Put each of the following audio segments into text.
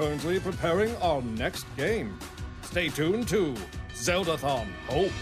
currently preparing our next game. Stay tuned to Zeldathon Hope.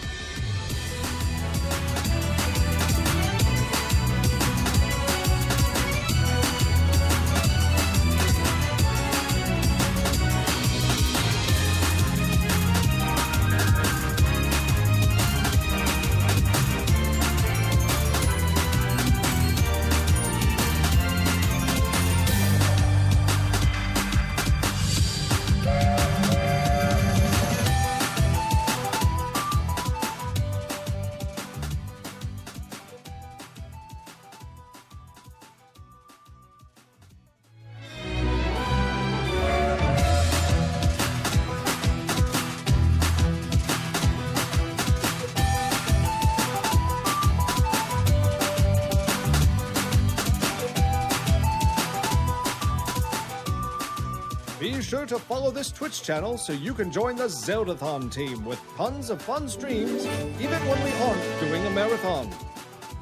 Be sure to follow this Twitch channel so you can join the Zeldathon team with tons of fun streams, even when we aren't doing a marathon.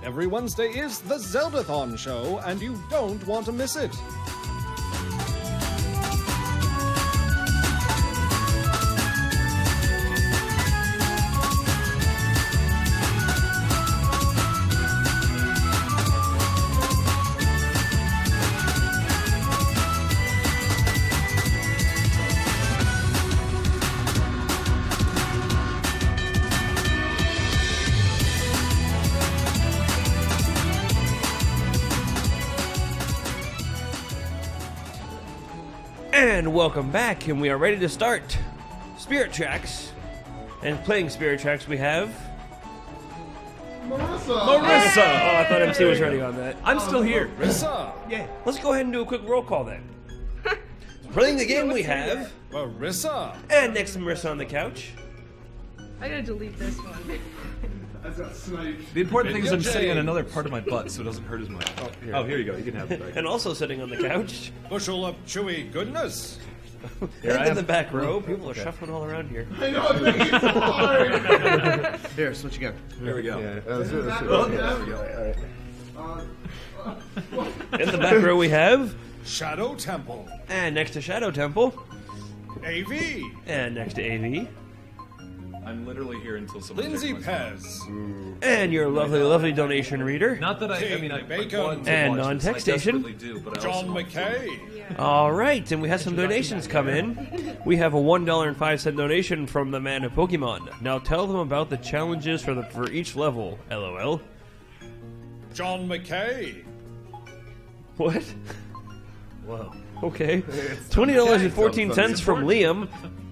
Every Wednesday is the Zeldathon show, and you don't want to miss it. And welcome back, and we are ready to start Spirit Tracks. And playing Spirit Tracks we have... Marissa! Oh, I thought MC was ready on that. I'm still here. Marissa! Yeah. Let's go ahead and do a quick roll call then. Playing the game we have... Marissa! And next to Marissa on the couch. I gotta delete this one. I got sniped. The important thing is I'm Video sitting on James. another part of my butt so it doesn't hurt as much. Oh, here you go. You can have it back. And also sitting on the couch. Bushel of chewy goodness. Here I And in am. the back row. People are shuffling all around here. I know, it's making it so hard. Here, switch again. Here we go. Let's do it. There we go. In the back row we have... Shadow Temple. And next to Shadow Temple. AV. And next to AV. I'm literally here until someone Lindsay takes my spot. Pez. And your lovely, lovely donation reader. Not that I King I Bacon. want to And watch on this. I text station. desperately do, but I John also McKay. All right, and we had some donations come in. We have a $1.05 donation from the man of Pokemon. Now tell them about the challenges for each level. LOL. John McKay. What? Whoa. Okay. $20.14 from Liam.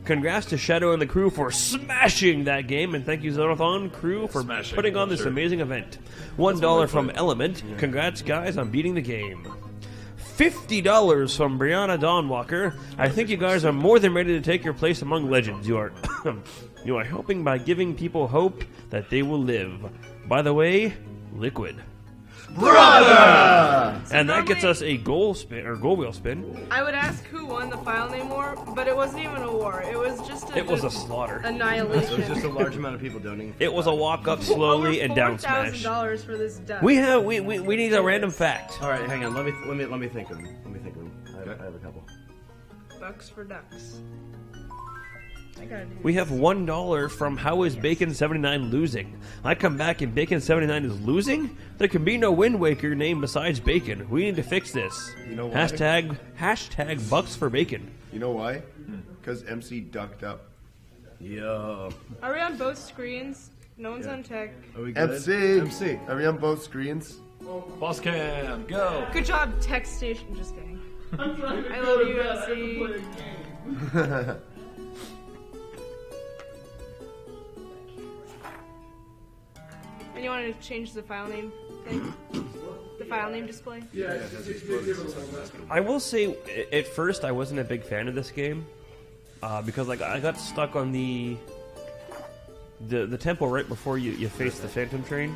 Congrats to Shadow and the crew for smashing that game, and thank you Zeldathon crew for Smashing, putting on this sure. amazing event. $1 from Element. Congrats guys on beating the game. $50 from Brianna Dawnwalker. I think you guys are more than ready to take your place among legends. You are helping by giving people hope that they will live. By the way, Liquid. Brother! And that gets us a goal wheel spin. I would ask who won the file name war, but it wasn't even a war. It was just It was a slaughter. annihilation. It was just a large amount of people donating. It was a walk up slowly Over and down smash. $4,000 for this death. We need a random fact. All right, hang on. Let me think of them. I have a couple. Bucks for ducks. I gotta do We have $1 from How Is Bacon79 Losing? I come back and Bacon79 is losing? There can be no Wind Waker name besides Bacon. We need to fix this. You know why? Hashtag Bucks for Bacon. You know why? Because MC ducked up. Yeah. Are we on both screens? No one's on tech. Are we good? MC! Are we on both screens? Boss cam, go! Good job, tech station. Just kidding. I'm trying to I go love to you, bed. I have to MC. play a game. And you wanted to change the file name thing? The file name display? Yeah, I will say, at first, I wasn't a big fan of this game. Because I got stuck on the temple right before you face the Phantom Train.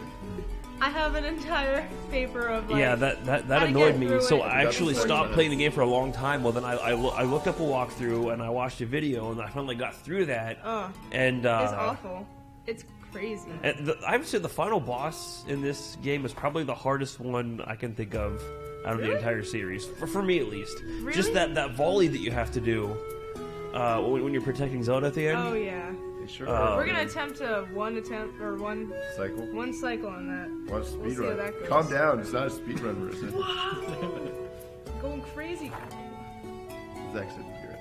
I have an entire paper of like... Yeah, that how to annoyed get me. through So it. I actually That's stopped 40 playing the game for a long time. Well, then I looked up a walkthrough and I watched a video and I finally got through that. Oh, And it's awful. It's crazy. and I would say the final boss in this game is probably the hardest one I can think of out of the entire series, for me at least. Really? Just that volley that you have to do when you're protecting Zelda at the end. Oh yeah. You sure? We're gonna attempt one Cycle. cycle on that. What We'll speed see how run? that goes. Calm down. It's not a speed run, Marissa. Going crazy. Zach said you're right.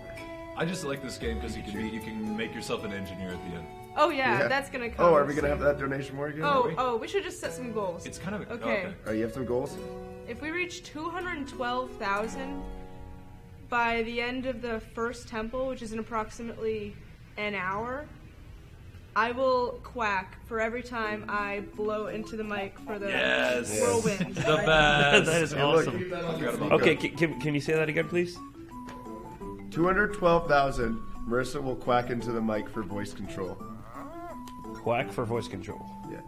I just like this game because you can make yourself an engineer at the end. Oh yeah, Yeah. that's gonna come. Oh, are we gonna soon. have that donation more again? Oh, we should just set some goals. It's kind of Okay. Oh, you have some goals? If we reach 212,000 by the end of the first temple, which is in approximately an hour, I will quack for every time I blow into the mic for the Yes. whirlwind. The best. That is Hey, look, awesome. Forgot about Okay, can you say that again, please? 212,000. Marissa will quack into the mic for voice control. Quack for voice control. Yeah.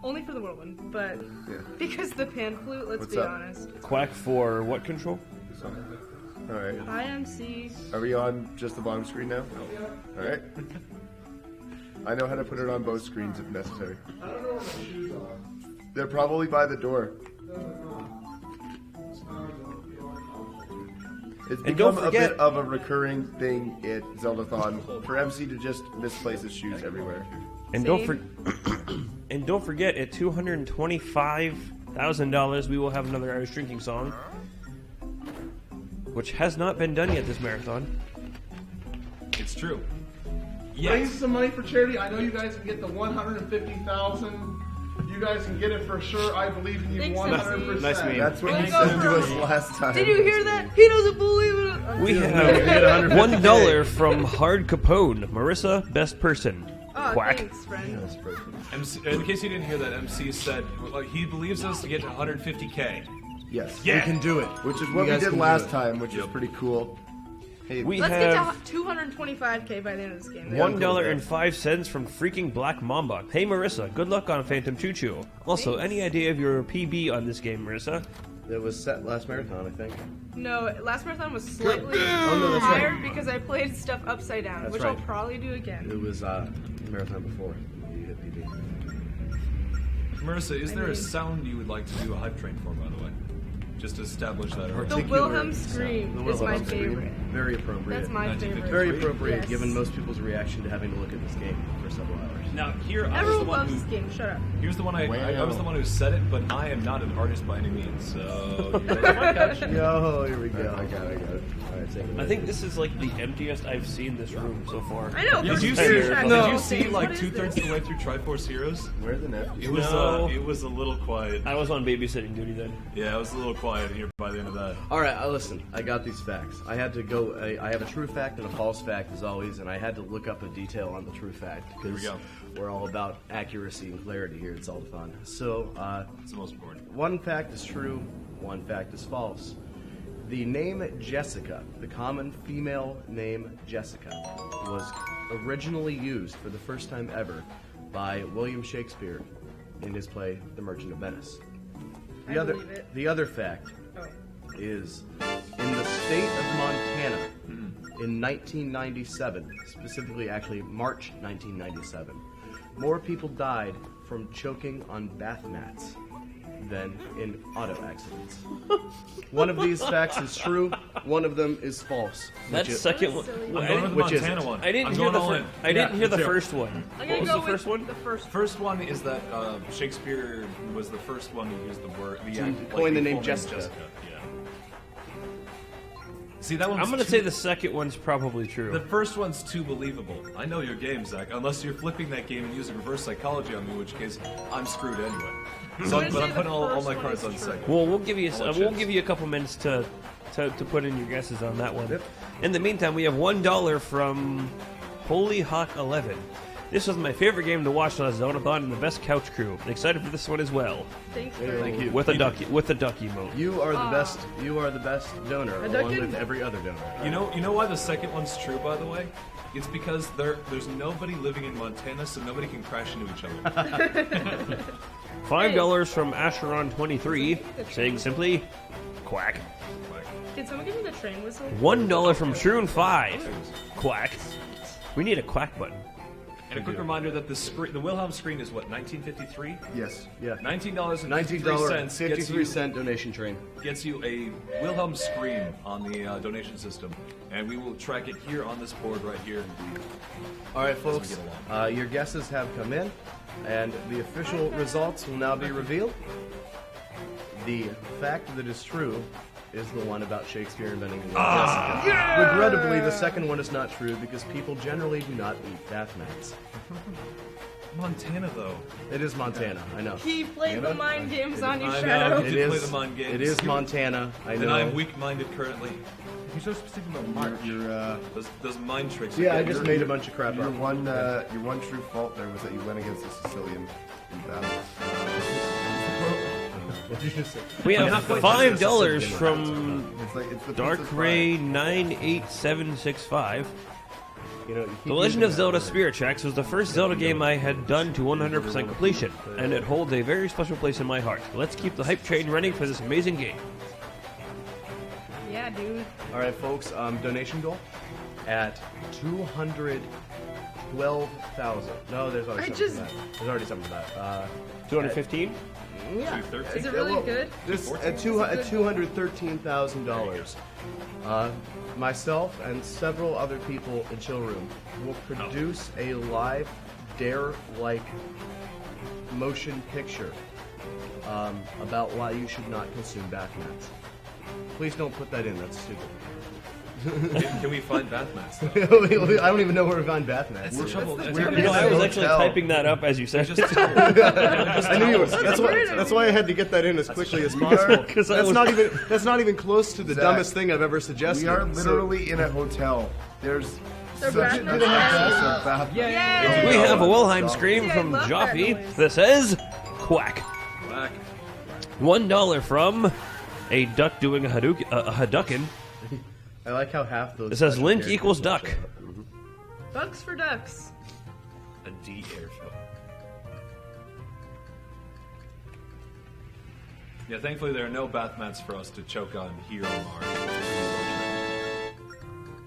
Only for the whirlwind, but Yeah. because the pan flute, let's What's be up? honest. Quack for what control? All right. IMC. Are we on just the bottom screen now? All right. I know how to put it on both screens if necessary. They're probably by the door. It's And don't become a forget- bit of a recurring thing at Zeldathon for MC to just misplace his shoes everywhere. And don't forget, at $225,000, we will have another Irish drinking song, which has not been done yet this marathon. It's true. Raise Yes. some money for charity. I know you guys can get the 150,000. You guys can get it for sure. I believe in you Thanks, 100%. Nice meeting you. That's what Way you to go, said to us Frozen. last time. Did you hear that? He doesn't believe it. We have $1 from Hard Capone. Marissa, best person. Oh, Quack. thanks, friend. MC, in case you didn't hear that, MC said he believes us to get to 150K. Yes. We can do it. Which is You what we guys did can do last it. time, which is Yep. pretty cool. Hey, We Let's get have to 225K by the end of this game. $1.05 from freaking Black Mamba. Hey Marissa, good luck on Phantom Choo Choo. Also, Thanks. any idea of your PB on this game, Marissa? It was set last marathon, I think. No, last marathon was slightly that's higher right. because I played stuff upside down, That's which I'll right. probably do again. It was marathon before you hit PB. Marissa, is there a sound you would like to do a hype train for, by the way? Just to establish that. The Particular Wilhelm sound. scream The is my Wilhelm scream. favorite. Very appropriate. That's my 1953. favorite. Very appropriate Yes. given most people's reaction to having to look at this game for several hours. Now, here I was the Everyone one loves who. this game. Shut up. Here's the one I was the one who said it, but I am not an artist by any means. So Yo, here we go. I got it. All right, take it. I think this is like the emptiest I've seen this room so far. I know. Did you first see? year track, Did all you see things. What like is 2/3 this? of the way through Triforce Heroes? where are the nephews? It was No. it was a little quiet. I was on babysitting duty then. Yeah, it was a little quiet here by the end of that. All right, listen. I got these facts. I had to go. I have a true fact and a false fact as always, and I had to look up a detail on the true fact Here we because go. we're all about accuracy and clarity here at Zeldathon. So, It's the most important. one fact is true, one fact is false. The name Jessica, the common female name Jessica, was originally used for the first time ever by William Shakespeare in his play The Merchant of Venice. I believe it. The other fact Oh. is in the state of Montana in 1997, specifically actually March 1997, more people died from choking on bath mats than in auto accidents. One of these facts is true, one of them is false. That second one. silly. I'm going with the Which is Montana it? one. I didn't I'm hear going the all fir- in. I didn't hear the me too. first one. I'm What gonna was go the with first one? the first. First one is that Shakespeare was the first one who used the word coin the name full Jessica. Yeah. See that one's I'm gonna too- say the second one's probably true. The first one's too believable. I know your game, Zach. Unless you're flipping that game and using reverse psychology on me, in which case I'm screwed anyway. So, gonna but say I'm the putting all first my one cards is on true. second. Well, we'll give you All we'll chips. give you a couple minutes to put in your guesses on that one. In the meantime, we have $1 from Holy Hawk 11. This was my favorite game to watch on Zeldathon and the best couch crew. Excited for this one as well. Thanks, Thank friend. you. With a duck emote. You are the best. You are the best donor, A along duckin'? with every other donor. You know why the second one's true, by the way? It's because there's nobody living in Montana, so nobody can crash into each other. $5 from Asheron23, saying simply, quack. Did someone give me the train whistle? $1 from Shroon5, quack. We need a quack button. And a quick reminder that the Wilhelm screen is what, 1953? Yes. Yeah. $19.53 $19.53 donation train. gets you a Wilhelm screen on the donation system, and we will track it here on this board right here. All right, folks. get along. Your guesses have come in, and the official results will now be revealed. The fact that is true is the one about Shakespeare inventing the word Jessica. Regrettably, the second one is not true because people generally do not eat bath mats. Montana, though. It is Montana, I know. He played the mind games on you, I know. Shadow. He did play the mind games. It is Montana, I Then know. I'm weak-minded currently. You're so specific about March. Those mind tricks. Yeah, I just made a bunch of crap Your up. one true fault there was that you went against the Sicilian in battle. What did you just say? We have not quite $5 just from It's the Dark Princess Ray 98765. You know, you keep The Legend using of that Zelda word. Spirit Tracks was the first Zelda game I had done to 100% completion, and it holds a very special place in my heart. Let's keep the hype train running for this amazing game. Yeah, dude. All right, folks. Donation goal at 212,000. No, there's already something for that. There's already something for that. 215? Yeah. Is it really good? Just at $213,000. Myself and several other people in Chill Room will produce a live Dare-like motion picture about why you should not consume bath mats. Please don't put that in. That's stupid. Can we find bath mats, though? I don't even know where to find bath mats. We're trouble. You know, I was actually typing that up as you said it. I knew you were. That's why I had to get that in as quickly as possible. 'Cause I That's was- not even close to the Zach, dumbest thing I've ever suggested. We are So- literally in a hotel. There's They're such bath a mats? bathroom. Yay! We have a Wilhelm scream See, I from love that Joffe noise. that says, quack. Quack. $1 from a duck doing a Hadouken. I like how half those. It says special Link characters equals don't duck. show up. Bugs for ducks. A D airfield. Yeah, thankfully there are no bath mats for us to choke on here on Mars.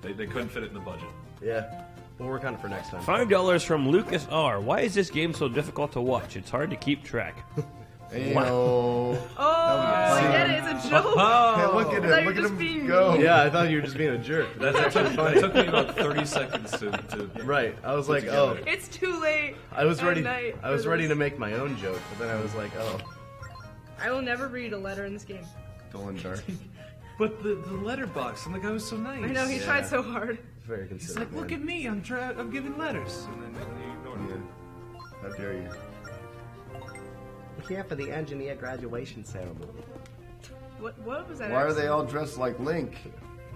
They couldn't fit it in the budget. Yeah, we'll work on it for next time. $5 from Lucas R. Why is this game so difficult to watch? It's hard to keep track. Ayo. Oh, I get it. It's a joke. Hey, look at I thought him. you were Look at just him being go. mean. Yeah, I thought you were just being a jerk. That took me about 30 seconds to Right. I was like, together. oh, It's too late. I was at ready. night I was for ready this. to make my own joke, but then I was like, oh, I will never read a letter in this game. Dull and dark. But the letterbox, and the guy was so nice. I know he tried so hard. very He's considerate. like, look at me, I'm giving letters. And then he ignored me. How dare you? Here for the engineer graduation ceremony. What was that? Why are accent? they all dressed like Link?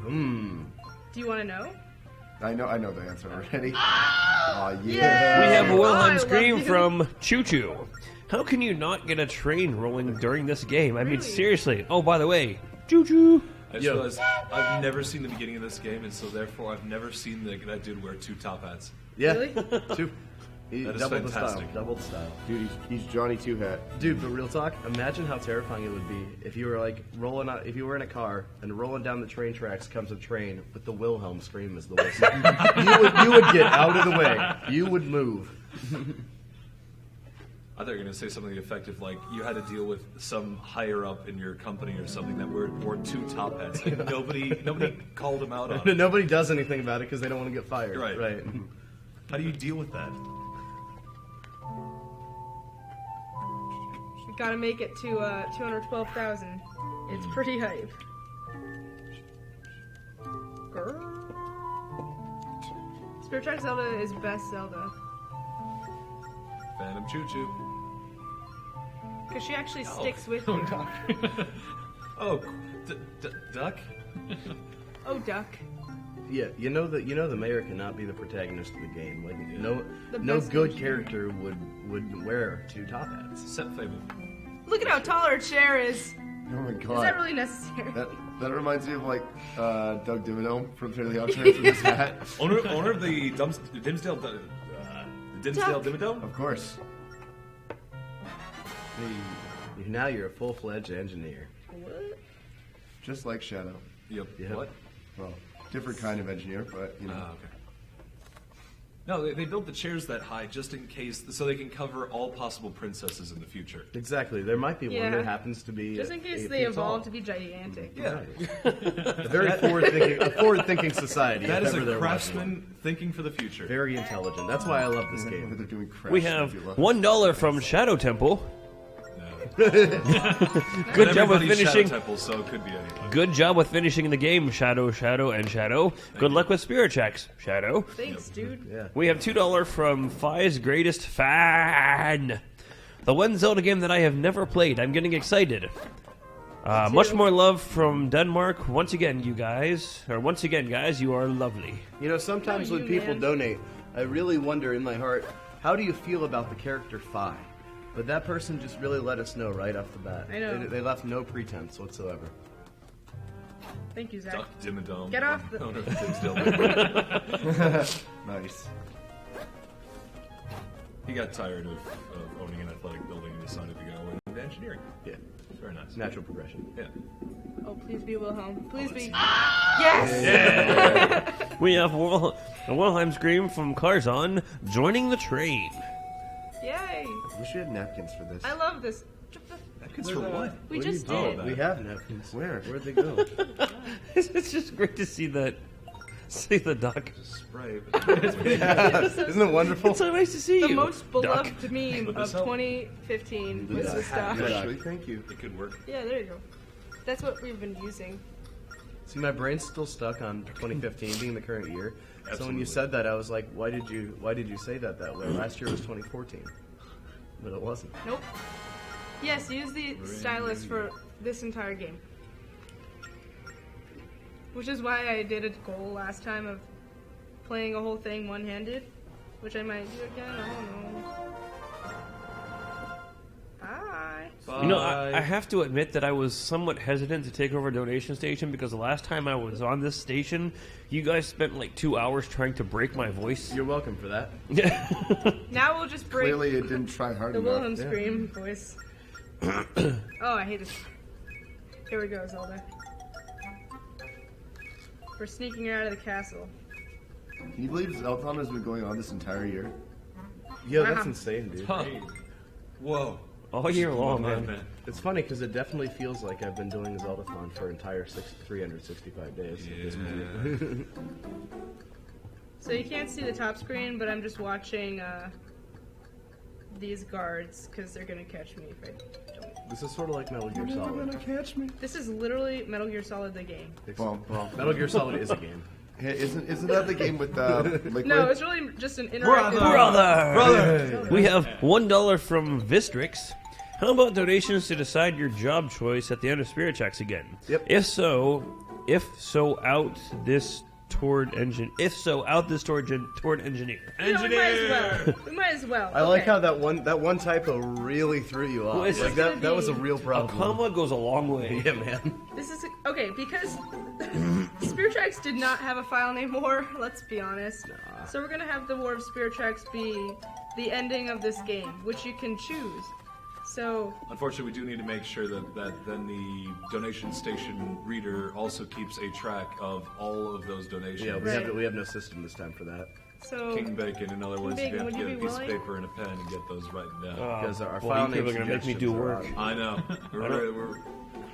Do you want to know? I know the answer already. Aw, We yeah. have a I Wilhelm love scream you. from Choo Choo. How can you not get a train rolling during this game? I mean, Really? seriously. Oh, by the way, Choo Choo. I just realized I've never seen the beginning of this game, and so therefore I've never seen that dude wear two top hats. Yeah. Really? Two. That is Double the fantastic. style. Double the style. Dude, he's Johnny Two Hat. Dude, but real talk, imagine how terrifying it would be if you were like rolling out, if you were in a car and rolling down the train tracks comes a train with the Wilhelm scream as the whistle. you would get out of the way. You would move. I thought you were going to say something effective like you had to deal with some higher up in your company or something that wore two top hats, and nobody called him out on it. Nobody does anything about it because they don't want to get fired. Right. Right. How do you deal with that? We gotta make it to 212,000. It's pretty hype. Girl. Spirit Tracks Zelda is best Zelda. Phantom Choo Choo. Because she actually sticks with you. Oh, duck? Oh, duck. Yeah, you know the mayor cannot be the protagonist of the game. Like The no best good engineer. character would wear two top hats. Set Fable. Look at how tall her chair is. Oh my Is that god. really necessary? That reminds me of like Doug Dimmadome from Fairly Odd Parents with his hat. Owner of the Dimsdale Dimmadome? Of course. Now you're a full-fledged engineer. What? Just like Shadow. Yep. Yep. What? Well, different kind of engineer, but you know. Ah, okay. No, they built the chairs that high just in case, so they can cover all possible princesses in the future. Exactly. There might be one Yeah. that happens to be Just in case 8 they feet evolve tall. to be gigantic. Yeah, A very forward-thinking society. that if is ever a there was craftsman thinking for the future. one. Very intelligent. That's why I love this Where game. they're doing Crash We have Nebula. $1 from Shadow Temple. No. Good And job with everybody's finishing. Shadow Temple, so it could be anyone. Good job with finishing the game, Shadow, and Shadow. Good luck with Spirit Checks, Shadow. Thanks, dude. Yeah. We have $2 from Fi's greatest fan. The one Zelda game that I have never played. I'm getting excited. Much more love from Denmark. Once again, guys, you are lovely. You know, sometimes No, when you, people man. donate, I really wonder in my heart, how do you feel about the character Fi? But that person just really let us know right off the bat. I know. They left no pretense whatsoever. Thank you, Zach. Duck Dimmadome. Get off the- owner of Dimsdale. Nice. He got tired of owning an athletic building and decided to go into engineering. Yeah. Very nice. Natural progression. Yeah. Oh, please be Wilhelm. Please be. let's- Yes! We have a Wilhelm Scream from Carzon joining the train. Yay! Wish we had napkins for this. I love this. Napkins for what? We just Oh, did. that- We have napkins. Where? Where'd they go? It's just great to see that. See the duck. Spray. Isn't it wonderful? It's so nice to see The you. most beloved Duck. meme Would of this help? 2015 was Yeah. this stuff. Actually, thank you. It could work. Yeah, there you go. That's what we've been using. See, my brain's still stuck on 2015 being the current year. So when Absolutely. you said that, I was like, why did you say that way? Last year was 2014, but it wasn't. Nope. Yes, use the stylus for this entire game. Which is why I did a goal last time of playing a whole thing one-handed, which I might do again. I don't know. Hi. You know, I have to admit that I was somewhat hesitant to take over Donation Station because the last time I was on this station, you guys spent like 2 hours trying to break my voice. You're welcome for that. Now we'll just break Clearly, it didn't try hard the enough. Wilhelm scream voice. Oh, I hate this. Here we go, Zelda. We're sneaking her out of the castle. Can you believe Zeldathon has been going on this entire year? Yeah, that's Wow. insane, dude. Huh. Whoa. All year long, Oh, man. It's funny because it definitely feels like I've been doing Zeldathon for entire 365 days. at this point. So you can't see the top screen, but I'm just watching these guards because they're gonna catch me if I don't. This is sort of like Metal Gear Solid. catch me. This is literally Metal Gear Solid the game. Well, Metal Gear Solid is a game. hey, isn't that the game with Liquid? No, it's really just an interactive. Brother! We have $1 from Vistrix. How about donations to decide your job choice at the end of Spirit Checks again? Yep. If so, out this toward engineer. You know, we might as well. We might as well. I like Okay. how that one typo really threw you off. Well, it's like just that was a gonna be- real A problem. comma goes a long way. Yeah, man. This is okay because Spirit Tracks did not have a file name war. Let's be honest. So we're gonna have the War of Spirit Tracks be the ending of this game, which you can choose. So Unfortunately, we do need to make sure that then the donation station reader also keeps a track of all of those donations. Yeah, Right. we have no system this time for that so King Bacon, in other words, Bacon, you have would to you get a be piece of willing? paper and a pen and get those written down. because our Boy, file you name people are gonna make me do suggestions are work. on- I know. We're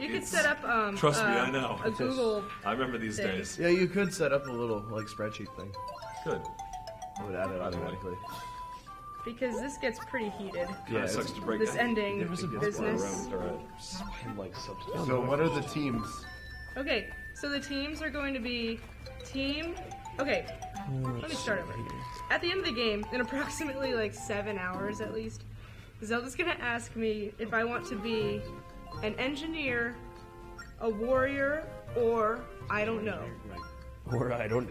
you could It's- set up trust me, I know. a Google. I remember these Thing. days. Yeah, you could set up a little like spreadsheet thing. Good. I would add it automatically. Because this gets pretty heated. Yeah, it sucks to break This that. ending There was a business. spine-like substance. So what are the teams? Okay, so the teams are going to be team. Okay, let me start over. At the end of the game, in approximately like 7 hours at least, Zelda's gonna ask me if I want to be an engineer, a warrior, or I don't know. Or I don't.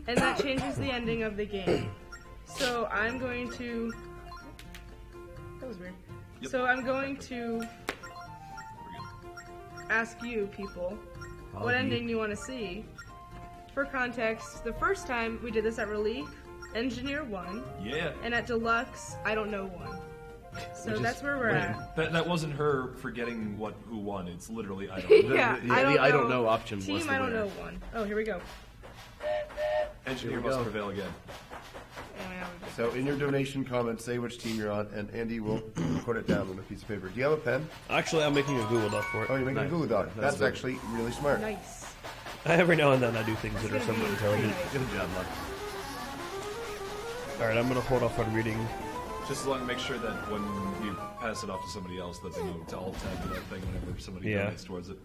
And that changes the ending of the game. So I'm going to. That was weird. Yep. So I'm going to ask you people what ending you want to see. For context, the first time we did this at Relief, Engineer won, Yeah. and at Deluxe, I don't know one. So Which is- that's where we're at. That wasn't her forgetting who won. It's literally I don't know. Yeah, the I don't know option was Team, the I don't winner. know one. Oh, here we go. Engineer Here we must go. prevail again. So in your donation comment, say which team you're on, and Andy will put it down on a piece of paper. Do you have a pen? Actually, I'm making a Google Doc for it. Oh, you're making a Google Doc. That's actually really smart. Nice. Every now and then I do things that are somewhat intelligent. Good job, Mark. Alright, I'm going to hold off on reading. Just as long as make sure that when you pass it off to somebody else, that they know to alt tab to that thing whenever somebody Yeah. donates towards it.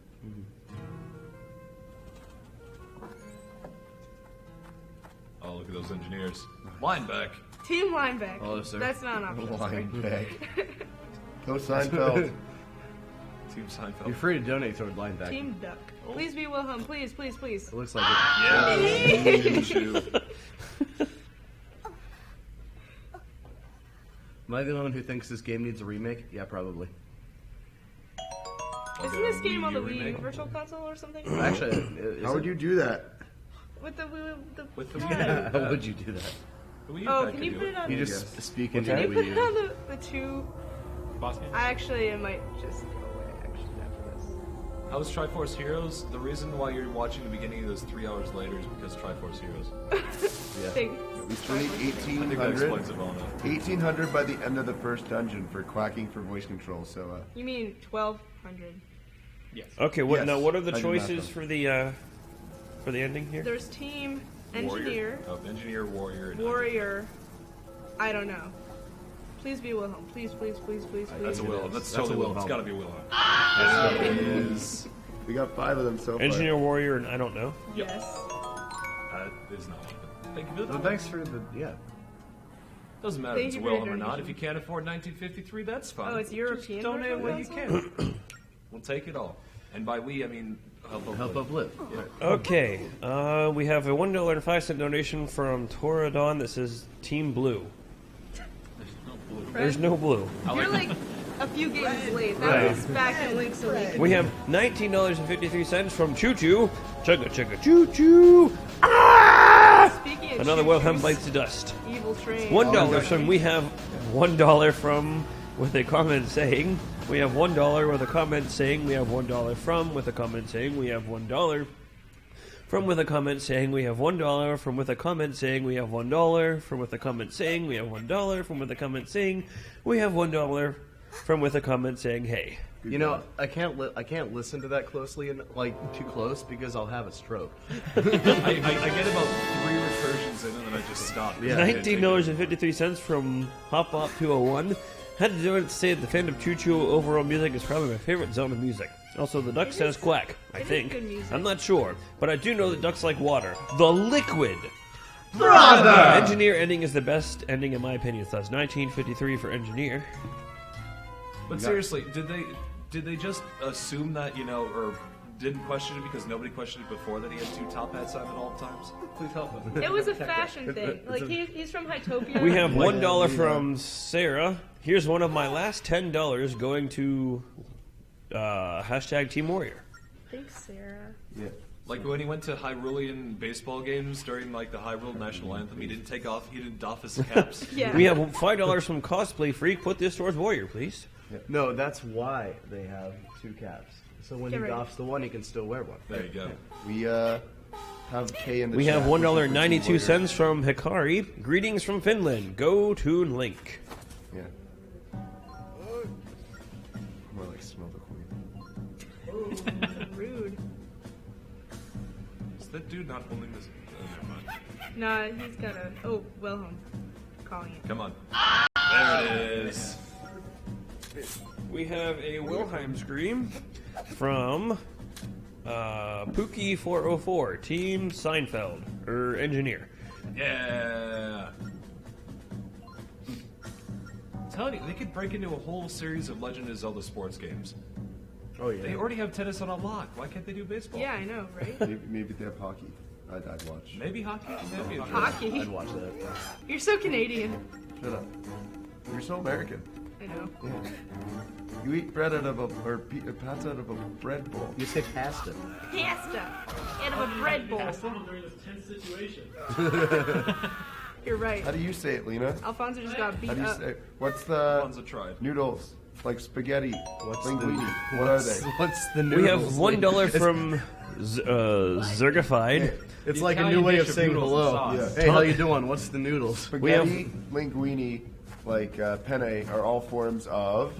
Oh, look at those engineers. Lineback. Team Lineback. Hello, sir. That's not an option. sorry. Lineback. Go Seinfeld. Team Seinfeld. You're free to donate toward linebacker. Team Duck. Please be Wilhelm. Please, please, please. It looks like it. Yeah. Shoot. Am I the only one who thinks this game needs a remake? Yeah, probably. Isn't this game on the Wii U Wii remake? Virtual Console or something? Actually, How would you do that? With the With the pad. How would you do that? The Wii U Oh, pad can could you do put it on? You just speak into Can the you put Wii it U. on the two? Boss game. Actually, it might just go away. Actually, after this. How's Triforce Heroes? The reason why you're watching the beginning of this 3 hours later is because Triforce Heroes. Thanks. We still need I think that 1,800. explains it well enough. 1,800 by the end of the first dungeon for quacking for voice control. So, You mean 1,200? Okay, Yes, now what are the I did choices math for the ending here? There's Team Engineer, Warrior. Oh, engineer, warrior. and Warrior. I don't know. Please be Wilhelm. Please, please, please, please, please. That's a Wilhelm. That's That's totally a Wilhelm. It's Wilhelm. gotta be Wilhelm. Yes, it is. we got 5 of them so far. Engineer, warrior, and I don't know. Yes. That is not one of them. Thank you for Well, the thanks for the Doesn't matter Thank if it's you for your Wilhelm or not. donation. If you can't afford 1953, that's fine. Oh, it's European Just donate Virtual what you can. We'll take it all. And by we, I mean help help live. Okay, we have a $1.05 donation from Toradon that says Team Blue. There's no blue. You're like a few games late. That Right. was back in Link's Awakening. We have $19.53 from Choo Choo. Chugga chugga choo choo. Ah! Speaking of Another choo-choos, Wilhelm bites the dust. Evil Train. $1 from we have $1 from with a comment saying we have $1 with a comment saying we have $1 from with a comment saying we have $1 from with a comment saying we have $1 from with a comment saying we have $1 from with a comment saying we have $1 from with a comment saying we have $1 from with a comment saying hey. You know, I can't listen to that closely and like too close because I'll have a stroke. I get about 3 recursions in and then I just stop. Yeah. $19.53 from Hop Hop 201. Had to do it to say that the fan of Choo Choo overall music is probably my favorite zone of music. Also, the duck says quack, I it is think. good music. I'm not sure, but I do know that ducks like water. The liquid! Brother! Engineer ending is the best ending in my opinion. So that's 1953 for Engineer. But seriously, did they just assume that, you know, or didn't question it because nobody questioned it before that he had 2 top hats on at all times? Please help him. It was a fashion thing. Like he's from Hytopia. We have $1 from Sarah. Here's one of my last $10 going to hashtag Team Warrior. Thanks, Sarah. Yeah. Like when he went to Hyrulean baseball games during like the Hyrule national anthem, he didn't doff his caps. Yeah. We have $5 from Cosplay Freak. Put this towards Warrior, please. No, that's why they have 2 caps. So when Get he ready. doffs the one, he can still wear one. There you go. We have K in the We chat. have $1.92 from Hikari. Greetings from Finland. Go to Link. Yeah. More like smell the queen. Rude. Is that dude not holding this? Oh, never mind. Nah, he's got a. Oh, Wilhelm. Calling it. Come on. There it is. We have a Wilhelm scream from Pookie404, Team Seinfeld, or Engineer. Yeah. I'm telling you, they could break into a whole series of Legend of Zelda sports games. Oh yeah. They already have tennis on a lock. Why can't they do baseball? Yeah, I know, right? Maybe they have hockey. I'd watch. Maybe hockey. Maybe Hockey. I'd watch that. You're so Canadian. Shut up. You're so American. I know. Yeah. You eat bread out of pasta out of a bread bowl. You say pasta. Pasta out of a bread bowl. During this tense situation. You're right. How do you say it, Lena? Alfonso just got beat How do you up. say? What's the Ones that tried. noodles? Like spaghetti. What's linguine. What are they? What's the We have noodles? $1 from Zergified. It's The like a Italian new way dish of of saying noodles hello. and sauce. Hey, how you doing? What's the noodles? Spaghetti, linguine, like penne, are all forms of.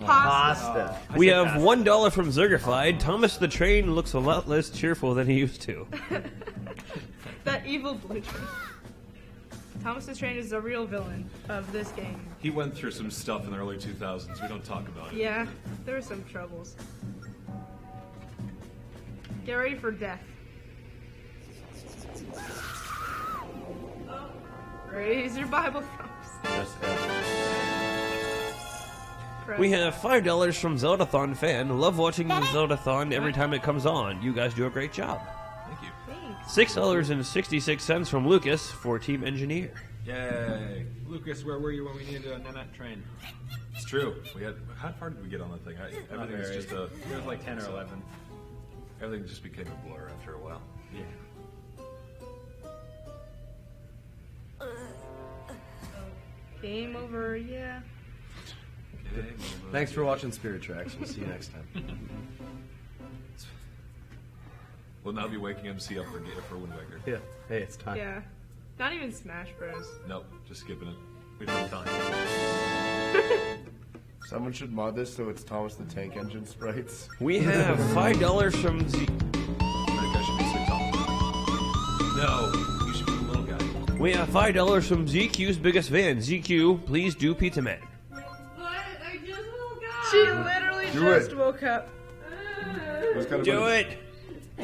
Pasta. We have $1 from Zergified. Thomas the Train looks a lot less cheerful than he used to. That evil blue train. Thomas the Train is the real villain of this game. He went through some stuff in the early 2000s. We don't talk about it. Yeah, there were some troubles. Get ready for death. Raise your Bible thumbs. Press. We have $5 from Zeldathon fan. Love watching the Zeldathon every time it comes on. You guys do a great job. Thank you. Thanks. $6.66 from Lucas for Team Engineer. Yay. Lucas, where were you when we needed a Nanette train? It's true. How far did we get on that thing? Everything was just a. It was like 10 or 11. Everything just became a blur after a while. Yeah. Game over, yeah. Okay, Thanks for watching Spirit Tracks. We'll see you next time. We'll now be waking MC up for Wind Waker. Yeah. Hey, it's time. Yeah. Not even Smash Bros. Nope, just skipping it. We don't have time. Someone should mod this so it's Thomas the Tank Engine sprites. We have $5 from I think I should be Slick Tom. No, you should be the little guy. We have $5 from ZQ's biggest fan. ZQ, please do Pizza Man. What? I just woke up. She literally Do just it. woke up. It was kind of Do funny. it!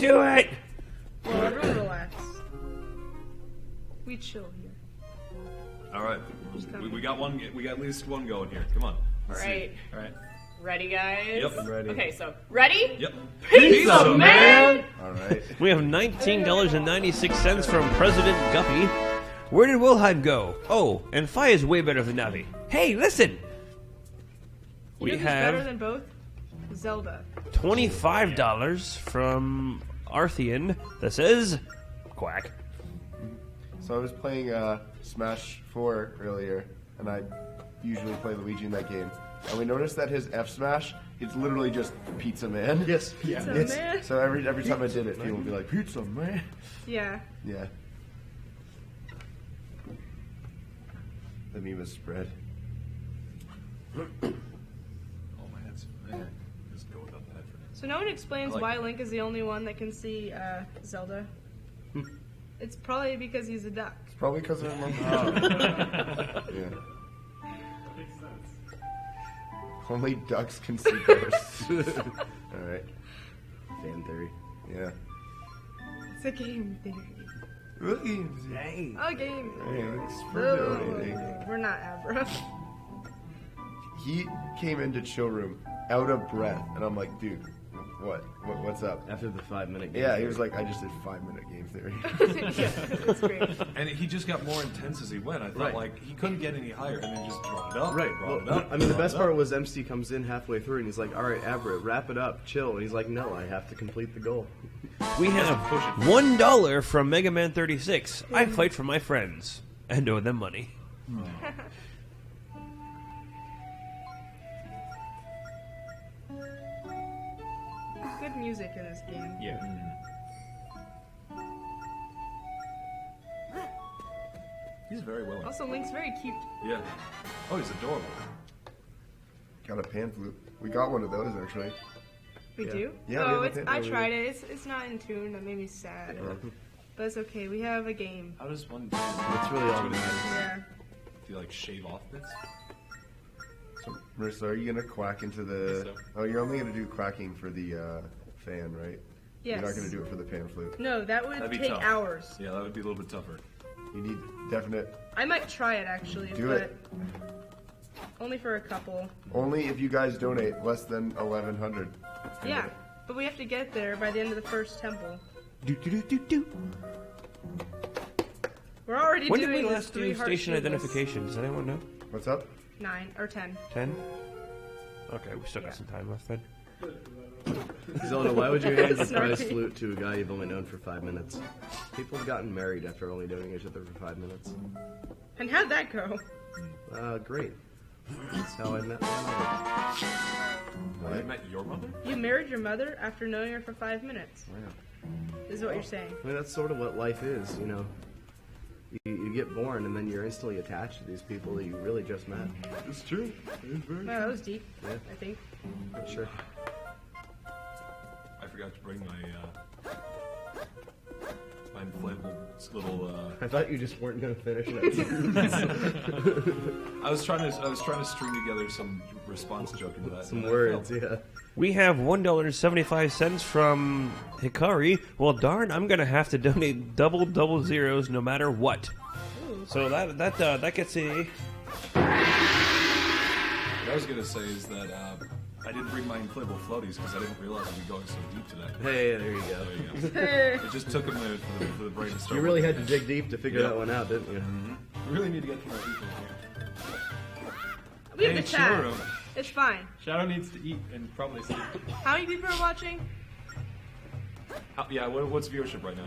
Do it! Well, everyone relax. We chill here. All right, we got one. We got at least one going here. Come on. Let's see. Right. All right. Ready, guys? Yep. Ready. Okay, so ready? Yep. Pizza Man! All right. We have $19.96 from President Guppy. Where did Wilhelm go? Oh, and Fi is way better than Navi. Hey, listen! You We know who's better have than both? Zelda. $25 from Arthian that says quack. So I was playing Smash 4 earlier, and I usually play Luigi in that game. And we noticed that his F smash, it's literally just Pizza Man. Yes. Pizza It's- Man. So every time I did it, people would be like, Pizza Man. Yeah. Yeah. The meme is spread. Oh my head's. Just go without that for now. So no one explains I like why it. Link is the only one that can see Zelda. It's probably because he's a duck. It's probably because of monkey. Yeah. Only ducks can see ghosts. All right. Fan theory. Yeah. It's a game theory. Really? A game theory. Thanks for donating. We're not Abra. He came into chill room out of breath, and I'm like, dude, what's up? After the 5-minute game. Yeah, he was like, I just did 5-minute game theory. Yeah, it's great. And he just got more intense as he went. I thought Right. like he couldn't get any higher, and then just brought it up. Right. Brought it Well, up. I mean, the brought best it part up. was MC comes in halfway through and he's like, all right, Abra, wrap it up, chill. And he's like, no, I have to complete the goal. We have $1 from Mega Man 36. I fight for my friends and owe them money. Good music in this game. Yeah. He's very willing. Also, Link's very cute. Yeah. Oh, he's adorable. Got a pan flute. We got one of those, actually. We Yeah. do? Yeah, Oh, we have a it's, pin- I we tried it. It's not in tune. That made me sad. But it's okay. We have a game. How does one do It's really all that matters. Yeah. you like shave off bits? So, Marissa, are you going to quack into the... Yes, sir. Oh, you're only going to do quacking for the fan, right? Yes. You're not going to do it for the pan flute. No, that would That'd be take tough. hours. Yeah, that would be a little bit tougher. You need definite... I might try it actually, Do but it. only for a couple. Only if you guys donate less than 1,100. Yeah, but we have to get there by the end of the first temple. We're already When did doing we this last do 3 heart station shield identification? Does anyone know? What's up? list. 9 or 10. 10? Okay, we still got Yeah. some time left then. Zelda, why would you hand the Sorry. prize flute to a guy you've only known for 5 minutes? People have gotten married after only knowing each other for 5 minutes. And how'd that go? Great. That's how I met my mother. You met your mother? You married your mother after knowing her for 5 minutes. Wow. Is what you're saying. I mean, that's sort of what life is, you know. You get born and then you're instantly attached to these people that you really just met. It's true. It's very Wow, that was deep. Yeah. I think. Sure. I forgot to bring my inflatable little. I thought you just weren't going to finish it. I was trying to string together some response joke into that. Some and I words, failed. yeah. We have $1.75 from Hikari. Well, darn, I'm gonna have to donate double zeros no matter what. So that gets a. What I was gonna say is that I didn't bring my inflatable floaties because I didn't realize we'd be going so deep today. Hey, there you go. There you go. It just took a minute for the brain to start. You really had to working. dig deep to figure that one out, didn't you? We really need to get through our people here. We have Hey, the chat. Churro. It's fine. Shadow needs to eat and probably sleep. How many people are watching? Yeah, what's viewership right now?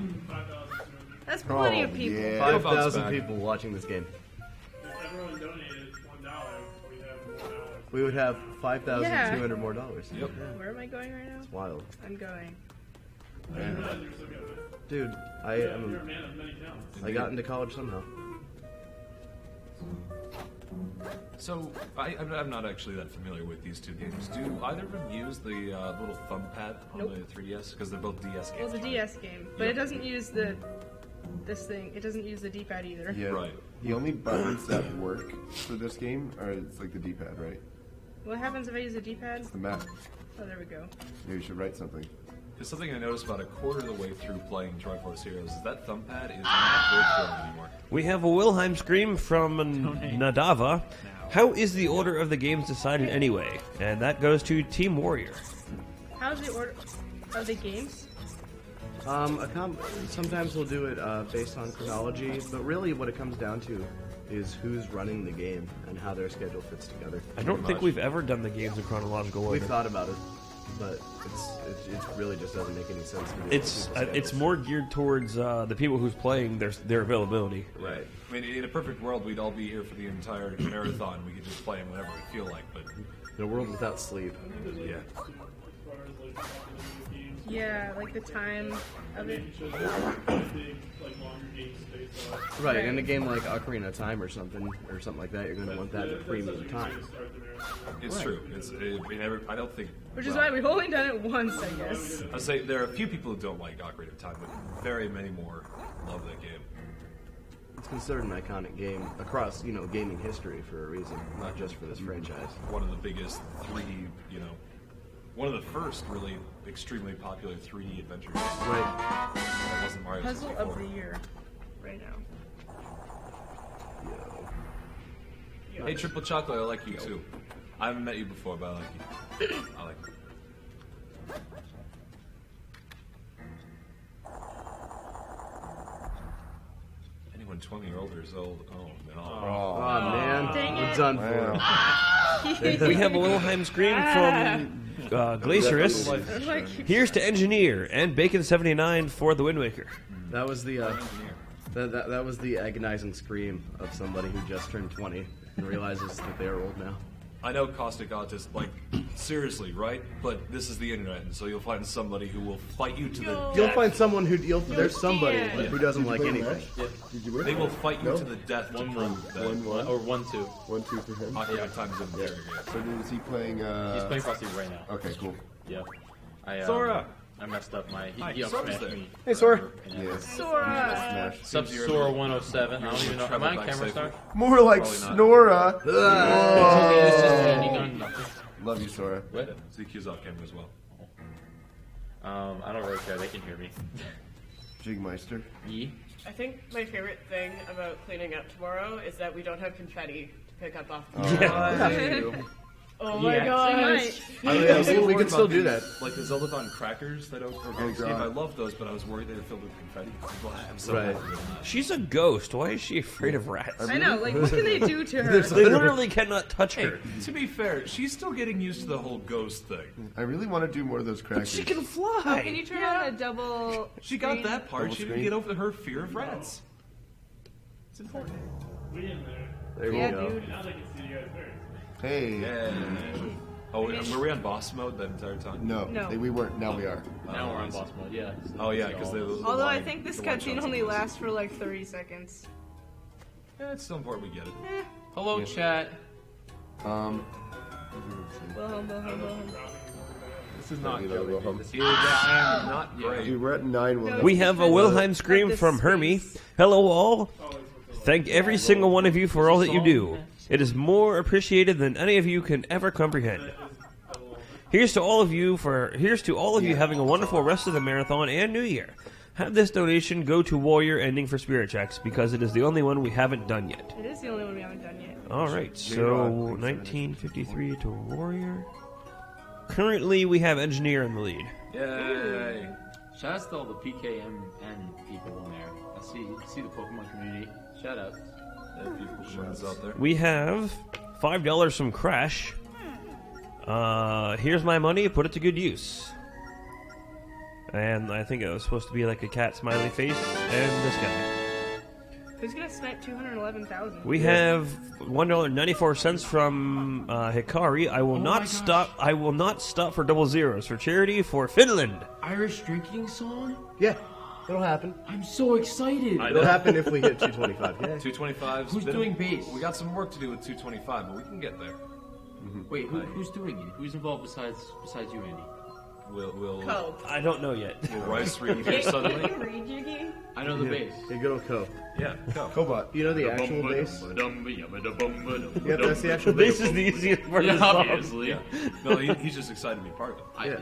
That's plenty of people. Yeah. 5,000 back. people watching this game. If everyone donated $1, we'd have more dollars. We would have 5,200 more dollars. Yep. Where am I going right now? It's wild. I'm going. I didn't realize you were so good at it. Dude, You're a man of many talents. I got into college somehow. So, I'm not actually that familiar with these two games. Do either of them use the little thumb pad on Nope. the 3DS? Because they're both DS games. Well, it's a right? DS game, but Yeah. it doesn't use this thing. It doesn't use the D-pad either. Yeah. Right. The only buttons that work for this game are it's like the D-pad, right? What happens if I use the D-pad? It's the map. Oh, there we go. Maybe you should write something. There's something I noticed about a quarter of the way through playing Triforce Heroes is that thumb pad is not great for them anymore. We have a Wilhelm scream from Nadava. How is the order of the games decided anyway? And that goes to Team Warrior. How's the order of the games? Sometimes we'll do it based on chronology, but really what it comes down to is who's running the game and how their schedule fits together. I don't think we've ever done the games in chronological order. We've thought about it, but it really just doesn't make any sense to me. It's more geared towards the people who's playing their availability. Right. I mean, in a perfect world, we'd all be here for the entire marathon. We could just play them whenever we feel like, but In a world without sleep. yeah. Yeah, like the time of it. Right, in a game like Ocarina of Time or something like that, you're going to want that to premium time. It's true. I don't think. Which is well, why we've only done it once, I guess. I'd say there are a few people who don't like Ocarina of Time, but very many more love that game. It's considered an iconic game across, gaming history for a reason, not just for this franchise. One of the biggest one of the first really extremely popular 3D adventure games. Right. That wasn't Mario Puzzle 64. of the year, right now. Hey, Triple Chocolate, I like you too. I haven't met you before, but I like you. I like you. Anyone 20 or older is old. Oh, no. Oh, man. Dang We're it. done for. We have a Wilhelm scream from Glaciarus. Like, Here's to Engineer and Bacon79 for the Wind Waker. That was the that was the agonizing scream of somebody who just turned 20 and realizes that they are old now. I know Caustic Autist, seriously, right? But this is the internet, and so you'll find somebody who will fight you to the You'll death. find someone there's somebody stand. who doesn't like anything. Did you win? They will fight you to the death to prove that. 1-1. Or 1-2. 1-2 for him. Ocarina Time is in there. So is he playing? He's playing Frosty right now. Okay, cool. Yep. Sora! I messed up my. Hi, He Sora's up-smashed there. me. Hey, Sora. Yes. Sora! Smash. Sub Sora 107. I don't even know. Am I on camera, Star? More like Probably not. Snora. It's just standing on nothing. Love you, Sora. What? ZQ's off camera as well. I don't really care. They can hear me. Jigmeister. Yee. I think my favorite thing about cleaning up tomorrow is that we don't have confetti to pick up off the Oh my Yeah. gosh. We can still do that. Like the Zeldathon crackers that are Ghost God. Game. I love those, but I was worried they were filled with confetti. I'm so Right. happy with that. She's a ghost. Why is she afraid of rats? I know, like, what can they do to her? They literally cannot touch Hey, her. to be fair, she's still getting used to the whole ghost thing. I really want to do more of those crackers. She can Can fly. you turn on a double She got screen? that part. Double She didn't screen. get over her fear of rats. It's important. We in there. There Yeah, you go. dude. Now they can see you guys very. Hey. Yeah. Oh, were we on boss mode the entire time? No, No. we weren't. Now we are. Now we're on boss mode, yeah. Oh yeah, because Although I think this cutscene only lasts for like 30 seconds. Yeah, it's still important we get it. Hello, chat. Um, Wilhelm. This is not Maybe that'll go home. Dude, I am not great. Dude, we're at 9. No, We have a Wilhelm scream this from Hermie. space. Hello all. Thank every single one of you for all that you do. It is more appreciated than any of you can ever comprehend. Here's to all of you having a wonderful rest of the marathon and New Year. Have this donation go to Warrior ending for Spirit Checks because it is the only one we haven't done yet. It is the only one we haven't done yet. All right, so 1953 to Warrior. Currently, we have Engineer in the lead. Yay! Shout out to all the PKMN people in there. I see the Pokemon community. Shout out. Shots out there. We have $5 from Crash. Here's my money. Put it to good use. And I think it was supposed to be like a cat smiley face. And this guy. Who's gonna snipe 211,000? We have $1.94 from Hikari. I will not stop. I will not stop for double zeros for charity for Finland. Irish drinking song? Yeah, it'll happen. I'm so excited. It'll happen if we hit 225. Yeah. 225. Who's doing bass? We got some work to do with 225, but we can get there. Wait, who's doing it? Who's involved besides you, Andy? We'll Cope. I don't know yet. will Rice read here suddenly. Rejiggy? I know the bass. Hey, good old Co. Yeah, go. Cobot. You know the actual bass? Yeah, Yeah, that's the actual This bass. is the easiest part of the song. obviously. Yeah. No, he's just excited to be part of it. I, Yeah.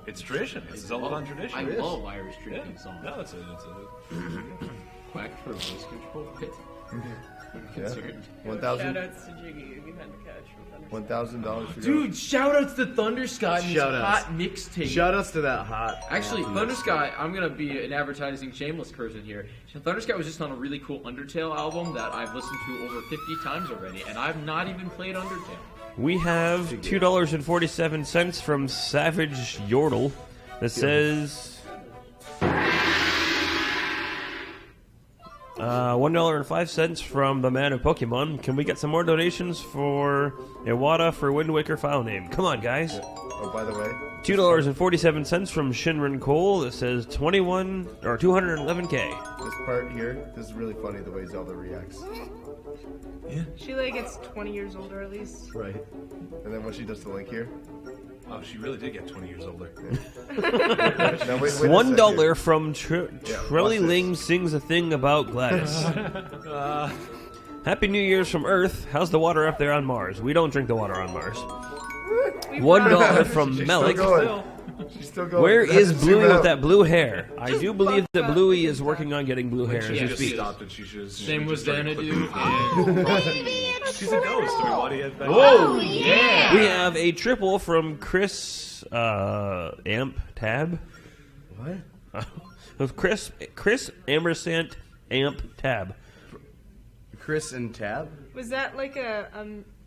It's tradition. It's a Zeldathon tradition. I It is. love Irish drinking songs. No, it's a Quack for voice control pit. I'm concerned. $1,000 Shoutouts to Jiggy if you had to catch from $1,000 for Dude, shoutouts to Thundersky and his Shoutouts. hot mixtape. Shoutouts to that hot. Actually, Thundersky, I'm gonna be an advertising shameless person here. Thundersky was just on a really cool Undertale album that I've listened to over 50 times already, and I've not even played Undertale. We have $2.47 from Savage Yordle that says $1.05 from the man of Pokemon. Can we get some more donations for Iwata for Wind Waker file name? Come on, guys. Oh, by the way, $2.47 from Shinran Cole that says 211K. this part here, this is really funny the way Zelda reacts. She like gets 20 years older at least. Right. And then when she does the link here. Oh, she really did get 20 years older. Now, wait a $1 second. from Trelly watch Ling sings a thing about Gladys. Happy New Year's from Earth. How's the water up there on Mars? We don't drink the water on Mars. $1 from She's Melik. still going. She's still going. Where That is didn't Bluey zoom with out. that blue hair? I do believe that Bluey is working on getting blue hair as She we just speak. stopped and she should. Same with Xanadu. She's a ghost. I mean, why do you have that? Oh, yeah! We have a triple from Chris Amp Tab. What? Of Chris Ampersand Amp Tab. Chris and Tab? Was that like a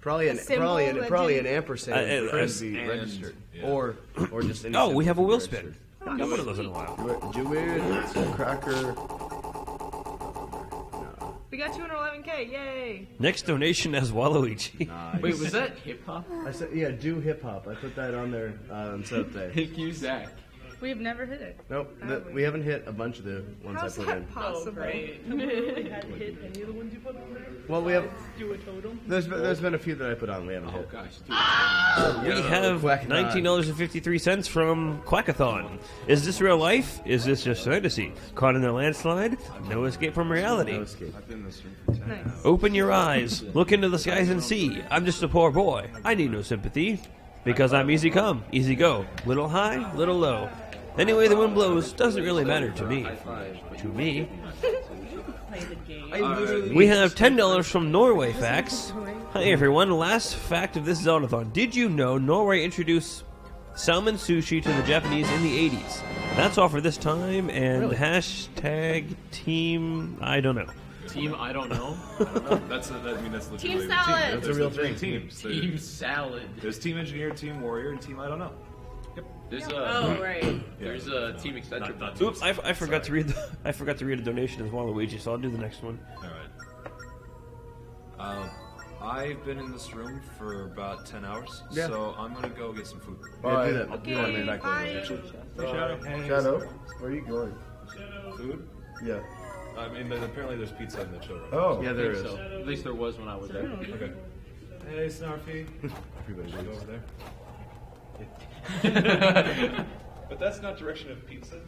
Probably an A symbol that probably didn't- an ampersand. Chris could be and- registered, yeah. or just any Oh, we symbol have a could be wheel registered. spin. Got one of those in a while. Do it. Cracker. We got 211K, yay! Next donation as Waluigi. Wait, was that hip hop? I said, yeah, do hip hop. I put that on there on Saturday. Thank you, Zach. We've never hit it. Nope, we haven't hit a bunch of the ones How's I put that in. possible? Well, we have. Do a totem. There's been a few that I put on. We haven't Oh, hit. gosh. Dude. We have $19.53 from Quackathon. Is this real life? Is this just fantasy? Caught in a landslide? No escape from reality. No escape. Nice. Open your eyes, look into the skies and see. I'm just a poor boy. I need no sympathy. Because I'm easy come, easy go. Little high, little low. Anyway the wind blows doesn't really matter to me. To me. We have $10 from Norway Facts. Hi everyone, last fact of this Zeldathon. Did you know Norway introduced salmon sushi to the Japanese in the 80s? That's all for this time, and hashtag team I don't know. Team, I don't know. That's legitimately Team a salad. team. That's a real There's thing. three teams. Team salad. There's team engineer, team warrior, and team I don't know. There's Oh, right. There's a team eccentric. Oops, I forgot to read. I forgot to read a donation as Waluigi, so I'll do the next one. All right. I've been in this room for about 10 hours, Yeah. so I'm gonna go get some food. Yeah, do that. Okay, Do that maybe back bye. later. Shadow, where are you going? Food? Yeah. I mean, apparently there's pizza in the chill room. Oh. Yeah, there is. So, at least there was when I was there. Okay. Hey, Snarfy. Everybody Go leaves. over there. But that's not direction of pizza.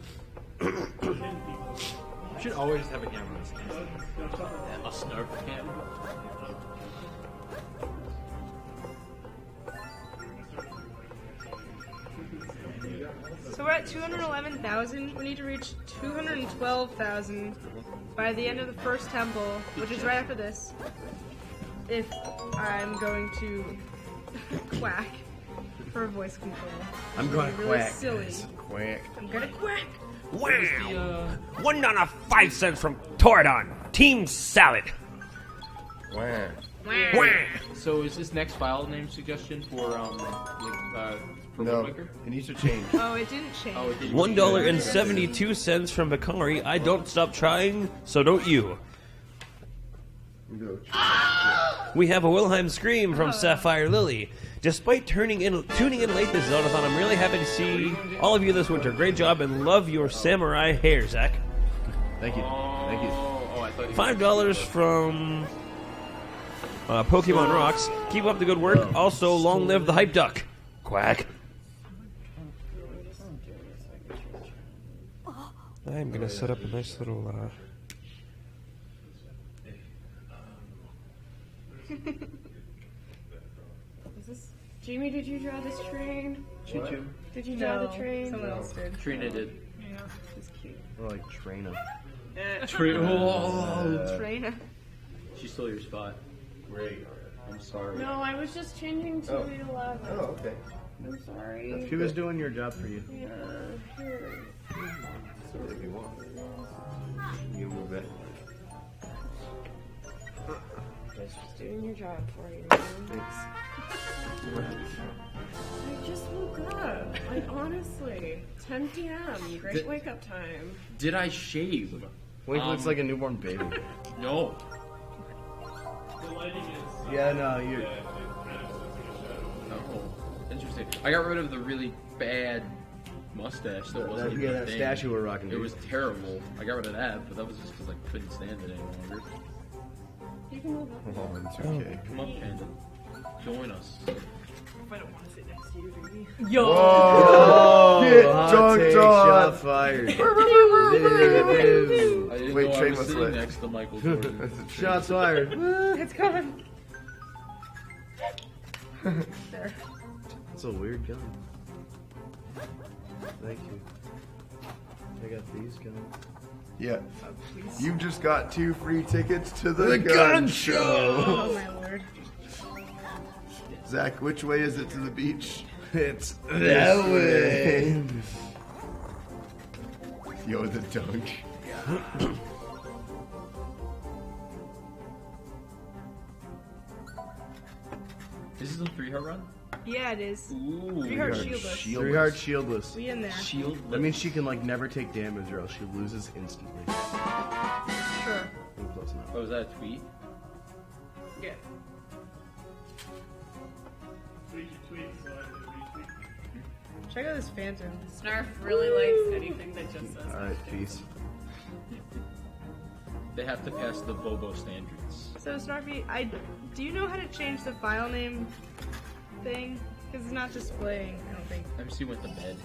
You should always have a camera on this camera. A snarf camera. So we're at 211,000. We need to reach 212,000 by the end of the first temple, which is right after this. If I'm going to quack for voice control. I'm going to Really quack. silly. Quack. I'm gonna quack. Wow! $1.05 from Toradon. Team Salad. Wow. Wow! So is this next file name suggestion for for No, Wind Waker? it needs to change. Oh, it didn't change. Oh, it didn't. $1.72 from Bakari. I don't stop trying, so don't you. We have a Wilhelm scream from Sapphire Lily. Despite tuning in late this Zeldathon, I'm really happy to see all of you this winter. Great job and love your samurai hair, Zach. Thank you. Thank you. Oh, I thought you $5 from Pokemon Rocks. Keep up the good work. Also, long live the Hype Duck. Quack. I'm gonna set up a nice little. Jamie, did you draw this train? Choo-choo. Did you draw No, the train? someone else did. Trina did. Yeah, it's cute. More like Trina. Trina. She stole your spot. Great. I'm sorry. No, I was just changing to the 11. Oh, okay. I'm sorry. She was doing your job for you. Yeah, here. If you want. You move it. Just doing your job for you, man. Thanks. I just woke up. Like, honestly. 10 p.m. Great wake up time. Did I shave? Wink looks like a newborn baby. No. The lighting is. Yeah, no, you're. Oh, interesting. I got rid of the really bad mustache, so it wasn't even Yeah, a that thing. stash you were rocking. It dude. was terrible. I got rid of that, but that was just because I couldn't stand it any longer. You can move up. Oh, it's okay. Come up, Panda. Join us. I don't want to sit next to you, Jamie. Oh, Get hot dunked take, on. shot fired. I didn't Wait, know I train was was sitting lit. next to Michael Jordan. Shots fired. It's coming. There. It's a weird gun. Thank you. I got these guns. Yeah. You just got 2 free tickets to the gun show. Oh my lord. Zach, which way is it to the beach? It's that way. Yo, the dunk. This is a 3-heart run? Yeah, it is. Ooh. 3-heart shieldless. 3 hard shieldless. We in there. Shield. That means she can like never take damage or else she loses instantly. Sure. I'm close enough. Oh, is that a tweet? Yeah. Tweet your tweets so I can retweet. Check out this phantom. Snarf really likes anything that just says Alright, peace. They have to pass the Bobo standards. So Snarfy, do you know how to change the file name thing? Because it's not displaying, I don't think. MC went to bed.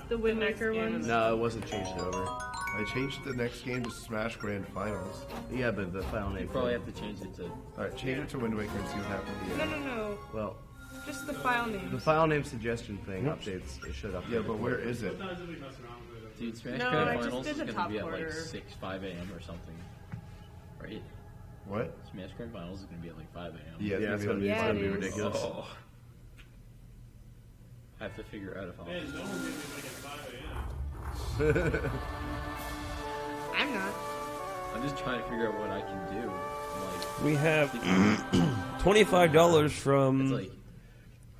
The Windmaker one. No, it wasn't changed over. I changed the next game to Smash Grand Finals. Yeah, but the file You name. probably have to change it to. Alright, change it to Wind Waker and see what happens. No. Well, Just the file name. the file name suggestion thing updates. It should update. Yeah, but where is it? Sometimes we mess around with it. Dude, Smash No, Grand I just Finals did is the going to top be at like order. 5 a.m. or something. Right? What? Smash Grand Finals is going to be at like 5 a.m. Yeah, Yeah, it's gonna be, Yeah, it's gonna it be is. ridiculous. Oh. I have to figure out if I'll. Man, no one gave me like at 5 a.m. I'm not. I'm just trying to figure out what I can do. I'm We have $25 it's from like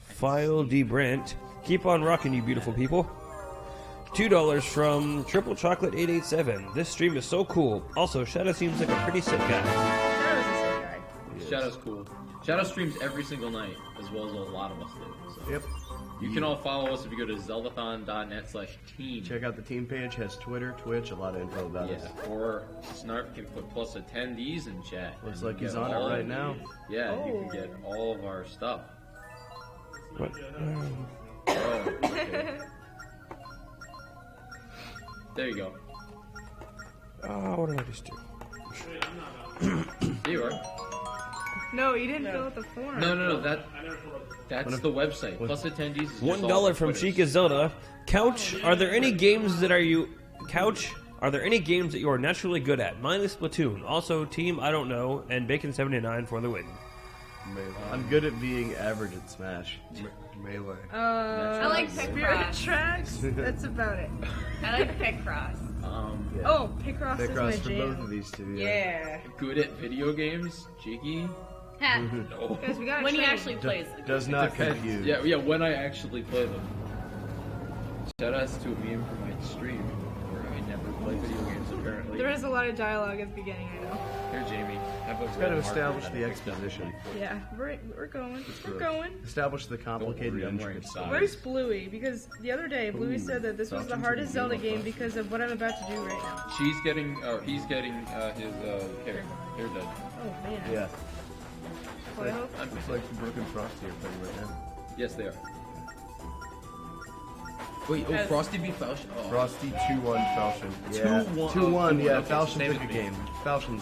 File D. Brent. Keep on rocking, you beautiful people. $2 from Triple Chocolate 887. This stream is so cool. Also, Shadow seems like a pretty sick guy. That was a sick guy. Shadow's cool. Shadow streams every single night, as well as a lot of us do. So. Yep. You can all follow us if you go to zeldathon.net/team. Check out the team page. Has Twitter, Twitch, a lot of info about us. Or Snarf can put plus attendees in chat. Looks and like you he's get on it all right of- now. Yeah, you can get all of our stuff. What? Oh, okay. There you go. What did I just do? There you are. No, you didn't fill out the form. No. That's the website. Plus attendees is just all $1 the from Twitters. Chica Zelda. Couch, are there any games that you are naturally good at? Mine is Splatoon. Also, Team I don't know, and Bacon79 for the win. I'm good at being average at Smash. Melee. I like Spirit Picross. Tracks. That's about it. I like Picross. Yeah. Oh, Picross is my Picross for both jam. of these two. Yeah. Good at video games, Jiggy. Ha. No. Guys, we gotta When he train. actually plays the game. Does not Depends. confuse. Yeah, when I actually play them. Shout outs to a meme from my stream where I never play video games apparently. There is a lot of dialogue at the beginning, I know. Here, Jamie. Have a Got to establish the exposition. Yeah, we're going. We're going. Establish the complicated I'm wearing intricate socks. Where's Bluey? Because the other day, Bluey said that this was the Falcons hardest are the Zelda game game of because of what I'm about to do right now. He's getting his hair done. Oh, man. Yeah. Well, I hope. It's like Brooke and Frosty are playing right now. Yes, they are. Wait, Frosty beat Falchion. Oh. Frosty 2-1 Falchion. Yeah. 2-1. 2-1. Yeah, Okay, Falchion name took a it. game. Falchion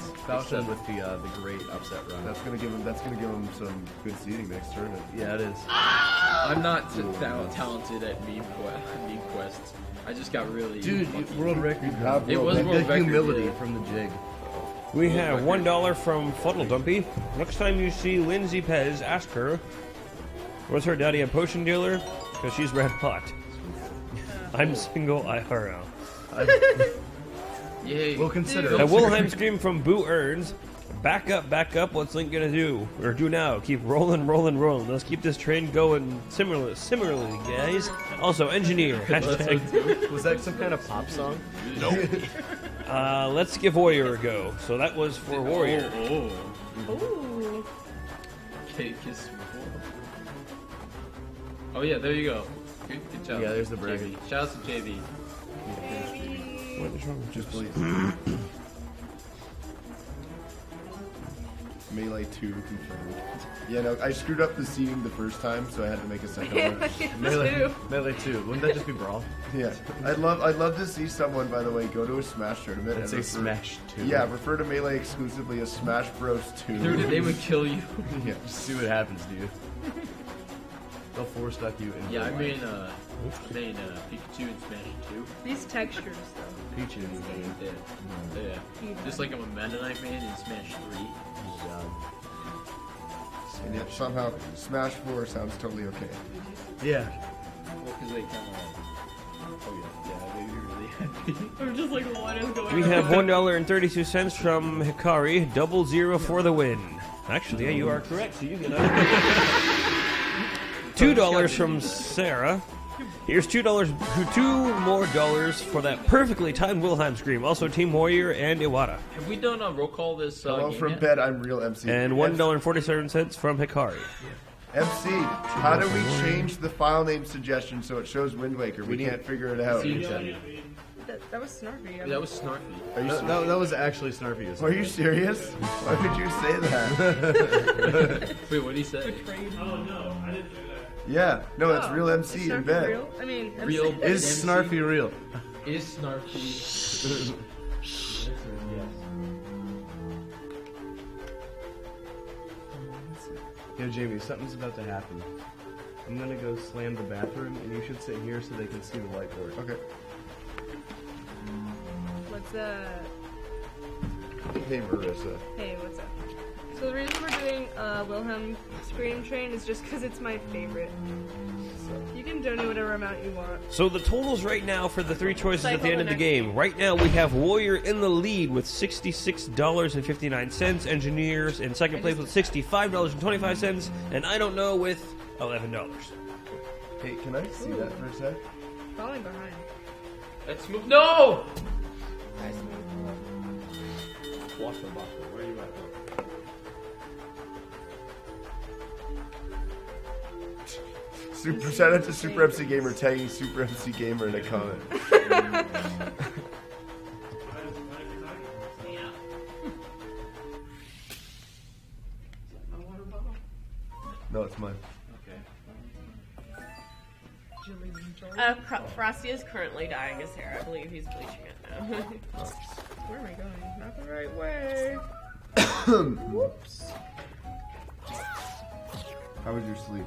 with the great upset run. That's gonna give him some good seeding next tournament. Yeah, it is. I'm not talented at meme quests. I just got really Dude, lucky. world record. It was The world record. humility yeah. from the jig. We have $1 from Fuddle Dumpy. Next time you see Lindsay Pez, ask her, was her daddy a potion dealer? Because she's red hot. I'm single IRL. Yay. We'll consider A it. Wilhelm scream from Boo Earns. Back up, what's Link gonna do? Or do now? Keep rolling. Let's keep this train going similarly, guys. Also, engineer, hashtag. Was that some kind of pop song? Let's give Warrior a go. So that was for Warrior. Ooh. Okay, kiss before. Oh yeah, there you go. Good job. Yeah, there's the bracket. JB. Shout out to JB. What is wrong with Just please. Melee 2 confirmed. Yeah, no, I screwed up the seeding the first time, so I had to make a second one. Melee 2. Wouldn't that just be Brawl? Yeah, I'd love to see someone, by the way, go to a Smash tournament Let's and say refer- Smash 2. Yeah, refer to Melee exclusively as Smash Bros 2. Dude, they would kill you. Yeah. See what happens, dude. They'll force duck you in. Yeah, I mean, Pikachu and Smash 2. These textures, though. Peaches. Yeah. Just like I'm a Meta Knight man in Smash 3. And yet somehow Smash 4 sounds totally okay. Yeah. Well, because they kind of like. Oh yeah, they'd be really happy. I'm just like, what is going We on? have $1.32 from Hikari. 00 for the win. Actually, yeah, you are correct. So you get $2 from Sarah. Here's $2 more dollars for that perfectly timed Wilhelm scream. Also, Team Warrior and Iwata. Have we done a roll call this Hello game from yet? bed, I'm real MC. And $1.47 from Hikari. MC, how do we change the file name suggestion so it shows Wind Waker? We can't figure it out. That was snarky. That was snarky. Are you, That was actually Snarpy. are you serious? Why would you say that? Wait, what did he say? Oh no, I didn't do that. Yeah, no, it's real Is MC in snarky bed. real? I mean, MC. Real Is MC? Snarpy real? Is snarky? Yo, Jamie, something's about to happen. I'm gonna go slam the bathroom, and you should sit here so they can see the whiteboard. Okay. What's Hey, Marissa. Hey, what's up? So the reason we're doing Wilhelm Scream Train is just because it's my favorite. So you can donate whatever amount you want. So the totals right now for the three choices at the Cycle end the of the next game. Right now we have Warrior in the lead with $66.59, Engineers in second place with $65.25, and I Don't Know with $11. Hey, can I see that for a sec? Falling behind. Let's move. No! Water bottle, where are you at? Shout out to Super MC Gamer tagging Super MC Gamer in a comment. No, it's mine. Frosty is currently dyeing his hair. I believe he's bleaching it now. Where am I going? Not the right way. Whoops. How was your sleep?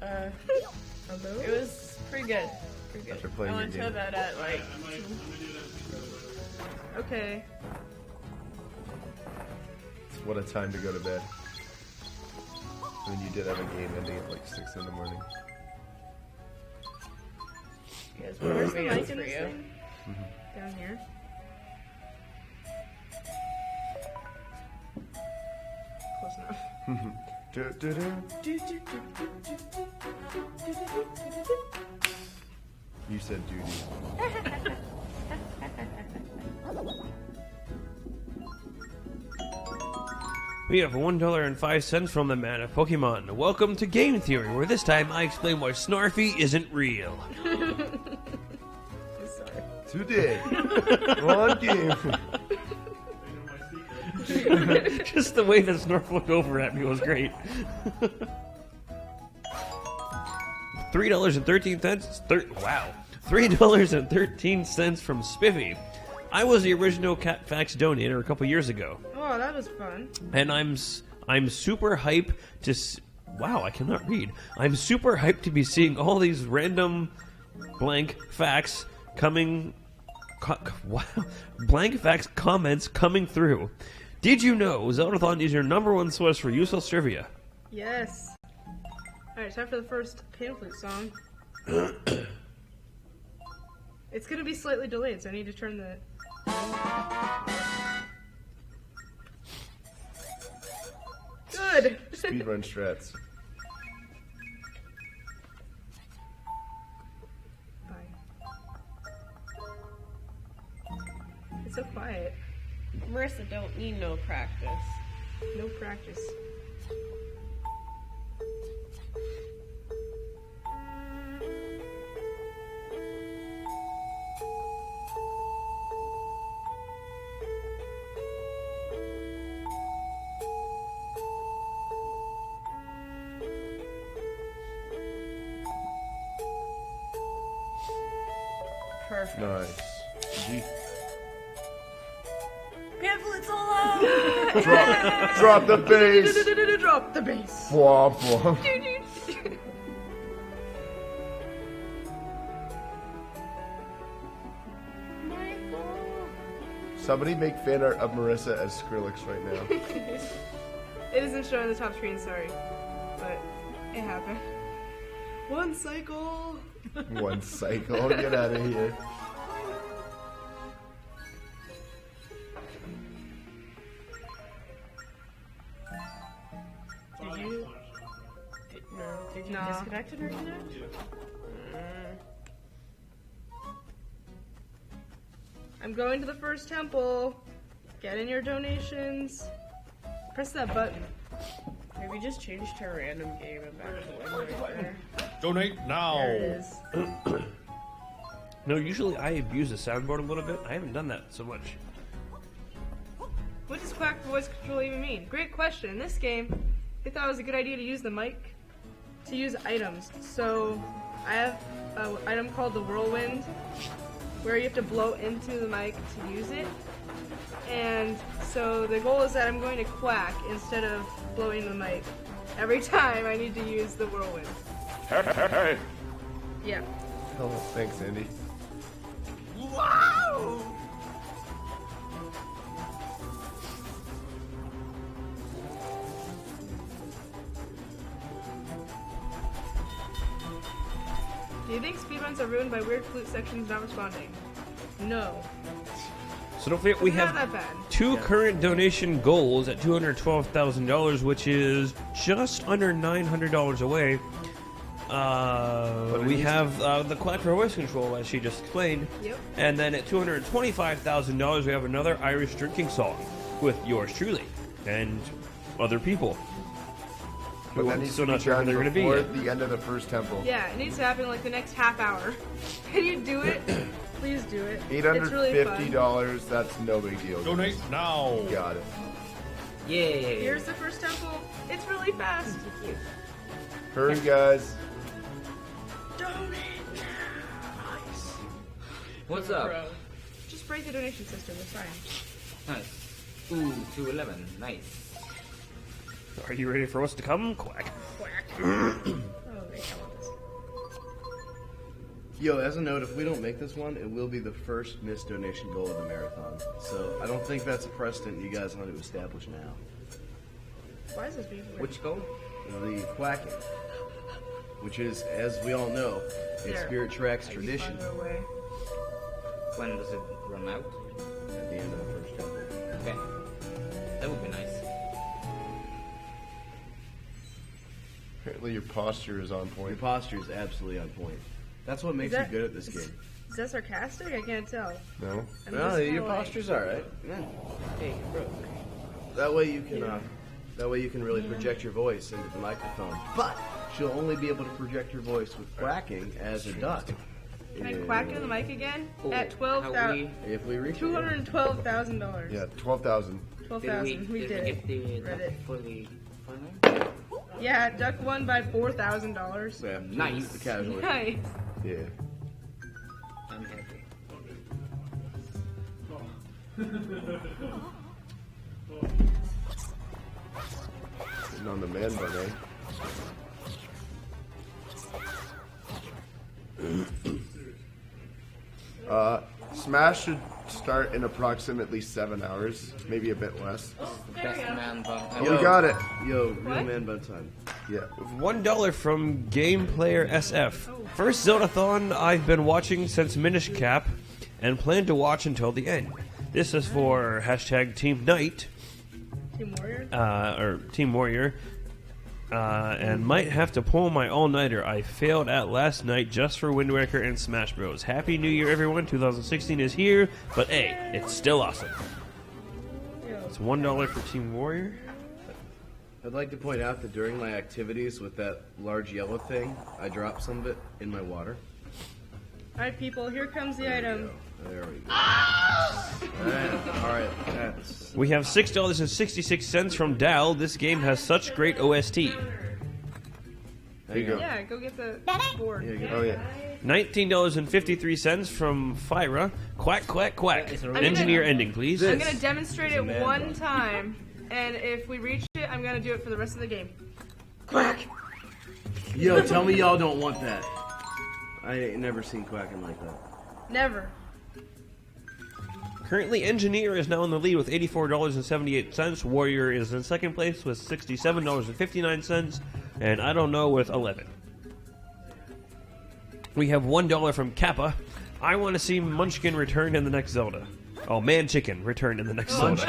Hello? It was pretty good. Pretty good. After playing I your went to game. bed at like. Okay. What a time to go to bed. When you did have a game ending at like 6 in the morning. Yes, Where's the me mic up in for this you. thing? Down here. Close enough. You said duty. We have $1.05 from the man of Pokemon. Welcome to Game Theory, where this time I explain why Snarfy isn't real. Sorry. Today, on game. Just the way that Snarf looked over at me was great. $3.13. Wow. $3.13 from Spiffy. I was the original Cat Facts donator a couple years ago. Oh, that was fun. And I'm super hyped to wow, I cannot read. I'm super hyped to be seeing all these random blank facts coming wow, blank facts comments coming through. Did you know Zeldathon is your #1 source for useless trivia? Yes. Alright, time for the first pan flute song. It's gonna be slightly delayed, so I need to turn the... Good! Speedrun strats. Bye. It's so quiet. Marissa don't need no practice. No practice. Perfect. Nice. G. Pamphlet solo! Drop the bass. Drop the bass. Blah, blah. Somebody make fan art of Marissa as Skrillex right now. It isn't showing the top screen, sorry. But it happened. One cycle! One cycle. Get out of here. Did you? Did you Nah. disconnect it or anything? I'm going to the first temple. Get in your donations. Press that button. Maybe just change to a random game and back to one right there. Donate now. There it is. No, usually I abuse the soundboard a little bit. I haven't done that so much. What does quack voice control even mean? Great question. In this game, they thought it was a good idea to use the mic to use items. So I have an item called the Whirlwind, where you have to blow into the mic to use it. And so the goal is that I'm going to quack instead of blowing the mic. Every time I need to use the Whirlwind. Hey. Yeah. Oh, thanks, Andy. Wow! Do you think speedruns are ruined by weird flute sections not responding? No. So don't forget, we It's not have that bad. two current donation goals at $212,000, which is just under $900 away. We have the Quack for voice control, as she just explained. Yep. And then at $225,000, we have another Irish drinking song with yours truly and other people. But that needs Still to be not sure where done they're gonna be before yet. the end of the first temple. Yeah, it needs to happen like the next half hour. Can you do it? Please do it. It's really fun. $850, that's no big deal. Donate now. Got it. Yay. Here's the first temple. It's really fast. Hurry, guys. Donate. What's up? Bro. Just break the donation system. It's fine. Nice. Ooh, 211. Nice. Are you ready for what's to come? Quack. Quack. Oh, wait, I want this. Yo, as a note, if we don't make this one, it will be the first missed donation goal of the marathon. So I don't think that's a precedent you guys want to establish now. Why is this being weird? Which goal? The quacking, which is, as we all know, a There. Spirit Tracks I tradition found a way. When does it run out? at the end of the first temple. Okay. That would be nice. Apparently your posture is on Your point. posture is absolutely on point. That's what makes you good at this game. Is that sarcastic? I can't tell. No? I'm No, just kinda your like- posture's all right. Yeah. Hey, bro. That way you can, really project your voice into the microphone. But she'll only be able to project your voice with quacking as a duck. Can I quack into the mic again? Oh, At If we reach $212,000. Yeah, 12,000. 12,000. We did If the Read it. fully final? Yeah, Duck won by $4,000. Yeah, Nice. Casually. Nice. Yeah. I'm happy. Sitting on the man bun, Smash should start in approximately 7 hours, maybe a bit less. Best man bun. You got it. Yo, real What? man bun time. Yeah. $1 from Game Player SF. First Zeldathon I've been watching since Minish Cap and plan to watch until the end. This is for hashtag Team Knight, Team Warrior? or Team Warrior, and might have to pull my all-nighter I failed at last night just for Wind Waker and Smash Bros. Happy New Year, everyone. 2016 is here, but hey, it's still awesome. It's $1 for Team Warrior. I'd like to point out that during my activities with that large yellow thing, I dropped some of it in my water. Alright, people, here comes the item. There we go. Alright, that's... We have $6.66 from Dal. This game has such great OST. There you go. Yeah, go get the board. Oh, yeah. $19.53 from Fyra. Quack, quack, quack. gonna- Engineer ending, please. I'm gonna demonstrate it man one bun. time, and if we reach it, I'm gonna do it for the rest of the game. Quack! Yo, tell me y'all don't want that. I ain't never seen quacking like that. Never. Currently, Engineer is now in the lead with $84.78. Warrior is in second place with $67.59. And I don't know with 11. We have $1 from Kappa. I want to see Munchkin return in the next Zelda. Oh, Man Chicken return in the next Zelda.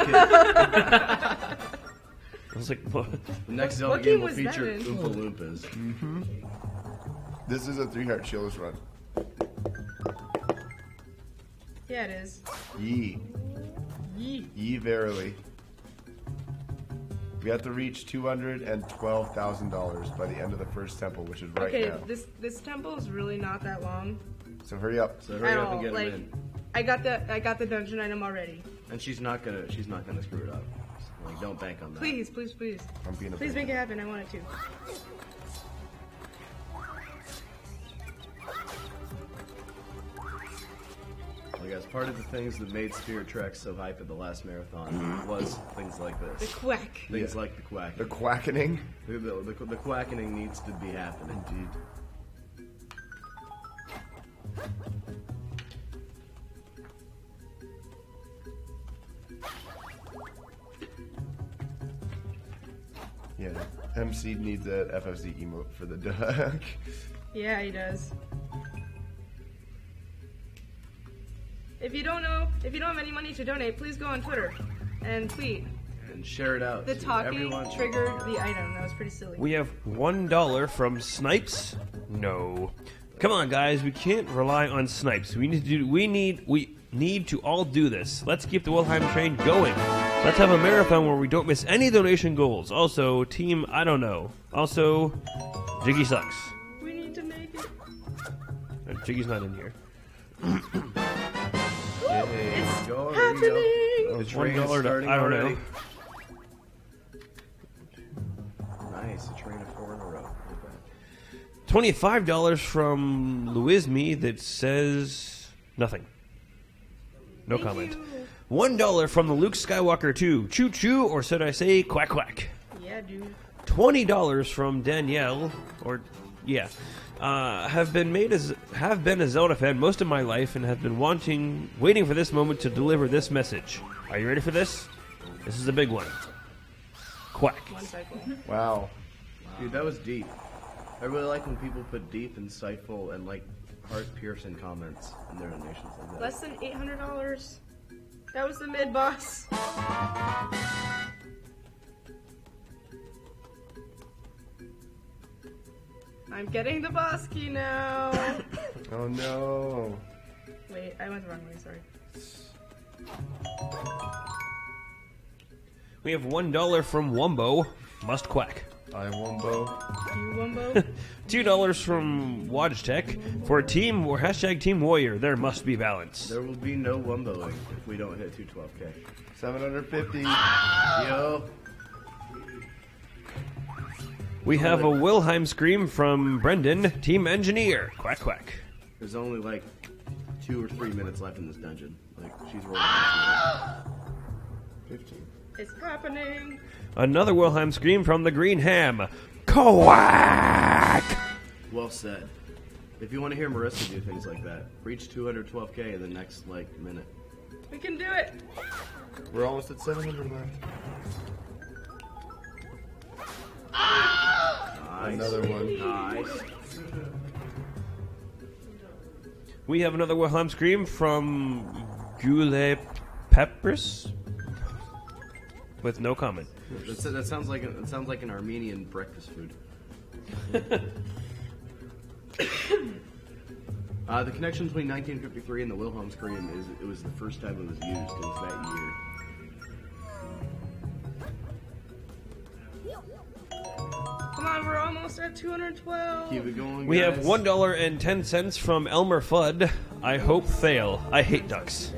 I was like, what? The next Zelda What game game will was that feature in? Oompa Loompas. This is a 3-heart chillers run. Yeah, it is. Yee. Yee. Yee verily. We have to reach $212,000 by the end of the first temple, which is right Okay, now. this temple is really not that long So hurry up. So hurry at up all. and get Like, him in. I got the dungeon item already. And she's not gonna screw it up. Like, don't bank on that. Please, please, please. I'm being a Please bitch. make it happen. I want it to. Well, guys, part of the things that made Spirit Tracks so hype at the last marathon was things like The this. quack. Things like the quack. The quackening. The quackening needs to be happening. Indeed. Yeah, MC needs a FFZ emote for the duck. Yeah, he does. If you don't have any money to donate, please go on Twitter and tweet. And share it out. The to talking everyone. triggered the item. That was pretty silly. We have $1 from Snipes. No. Come on, guys. We can't rely on Snipes. We need to all do this. Let's keep the Wilhelm train going. Let's have a marathon where we don't miss any donation goals. Also, team, I don't know. Also, Jiggy sucks. We need to make it. Jiggy's not in here. It's Go, happening. It's $1. I don't know. Nice, a train of 4 in a row. $25 from Louisme that says nothing. No Thank comment. you. $1 from the Luke Skywalker 2. Choo choo, or should I say quack quack? Yeah, dude. $20 from Danielle, or yeah, have been a Zelda fan most of my life and have been waiting for this moment to deliver this message. Are you ready for this? This is a big one. Quack. One cycle. Wow. Dude, that was deep. I really like when people put deep, insightful, and like heart-piercing comments in their donations like that. Less than $800. That was the mid boss. I'm getting the boss key now. Oh no. Wait, I went the wrong way. Sorry. We have $1 from Wumbo. Must quack. I Wumbo. You Wumbo? $2 from Wodgetech for Team or hashtag Team Warrior. There must be balance. There will be no wumboing if we don't hit 212K. 750. Yo. We have a Wilhelm scream from Brendan, Team Engineer. Quack quack. There's only like 2 or 3 minutes left in this dungeon. Like, she's rolling. 15. It's happening. Another Wilhelm scream from the Green Ham. Quack! Well said. If you want to hear Marissa do things like that, reach 212K in the next, like, minute. We can do it. We're almost at 700 left. Nice. Another one. Nice. We have another Wilhelm scream from Goulet Peppers with no comment. That sounds like an Armenian breakfast food. The connection between 1953 and the Wilhelm scream is it was the first time it was used. It was that year. Come on, we're almost at 212. Keep it going, We guys. have $1.10 from Elmer Fudd. I hope fail. I hate ducks.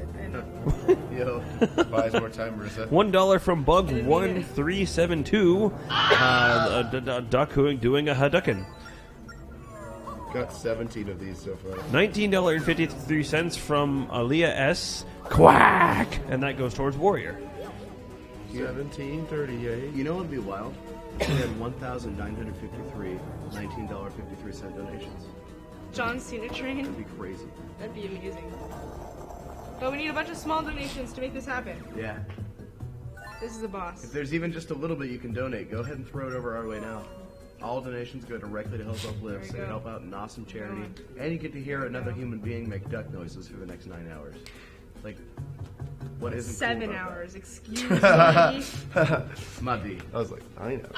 Yo. Buys more time, Marissa. $1 from Bug1372. A duck doing a Hadouken. Got 17 of these so far. $19.53 from Aaliyah S. Quack! And that goes towards Warrior. 1738. You know what would be wild? We had 1,953 $19.53 donations. John Cena train. That'd be crazy. That'd be amazing. But we need a bunch of small donations to make this happen. Yeah. This is the boss. If there's even just a little bit you can donate, go ahead and throw it over our way now. All donations go directly to Help Uplift, so you help out an awesome charity, and you get to hear another human being make duck noises for the next 9 hours. Like, what isn't 7 cool about hours, excuse me. My D. I was like, I know.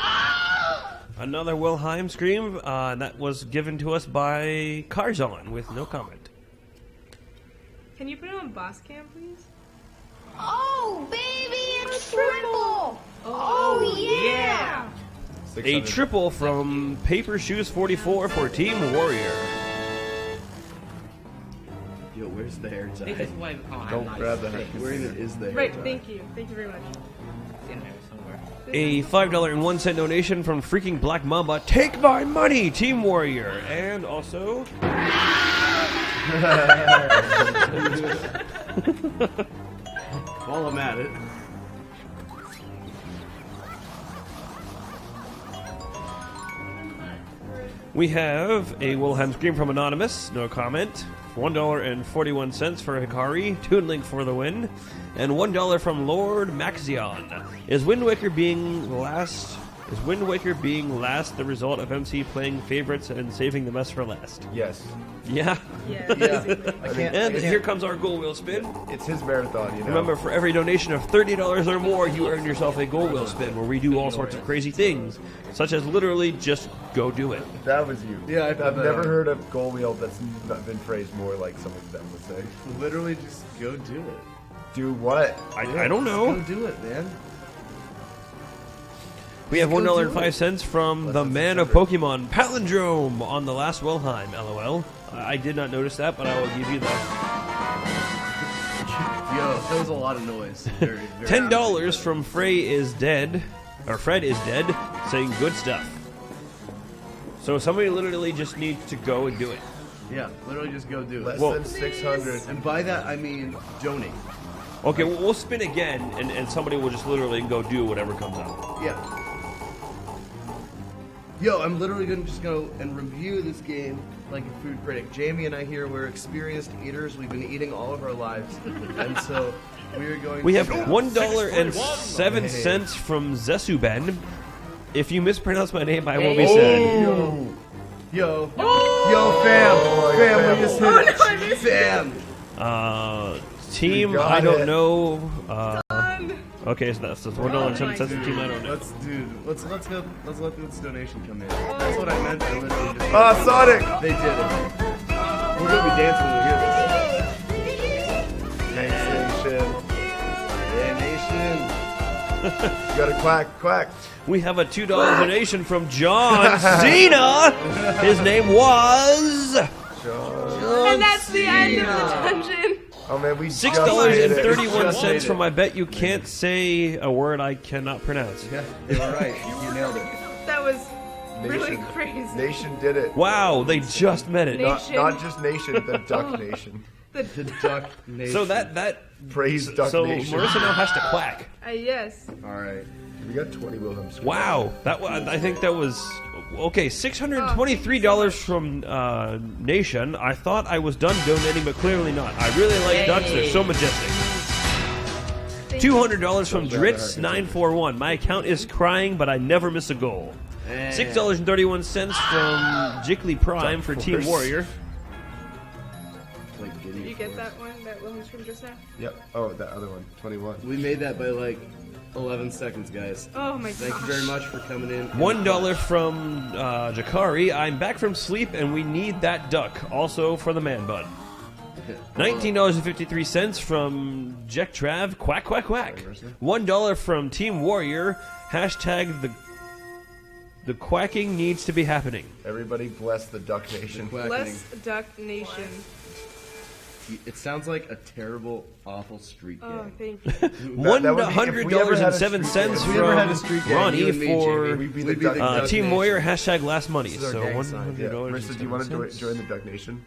Another Wilhelm scream, that was given to us by Carzon with no comment. Can you put it on boss cam, please? Oh, baby, it's triple! Oh, yeah! A triple from Paper Shoes 44 for Team Warrior. Yo, where's the hair tie? This is why we call Don't grab the hair. Where even is the hair Right, tie? thank you. Thank you very much. It's in there somewhere. A $5.01 donation from freaking Black Mamba. Take my money, Team Warrior. And also... While I'm at it. We have a Wilhelm scream from Anonymous, no comment. $1.41 for Hikari, Toon Link for the win, and $1 from Lord Maxion. Is Wind Waker being last the result of MC playing favorites and saving the best for last? Yes. Yeah. Yeah. I can't. And here comes our goal wheel spin. It's his marathon, you know. Remember, for every donation of $30 or more, you earn yourself a goal wheel spin where we do all sorts of crazy things, such as literally just go do it. That was you. Yeah, I've never heard a goal wheel that's not been phrased more like someone that would say. Literally just go do it. Do what? I don't know. Go do it, man. We have $1.05 from the man of Pokemon, Palindrome, on the last Wellheim, LOL. I did not notice that, but I will give you that. Yo, that was a lot of noise. Very, very $10 from Fred is dead, saying good stuff. So somebody literally just needs to go and do it. Yeah, literally just go do it. Less than 600. And by that, I mean donate. Okay, we'll spin again, and somebody will just literally go do whatever comes up. Yeah. Yo, I'm literally going to just go and review this game like a food critic. Jamie and I here, we're experienced eaters. We've been eating all of our lives. And so we are going We to... have $1.07 from Zesuben. If you mispronounce my name, I will be sad. Yo, fam, we just hit it. Fam. Team, I don't know. Okay, so that's $1.07 from Team, I don't know. Let's let this donation come in. That's what I meant. I literally just... Sonic! They did it. We're gonna be dancing when we hear this. Nation. You gotta quack. We have a $2 donation from John Cena. His name was And that's the end of the dungeon. Oh man, we $6.31 from I bet you can't say a word I cannot pronounce. Yeah, you were right. You nailed it. That was really crazy. Nation did it. Wow, they just met it. Not just Nation, the Duck Nation. The Duck Nation. So that praise Duck Nation. So Marissa now has to quack. Yes. All right. We got 20 Wilhelms. Wow, I think that was okay. $623 from Nation. I thought I was done donating, but clearly not. I really like ducks; they're so majestic. $200 from Dritz941. My account is crying, but I never miss a goal. $6.31 from Jiggly Prime for Team Warrior. Did you get that one? That one was from just now? Yep. Oh, that other one. 21. We made that by like 11 seconds, guys. Oh my god. Thank you very much for coming in. $1 from Jakari. I'm back from sleep and we need that duck. Also for the man bun. $19.53 from Jack Trav. Quack, quack, quack. $1 from Team Warrior. Hashtag the quacking needs to be happening. Everybody bless the Duck Nation. Bless Duck Nation. It sounds like a terrible, awful street game. Oh, thank you. $100.07 from Ronnie for Team Warrior. Hashtag last money. So $100. Marissa, do you want to join the Duck Nation?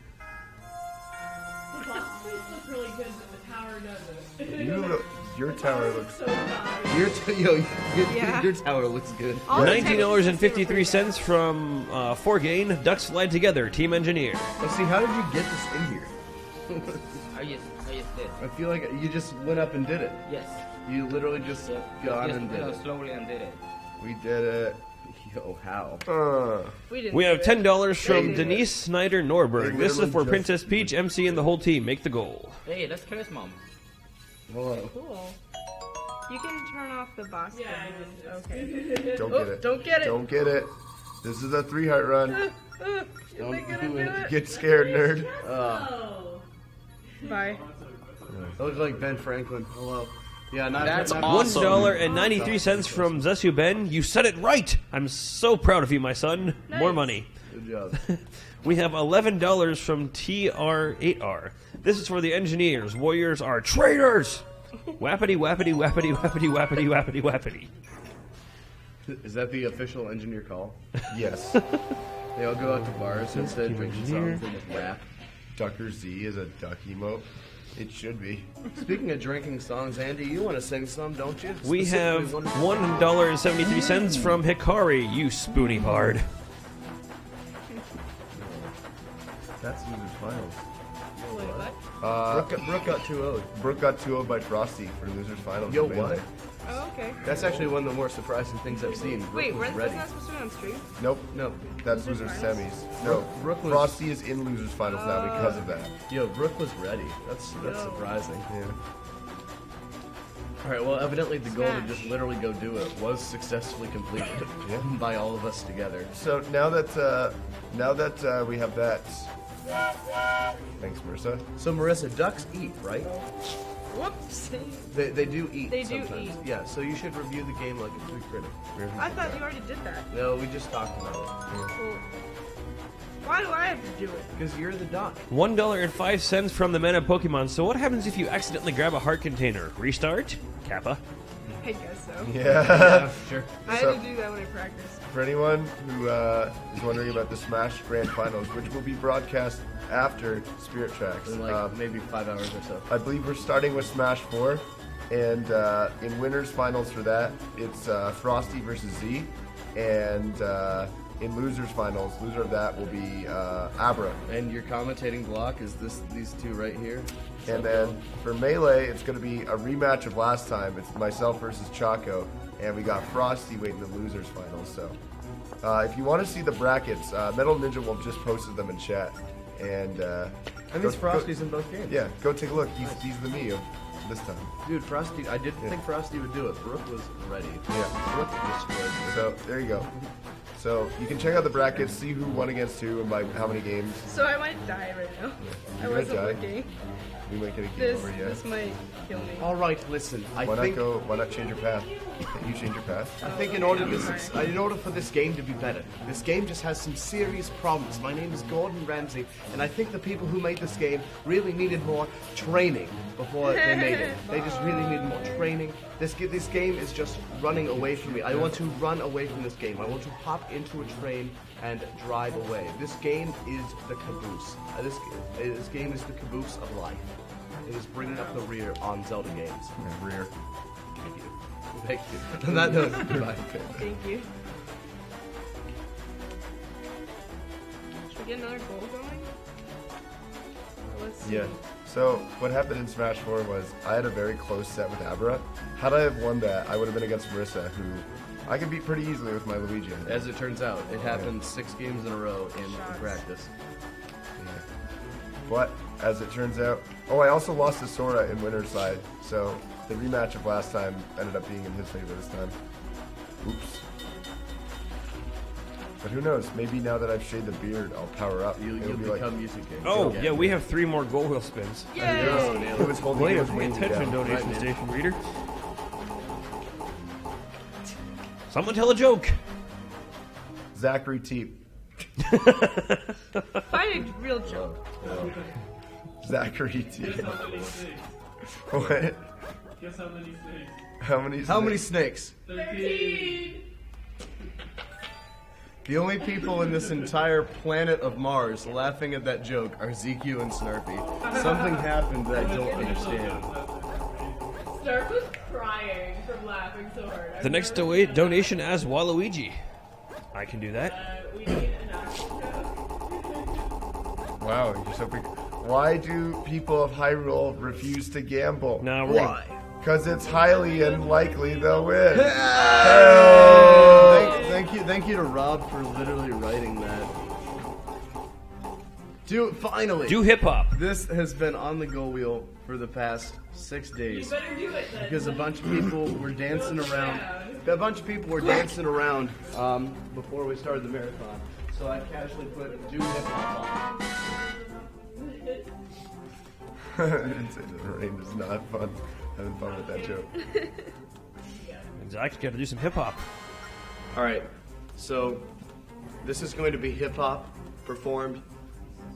The box looks really good, but the tower doesn't. Your tower looks so bad. Your tower looks good. $19.53 from Forgain. Ducks slide together. Team Engineer. Let's see, how did you get this in here? I just did. I feel like you just went up and did it. Yes. You literally just got and did it. Slowly and did it. We did it. Yo, how? We have $10 from Denise Snyder Norberg. This is for Princess Peach, MC, and the whole team. Make the goal. Hey, that's Chris, Mom. Hello. Cool. You can turn off the boss. Yeah, Okay. Don't get it. Don't get it. Don't get it. This is a 3-heart run. Don't do it. Get scared, nerd. Bye. That looks like Ben Franklin. Hello. Yeah, That's not awesome. $1.93 from Zesu Ben. You said it right. I'm so proud of you, my son. Nice. More money. Good job. We have $11 from TR8R. This is for the engineers. Warriors are traitors. Wappity, wappity, wappity, wappity, wappity, wappity, wappity. Is that the official engineer call? Yes. They all go out to bars instead of drinking songs and just rap. Ducker Z is a duck emote. It should be. Speaking of drinking songs, Andy, you want to sing some, don't you? We have $1.73 from Hikari, you spoony pard. That's Losers Finals. Wait, what? Brooke got 2-0'd. Brooke got 2-0 by Frosty for Losers Finals. Yo, Amazing. what? Oh, okay. That's actually one of the more surprising things I've seen. Wait, Brooke was that's ready. not supposed to be on stream? Nope. No. That's Losers Losers Finals? Semis. No. Brooke was- Frosty is in Losers Finals now because of that. Yo, Brooke was ready. That's surprising. Yeah. All right. Well, evidently the goal to Smash. just literally go do it was successfully completed by all of us together. So now that we have that, thanks, Marissa. So Marissa, ducks eat, right? Whoops. They do eat. They do sometimes. eat. Yeah, so you should review the game like a true critic. I thought you already did that. No, we just talked about it. Well, why do I have to do it? Because you're the doc. $1.05 from the men of Pokemon. So what happens if you accidentally grab a heart container? Restart? Kappa? I guess so. Yeah. Sure. I So- had to do that when I practiced. For anyone who is wondering about the Smash Grand Finals, which will be broadcast after Spirit Tracks, In like maybe 5 hours or so. I believe we're starting with Smash 4, and in winners finals for that, it's Frosty versus Z, and in losers finals, loser of that will be Abra. And your commentating block is these two right here. And then for Melee, it's going to be a rematch of last time. It's myself versus Choco, and we got Frosty waiting the losers finals. So if you want to see the brackets, Metal Ninja will just posted them in chat. And it's Frosty's in both games. Yeah, go take a look. He's the me of this time. Dude, Frosty, I didn't think Frosty would do it. Brooke was ready. Yeah. Brooke destroyed me. So there you go. So you can check out the brackets, see who won against who and by how many games. So I might die right now. I You're wasn't gonna die. looking. We might get a game This over you. this might kill me. All right, listen. Why not change your path? Can you change your path? I think in order for this game to be better, this game just has some serious problems. My name is Gordon Ramsay, and I think the people who made this game really needed more training before they made it. They just really needed more training. This game is just running away from me. I want to run away from this game. I want to hop into a train and drive away. This game is the caboose. This game is the caboose of life. It is bringing up the rear on Zelda games. Rear. Thank you. Thank you. On that note, goodbye. Thank you. Should we get another goal going? Let's see. Yeah. So what happened in Smash 4 was I had a very close set with Abra. Had I have won that, I would have been against Marissa, who I can beat pretty easily with my Luigi. As it turns out, it happened 6 games in a row in practice. Yeah. But as it turns out, I also lost to Sora in winner's side. So the rematch of last time ended up being in his favor this time. Oops. But who knows? Maybe now that I've shaved the beard, I'll power up. You'll It'll be become music game. Oh, yeah, we have 3 more goal wheel spins. Yay! He was holding Way to his pay wings attention, down. donation Right, man. station reader. Someone tell a joke. Zachary Teep. Find a real joke. Zachary Teep. Guess how many snakes? What? Guess how many snakes? How many snakes? 13! The only people in this entire planet of Mars laughing at that joke are ZQ and Snarpy. Something happened that I don't understand. Snark was crying from laughing so hard. The next donation as Waluigi. I can do that. We need an action. Wow, you're so big. Why do people of Hyrule refuse to gamble? Now we're gonna- Because it's highly unlikely they'll win. Thank you to Rob for literally writing that. Finally! Do hip hop. This has been on the go wheel for the past 6 days. You better do it then. Because a bunch of people were dancing around. A bunch of people were dancing around before we started the marathon. So I casually put do hip hop on. The rain is not fun. Having fun with that joke. And Zach's got to do some hip hop. Alright, so this is going to be hip hop performed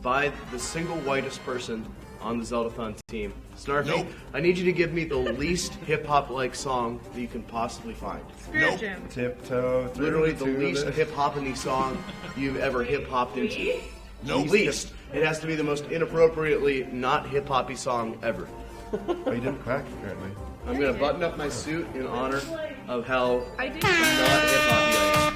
by the single whitest person on the Zeldathon team. Snarky, I need you to give me the least hip hop like song that you can possibly find. Spirit Jam. Tiptoe. through Literally the to least hip hoppy song you've ever hip hopped into. No. Least. It has to be the most inappropriately not hip hoppy song ever. Oh, you didn't crack apparently. I'm gonna button up my suit in honor of how I did. not hip hoppy I am.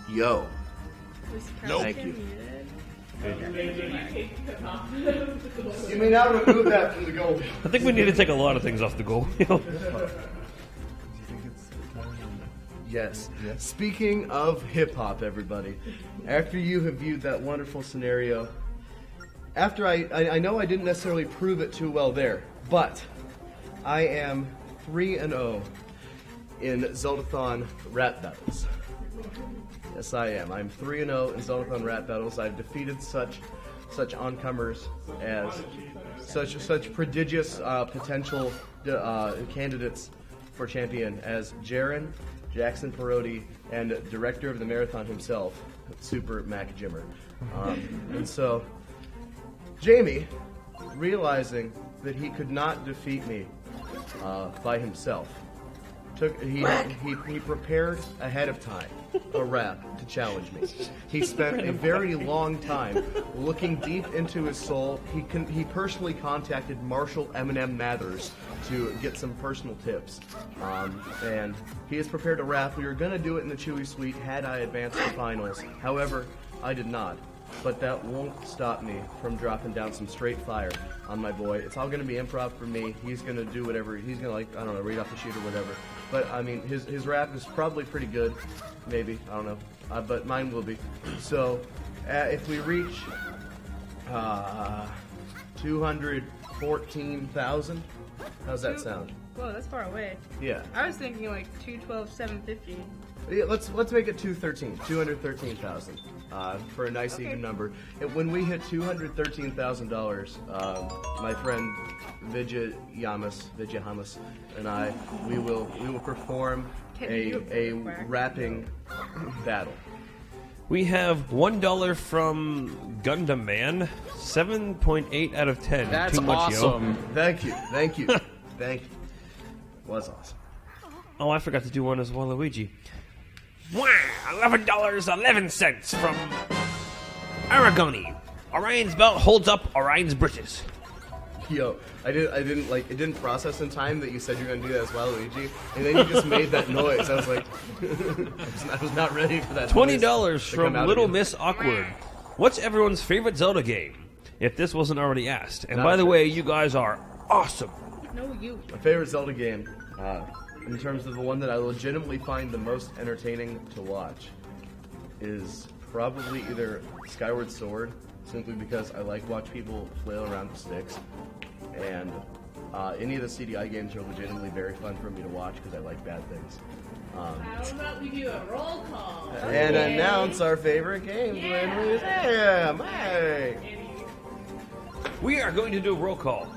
Whoa. Yo. No. Thank you. Muted. You may now remove that from the goal. I think we need to take a lot of things off the goal wheel. Yes. Speaking of hip hop, everybody, after you have viewed that wonderful scenario, after I know I didn't necessarily prove it too well there, but I am 3-0 in Zeldathon rap battles. Yes, I am. I'm 3-0 in Zeldathon rap battles. I've defeated such oncomers as such prodigious potential candidates for champion as Jaren, Jackson Perotti, and director of the marathon himself, Super Mac Jimmer. And so, Jamie, realizing that he could not defeat me by himself, he prepared ahead of time a rap to challenge me. He spent a very long time looking deep into his soul. He personally contacted Marshall Eminem Mathers to get some personal tips. And he has prepared a rap. We were going to do it in the Chewy Suite had I advanced to finals. However, I did not. But that won't stop me from dropping down some straight fire on my boy. It's all going to be improv for me. He's going to do whatever. He's going to, read off the sheet or whatever. But, I mean, his rap is probably pretty good. Maybe. I don't know. But mine will be. So, if we reach 214,000, how's that sound? Whoa, that's far away. Yeah. I was thinking like 212,750. Yeah, let's make it 213,000 for a nice even number. And when we hit $213,000, my friend Vijay Hamas and I, we will perform a rapping battle. We have $1 from Gundam Man, 7.8 out of 10. That's Too much, awesome. Yo. Thank you. Was awesome. Oh, I forgot to do one as Waluigi. Wow, $11.11 from Aragoni. Orion's belt holds up Orion's britches. Yo, I didn't it didn't process in time that you said you were gonna do that as Waluigi, and then you just made that noise. I was like, I was not ready for that. $20 from Little Miss Awkward. What's everyone's favorite Zelda game? If this wasn't already asked. And by the way, you guys are awesome. No, you. My favorite Zelda game, in terms of the one that I legitimately find the most entertaining to watch, is probably either Skyward Sword, simply because I like watch people flail around with sticks, and any of the CDI games are legitimately very fun for me to watch because I like bad things. How about we do a roll call? And announce our favorite games when we say them. Hey! We are going to do a roll call.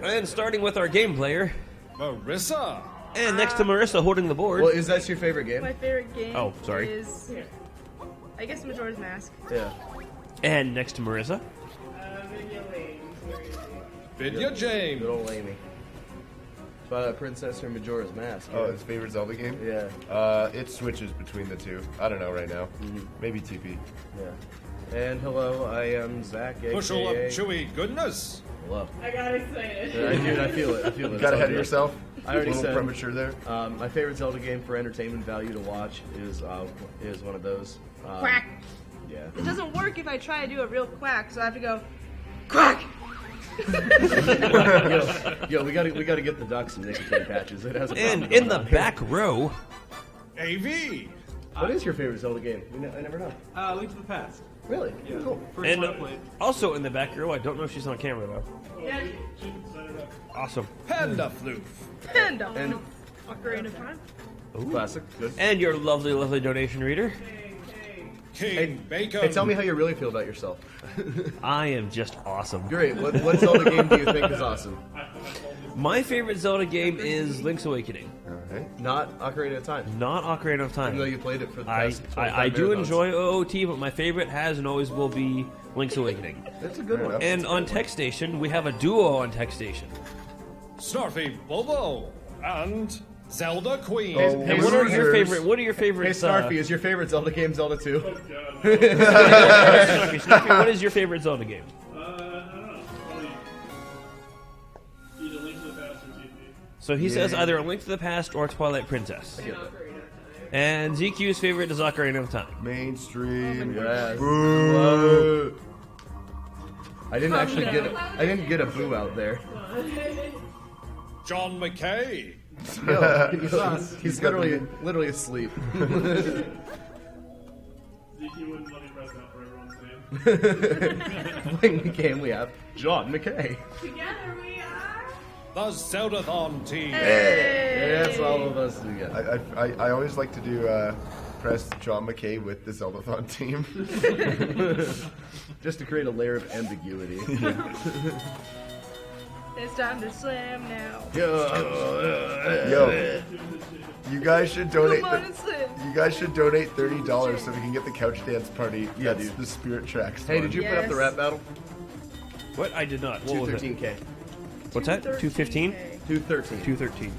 And starting with our game player, Marissa. And next to Marissa holding the board. Well, is that your favorite game? My favorite game is, I guess, Majora's Mask. Yeah. And next to Marissa, Vidya James. Good old Amy. Twilight Princess or Majora's Mask. Oh, his favorite Zelda game? Yeah. It switches between the two. I don't know right now. Maybe TP. Yeah. And hello, I am Zach, aka... Bushel of Chewy goodness. Hello. I got excited. Dude, I feel it. You got ahead of yourself? I already said premature there. My favorite Zelda game for entertainment value to watch is one of those. Quack. Yeah. It doesn't work if I try to do a real quack, so I have to go quack. yo, we gotta get the duck some nicotine patches. It has a and in the back row, AV. What is your favorite Zelda game? I never know. Link to the Past. Really? Yeah. Cool. First and one I played. also in the back row, I don't know if she's on camera though. Yeah. Awesome. Panda Floof. Panda. And Ocarina of Time. classic. Good. And your lovely, lovely donation reader. King Bacon. Hey, tell me how you really feel about yourself. I am just awesome. Great. What Zelda game do you think is awesome? My favorite Zelda game is Link's Awakening. Okay. Not Ocarina of Time. Not Ocarina of Time. Even though you played it for the past I do marathons. enjoy OOT, but my favorite has and always will be Link's Awakening. That's a good one. And on Tech Station, we have a duo on Tech Station. Snarfy Bobo and Zelda Queen. And what are your favorite? What are your Hey, favorites? Snarfy, is your favorite Zelda game Zelda 2? Snarfy, what is your favorite Zelda game? I don't know. Probably either Link to the Past or TP. So he says either A Link to the Past or Twilight Princess. And ZQ's favorite is Ocarina of Time. Mainstream. Yes. Boo. I didn't get a boo out there. John McKay. He's literally asleep. Zeke, you wouldn't let me press that for everyone's name. Playing the game, we have John McKay. Together we are. The Zeldathon team. Yeah, that's all of us together. I always like to do press John McKay with the Zeldathon team. Just to create a layer of ambiguity. It's time to slam now. Yo, you guys should donate. Come on and slam. You guys should donate $30 so we can get the couch dance party. Yeah, That's dude. the Spirit Tracks. Hey, did you put up the rap battle? What? I did not. What was it? 213K. What's that? 215? 213. 213.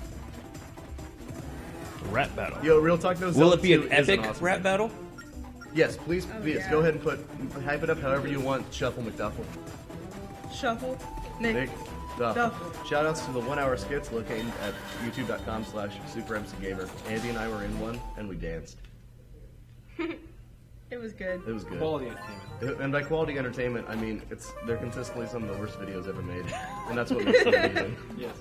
Rap battle. Yo, real talk though. Will Zelda it be an 2 is epic awesome rap game. battle? Yes, please. yeah. Go ahead and hype it up however you want. Shuffle McDuffle. Shuffle. Nick. Nick. Duffle. Shoutouts to the 1 hour skits located at youtube.com/SuperMCGamer. Andy and I were in one, and we danced. It was good. It was good. Quality entertainment. And by quality entertainment, I mean they're consistently some of the worst videos ever made, and that's what makes them amazing. Yes.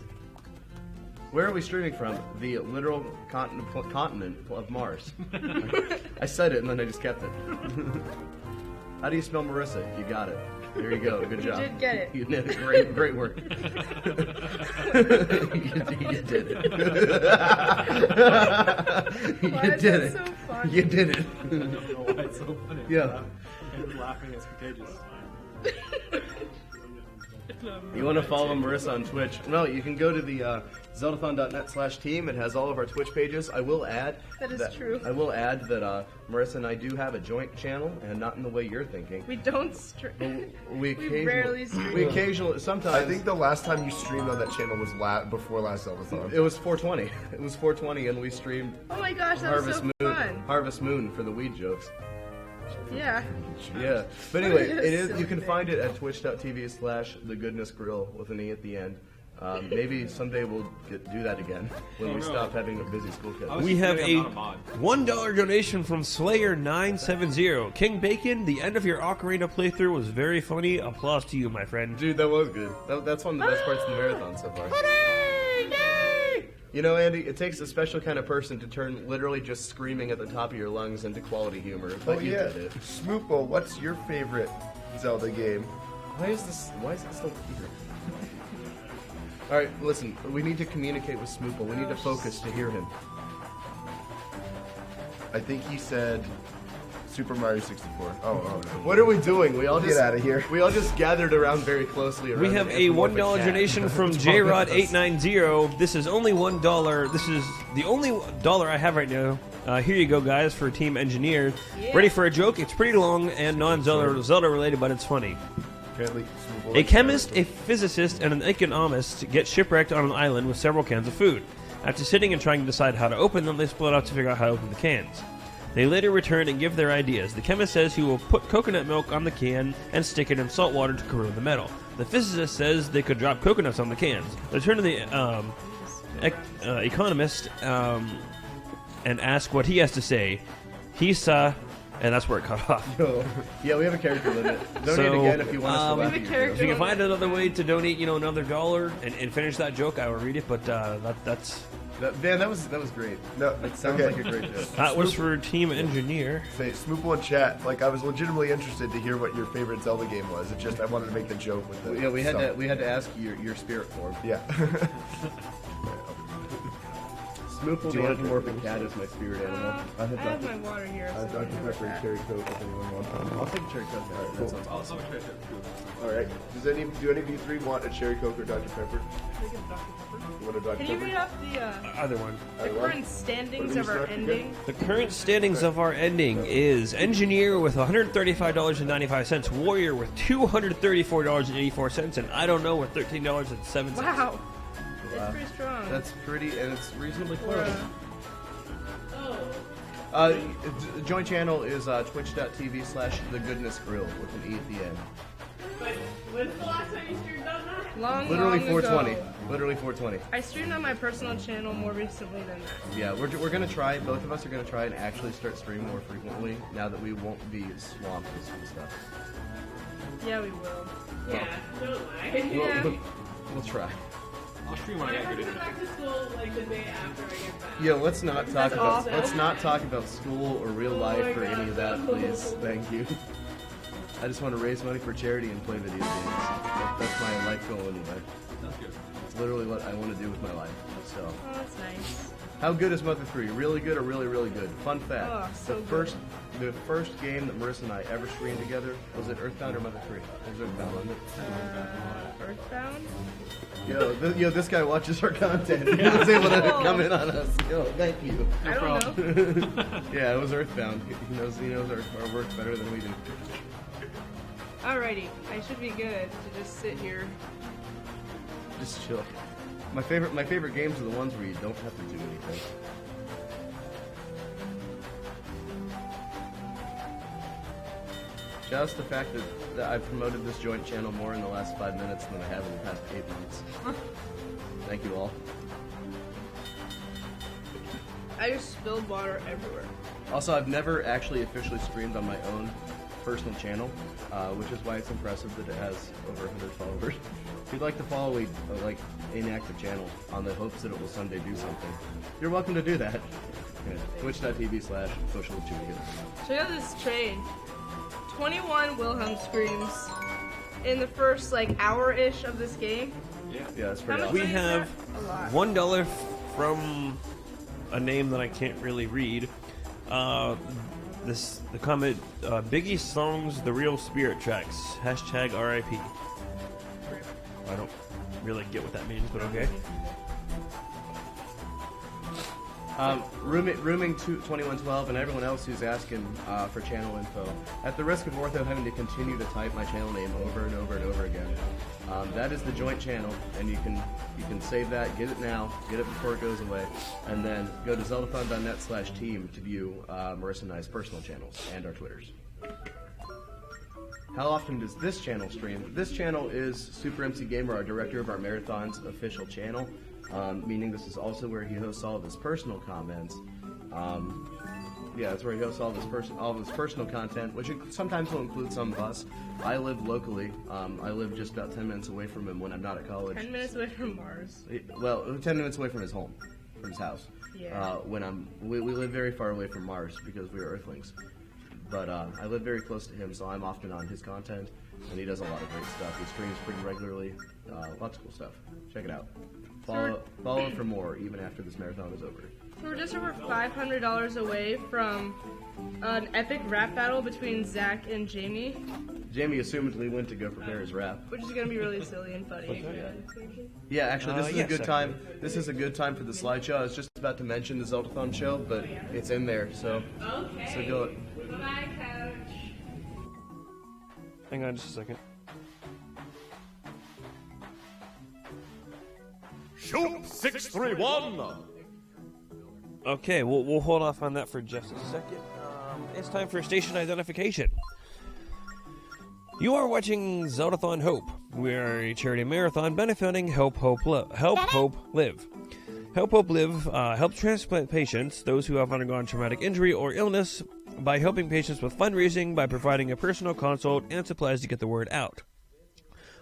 Where are we streaming from? The literal continent of Mars. I said it and then I just kept it. How do you spell Marissa? You got it. There you go. Good job. You did get it. You did it. Great work. you did it. Why you is did that it. so funny? You did it. I don't know why it's so funny. Yeah. And laughing is contagious. You want to follow Marissa on Twitch? No, you can go to the Zeldathon.net/team. It has all of our Twitch pages. I will add That is true. I will add that Marissa and I do have a joint channel, and not in the way you're thinking. We don't stream. We rarely stream. We occasionally, sometimes. I think the last time you streamed on that channel was before last Zeldathon. It was 420. It was 420, and we streamed Oh my gosh, that was so fun. Harvest Moon for the weed jokes. Yeah. Yeah, but anyway, it is. You can find it at twitch.tv/thegoodnessgrill with an E at the end. Maybe someday we'll do that again when we stop having a busy school kid. We have a $1 donation from Slayer970. King Bacon, the end of your Ocarina playthrough was very funny. Applause to you, my friend. Dude, that was good. That's one of the best parts of the marathon so far. You know, Andy, it takes a special kind of person to turn literally just screaming at the top of your lungs into quality humor. But you did it. Smoopo, what's your favorite Zelda game? Why is this still here? Alright, listen, we need to communicate with Smoople. We need to focus to hear him. I think he said Super Mario 64. Oh no. What are we doing? We all Get just out of here. We all just gathered around very closely around. We have an a $1 anthropomorphic cat. donation from JRod890. This is only $1. This is the only dollar I have right now. Here you go, guys, for Team Engineer. Yeah. Ready for a joke? It's pretty long and non-Zelda related, but it's funny. Apparently, Smoople A chemist, a physicist, and an economist get shipwrecked on an island with several cans of food. After sitting and trying to decide how to open them, they split up to figure out how to open the cans. They later return and give their ideas. The chemist says he will put coconut milk on the can and stick it in salt water to corrode the metal. The physicist says they could drop coconuts on the cans. They turn to the economist and ask what he has to say. He saw... And that's where it cut off. Yeah, we have a character limit. Donate So, again if you want us to laugh at your if you can find another way to donate, another $1 and finish that joke, I will read it. But that's Man, that was great. No, It sounds okay. like a great joke. that was for Team Engineer. Say Smoople in chat. Like I was legitimately interested to hear what your favorite Zelda game was. It just I wanted to make the joke with the. Yeah, we had to ask your spirit form. Yeah. Smoople the anthropomorphic cat is my spirit animal. I have my water here. I have so Dr. you can Pepper and have Cherry Coke if anyone wants one. I'll take a cherry coke. Alright, That cool. sounds Also, try to All right. Do any of you three want a Cherry Coke or Dr. Pepper? You want a Dr. Can you Pepper? read off Other one. the current standings of our ending? The current standings of our ending is Engineer with $135.95, Warrior with $234.84, and I don't know with $13.07. Wow. That's pretty strong. That's pretty, and it's reasonably close. Oh. Joint channel is twitch.tv/thegoodnessgrill with an E at the end. But when's the last time you streamed on that? Literally long 420. ago. Literally 420. I streamed on my personal channel more recently than that. Yeah, we're gonna try. Both of us are gonna try and actually start streaming more frequently now that we won't be swamped with some stuff. Yeah, we will. Yeah, don't lie. Yeah. We'll try. I'll stream when I got good internet. Back to school like the day after I get back. Yo, let's not talk That's about awesome. let's not talk about school or real life my or any God. of that, please. Thank you. I just want to raise money for charity and play video games. That's my life goal anyway. That's good. It's literally what I want to do with my life. So, Oh, that's nice. how good is Mother 3? Really good or really, really good? Fun fact: Oh, so the first game that Marissa and I ever streamed together was it Earthbound or Mother 3? It was Earthbound, wasn't it? Earthbound? Yo, this guy watches our content. He was able to come in on us. Yo, thank you. I don't know. Yeah, it was Earthbound. He knows our work better than we do. Alrighty, I should be good to just sit here. Just chill. My favorite games are the ones where you don't have to do anything. Just the fact that I've promoted this joint channel more in the last 5 minutes than I have in the past 8 months. Thank you all. I just spilled water everywhere. Also, I've never actually officially streamed on my own personal channel, which is why it's impressive that it has over 100 followers. If you'd like to follow a inactive channel on the hopes that it will someday do something, you're welcome to do that. Yeah, Twitch.tv/socialchewkids. Check out this trade. 21 Wilhelm screams in the first hour-ish of this game. Yeah, that's How pretty much awesome. We have A lot. $1 from a name that I can't really read. The comment, Biggie songs, the real spirit tracks. Hashtag RIP. I don't really get what that means, but okay. Rooming 2112 and everyone else who's asking for channel info. At the risk of Ortho having to continue to type my channel name over and over and over again, that is the joint channel, and you can save that, get it now, get it before it goes away, and then go to zeldathon.net/team to view Marissa and I's personal channels and our Twitters. How often does this channel stream? This channel is Super MC Gamer, our director of our marathons official channel. Meaning this is also where he hosts all of his personal comments. Yeah, that's where he hosts all of his personal content, which sometimes will include some of us. I live locally. I live just about 10 minutes away from him when I'm not at college. 10 minutes away from Mars. Well, 10 minutes away from his home, from his house. Yeah. We live very far away from Mars because we are Earthlings. But I live very close to him, so I'm often on his content, and he does a lot of great stuff. He streams pretty regularly. Lots of cool stuff. Check it out. Follow for more, even after this marathon is over. We're just over $500 away from an epic rap battle between Zach and Jamie, Jamie assumedly went to go prepare his rap. which is going to be really silly and funny. Yeah, actually, this is a yes, good time. This is a good time for the slideshow. I was just about to mention the Zeldathon show, but it's in there, so go. My couch. Hang on just a second. Shoot 631! Okay, we'll hold off on that for just a second. It's time for station identification. You are watching Zeldathon Hope. We are a charity marathon benefiting Help Hope Live. Help Hope Live helps transplant patients, those who have undergone traumatic injury or illness, by helping patients with fundraising, by providing a personal consult and supplies to get the word out.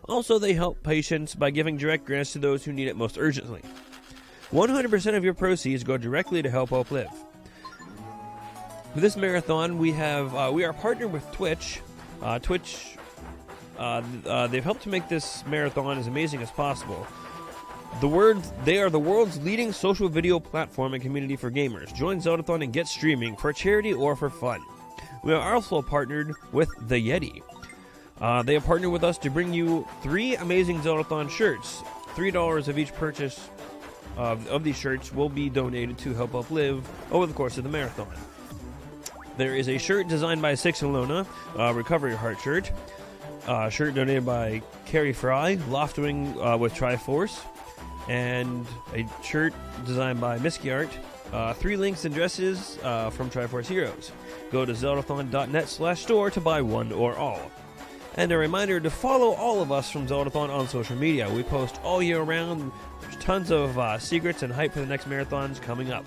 Also, they help patients by giving direct grants to those who need it most urgently. 100% of your proceeds go directly to Help Hope Live. For this marathon, we are partnered with Twitch. They've helped to make this marathon as amazing as possible. They are the world's leading social video platform and community for gamers. Join Zeldathon and get streaming for charity or for fun. We are also partnered with The Yeti. They have partnered with us to bring you 3 amazing Zeldathon shirts. $3 of each purchase of these shirts will be donated to Help Up Live over the course of the marathon. There is a shirt designed by Six Alona, Recovery Heart shirt. Shirt donated by Carrie Fry, Loftwing with Triforce. And a shirt designed by Misky Art. 3 links and dresses from Triforce Heroes. Go to zeldathon.net/store to buy one or all. And a reminder to follow all of us from Zeldathon on social media. We post all year round. There's tons of secrets and hype for the next marathons coming up.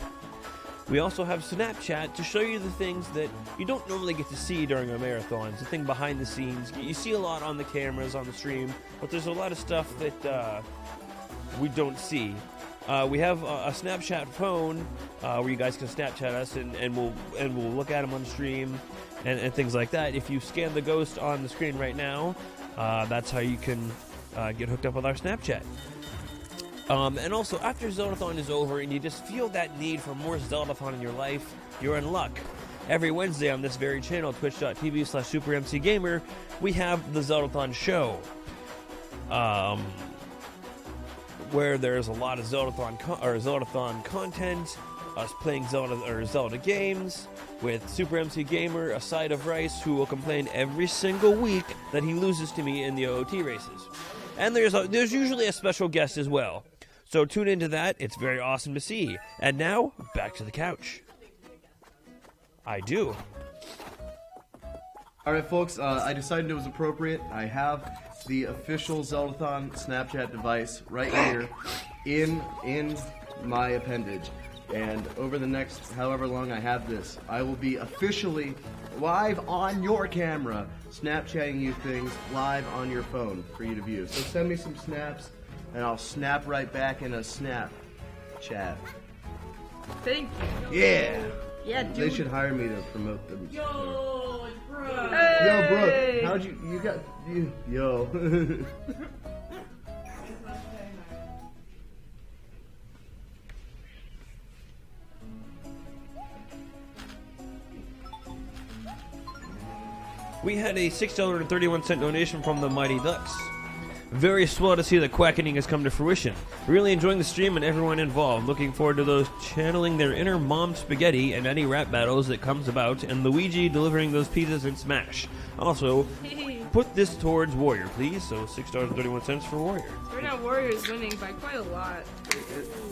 We also have Snapchat to show you the things that you don't normally get to see during our marathons, the thing behind the scenes. You see a lot on the cameras, on the stream, but there's a lot of stuff that we don't see. We have a Snapchat phone where you guys can Snapchat us, and we'll look at them on stream and things like that. If you scan the ghost on the screen right now, that's how you can get hooked up with our Snapchat. And also, after Zeldathon is over and you just feel that need for more Zeldathon in your life, you're in luck. Every Wednesday on this very channel, twitch.tv/SuperMCGamer, we have the Zeldathon show. Where there's a lot of Zeldathon content, us playing Zelda games, with Super MC Gamer, a side of rice, who will complain every single week that he loses to me in the OOT races. And there's usually a special guest as well. So tune into that. It's very awesome to see. And now, back to the couch. I do. Alright, folks, I decided it was appropriate. I have the official Zeldathon Snapchat device right here in my appendage. And over the next however long I have this, I will be officially live on your camera, Snapchatting you things live on your phone for you to view. So send me some snaps, and I'll snap right back in a snap chat. Thank you. Yeah! Yeah, dude. They should hire me to promote them. Yo, it's Brooke. Hey. Yo, Brooke, how'd you got, yo. We had a $6.31 donation from the Mighty Ducks. Very swell to see that quackening has come to fruition. Really enjoying the stream and everyone involved. Looking forward to those channeling their inner mom spaghetti and any rap battles that comes about, and Luigi delivering those pizzas in Smash. Also, put this towards Warrior, please. So $6.31 for Warrior. So right now, Warrior is winning by quite a lot.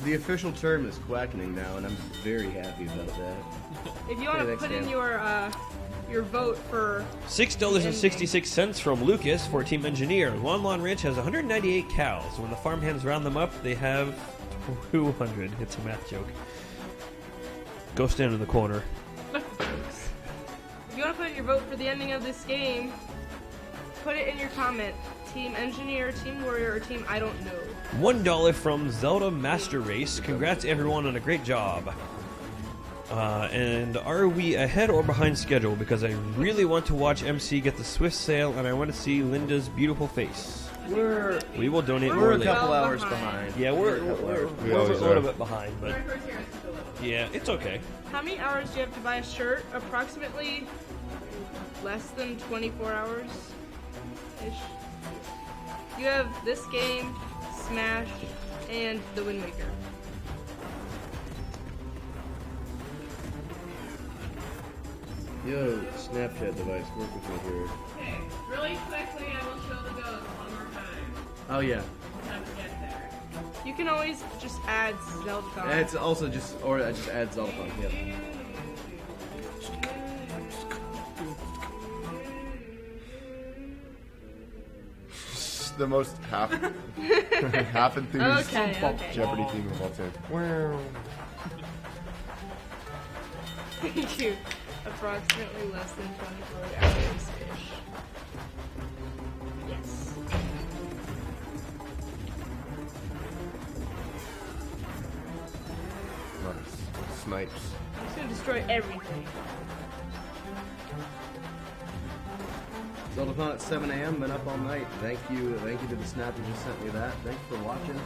The official term is quackening now, and I'm very happy about that. If you want to put in your vote for $6.66 from Lucas for Team Engineer. Lon Ranch has 198 cows. When the farmhands round them up, they have 200. It's a math joke. Go stand in the corner. If you want to put in your vote for the ending of this game, put it in your comment. Team Engineer, Team Warrior, or Team I don't know. $1 from Zelda Master Race. Congrats everyone on a great job. And are we ahead or behind schedule? Because I really want to watch MC get the Swift sale, and I want to see Linda's beautiful face. We will donate more We're a later. couple hours behind. Yeah, we're a little bit behind, but yeah, it's okay. How many hours do you have to buy a shirt? Approximately less than 24 hours-ish. You have this game, Smash, and The Wind Waker. Yo, Snapchat device, work with me here. Okay, really quickly, I will show the ghost one more time. Oh yeah. Time to get there. You can always just add Zeldathon. And it's also just add Zeldathon, yeah. The most half enthused Jeopardy theme of all time. Wow. Thank you. Approximately less than 24 hours-ish. Yes. Nice. Snipes. I'm just gonna destroy everything. Zeldathon at 7 a.m. Been up all night. Thank you to the snap who just sent me that. Thanks for watching.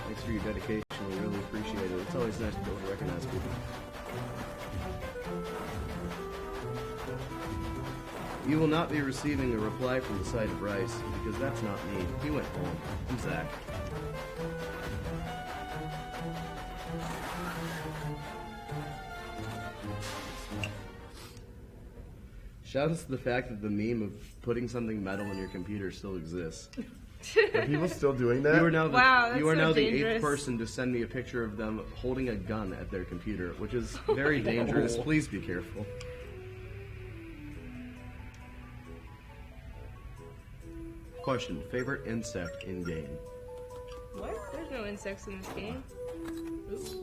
Thanks for your dedication. We really appreciate it. It's always nice to be able to recognize people. You will not be receiving a reply from the side of Bryce, because that's not me. He went home. I'm Zach. Shout out to the fact that the meme of putting something metal in your computer still exists. Are people still doing that? You are now the dangerous. 8th person to send me a picture of them holding a gun at their computer, which is very dangerous. Please be careful. Question: favorite insect in game? What? There's no insects in this game. Oops.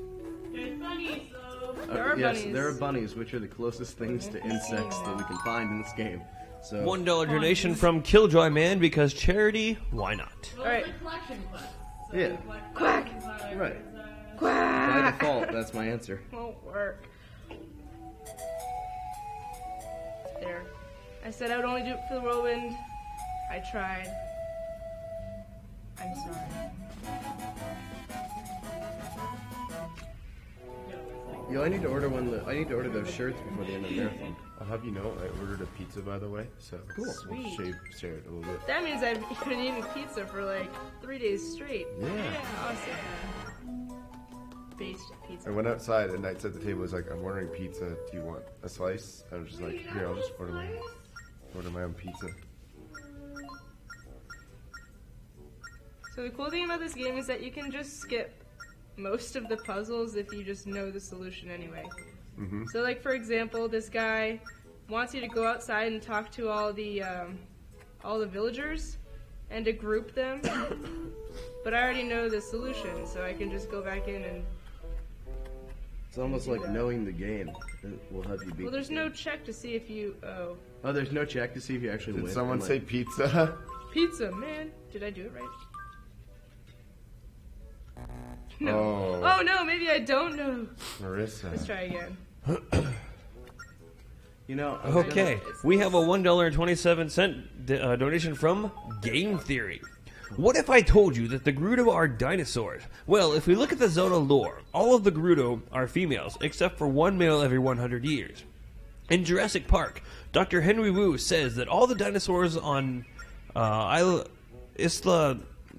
There's bunnies, though. There are yes, bunnies. there are bunnies, which are the closest things to insects that we can find in this game. So $1 donation from Killjoy Man because charity. Why not? Well, Alright. it's a collection quest. So Yeah. you collect Quack! Right. By Quack. default, that's my answer. Won't work. There. I said I would only do it for the whirlwind. I tried. I'm sorry. Yo, I need to order I need to order those shirts before the end of the marathon. I'll have you know, I ordered a pizza, by the way, so Cool. we'll Sweet. share it a little bit. That means I've been eating pizza for like 3 days straight. Yeah. Awesome. Based pizza. I went outside and Knight's at the table was like, I'm ordering pizza. Do you want a slice? I was just like, here, I'll just order my own pizza. So the cool thing about this game is that you can just skip most of the puzzles if you just know the solution anyway. Mm-hmm. So like for example, this guy wants you to go outside and talk to all the villagers and to group them. But I already know the solution, so I can just go back in and... It's almost like knowing the game will help you beat. Well, there's the no game. check to see if you... Oh, there's no check to see if you actually Did win. someone I'm say like, pizza? Pizza, man. Did I do it right? No. Oh. Oh no, maybe I don't know. Marissa. Let's try again. You know. Okay, we have a $1.27 donation from Game Theory. What if I told you that the Gerudo are dinosaurs? Well, if we look at the Zelda lore, all of the Gerudo are females, except for one male every 100 years. In Jurassic Park, Dr. Henry Wu says that all the dinosaurs on Isla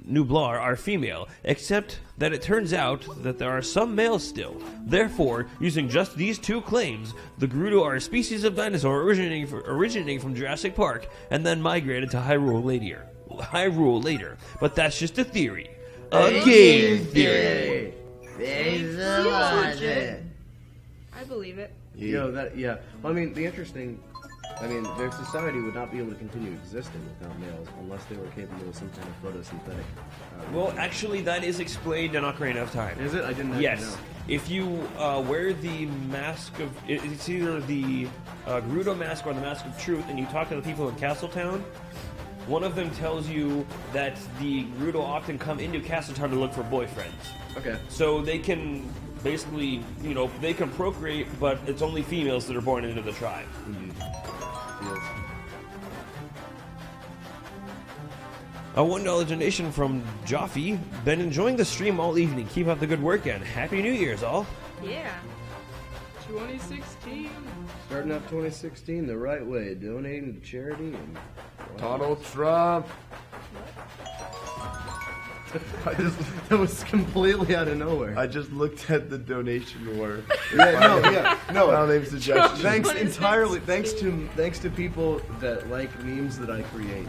Nublar are female, except that it turns out that there are some males still. Therefore, using just these two claims, the Gerudo are a species of dinosaur originating from Jurassic Park and then migrated to Hyrule later. But that's just a theory. A game theory. I believe it. Yo, yeah. Well, I mean, their society would not be able to continue existing without males unless they were capable of some kind of photosynthetic. Well, actually, that is explained in Ocarina of Time. Is it? I didn't actually Yes. know. If you wear the mask of... It's either the Gerudo mask or the Mask of Truth, and you talk to the people in Castletown, one of them tells you that the Gerudo often come into Castletown to look for boyfriends. Okay. So they can basically, they can procreate, but it's only females that are born into the tribe. A $1 donation from Joffe. Been enjoying the stream all evening. Keep up the good work and Happy New Year's, all. Yeah. 2016. Starting up 2016 the right way, donating to charity and. Donald Trump. That was completely out of nowhere. I just looked at the donation war. No. File name suggestions. Thanks to people that like memes that I create.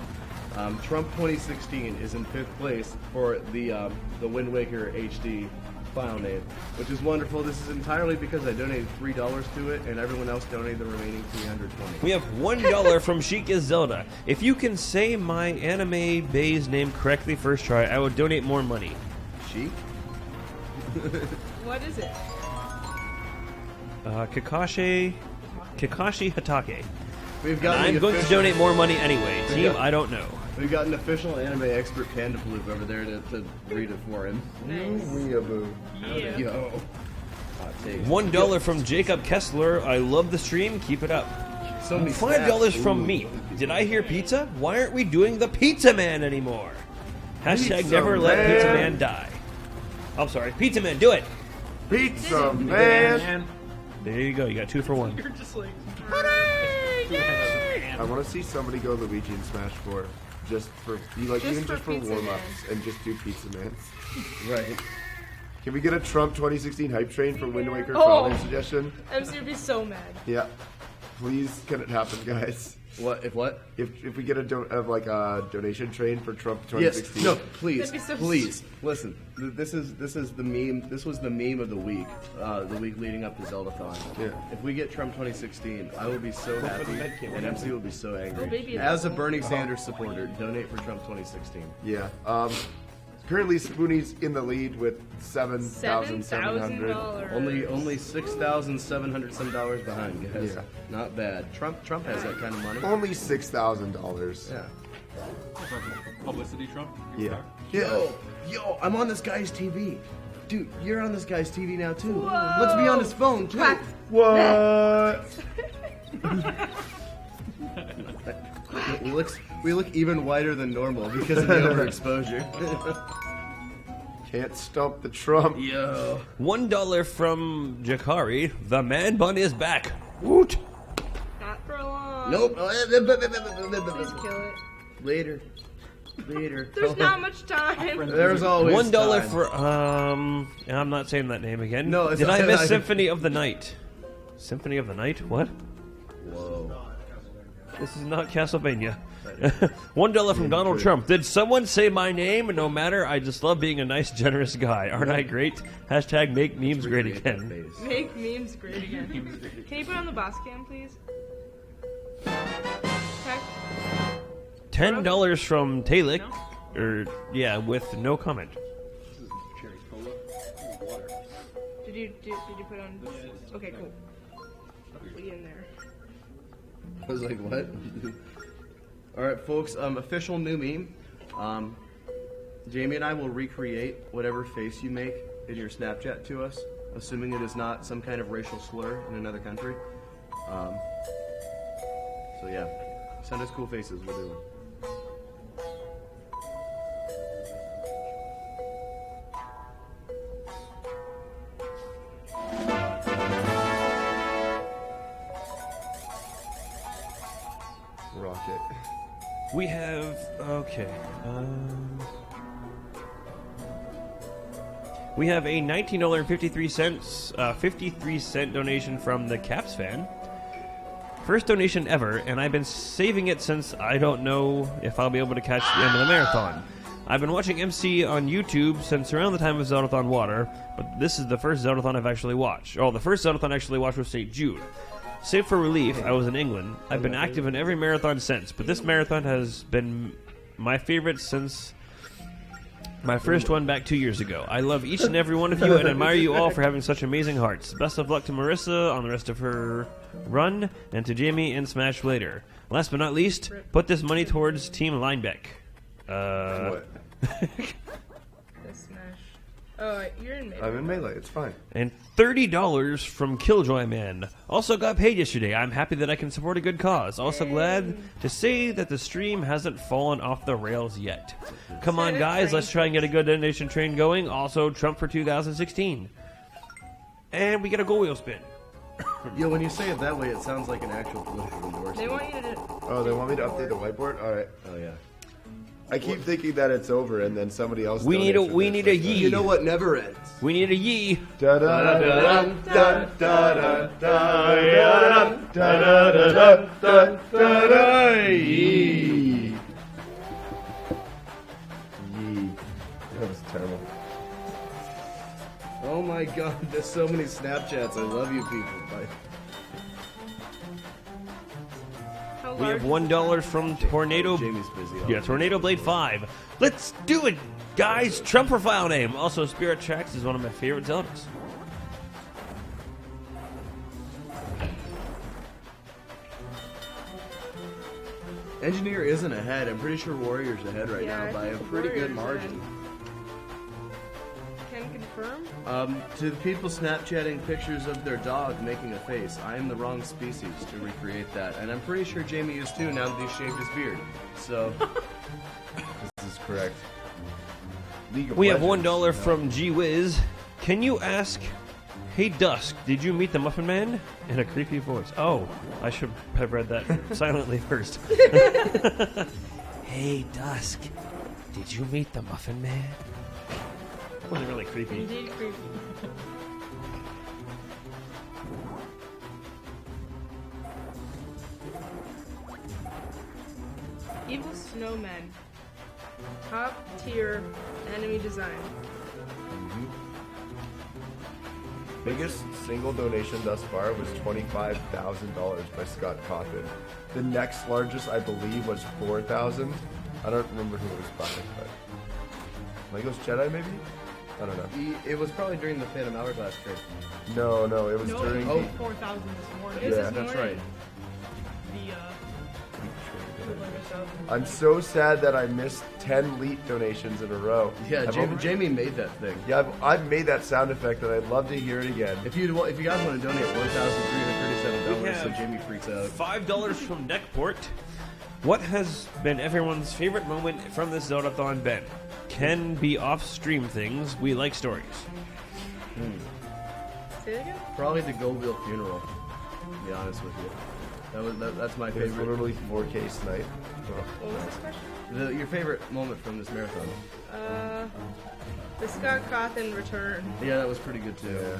Trump 2016 is in 5th place for the Wind Waker HD file name, which is wonderful. This is entirely because I donated $3 to it, and everyone else donated the remaining $320. We have $1 from Sheik is Zelda. If you can say my anime bae's name correctly first try, I would donate more money. Sheik? What is it? Kakashi Hatake. We've got. I'm going to donate more money anyway. Team, I don't know. We've got an official anime expert Panda Flute over there to read it for him. Weeaboo. Yeah. Yo. Hot takes. $1 from Jacob Kessler. I love the stream. Keep it up. So many $5 snaps. from me. Did I hear pizza? Why aren't we doing the Pizza Man anymore? Hashtag Pizza never let Man. Pizza Man die. I'm sorry. Pizza Man, do it. Pizza Man. There you go. You got 2 for 1. You're just like. I want to see somebody go Luigi in Smash 4. Just for Pizza warm-ups and just do Pizza Man. Right. Can we get a Trump 2016 hype train for Wind Waker Oh. file name suggestion? MC would be so mad. Yeah. Please, can it happen, guys? What? If we get a donation train for Trump Yes. 2016. No. Please. That'd be so Please. Listen. This is the meme. This was the meme of the week. The week leading up to Zeldathon. Yeah. If we get Trump 2016, I will be so happy, and MC will be so angry. Oh, baby, As a Bernie Sanders supporter, donate for Trump 2016. Yeah. Currently, Spoonie's in the lead with $7,700. $7,000. Only $6,700 some dollars behind, guys. Yeah. Not bad. Trump has that kind of money. Only $6,000. Yeah. Publicity Trump? Yeah. Yo, Yo, I'm on this guy's TV. Dude, you're on this guy's TV now too. Let's be on his phone too. Quack. What? we look even whiter than normal because of the overexposure. Can't stump the Trump. Yo. $1 from Jakari. The man bun is back. Woot! Not for long. Nope. Please kill it. Later. There's not much time. There's always $1 time. for I'm not saying that name again. No, it's did I not- miss Symphony of the Night? Symphony of the Night? What? Whoa. This is not Castlevania. $1 from Donald Trump. Did someone say my name? No matter. I just love being a nice, generous guy. Aren't I great? Hashtag make memes great again. Make memes great again. Can you put on the boss cam, please? Check. $10 from Talik. With no comment. Did you put on? Okay, cool. Put you in there. I was like, what? Alright, folks, official new meme. Jamie and I will recreate whatever face you make in your Snapchat to us, assuming it is not some kind of racial slur in another country. So yeah, send us cool faces, we'll do them. Rocket. We have we have a $19.53 53-cent donation from the Caps fan. First donation ever, and I've been saving it since I don't know if I'll be able to catch the end of the marathon. I've been watching MC on YouTube since around the time of Zeldathon Water, but this is the first Zeldathon I've actually watched. Oh, the first Zeldathon I actually watched was St. Jude. Save for relief, I was in England. I've been active in every marathon since, but this marathon has been my favorite since my first one back 2 years ago. I love each and every one of you and admire you all for having such amazing hearts. Best of luck to Marissa on the rest of her run, and to Jamie and Smash later. Last but not least, put this money towards Team Linebeck. What? The Smash. Oh, you're in Melee. I'm in Melee, it's fine. And $30 from Killjoy Man. Also got paid yesterday. I'm happy that I can support a good cause. Also glad to say that the stream hasn't fallen off the rails yet. Come on, guys, let's try and get a good donation train going. Also, Trump for 2016. And we get a goal wheel spin. Yo, when you say it that way, it sounds like an actual political endorsement. They want you to. Oh, they want me to update the whiteboard? Alright. Oh, yeah. I keep thinking that it's over and then somebody else We need a donates yee. You know what never ends? We need a yee. Da da da da da da da da da da yee. Yee. That was terrible. Oh my god, there's so many Snapchats. I love you people. Bye. We have $1 from Tornado. Jamie's busy. Yeah, Tornado Blade 5. Let's do it, guys. Trump profile name. Also, Spirit Tracks is one of my favorite Zeldas. Engineer isn't ahead. I'm pretty sure Warrior's ahead right Yeah, now I by a think pretty good Warrior's margin. Can confirm. To the people Snapchatting pictures of their dog making a face, I am the wrong species to recreate that, and I'm pretty sure Jamie is too now that he's shaved his beard. So This is correct. League of We have Legends. $1 from G Wiz. Can you ask, hey Dusk, did you meet the Muffin Man? In a creepy voice. Oh, I should have read that silently first. Hey Dusk, did you meet the Muffin Man? Wasn't really creepy. Indeed creepy. Evil Snowmen. Top tier enemy design. Biggest single donation thus far was $25,000 by Scott Coffin. The next largest, I believe, was $4,000. I don't remember who it was by, but Legos Jedi maybe? I don't know. it was probably during the Phantom Hourglass trip. No, it was No, during. it was 4,000 this morning. It was Yeah, this That's morning. right. The I'm so sad that I missed 10 leet donations in a row. Yeah, Jamie made that thing. Yeah, I've made that sound effect, and I'd love to hear it again. If you guys want to donate $1,337, so Jamie freaks out. $5 from Neckport. What has been everyone's favorite moment from this Zeldathon been? Can be off-stream things. We like stories. Say it again? Probably the Go Wheel funeral, to be honest with you. That's my It's favorite. literally 4K snipe. What was this question? Your favorite moment from this marathon? The Scott Cawthon return. Yeah, that was pretty good too. Yeah.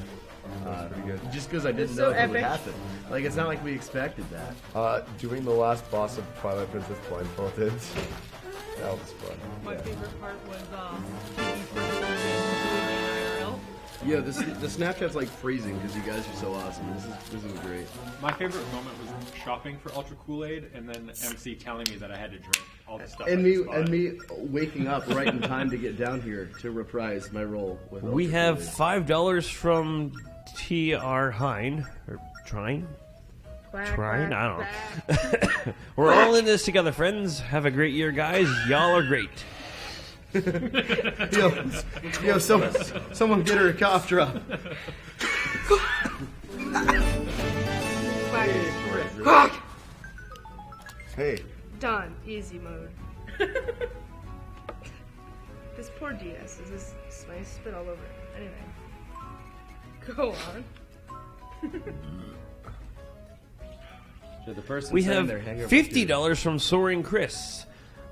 Pretty good. Just because I didn't It's know so it would epic. happen. Like, it's not like we expected that. Doing the last boss of Twilight Princess blindfolded. That was fun. My Yeah. favorite part was TV for IRL. Yeah, the Snapchat's like freezing because you guys are so awesome. This is great. My favorite moment was shopping for Ultra Kool-Aid and then MC telling me that I had to drink all the stuff. And I just bought. me waking up right in time to get down here to reprise my role with. We Ultra have Kool-Aid. $5 from T.R. Hine. Or Trine? Quack, Trine? quack, I don't know. quack. We're all in this together, friends. Have a great year, guys. Y'all are great. Yo, someone get her a cough drop. Quack. Hey, Done. Easy mode. This poor DS. Is this spice spit all over it? Anyway. Go on. So the person We saying have there, hang over $50 from Soaring Chris.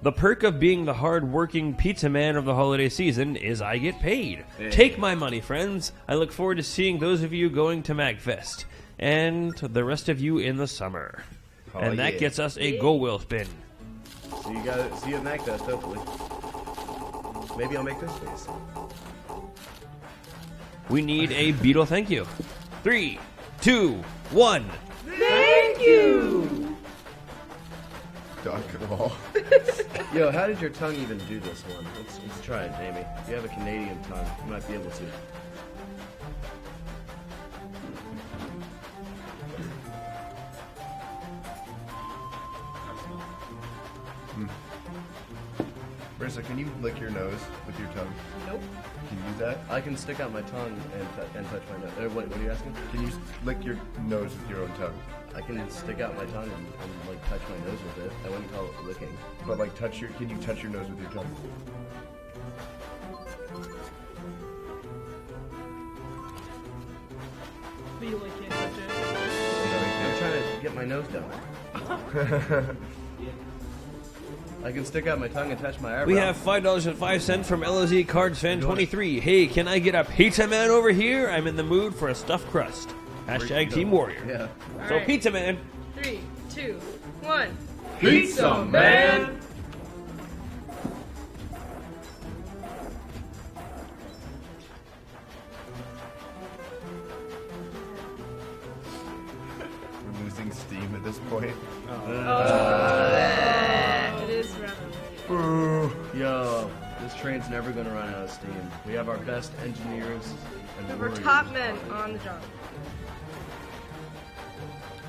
The perk of being the hard-working pizza man of the holiday season is I get paid. Hey. Take my money, friends. I look forward to seeing those of you going to MagFest. And the rest of you in the summer. Oh, And that yeah. gets us a Go Wheel spin. So you got see you at MagFest, hopefully. Maybe I'll make this face. We need a Beetle thank you. 3, 2, 1. Thank you! Dunk of all. Yo, how did your tongue even do this one? Let's try it, Jamie. You have a Canadian tongue. You might be able to. Marissa, can you lick your nose with your tongue? Nope. Can you do that? I can stick out my tongue and touch my nose. What are you asking? Can you lick your nose with your own tongue? I can stick out my tongue and like touch my nose with it. I wouldn't call it licking. But like can you touch your nose with your tongue? But you like can't touch it. I'm trying to get my nose down. I can stick out my tongue and touch my eyebrow. We have $5.05 from LOZ Cards Fan 23. Hey, can I get a pizza man over here? I'm in the mood for a stuffed crust. Hashtag Team Warrior. Yeah. So Alright. pizza man. 3, 2, 1. Pizza man. We're losing steam at this point. It is rather late. Yo, this train's never gonna run out of steam. We have our best engineers and We're warriors. top men on the job.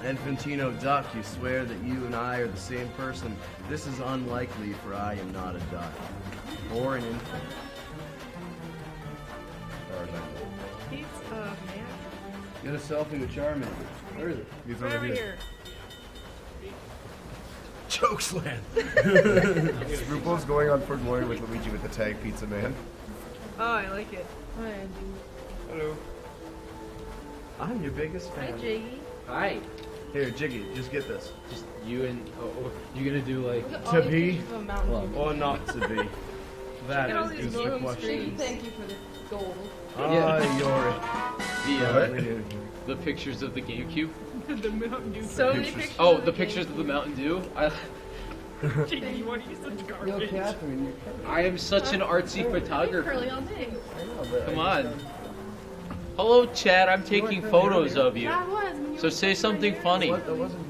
Infantino Duck, you swear that you and I are the same person. This is unlikely, for I am not a duck. Or an infant. As far as I know. Pizza man. Get a selfie with Charmin. Where is it? He's Right over here. Chokeslam. RuPaul's going on for glory with Luigi with the tag Pizza Man. Oh, I like it. Hi, Hello. I'm your biggest Hi, fan. Jiggy. Hi. Here, Jiggy, just get this. Just you and you gonna do like To be Well, or not to be? That Look at all is these the glowing question. screens. Thank you for the gold. The pictures of the GameCube. The Mountain Dew. So many pictures. Oh, of the pictures of the Mountain Dew. Jiggy, you want to use such garbage? I am such an artsy photographer. Curly all day. Come on. Hello, Chad. I'm taking photos of you. That was. When you So were say something here. funny,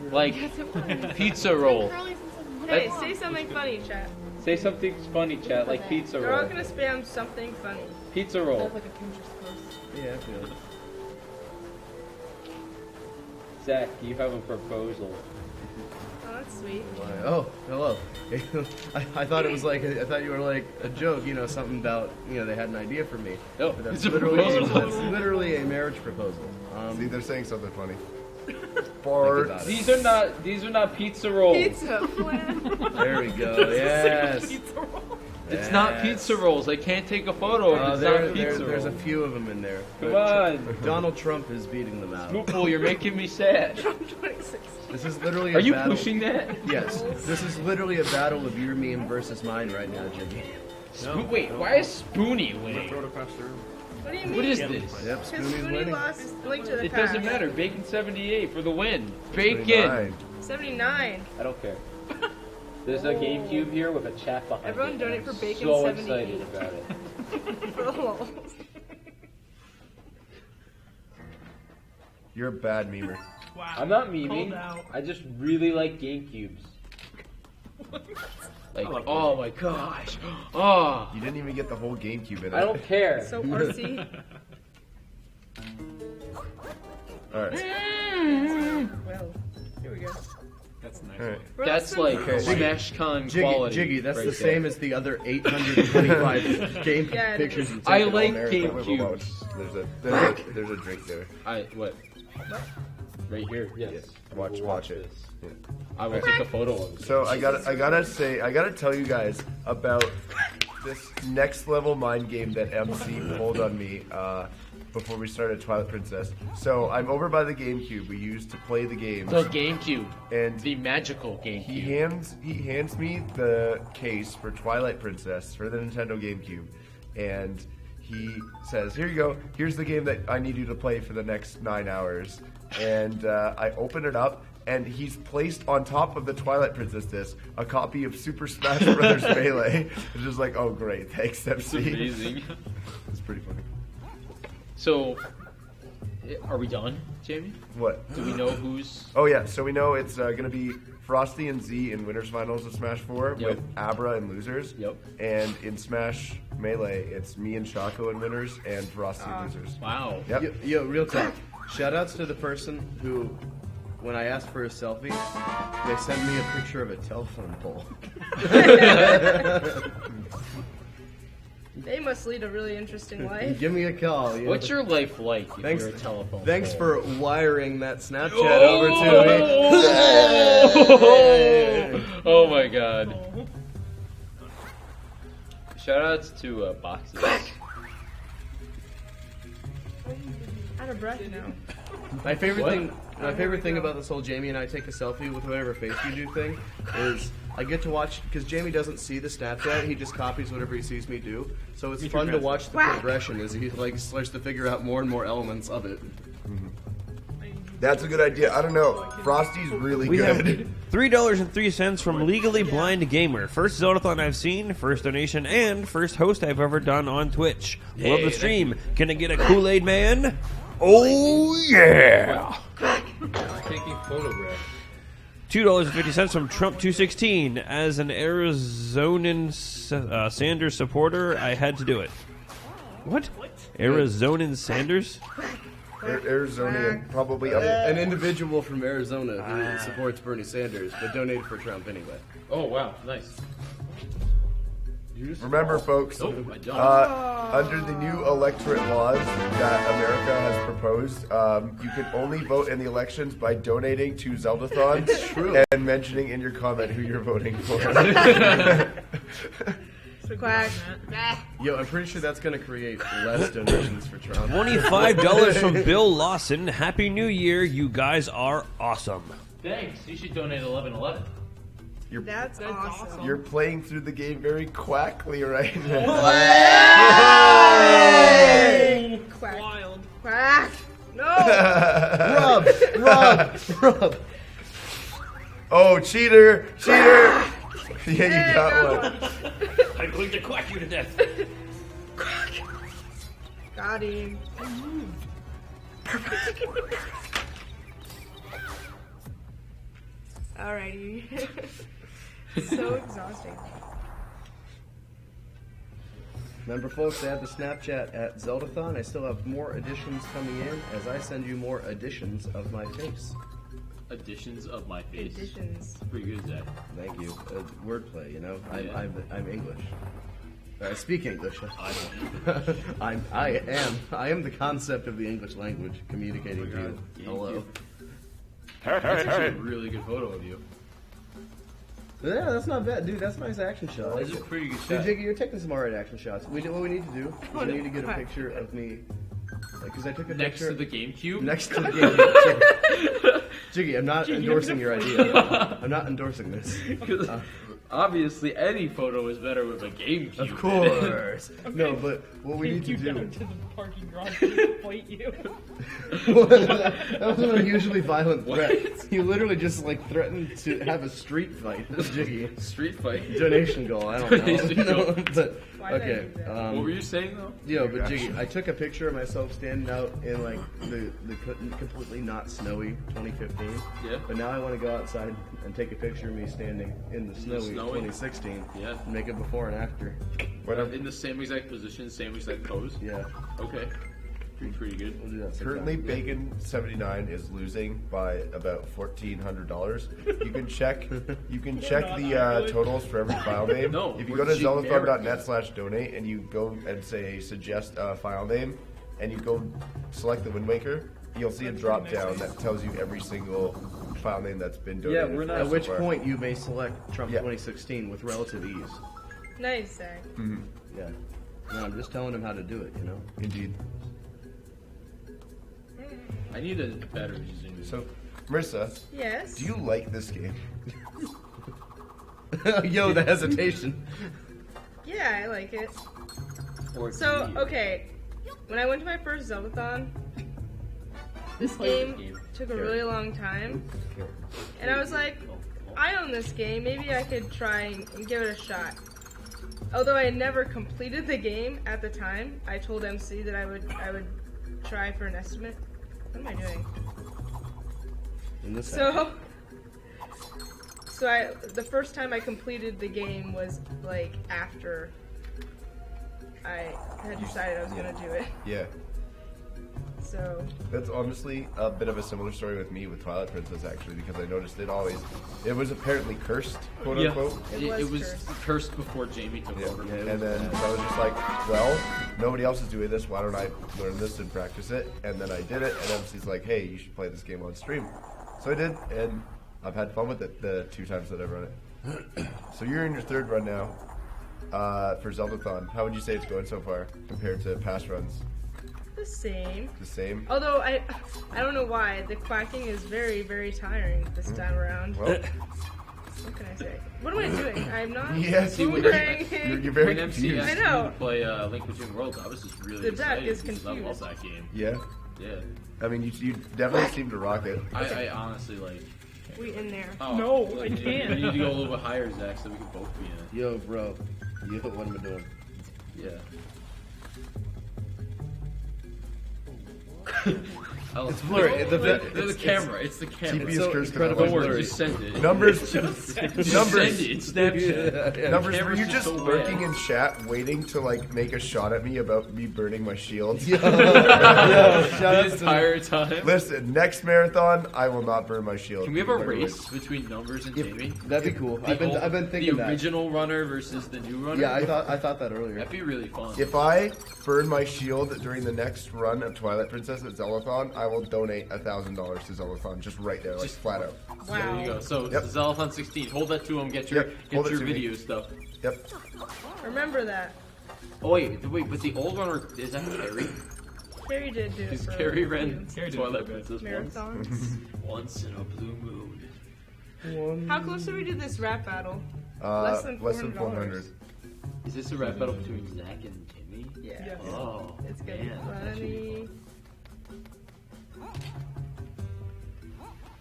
like Yes, it was. pizza roll. Curly since Hey, say something funny, chat. Say something funny, Chad, like pizza They're all roll. gonna spam something funny. Pizza roll. That's like a Pinterest post. Yeah, I feel it. Zach, you have a proposal. Oh, that's sweet. Oh, hello. I thought it was like, I thought you were like a joke, something about, they had an idea for me. No, But that's it's a proposal. That's literally a marriage proposal. See, they're saying something funny. These are not pizza rolls. Pizza flan. There we go. Yes. It's not pizza rolls. I can't take a photo of it. It's not pizza There's a rolls. few of them in there. Come But on. Donald Trump is beating them out. Spoopful, you're making me sad. This is literally Are a you battle. pushing that? Yes. This is literally a battle of your meme versus mine right now, Jimmy. Wait, why is Spoonie winning? What do you mean? What is this? Yep, Because Spoonie's Spoonie winning. lost Link to the It Past. doesn't matter. Bacon 78 for the win. Bacon. 29. 79. I don't care. There's a GameCube here with a chat behind Everyone it. donate for I'm Bacon so 78. excited about it. For the lulz. You're a bad memer. I'm not memeing. I just really like GameCubes. Like, oh my gosh. Oh. You didn't even get the whole GameCube in it. I don't care. So artsy. Alright. Well, here we go. That's nice. Alright. That's like Okay. SmashCon quality. Jiggy, that's right the there. same as the other 825 game Yeah, it pictures is. you I take in like America. GameCubes. There's a drink there. What? Right here. Yes. Watch it. Yeah. I will take a photo of it. So I gotta tell you guys about this next level mind game that MC pulled on me before we started Twilight Princess. So I'm over by the GameCube we used to play the games. The GameCube. And the magical GameCube. He hands me the case for Twilight Princess for the Nintendo GameCube, and he says, "Here you go. Here's the game that I need you to play for the next 9 hours." And I open it up, and he's placed on top of the Twilight Princess disc a copy of Super Smash Bros. Melee. It's just like, oh great, thanks MC. It's amazing. It's pretty funny. So, are we done, Jamie? What? Do we know who's... Oh yeah, so we know it's gonna be Frosty and Z in winners finals of Smash 4 Yep. with Abra in losers. Yep. And in Smash Melee, it's me and Choco in winners and Frosty in losers. Wow. Yep. Yo, real talk. Shoutouts to the person who, when I asked for a selfie, they sent me a picture of a telephone pole. They must lead a really interesting life. Give me a call. What's your life like if Thanks, you're a telephone Thanks pole? for wiring that Snapchat over to me. Oh my god. Shoutouts to boxes. Out of breath now. My favorite What? thing. My favorite thing about this whole Jamie and I take a selfie with whatever face you do thing is I get to watch, because Jamie doesn't see the Snapchat, he just copies whatever he sees me do. So it's fun to watch the progression as he starts to figure out more and more elements of it. That's a good idea. I don't know. Frosty's really We have good. $3.03 from Legally Blind Gamer. First Zeldathon I've seen, first donation, and first host I've ever done on Twitch. Love the stream. Can I get a Kool-Aid Man? Oh yeah! Taking photographs. $2.50 from Trump216. As an Arizonan Sanders supporter, I had to do it. What? Arizonan Sanders? Arizona, probably An individual from Arizona who supports Bernie Sanders, but donated for Trump anyway. Oh wow, nice. Remember, folks, Nope, I don't. under the new electorate laws that America has proposed, you can only vote in the elections by donating to Zeldathon and mentioning in your comment who you're voting for. Quack. Yo, I'm pretty sure that's going to create less donations for Trump. $25 from Bill Lawson. Happy New Year. You guys are awesome. Thanks. You should donate 1111. That's awesome. You're playing through the game very quackly right now. Quack. Wild. Quack. No. Rub. Oh, cheater! Cheater! Yeah, you got one. I'm going to quack you to death. Got him. Alrighty. So exhausting. Remember, folks, add the Snapchat at Zeldathon. I still have more editions coming in as I send you more editions of my face. editions of my face. Editions. Pretty good, Zach. Thank you. Wordplay, you know. Yeah. I'm English. I speak English. I am the concept of the English language communicating to you. Hello. That's actually a really good photo of you. Yeah, that's not bad, dude. That's a nice action shot. That's a pretty good Dude, shot. Jiggy, you're taking some alright action shots. What we need to do is we need to get a picture of me. Because I took a Next picture to the GameCube? Next to the GameCube. Jiggy, I'm not endorsing your idea. I'm not endorsing this. Obviously, any photo is better with a GameCube. Of course. No, but what we need to do. Down to the parking garage to fight you. That was an unusually violent threat. You literally just like threatened to have a street fight with Jiggy. Street fight? Donation goal. I don't Donation know. goal. But okay. What were you saying though? Yo, but Jiggy, I took a picture of myself standing out in like the completely not snowy 2015. Yeah. But now I want to go outside and take a picture of me standing in the snowy 2016. Yeah. And make it before and after. In the same exact position, same exact pose. Yeah. Okay. Pretty good. We'll do that. Currently, Bacon79 is losing by about $1,400. You can check. You can check the totals for every file name. No, if you go to zeldathon.net/donate and you go and say suggest a file name, and you go select the Wind Waker, you'll see a drop down that tells you every single file name that's been donated. Yeah, we're not. At which point you may select Trump 2016 with relative ease. Nice, Zach. Mm-hmm. Yeah. No, I'm just telling him how to do it, you know? Indeed. I need a better using this. So, Marissa. Yes? Do you like this game? Yo, the hesitation. Yeah, I like it. Or So, okay, when I went to my first Zeldathon, this game took a really long time, and I was like, I own this game, maybe I could try and give it a shot. Although I never completed the game at the time, I told MC that I would try for an estimate. What am I doing? The first time I completed the game was like after I had decided I was gonna do it. Yeah. So that's honestly a bit of a similar story with me with Twilight Princess, actually, because I noticed it was apparently cursed, quote unquote. It was cursed before Jamie took over. Yeah, and then I was just like, well, nobody else is doing this, why don't I learn this and practice it? And then I did it, and MC's like, hey, you should play this game on stream. So I did, and I've had fun with it the 2 times that I've run it. So you're in your 3rd run now for Zeldathon. How would you say it's going so far compared to past runs? the same. The same? Although I don't know why the quacking is very, very tiring this time around. Well, what can I say? What am I doing? I'm not. Yes, you're very confused. MC I know. Play Link Between Worlds. I was just really The duck excited is because I love confused. that game. Yeah. Yeah. I mean, you definitely seem to rock it. I honestly like. We in there. Oh, No, I we can't. need to go a little bit higher, Zach, so we can both be in it. Yo, bro. Yo, what am I doing? Yeah. It's blurry. The camera. It's the camera. TP It's is so cursed incredible. because Don't I worry, like just send it. Numbers. Just Numbers. send it. It's Snapchat. Numbers, were Camera's you just so lurking bad. in chat, waiting to like make a shot at me about me burning my shield? The entire time. Listen, next marathon, I will not burn my shield. Can we have a Literally. race between Numbers and Jamie? That'd be cool. I've been thinking the that. original runner versus the new runner. Yeah, I thought that earlier. That'd be really fun. If I burn my shield during the next run of Twilight Princess at Zeldathon, I will donate $1,000 to Zeldathon, just right there, like flat out. There you go. So Yep. Zeldathon 16. Hold that to him. Get your hold it to me. video stuff. Yep. Remember that. Oh wait, but the old runner is that Carrie? Carrie did do it. Because for Carrie a ran few Twilight Princess marathons. once in a blue moon. How close did we do this rap battle? Less than $400. 400. Is this a rap battle between Zach and Timmy? Yeah. Oh, It's gonna be man, that should be funny.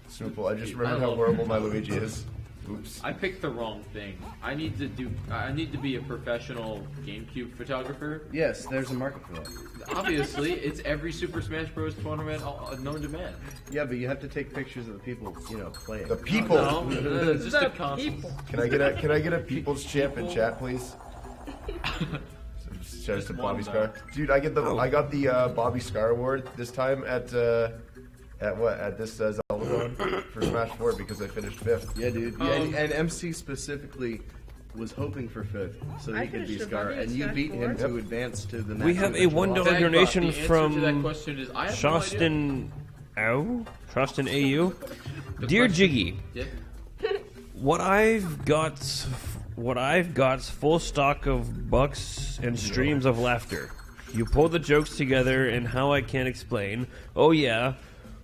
Simple. I just remembered how horrible my Luigi is. Oops. I picked the wrong thing. I need to be a professional GameCube photographer. Yes, there's a market for that. Obviously, it's every Super Smash Bros. Tournament known to man. Yeah, but you have to take pictures of the people, playing. The people. No, just The a console. people. Can I get a people's champ in chat, please? Shout out to Bobby Scar. Dude, I got the Bobby Scar award this time at this Zeldathon for Smash 4 because I finished 5th. Yeah, dude. Yeah, and MC specifically was hoping for 5th so I he could be finished Scar, above you and in you Smash beat him 4. to advance to the next. We have a $1 donation The answer from to that question is I have no idea. Shostin Shostin AU. Dear Jiggy, Yeah. what I've got's full stock of bucks and streams of laughter. You pull the jokes together and how I can't explain. Oh yeah.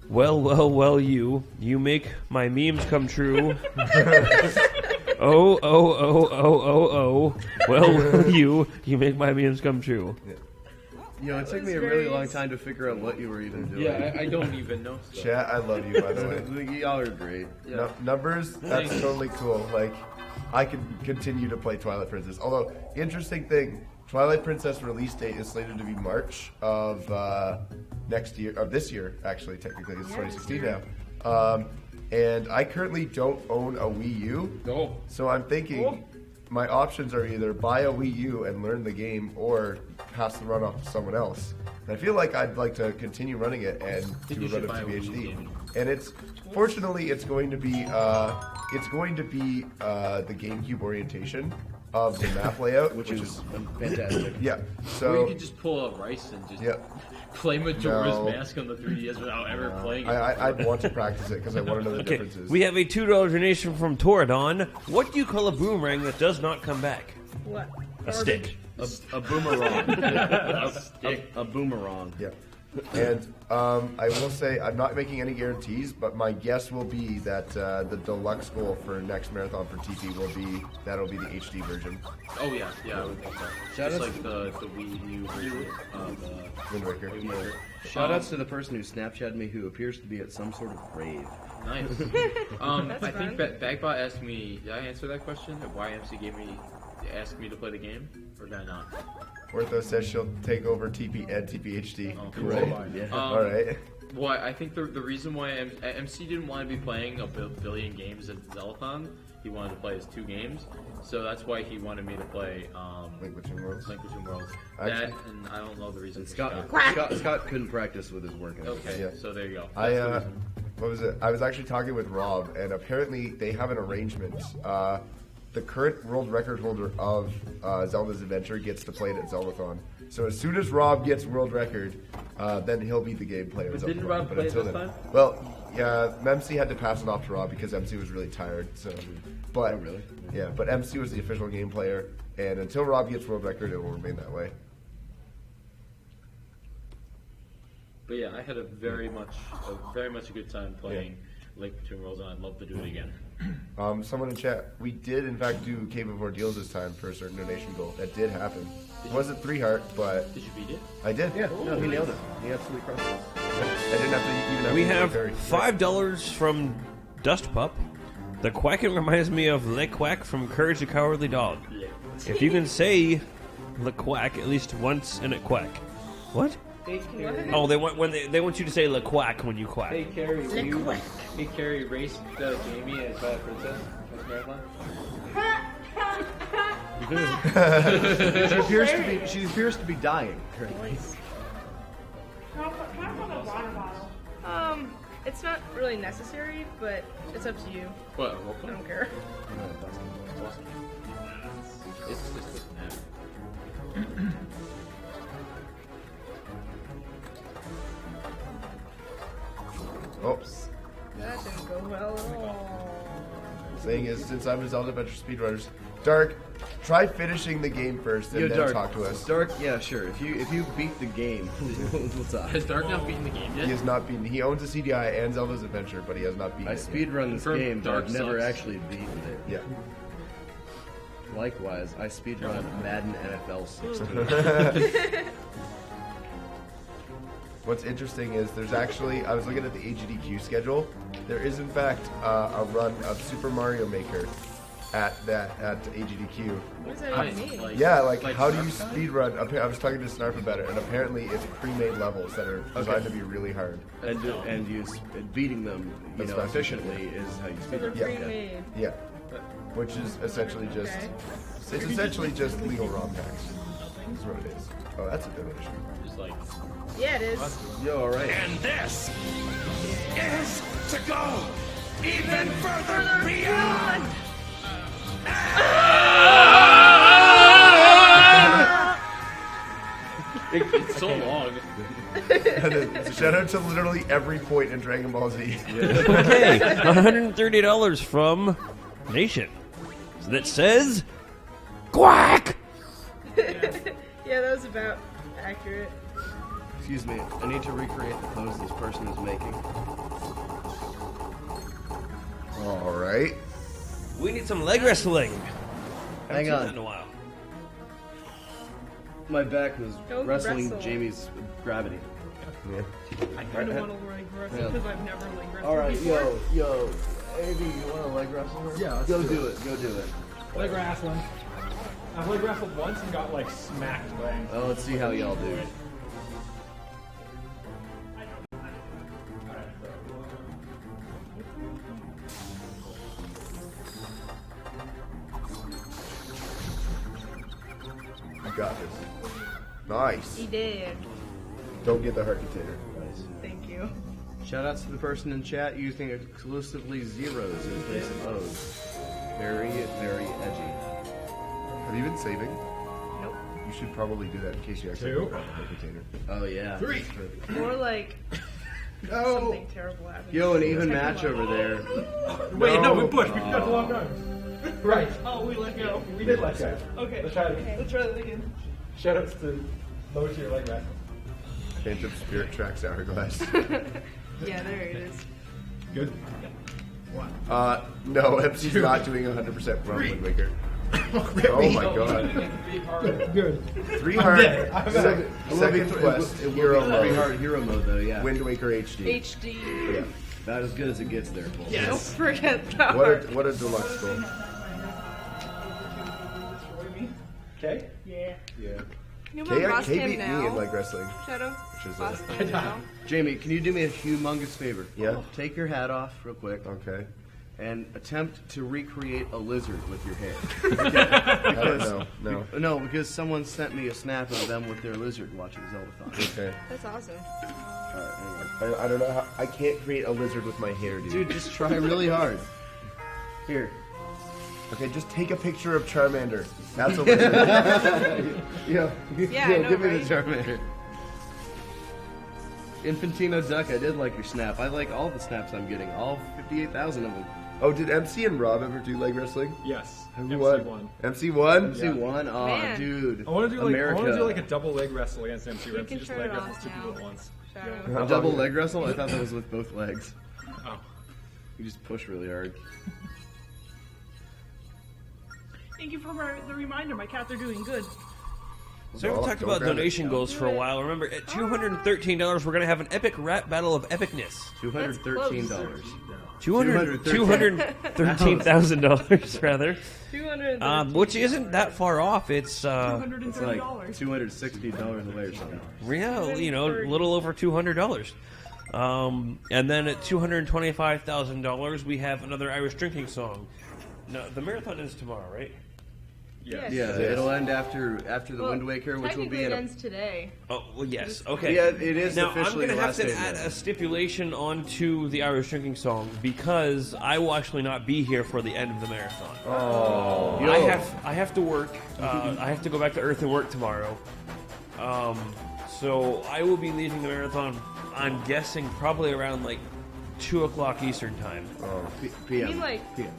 Well, you make my memes come true. Oh. Well, you make my memes come true. You know, it took me a really long time to figure out what you were even doing. Yeah, I don't even know. So. Chat, I love you, by the way. Y'all are great. Yeah. No, numbers, that's totally cool. Like, I could continue to play Twilight Princess. Although, interesting thing, Twilight Princess release date is slated to be March of next year, of this year, actually, technically. It's 2016 now. And I currently don't own a Wii U. Oh. So I'm thinking my options are either buy a Wii U and learn the game or pass the run off to someone else. And I feel like I'd like to continue running it and do a run of TBHD. And it's, fortunately, it's going to be the GameCube orientation of the map layout, which is fantastic. Yeah. Or So you could just pull up Rice and just yeah. play Majora's No. Mask on the 3DS without ever playing it. I'd want to practice it because I want to know the Okay, differences. we have a $2 donation from Toradon. What do you call a boomerang that does not come back? What? A stick. A boomerang. a boomerang. Yeah. And I will say, I'm not making any guarantees, but my guess will be that the deluxe goal for next marathon for TP will be that'll be the HD version. Oh yeah, I would think so. Shout Just outs like the Wii U version of Wind Waker. Wind Waker. Shoutouts to the person who Snapchatted me who appears to be at some sort of rave. Nice. That's I think fun. Bagbot asked me. Did I answer that question? Why MC asked me to play the game, or did I not? Ortho says she'll take over TP and TPHD. Oh, Great. Yeah. All right. Well, I think the reason why MC didn't want to be playing a billion games at Zeldathon, he wanted to play his 2 games, so that's why he wanted me to play Link Between Worlds. Link Between Worlds. Actually- That, and I don't know the reason. for Scott couldn't practice with his work. Okay, Yeah. so there you go. What was it? I was actually talking with Rob, and apparently they have an arrangement. The current world record holder of Zelda's Adventure gets to play it at Zeldathon. So as soon as Rob gets world record, then he'll be the game player. But didn't Rob play until this then- time? Well, yeah, MC had to pass it off to Rob because MC was really tired. So, but Oh, really? Yeah, but MC was the official game player, and until Rob gets world record, it will remain that way. But yeah, I had a very much a good time playing Link Between Worlds, and I'd love to do it again. Someone in chat, we did in fact do Cave of Ordeals this time for a certain donation goal. That did happen. It wasn't 3 heart, but Did you beat it? I did. Yeah, no, he nailed it. He absolutely crushed it. I didn't have to even have We to do have it very- $5 from Dust Pup. The quacking reminds me of Le Quack from Courage the Cowardly Dog. If you can say Le Quack at least once in a quack. What? Oh, they want they want you to say Le Quack when you quack. Hey Carrie, hey Carrie, raced Jamie as Twilight Princess next marathon. She appears to be dying currently. Can I have a water bottle? It's not really necessary, but it's up to you. What? I don't care. It's just doesn't matter. Oops. That didn't go well at all. Saying is, since I'm a Zelda Adventure speedrunners, Dark, try finishing the game first and Yo, then Dark, talk to us. Dark, yeah, sure. If you beat the game, we'll talk. Has Dark not beaten the game yet? He has not beaten. He owns a CDI and Zelda's Adventure, but he has not beaten I it. speedrun this Confirmed game, but Dark I've never sucks. actually beaten it. Yet. Likewise, I speedrun Madden NFL 16. What's interesting is there's actually, I was looking at the AGDQ schedule. There is in fact a run of Super Mario Maker at AGDQ. What does that even mean? Yeah, like how do you speedrun? I was talking to Snarf about it, and apparently it's pre-made levels that are designed to be really hard. And beating them, That's fast. efficiently is how you So they're speedrun. pre-made. Yeah, which is essentially just it's essentially just legal ROM hacks. Is what it is. Oh, that's a donation. Just like Yeah, it is. Yo, all right. And this is to go Even further beyond! It's so long. Shout out to literally every point in Dragon Ball Z. Okay, $130 from Nation. That says, quack! Yeah, that was about accurate. Excuse me, I need to recreate the pose this person is making. All right. We need some leg wrestling. Hang Haven't seen on. that in a while. My back was Don't wrestling wrestle. Jamie's gravity. Yeah. I kind of want to leg wrestle because I've never leg wrestled Alright, before. yo, Avi, you want to leg wrestle her? Yeah, let's Go do do it, go do it. Leg wrestling. I've leg wrestled once and got like smacked by. Oh, let's see how y'all do. You got this. Nice. He did. Don't get the heart container. Thank you. Shoutouts to the person in chat using exclusively zeros as basic pose. Very, very edgy. Have you been saving? Nope. You should probably do that in case you actually Two. get the heart container. Oh yeah. 3. More like something terrible happened. Yo, an even match over there. Wait, no, we pushed. We got the long gun. Right. Oh, we let go. We did let go. Okay. Let's try it again. Let's try that again. Shoutouts to lower tier leg wrestling. Phantom Spirit Tracks Hourglass. Yeah, there it is. Good. No, MC's not doing 100% from Wind Waker. Oh my god. Good. 3 I'm hard. dead. I'm Second, It second quest. will Hero be very mode. hard hero mode though, yeah. Wind Waker HD. HD. Yeah. About as good as it gets there, folks. Don't forget that. What a deluxe goal. Okay. Yeah. Yeah. You want to boss K him beat me now? in leg wrestling. Shadow? Which is Boss him now? Jamie, can you do me a humongous favor? Yeah. Take your hat off real quick. Okay. And attempt to recreate a lizard with your hair. I don't know. No. No, because someone sent me a snap of them with their lizard watching Zeldathon. Okay. That's awesome. Alright, hang on. I don't know how. I can't create a lizard with my hair, dude. Dude, just try really hard. Here. Okay, just take a picture of Charmander. That's a lizard. Yeah, Yeah, I know, give me right? the Charmander. Infantino Duck, I did like your snap. I like all the snaps I'm getting. All 58,000 of them. Oh, did MC and Rob ever do leg wrestling? Yes. Who MC won? MC won? MC won? Oh, Man. dude. I want to do America. like a double leg wrestle against MC. Or MC can just turn leg it wrestles off two people now. at once. Shadow. A double leg wrestle? I thought that was with both legs. Oh. You just push really hard. Thank you for the reminder. My cats are doing good. So we talked about donation goals for a while. Remember, at $213, we're going to have an epic rap battle of epicness. $213. $213,000 rather. Which isn't that far off. It's $230. It's like $260 away or something. yeah, you know, a little over $200. And then at $225,000, we have another Irish drinking song. No, the marathon is tomorrow, right? Yes. Yeah, it'll end after the Wind Waker, which will be it in ends today. Oh, well, yes. Okay. Yeah, it is now, officially I'm going the to have last to day of add the a stipulation onto the Irish drinking song because I will actually not be here for the end of the marathon. Oh. I have to work. I have to go back to Earth and work tomorrow. So I will be leaving the marathon, I'm guessing, probably around like 2 o'clock Eastern time. You mean like... PM.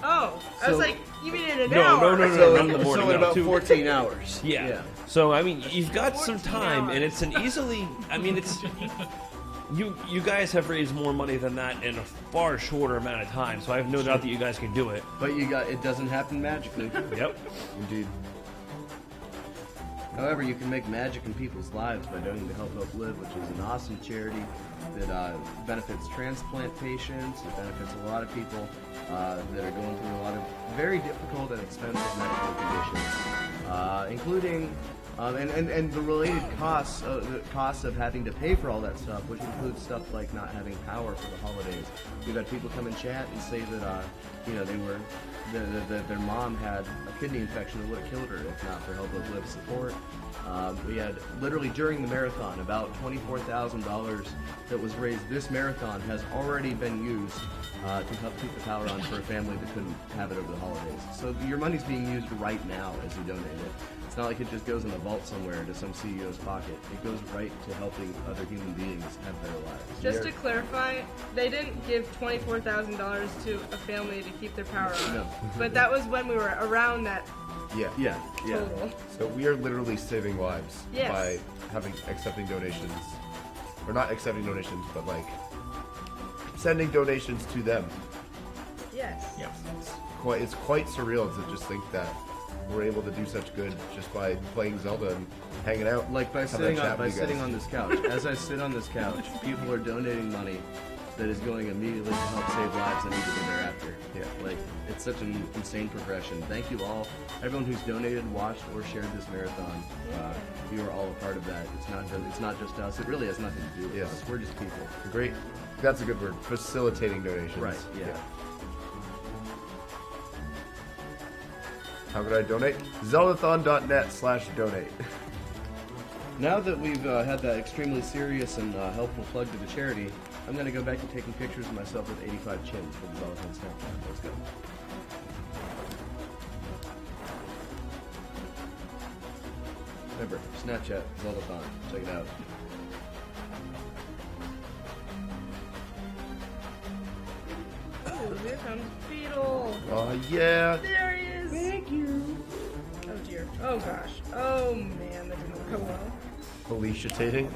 Oh, I was So- like, you mean in an No, hour? not in the morning. So in no, about 2 14 hours. Yeah. So I mean, you've got some 14 time, and hours. it's an easily. I mean, it's you guys have raised more money than that in a far shorter amount of time. So I have no doubt that you guys can do it. But it doesn't happen magically. Yep. Indeed. However, you can make magic in people's lives by donating to Help Live, which is an awesome charity that benefits transplant patients. It benefits a lot of people that are going through a lot of very difficult and expensive medical conditions, including and the related costs of having to pay for all that stuff, which includes stuff like not having power for the holidays. We've had people come in chat and say that they were their mom had a kidney infection that would have killed her if not for Help Live support. We had literally during the marathon about $24,000 that was raised. This marathon has already been used to help keep the power on for a family that couldn't have it over the holidays. So your money's being used right now as you donate it. It's not like it just goes in a vault somewhere to some CEO's pocket. It goes right to helping other human beings have better lives. Just to clarify, they didn't give $24,000 to a family to keep their power on. No. But that was when we were around that Yeah. total. So we are literally saving lives Yes. by accepting donations, or not accepting donations, but like sending donations to them. Yes. It's quite surreal to just think that we're able to do such good just by playing Zelda and hanging out. Like by having a sitting chat on, by with you guys. sitting on this couch. As I sit on this couch, people are donating money that is going immediately to help save lives and even thereafter. Yeah. Like, it's such an insane progression. Thank you all. Everyone who's donated, watched, or shared this marathon. You are all a part of that. It's not just us. It really has nothing to do with us. We're just people. Great. That's a good word. Facilitating donations. Right, yeah. How could I donate? Zeldathon.net/donate. Now that we've had that extremely serious and helpful plug to the charity, I'm going to go back to taking pictures of myself with 85 chins for the Zeldathon Snapchat. Let's go. Remember, Snapchat, Zeldathon. Check it out. Oh, here comes Beetle. Oh, yeah. There he is. Thank you. Oh, dear. Oh, gosh. Oh, man. That didn't go well. Felicia-tating.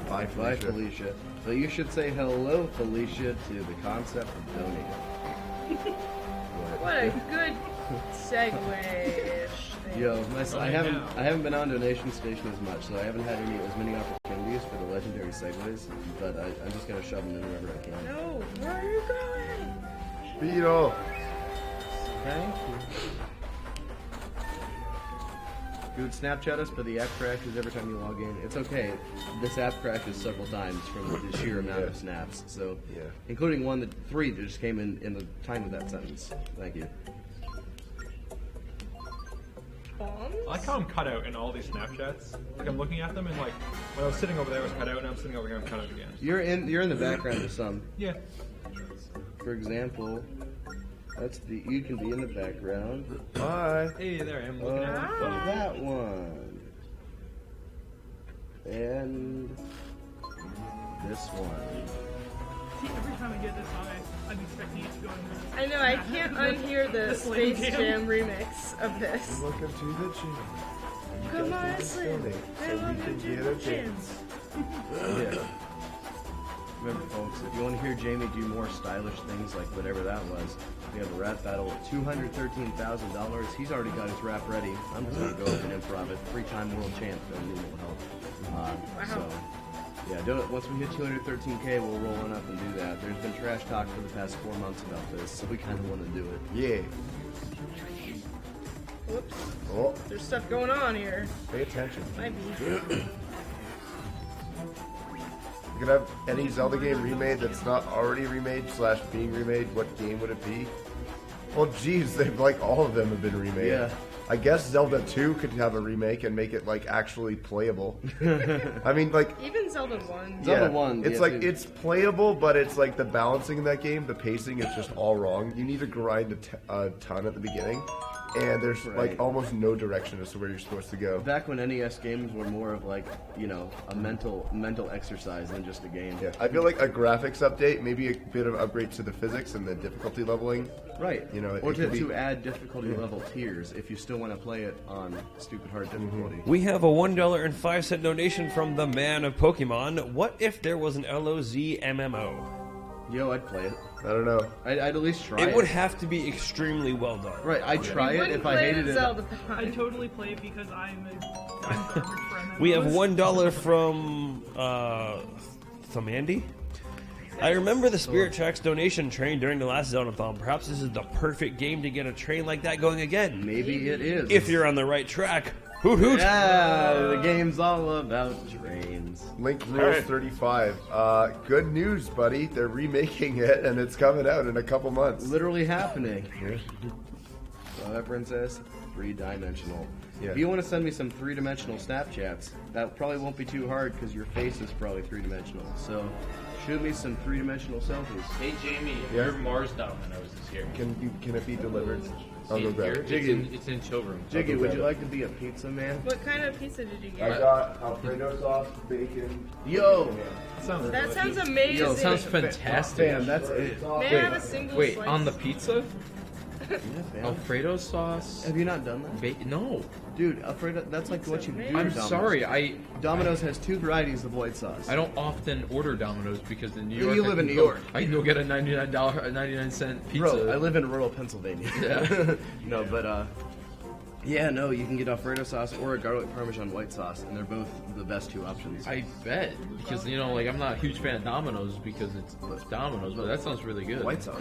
Bye, Bye, Felicia. Felicia. So you should say hello, Felicia, to the concept of donating. What a good segue-ish thing. Yo, I haven't been on Donation Station as much, so I haven't had as many opportunities for the legendary segues. But I'm just gonna shove them in wherever I can. No, where are you going? Beetle. Thank you. Dude, Snapchat us, but the app crashes every time you log in. It's okay. This app crashes several times from the sheer amount of snaps. So, including three that just came in the time of that sentence. Thank you. I like how I'm cut out in all these Snapchats. Like I'm looking at them and like when I was sitting over there I was cut out and I'm sitting over here I'm cut out again. You're in the background of some. Yeah. For example, you can be in the background. Bye. Hey, there I am looking at Of that one. And this one. See, every time I get this on, I'm expecting it to go in there. I know, I can't unhear the This Space lame Jam remix of this. Welcome to the gym. Come on, Slim. So we can get a chance. Yeah. Remember, folks, if you want to hear Jamie do more stylish things like whatever that was, we have a rap battle at $213,000. He's already got his rap ready. I'm just going to go up and improv it. 3-time world champ, and we will help. So, yeah, once we hit 213K, we'll roll on up and do that. There's been trash talk for the past 4 months about this, so we kind of want to do it. Yeah. Whoops. Oh. There's stuff going on here. Pay attention. Might be. You could have any Zelda game remade that's not already remade / being remade. What game would it be? Well, geez, like all of them have been remade. Yeah. I guess Zelda 2 could have a remake and make it like actually playable. I mean, like Even Zelda 1. Zelda 1. It's yeah, like dude. it's playable, but it's like the balancing in that game, the pacing is just all wrong. You need to grind a ton at the beginning, and there's like almost no direction as to where you're supposed to go. Back when NES games were more of like, a mental exercise than just a game. Yeah, I feel like a graphics update, maybe a bit of upgrade to the physics and the difficulty leveling. Right. it Or could to be- add difficulty level tiers if you still want to play it on stupid hard difficulty. We have a $1.05 donation from the man of Pokemon. What if there was an LOZ MMO? Yo, I'd play it. I don't know. I'd at least try it. It would have to be extremely well done. Right, I'd try it if I hated it. I'd totally play it because I'm garbage for MMOs. We have $1 from Thamandi. I remember the Spirit Tracks donation train during the last Zeldathon. Perhaps this is the perfect game to get a train like that going again. Maybe it is. If you're on the right track. Hoot hoot! Yeah, the game's all about trains. Link Rules 35. Good news, buddy. They're remaking it, and it's coming out in a couple months. Literally happening. So that princess, 3-dimensional. Yeah. If you want to send me some 3-dimensional Snapchats, that probably won't be too hard because your face is probably 3-dimensional. So Shoot me some three-dimensional selfies. Hey Jamie, Yeah? your Mars Domino's is here. Can it be delivered? I'll go grab it. Jiggy. It's in showroom. Jiggy, would you like to be a pizza man? What kind of pizza did you I get? got Alfredo sauce, bacon. Yo! That sounds amazing. Yo, sounds fantastic. Damn, that's it. May I have a single Wait, slice? on the pizza? Yeah, fam. Alfredo sauce? Have you not done that? No. Dude, Alfredo, that's like what you do. I'm Domino's. sorry, Domino's has 2 varieties of white sauce. I don't often order Domino's because in New York. You live in New York. I can go get a $99 pizza. Bro, I live in rural Pennsylvania. Yeah. No, but yeah, no, you can get Alfredo sauce or a garlic parmesan white sauce, and they're both the best 2 options. I bet because like I'm not a huge fan of Domino's because it's Domino's, but that sounds really good. White sauce.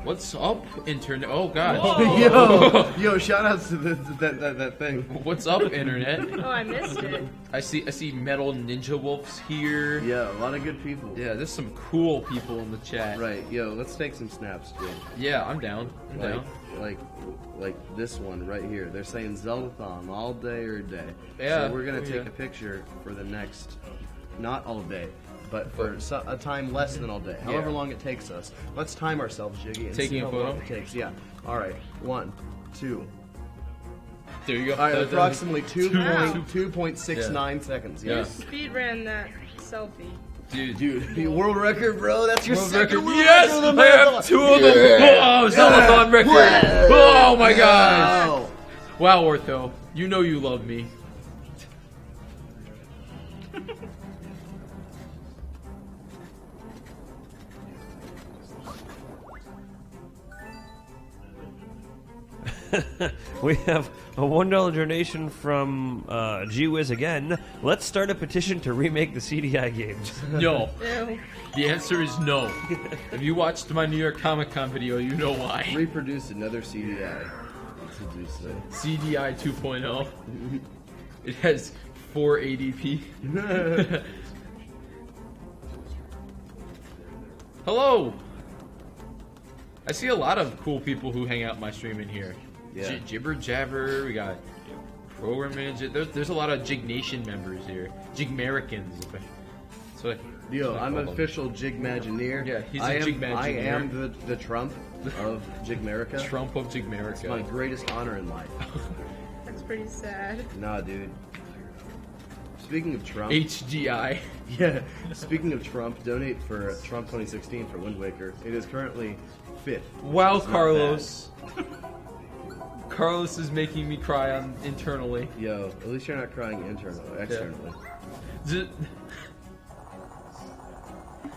What's up, internet? Oh God! Yo, shout outs to that thing. What's up, internet? Oh, I missed it. I see metal ninja wolves here. Yeah, a lot of good people. Yeah, there's some cool people in the chat. Right, yo, let's take some snaps, Jay. Yeah, I'm down. I'm down. Like this one right here. They're saying Zeldathon all day or day. Yeah. So we're gonna take a picture for the next, not all day, but for a time less than all day. However long it takes us. Let's time ourselves, Jiggy, and Taking see a how photo? long it takes. Yeah. All right. 1, 2. There you go. All right, approximately 2.69 Wow. seconds. Yeah. Yes. Speed ran that selfie. Dude, the world record, bro. That's your World second record. world Yes, record of the I have marathon. 2 of them. Oh, Zeldathon record. Oh my gosh. Wow. Wow, Ortho, you know you love me. We have a $1 donation from GWiz again. Let's start a petition to remake the CDI games. No. Ew. The answer is no. If you watched my New York Comic Con video, you know why. Reproduce another CDI. CDI 2.0. It has 480p. Hello. I see a lot of cool people who hang out my stream in here. Yeah. Jibber Jabber, we got Program Manager. There's a lot of Jig Nation members here. Jigmericans. So Yo, I'm an official Jigmagineer. Yeah, he's a I Jigmagineer. am the Trump of Jigmerica. Trump of Jigmerica. It's my greatest honor in life. That's pretty sad. Nah, dude. Speaking of Trump, HGI. Yeah. Speaking of Trump, donate for Trump 2016 for Wind Waker. It is currently 5th. Wow, It's not Carlos. Carlos is making me cry internally. bad. Yo, at least you're not crying externally.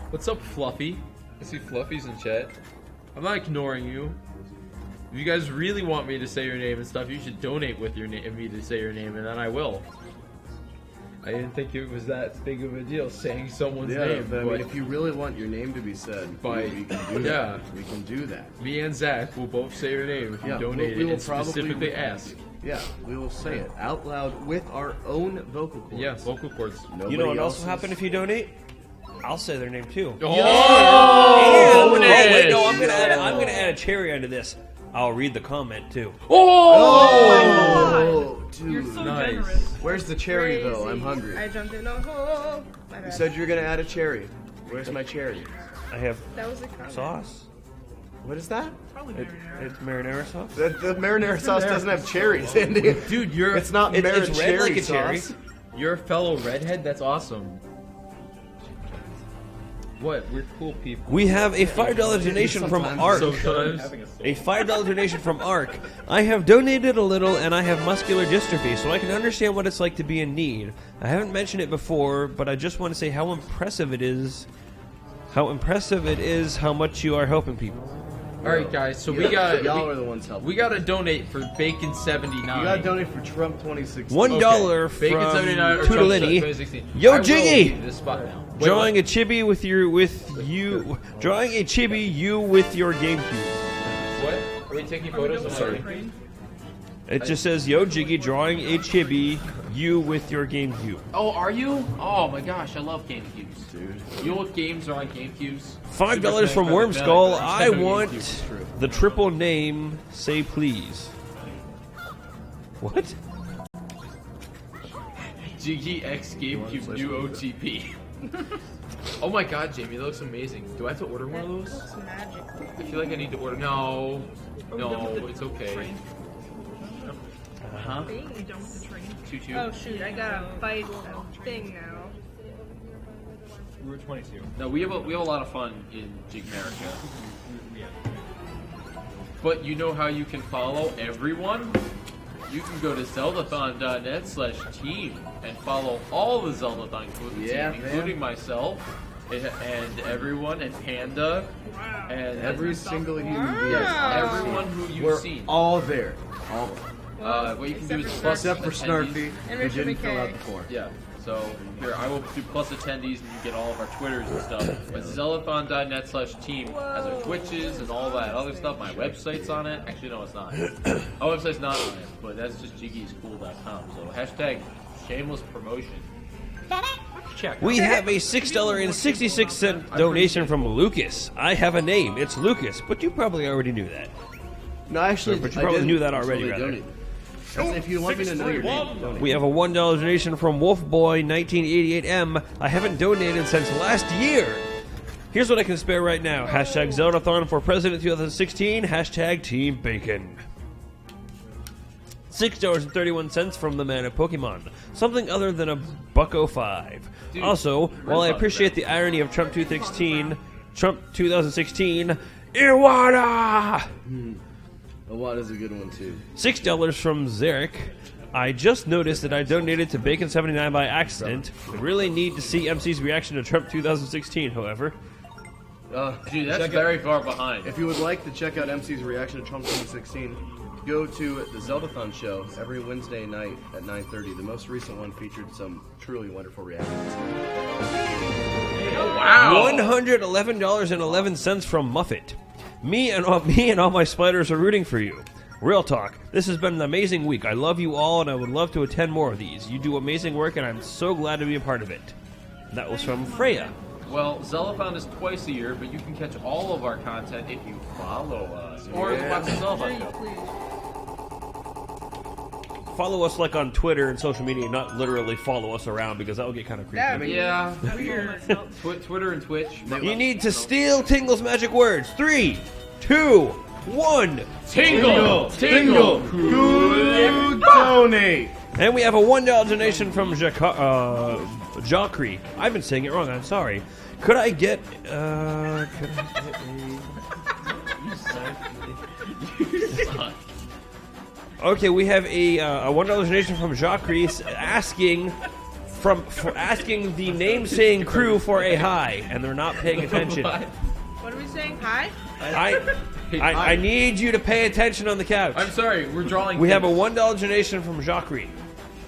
What's up, Fluffy? I see Fluffy's in chat. I'm not ignoring you. If you guys really want me to say your name and stuff, you should donate with your me to say your name, and then I will. I didn't think it was that big of a deal saying someone's name. But I mean, if you really want your name to be said, we can do that. We can do that. Me and Zach will both say your name if you donate we will and specifically ask. Yeah, we will say it out loud with our own vocal cords. Yeah, vocal cords. You know what else will happen if you donate? I'll say their name too. Oh! Wait, no, I'm gonna add a cherry onto this. I'll read the comment too. Oh, dude, You're so nice. generous. Where's the cherry though? I'm Crazy. hungry. I jumped in a hole. My You bad. said you were gonna add a cherry. Where's my cherry? I have That was a comment. sauce. What is that? Probably It, marinara. it's marinara sauce. The marinara sauce doesn't have cherries, Andy. Dude, It's not It's red cherry like a cherry. sauce. You're a fellow redhead? That's awesome. What? We're cool people. We have a $5 donation from Ark. Sometimes. A $5 donation from Ark. I have donated a little and I have muscular dystrophy, so I can understand what it's like to be in need. I haven't mentioned it before, but I just want to say how impressive it is. How impressive it is how much you are helping people. All right, guys. So we got y'all are the ones helping. We got to donate for Bacon 79. You gotta donate for Trump 2016. $1 Bacon from 79 or Trump Toodalini. 2016. Yo, I will Jiggy! leave this spot now. Wait, Drawing what? a chibi with you with your GameCube. What? Are we taking photos? I'm sorry. It just says, "Yo, Jiggy, drawing a chibi, you with your GameCube." Oh, are you? Oh my gosh, I love GameCubes, dude. You know what games are on GameCubes? $5 from Wormskull. I want the triple name. Say please. What? Jiggy X GameCube new OTP. Oh my god, Jamie, that looks amazing. Do I have to order one of those? Looks magical. I feel like I need to order. No, it's okay. Are you done with the train? Choo-choo. Oh shoot, I gotta fight a thing now. Route 22. No, we have a lot of fun in Jig America. But you know how you can follow everyone? You can go to zeldathon.net/team and follow all the Zeldathon team, including myself and everyone and Panda and Every single human being. everyone who you've We're seen. all there. All of them. What you can do is plus Except for attendees. Snarfy, who didn't fill out the form. Yeah. So here, I will do plus attendees, and you get all of our Twitters and stuff. But Zeldathon.net/team has our Twitches and all that other stuff. My website's on it. Actually, no, it's not. My website's not on it, but that's just jiggyscool.com. So hashtag shameless promotion. Check. We have a $6.66 donation from Lucas. I have a name. It's Lucas, but you probably already knew that. No, actually, But you probably knew that already, They rather. donated. If you want me to know your name, donate. We have a $1 donation from Wolfboy1988M. I haven't donated since last year. Here's what I can spare right now. Hashtag Zeldathon for President 2016. Hashtag Team Bacon. $6.31 from the man of Pokemon. Something other than a $1.05. Dude, Also, while I appreciate the irony of Trump 2016, Iwata! Iwata's a good one, too. $6 from Zarek. I just noticed that I donated to Bacon79 by accident. I really need to see MC's reaction to Trump 2016, however. Dude, that's very far behind. If you would like to check out MC's reaction to Trump 2016, go to the Zeldathon show every Wednesday night at 9:30. The most recent one featured some truly wonderful reactions. Wow! $111.11 from Muffet. Me and all my spiders are rooting for you. Real talk. This has been an amazing week. I love you all, and I would love to attend more of these. You do amazing work, and I'm so glad to be a part of it. That was from Freya. Well, Zeldathon is twice a year, but you can catch all of our content if you follow us. Or watch the Zeldathon show. Follow us like on Twitter and social media, not literally follow us around because that will get kind of creepy. Yeah. Twitter and Twitch. You need to steal Tingle's magic words. 3, 2, 1. Tingle! Tingle! Who donate? And we have a $1 donation from Jacri. I've been saying it wrong. I'm sorry. Could I get a... Okay, we have a $1 donation from Jacri asking the name-saying crew for a hi, and they're not paying attention. What are we saying? Hi? I need you to pay attention on the couch. I'm sorry, we're drawing. We have a $1 donation from Jacri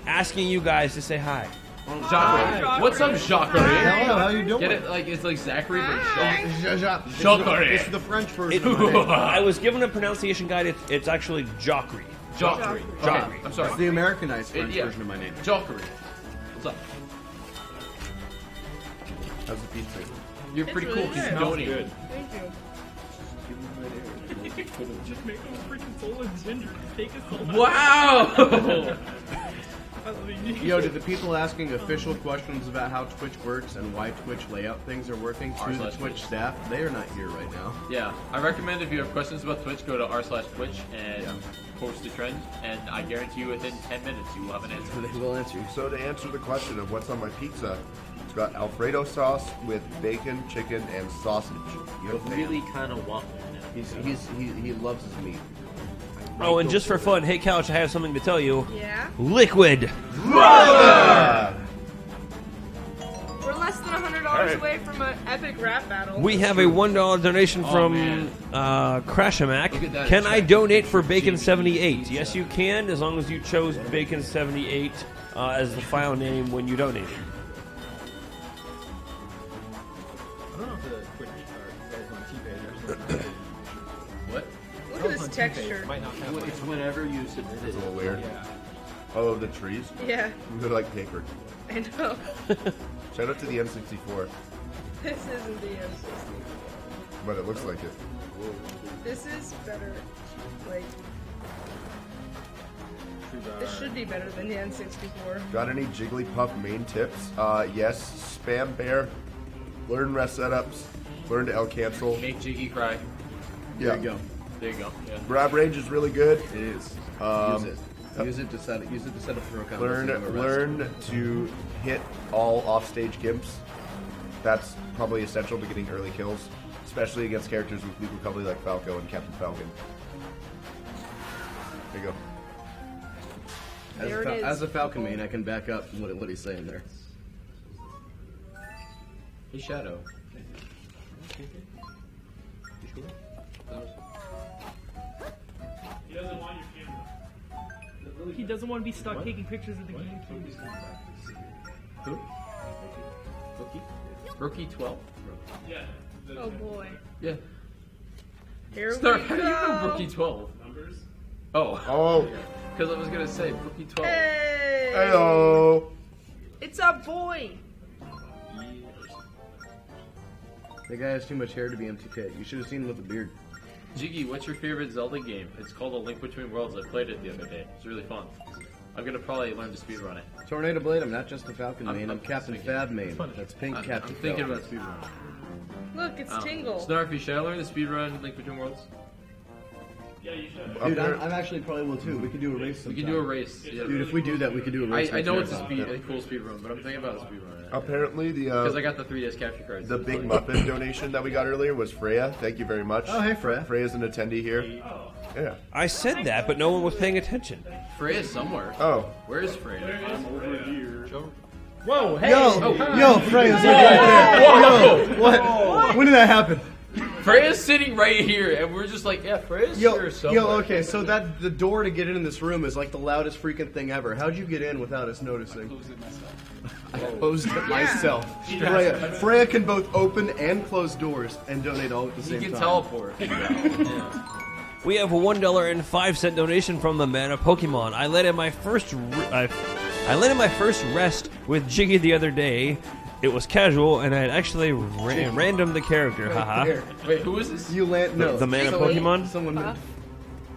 asking you guys to say hi. Jacri. What's up, Jacri? Hello, how you doing? Get it? Like it's like Zachary, but Jacri. It's the French version of my name. I was given a pronunciation guide. It's actually Jacri. Jacri. Jacri. I'm sorry. It's the Americanized French version of my name. Jacri. What's up? How's the pizza? You're pretty really cool because you good. donate. Thank you. Just make them freaking soul and ginger. Take a soul. Wow! Yo, to the people asking official questions about how Twitch works and why Twitch layout things are working, to the Twitch staff, they are not here right now. Yeah, I recommend if you have questions about Twitch, go to r/Twitch and post a trend, and I guarantee you within 10 minutes you will have an answer. They will answer you. So to answer the question of what's on my pizza, it's got Alfredo sauce with bacon, chicken, and sausage. You really kind of want one now. He loves his meat. Oh, and just for fun, hey Couch, I have something to tell you. Yeah? Liquid. We're less than $100 away from an epic rap battle. We have a $1 donation from Crashamak. Look at that. Can I donate for Bacon78? Yes, you can, as long as you chose Bacon78 as the file name when you donated. I don't know if the Twitch or on T-Page or something. What? Look at this texture. Might not have It's whenever you submit it. It's a little weird. Yeah. Oh, the trees? Yeah, They're like paper. I know. Shout out to the N64, This isn't the N64. but it looks like it. This is better. Like, this should be better than the N64. Got any Jigglypuff main tips? Yes, Spam Bear learn rest setups, learn to L cancel. Make Jiggy cry. Yeah. There you go. There you go. Yeah. Grab range is really good. It is. Use it. Use it to set up throw combos. Learn to hit all offstage gimps. That's probably essential to getting early kills, especially against characters with weak recovery like Falco and Captain Falcon. There you go. As a Falcon main, I can back up what he's saying there. Hey, Shadow. He doesn't want your camera. He doesn't want to be stuck taking pictures of the game. Who? Rookie 12? Yeah. Oh boy. Yeah. Here Start, we how do you know go. Rookie 12? Numbers? Oh. Because I was going to say Rookie 12. Hey. Hello. It's a boy. The guy has too much hair to be MTK. You should have seen him with a beard. Jiggy, what's your favorite Zelda game? It's called A Link Between Worlds. I played it the other day. It's really fun. I'm gonna probably learn to speedrun it. Tornado Blade, I'm not just a Falcon main, I'm Captain thinking. Fab main. That's pink I'm Captain thinking Fab. about speedrun. Look, it's Tingle. Snarfy, should I learn to speedrun Link Between Worlds? Yeah, you should. Dude, I'm actually probably will too. We could do a race sometime. We could do a race. Yeah. Dude, if we do that, we could do a race. I know it's a marathon. cool speedrun, but I'm thinking about a speedrun. Apparently, Because I got the 3DS capture cards. the Big Muffin donation that we got earlier was Freya. Thank you very much. Oh, hey, Freya. Freya's an attendee here. Yeah. I said that, but no one was paying attention. Freya's somewhere. Oh. Where is Freya? I'm over here. Whoa, hey! Yo, Freya's right there. Whoa! What? When did that happen? Freya's sitting right here, and we're just like, yeah, Freya's here somewhere. Okay, so that the door to get in this room is like the loudest freaking thing ever. How'd you get in without us noticing? I closed it myself. Freya can both open and close doors and donate all at the same time. He can teleport. We have a $1.05 donation from the man of Pokemon. I led in my first rest with Jiggy the other day. It was casual, and I had actually random the character. Haha. Wait, who is this? You land no. The man of Pokemon.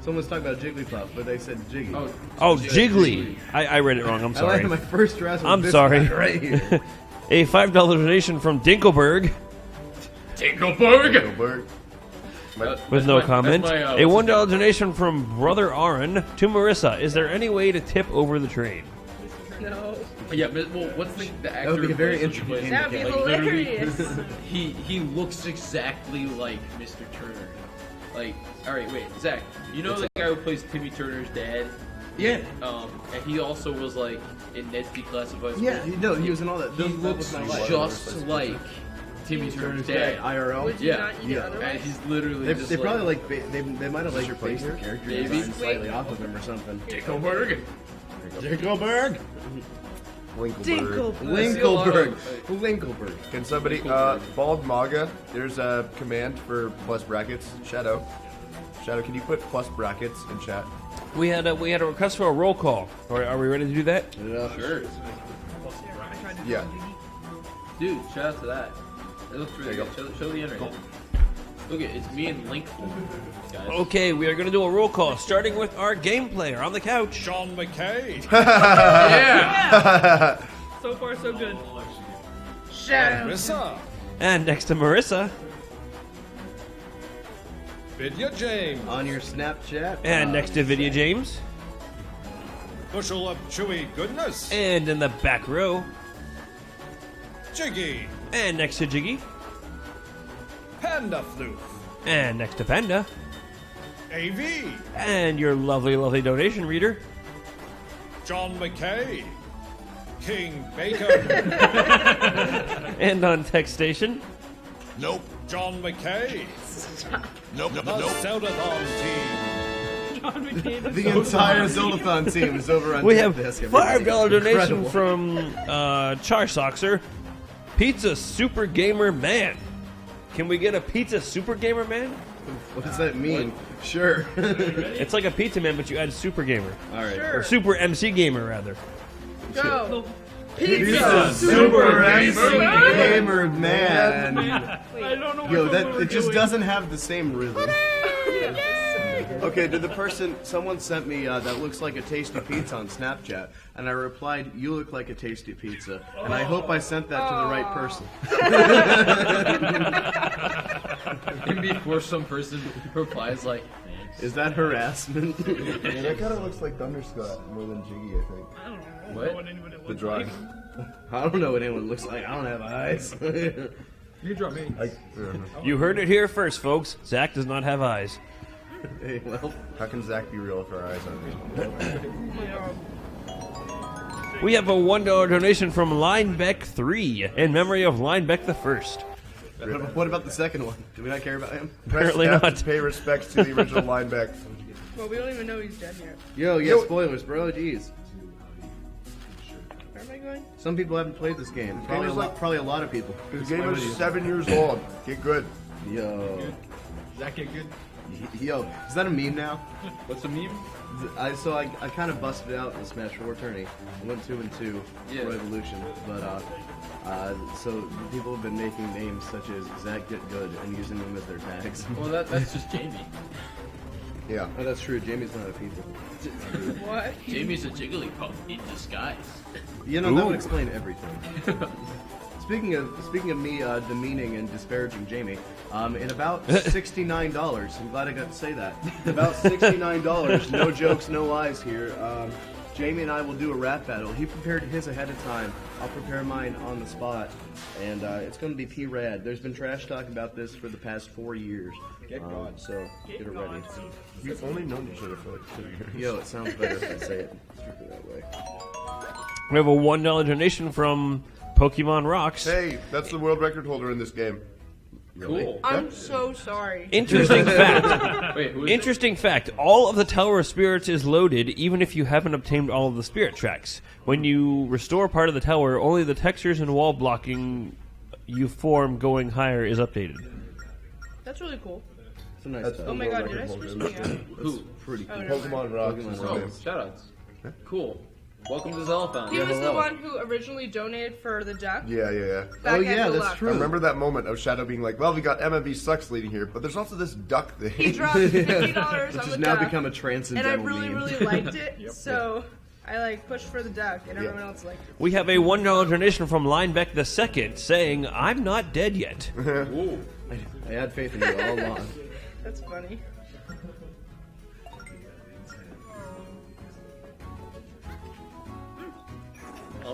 Someone's talking about Jigglypuff, but they said Jiggy. Oh, Jiggly. I read it wrong. I'm I sorry. landed my first rest with I'm this sorry. guy right here. A $5 donation from Dinkelberg. Dinkelberg. With no comment. My, A $1 donation from Brother Aaron to Marissa. Is there any way to tip over the train? No. Yeah, but well, what's the actor? That would be a very who plays interesting game. That'd be literally, hilarious. he looks exactly like Mr. Turner. Like, all right, wait, Zach. You know the guy who plays Timmy Turner's dad? Yeah. And he also was like in Ned's Declassified. Yeah, he was in all that. He looks just like Timmy Turner's dad. IRL. Would you not eat otherwise? And he's literally just They like, probably they might have like based the character Maybe. design slightly off of him or something. Dinkelberg. Dinkelberg. Winkleberg. Can somebody, Bald Maga, there's a command for plus brackets. Shadow, can you put plus brackets in chat? We had a request for a roll call. Are we ready to do that? Yeah. Sure. Yeah. Dude, shout out to that. It looks really good. Show the internet. Look at it's me and Link. Guys. Okay, we are going to do a roll call, starting with our game player on the couch. Sean McKay. Yeah. So far, so good. Marissa. And next to Marissa. Vidya James. On your Snapchat. And next to Vidya James. Bushel of chewy goodness. And in the back row. Jiggy. And next to Jiggy. Panda Floof. And next to Panda. AV. And your lovely, lovely donation reader. John McKay. King Bacon. And on text station. Nope. John McKay. Nope. The Zeldathon team. The entire Zeldathon team is over on We have Desk. $5 donation Incredible. from Charsoxer. Pizza Super Gamer Man. Can we get a Pizza Super Gamer Man? What does that mean? Sure. It's like a pizza man, but you add Super Gamer. All right. Sure. Or Super MC Gamer, rather. Go. Pizza Super Gamer Man. I don't know Yo, what that we're it just doing. doesn't have the same rhythm. Okay, someone sent me that looks like a tasty pizza on Snapchat, and I replied, "You look like a tasty pizza," and I hope I sent that to the right person. And before some person replies like, "Is that harassment?" Yeah, that kind of looks like Thunderscott more than Jiggy, I think. I don't know. What? What anyone looks The drawing. I don't know what anyone looks like. I don't have eyes. You draw me. You heard it here first, folks. Zach does not have eyes. Hey, well, how can Zach be real if our eyes aren't real? We have a $1 donation from Linebeck3 in memory of Linebeck the First. What about the second one? Do we not care about him? Apparently Press F not. to pay respects to the original Linebeck. Well, we don't even know he's dead yet. Yo, spoilers, bro. Jeez. Where am I going? Some people haven't played this game. Probably a lot of people. This game is 7 years old. Get good. Yo. Does that get good? Yo, is that a meme now? What's a meme? I kind of busted out in the Smash 4 tourney. I went 2-2 for Evolution, but so people have been making names such as Zach Get Good and using them as their tags. well, that's just Jamie. Yeah, oh, that's true. Jamie's not a people. What? Jamie's a Jigglypuff in disguise. You know, that would explain everything. Speaking of me demeaning and disparaging Jamie, in about $69, I'm glad I got to say that. About $69, no jokes, no lies here. Jamie and I will do a rap battle. He prepared his ahead of time. I'll prepare mine on the spot, and it's going to be P-Rad. There's been trash talk about this for the past 4 years. Get God. So get it ready. We've only known each other for like 2 years. Yo, it sounds better if I say it strictly that way. We have a $1 donation from Pokemon Rocks. Hey, that's the world record holder in this game. Really? Cool. I'm so sorry. Interesting fact. Wait, who is Interesting fact. All of the Tower of Spirits is loaded, even if you haven't obtained all of the Spirit Tracks. When you restore part of the tower, only the textures and wall blocking you form going higher is updated. That's really cool. It's a nice That's touch. Oh my god, did I switch something out? Who? Pretty cool. Oh, never Pokemon mind. Rocks. Pokemon is his Oh, name. shoutouts. Cool. Welcome to Zeldathon. He was the hello. one who originally donated for the duck. Yeah. Back Oh, at yeah, the that's left. true. I remember that moment of Shadow being like, well, we got MMV Sucks leading here, but there's also this duck thing. He dropped $50 Which on has the now duck, become a and I transcendental really, meme. really liked it. So I pushed for the duck, and everyone else liked it. We have a $1 donation from Linebeck the Second saying, "I'm not dead yet." Ooh. I had faith in you all along. That's funny.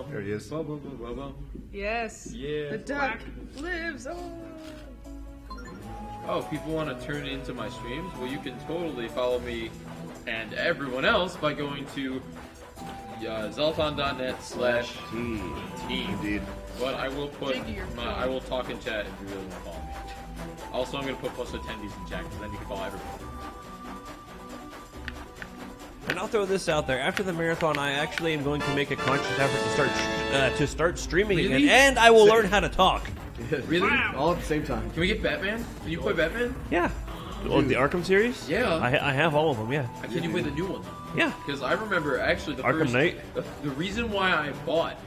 There he is. Yes. Yeah. The duck lives on. Oh, people want to tune into my streams? Well, you can totally follow me and everyone else by going to zeldathon.net/team. Indeed. But I will put Jiggy, you're I will talk in chat if you really want to follow me. Also, I'm going to put post attendees in chat, because then you can follow everyone. And I'll throw this out there. After the marathon, I actually am going to make a conscious effort to start streaming Really? again, and I will learn how to talk. Really? All at the same time. Can we get Batman? Can you play Batman? Yeah. Oh, the Arkham series? Yeah. I have all of them, yeah. Can you play the new one? Yeah. Because I remember actually the Arkham first, Knight? The reason why I bought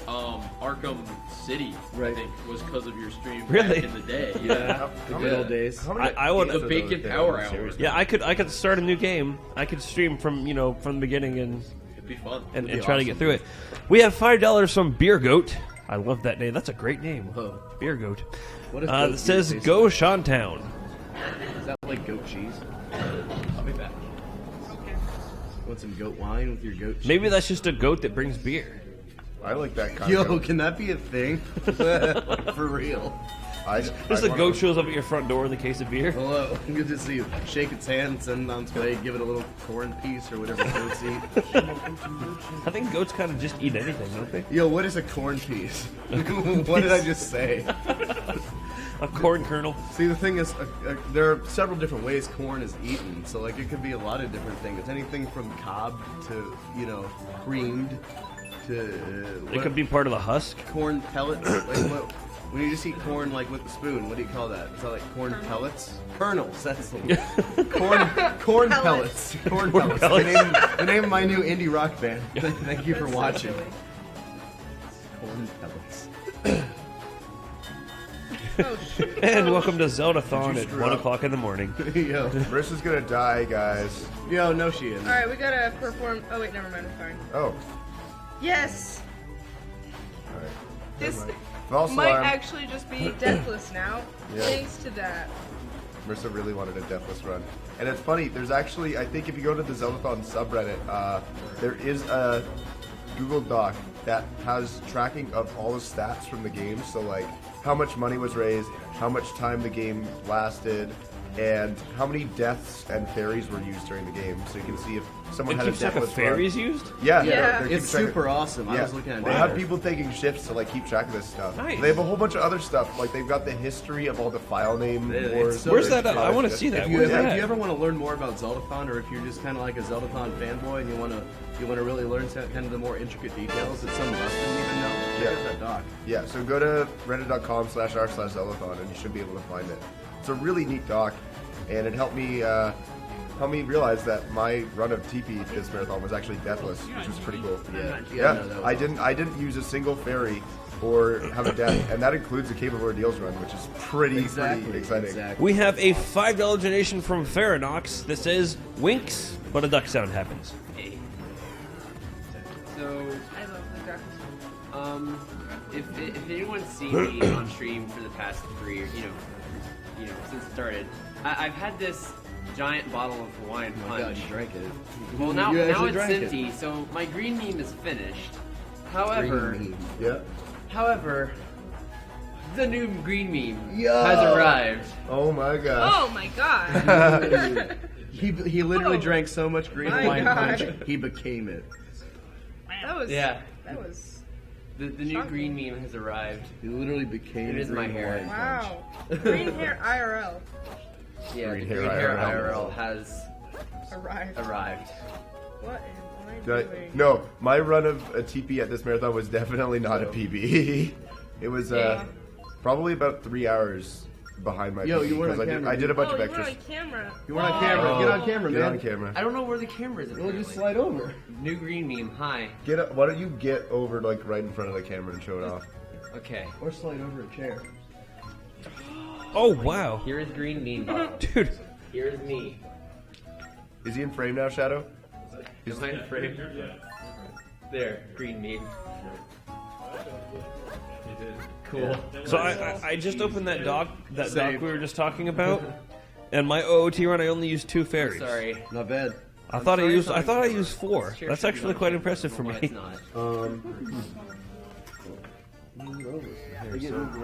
Arkham City, Right. I think, was because of your stream Really? back in the day. Yeah, the good old days. I would The Bacon Power Hour. Yeah, I could start a new game. I could stream from the beginning and It'd be fun. and, be and try to awesome. get through it. We have $5 from Beer Goat. I love that name. That's a great name. Whoa. Beer Goat. What is That says Go Shantown. Is that like goat cheese? I'll be back. Want some goat wine with your goat cheese? Maybe that's just a goat that brings beer. I like that kind Yo, of goat. can that be a thing? For real. Just a goat shows up at your front door with a case of beer. Hello, good to see you. Shake its hand, send it on its way, give it a little corn piece or whatever goats eat. I think goats kind of just eat anything, don't they? Yo, what is a corn piece? What did I just say? A corn kernel. See, the thing is, there are several different ways corn is eaten. So, like, it could be a lot of different things. Anything from cob to, creamed to... It could be part of the husk. corn pellets. Like, when you just eat corn, like, with a spoon, what do you call that? Is that like corn pellets? Kernels, that's the one. Corn pellets. Corn pellets. The name of my new indie rock band. Thank you for watching. Corn pellets. Oh, shoot. And welcome to Zeldathon at 1 o'clock in the morning. Yo, Marissa's gonna die, guys. Yo, no, she isn't. Alright, we gotta perform. Oh, wait, never mind. We're fine. Oh. Yes! Alright. This False might alarm. actually just be deathless now. Yeah. Thanks to that. Marissa really wanted a deathless run. And it's funny, there's actually, I think if you go to the Zeldathon subreddit, there is a Google Doc that has tracking of all the stats from the game. So like, how much money was raised, how much time the game lasted, and how many deaths and fairies were used during the game. So you can see if someone It had a keeps track of deathless fairies run. used? Yeah, Yeah. they're keeping It's track of- super awesome. I Yeah. was looking at it. They have people taking shifts to like keep track of this stuff. Nice. They have a whole bunch of other stuff. Like they've got the history of all the file name wars. so Where's that? I want to see that. If you, Where's ever, that? if you ever want to learn more about Zeldathon, or if you're just kind of like a Zeldathon fanboy and you want to really learn kind of the more intricate details that some of us didn't even know, check out that doc. Yeah, so go to reddit.com/r/Zeldathon and you should be able to find it. It's a really neat doc, and it helped me realize that my run of TP this marathon was actually deathless, which was pretty cool. Yeah, no, that was I didn't use a single fairy or have a death, and that includes the Cave of Ordeals run, which is pretty exciting. Exactly. We have a $5 donation from Faranox that says, winks, but a duck sound happens. So, I love the duck. if anyone's seen me on stream for the past 3 years, you know, since it started, I've had this giant bottle of Hawaiian Oh my God, punch. you drank it. Well, now You it's actually drank it. empty, so my green meme is finished. However, Green meme. Yeah. however, the new green meme Yo. has arrived. Oh my gosh. Oh my god. He literally Oh. drank so much green My Hawaiian God. punch, he became it. That was. Yeah. That was. The new Shocking. green meme has arrived. He literally became It is my green hair. Hawaiian Wow. Green hair IRL Yeah, Green the hair green hair IRL. IRL has arrived. arrived. What am I Did I- doing? no, my run of a TP at this marathon was definitely not a PB. It was probably about 3 hours behind my Yo, PB, you weren't 'cause on camera, I did a bunch Oh, of you were extras. on camera. You weren't on camera. Get on camera, Get man. on camera. I don't know where the camera is. We'll just slide over. New green meme. Hi. Why don't you get over like right in front of the camera and show it off? Okay. Or slide over a chair. Oh, wow. Here is green meme bottle. Dude. Here is me. Is he in frame now, Shadow? He's behind the frame. There, green meme. Cool. So I just opened that doc Same. we were just talking about, and my OOT run I only used 2 fairies. Sorry. Not bad. I thought I sorry, used sorry. 4. Sure, That's sure, actually no. quite impressive for Why me. it's not.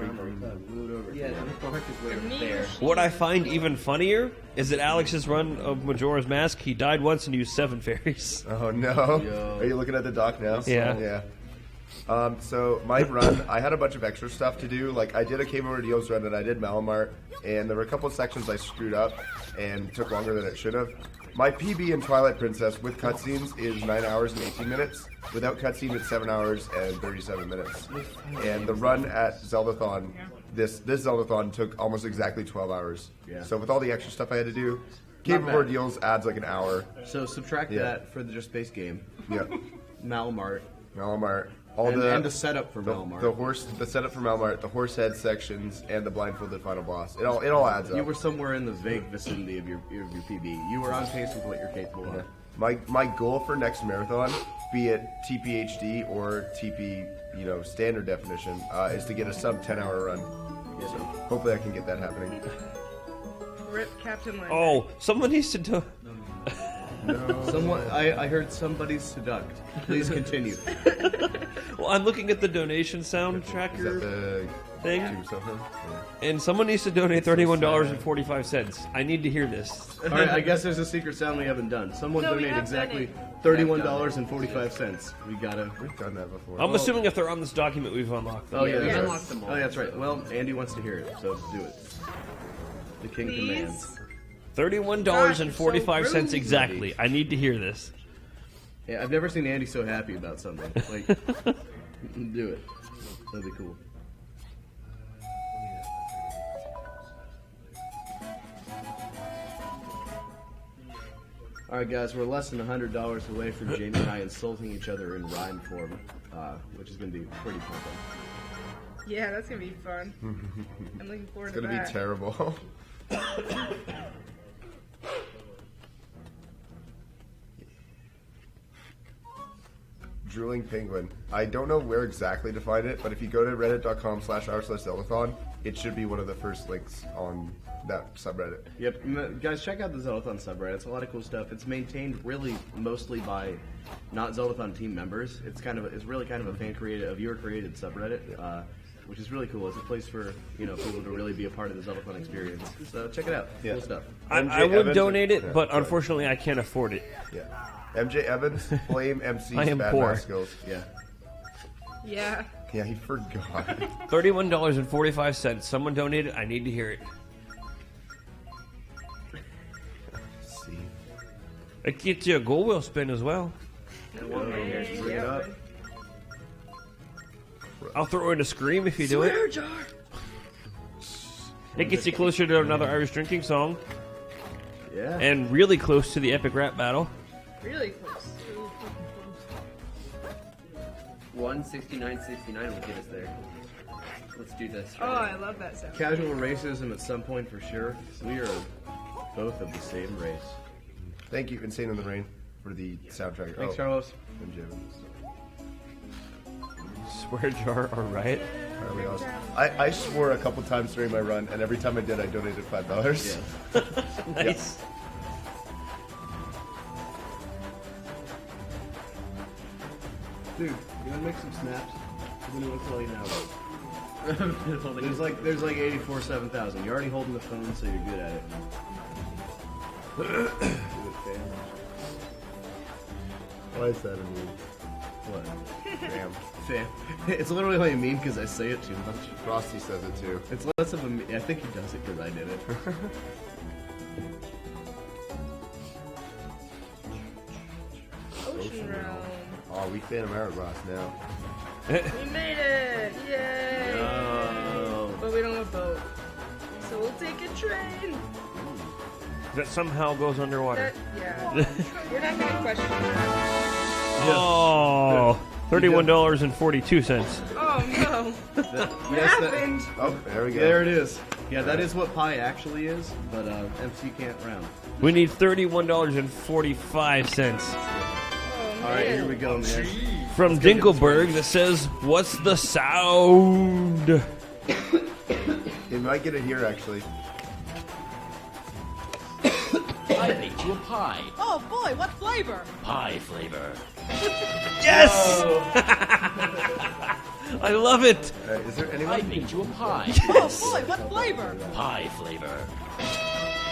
Yeah, the mark is way over there. What I find even funnier is that Alex's run of Majora's Mask, he died once and used 7 fairies. Oh no! Yo. Are you looking at the doc now? Yeah. Yeah. So my run, I had a bunch of extra stuff to do. Like I did a Cave of Ordeals run and I did Malamart, and there were a couple of sections I screwed up and took longer than it should have. My PB in Twilight Princess with cutscenes is 9 hours and 18 minutes. Without cutscene, it's 7 hours and 37 minutes. And the run at Zeldathon, this Zeldathon took almost exactly 12 hours. Yeah. So with all the extra stuff I had to do, Cave of bad. Ordeals adds like an hour. So subtract Yeah. that for the just base game. Yeah. Malamart. Malamart. And the setup for the, Malamart. the setup for Malamart, the horse head sections, and the blindfolded final boss. It all adds up. You were somewhere in the vague vicinity of your PB. You were on pace with what you're capable of. My goal for next marathon, be it TPHD or TP, standard definition, is to get a sub 10-hour run. So hopefully I can get that happening. Rip Captain Line. Oh, someone needs to do... Someone, I heard somebody seduct. Please continue. Well, I'm looking at the donation sound tracker Is that the thing, YouTube something? and someone needs to donate $31.45. I need to hear this. All right, I guess there's a secret sound we haven't done. Someone No, we donate have exactly done $31.45. We gotta. We've done that before. I'm assuming if they're on this document, we've unlocked them. Oh yeah, we that's unlocked right. them all. Oh, yeah, that's right. Well, Andy wants to hear it, so do it. The king Please? commands. $31.45 Gosh, exactly. I need to hear this. Yeah, I've never seen Andy so happy about something. Like, do it. That'd be cool. Alright guys, we're less than $100 away from Jamie and I insulting each other in rhyme form, which is going to be pretty pumping. Yeah, that's gonna be fun. I'm looking forward It's to gonna that. be terrible. Drooling Penguin. I don't know where exactly to find it, but if you go to reddit.com/r/Zeldathon, it should be one of the first links on that subreddit. Yep, guys, check out the Zeldathon subreddit. It's a lot of cool stuff. It's maintained really mostly by not Zeldathon team members. It's really kind of a a viewer created subreddit, which is really cool. It's a place for people to really be a part of the Zeldathon experience. So check it out. Cool stuff. I would donate it, but unfortunately I can't afford it. Yeah. MJ Evans, Flame MC's I am Bad poor. Math Skills. Yeah. Yeah. Yeah, he forgot. $31.45. Someone donated. I need to hear it. Let's see. It gets you a gold wheel spin as well. Bring it up. I'll throw in a scream if you do it. Jar. It gets you closer to another Irish drinking song. Yeah. And really close to the epic rap battle. Really close. 169.69 will get us there. Let's do this. Oh, I love that sound. Casual racism at some point for sure. We are both of the same race. Thank you, Insane in the Rain, for the soundtrack. Thanks, Carlos. MJ Evans. Swear jar or riot? Really awesome. I swore a couple times during my run, and every time I did, I donated $5. Yeah. Nice. Dude, you wanna make some snaps? I'm gonna tell you now. There's like 84,700. You're already holding the phone, so you're good at it. Why is that a meme? What? Fam. Fam. It's literally only a meme because I say it too much. Frosty says it too. It's less of a meme. I think he does it because I did it. Ocean Realm. Oh, we Phantom Hourglass now. We made it! Yay! No. But we don't have a boat. So we'll take a train. That somehow goes underwater. Yeah. We're not gonna question that. Oh, $31.42. Oh no. What happened? Oh, there we go. There it is. Yeah, that is what pi actually is, but MC can't round. We need $31.45. All right, here we go, man. From Dinkelberg that says, "What's the sound?" You might get it here, actually. I baked you a pie. Oh boy, what flavor? Pie flavor. Yes! I love it. Is there anyone? I baked you a pie. Oh boy, what flavor? Pie flavor.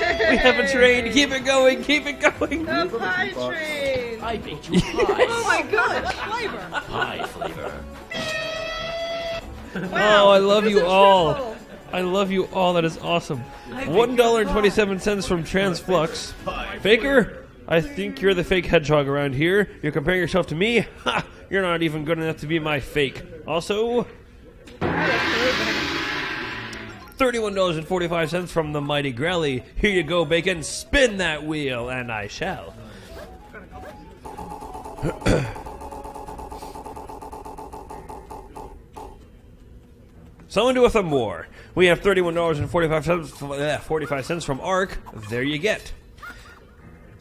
We have a train. Keep it going. Keep it going. The pie train. I baked you a pie. Oh my god, what flavor? Pie flavor. Oh, I love you all. I love you all. That is awesome. $1.27 from Transflux. Faker, I think you're the fake hedgehog around here. You're comparing yourself to me? Ha! You're not even good enough to be my fake. Also, $31.45 from the mighty Grelly. Here you go, Bacon. Spin that wheel, and I shall. Someone do a thumb war. We have $31.45 from Ark. There you get.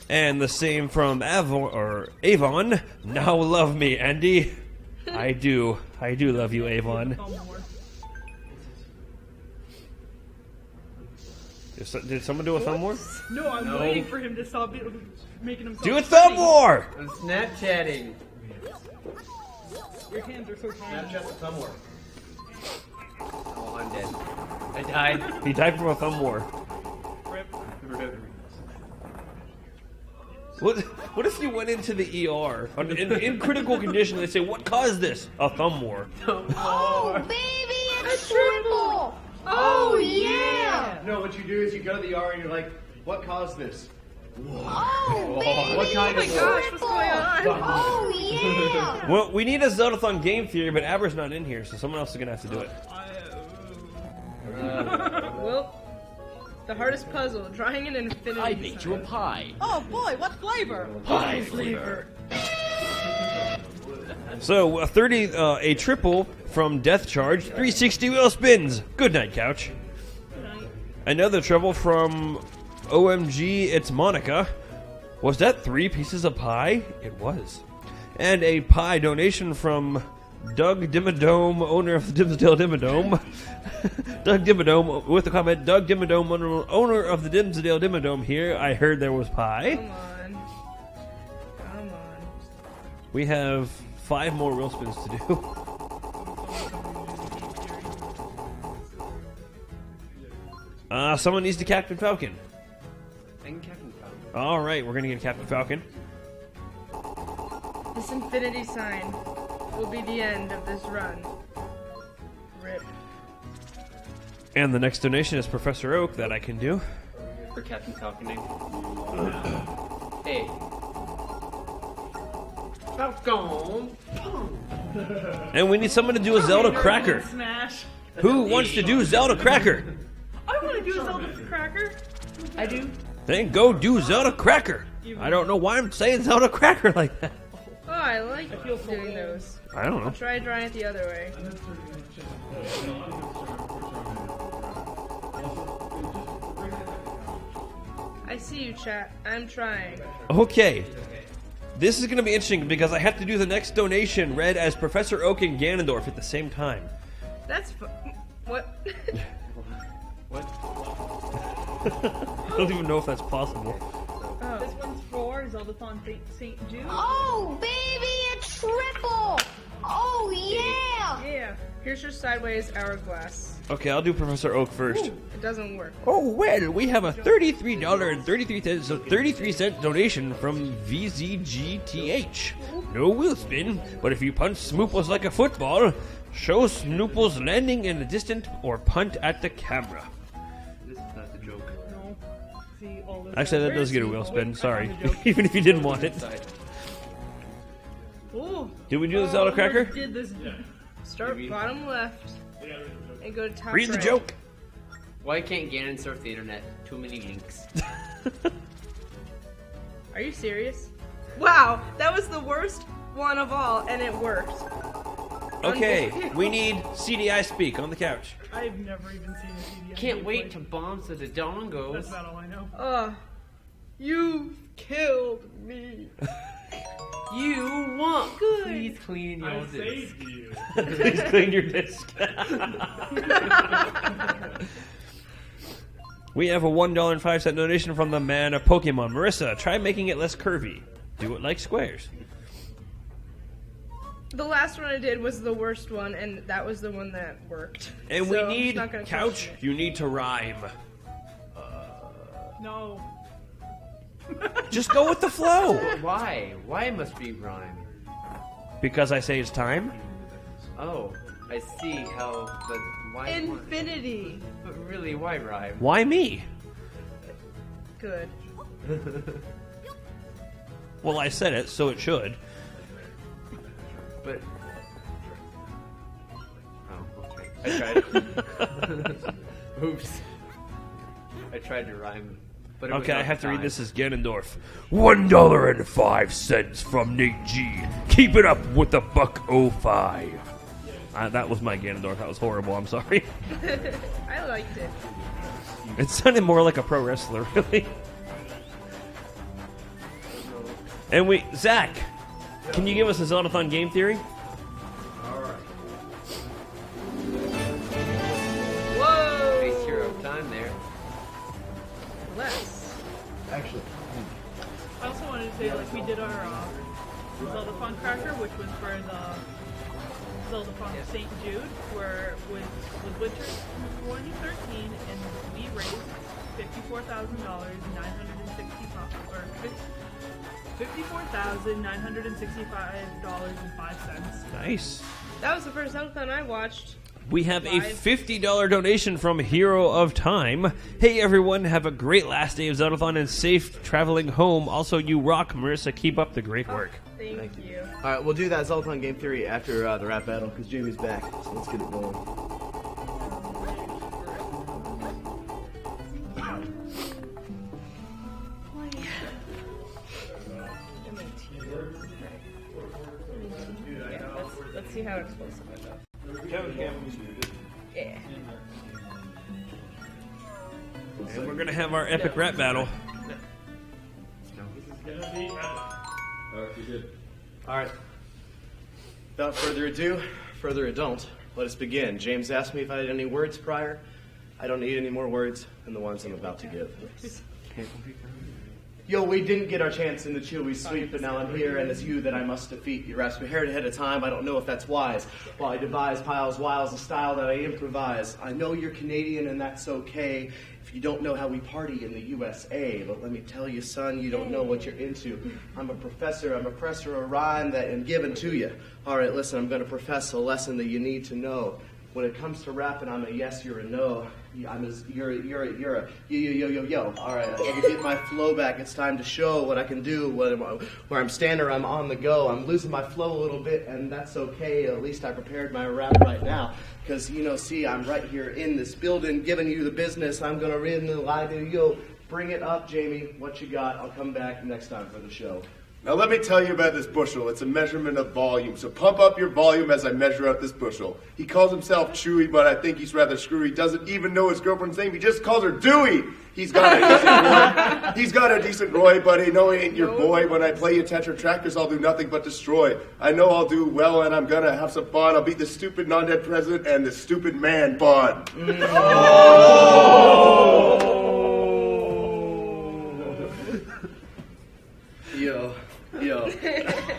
And the same from Avon. Now love me, Andy. I do love you, Avon. Did someone do a thumb war? No, I'm waiting for him to stop making himself. Do a thumb war! I'm Snapchatting. Your hands are so tiny. Snapchat the thumb war. Oh, I'm dead. I died. He died from a thumb war. What if you went into the ER in critical condition? They say, "What caused this?" A thumb war. Oh, baby, it's triple! Oh, yeah! No, what you do is you go to the ER and you're like, what caused this? Oh, baby, What kind Oh my gosh, what's going on? Oh, yeah! Well, we need a Zeldathon game theory, but Aber's not in here, so someone else is gonna have to do it. Well, the hardest puzzle, drawing an infinity. I baked you a pie. Oh boy, what flavor? Pie flavor. So a triple from Death Charge, 360 wheel spins. Good night, couch. Another triple from OMG. It's Monica. Was that 3 pieces of pie? It was. And a pie donation from Doug Dimmadome, owner of the Dimsdale Dimmadome. Doug Dimmadome with the comment, Doug Dimmadome, owner of the Dimsdale Dimmadome here. I heard there was pie. Come on. We have 5 more wheel spins to do. Someone needs to Captain Falcon. And Captain Falcon. All right, we're going to get Captain Falcon. This infinity sign will be the end of this run. Rip. And the next donation is Professor Oak that I can do. For Captain Falconing. Hey. Falcon. And we need someone to do a Zelda cracker. Smash. Who wants to do Zelda cracker? I want to do a Zelda cracker. I do. Then go do Zelda cracker. I don't know why I'm saying Zelda cracker like that. Oh, I like doing those. I don't know. I'll try drawing it the other way. I see you, chat. I'm trying. Okay. This is going to be interesting because I have to do the next donation read as Professor Oak and Ganondorf at the same time. That's what? What? I don't even know if that's possible. Oh. This one's for Zeldathon St. Jude. Oh, baby, a triple! Oh, yeah! Yeah. Here's your sideways hourglass. Okay, I'll do Professor Oak first. Ooh, it doesn't work. Oh, well, we have a $33.33 so 33-cent donation from VZGTH. No wheel spin, but if you punch Smooples like a football, show Snooples landing in the distance or punt at the camera. This is not the joke. No. See, all those Actually, that does get a wheel spin. Sorry. Even if you didn't want it. Ooh. Did we do the Zelda cracker? Did this. Start bottom left and go to top Read the right. joke. Why can't Ganon surf the internet? Too many links. Are you serious? Wow, that was the worst one of all, and it worked. Okay, we need CDI speak on the couch. I've never even seen a CDI. Can't wait to bomb to the dongos. That's about all I know. You killed me. You want? Good. Please clean your disc. Please clean your disc. We have a $1.05 donation from the man of Pokemon. Marissa, try making it less curvy. Do it like squares. The last one I did was the worst one, and that was the one that worked. And So we it's need, not gonna couch, question it. you need to rhyme. No. Just go with the flow. Why? Why must we rhyme? Because I say it's time. Oh, I see how the why. Infinity. But really, why rhyme? Why me? Good. Well, I said it, so it should. But oh, okay. I tried. Oops. I tried to rhyme. But it was Okay, I not have to read time. this as Ganondorf. $1.05 from Nate G. Keep it up with the $1.05. That was my Ganondorf. That was horrible. I'm sorry. I liked it. It sounded more like a pro wrestler, really. And Zach, can you give us a Zeldathon game theory? Whoa! Space hero time there. Less. Actually, I also wanted to say, like, we did our Zeldathon cracker, which was for the Zeldathon St. Jude, where with Winter 2013, and we raised $54,965.05. Nice. That was the first Zeldathon I watched. We have a $50 donation from Hero of Time. Hey everyone, have a great last day of Zeldathon and safe traveling home. Also, you rock, Marissa. Keep up the great work. Thank you. All right, we'll do that Zeldathon game theory after the rap battle because Jamie's back. So let's get it going. Let's see how explosive I go. Yeah. And we're gonna have our epic rap battle. All right. Without further ado, let us begin. James asked me if I had any words prior. I don't need any more words than the ones I'm about to give. Yo, we didn't get our chance in the chewy sweep, but now I'm here, and it's you that I must defeat. You rasped me hair ahead of time, I don't know if that's wise. While I devise piles, wiles, a style that I improvise. I know you're Canadian, and that's okay. If you don't know how we party in the USA, but let me tell you, son, you don't know what you're into. I'm a professor of a rhyme that am given to you. All right, listen, I'm going to profess a lesson that you need to know. When it comes to rapping, I'm a yes, you're a no. You're a yo. All right, I gotta get my flow back. It's time to show what I can do. Where I'm standing, I'm on the go. I'm losing my flow a little bit, and that's okay. At least I prepared my rap right now. Because, see, I'm right here in this building giving you the business. I'm gonna read the live. Yo, bring it up, Jamie. What you got? I'll come back next time for the show. Now let me tell you about this bushel. It's a measurement of volume. So pump up your volume as I measure out this bushel. He calls himself Chewy, but I think he's rather screwy. He doesn't even know his girlfriend's name. He just calls her Dewey. He's got a decent Roy. He's got a decent Roy, buddy. No, he ain't your boy. When I play you Tetra Trackers, I'll do nothing but destroy. I know I'll do well, and I'm gonna have some fun. I'll beat the stupid non-dead president and the stupid man bun. Yo,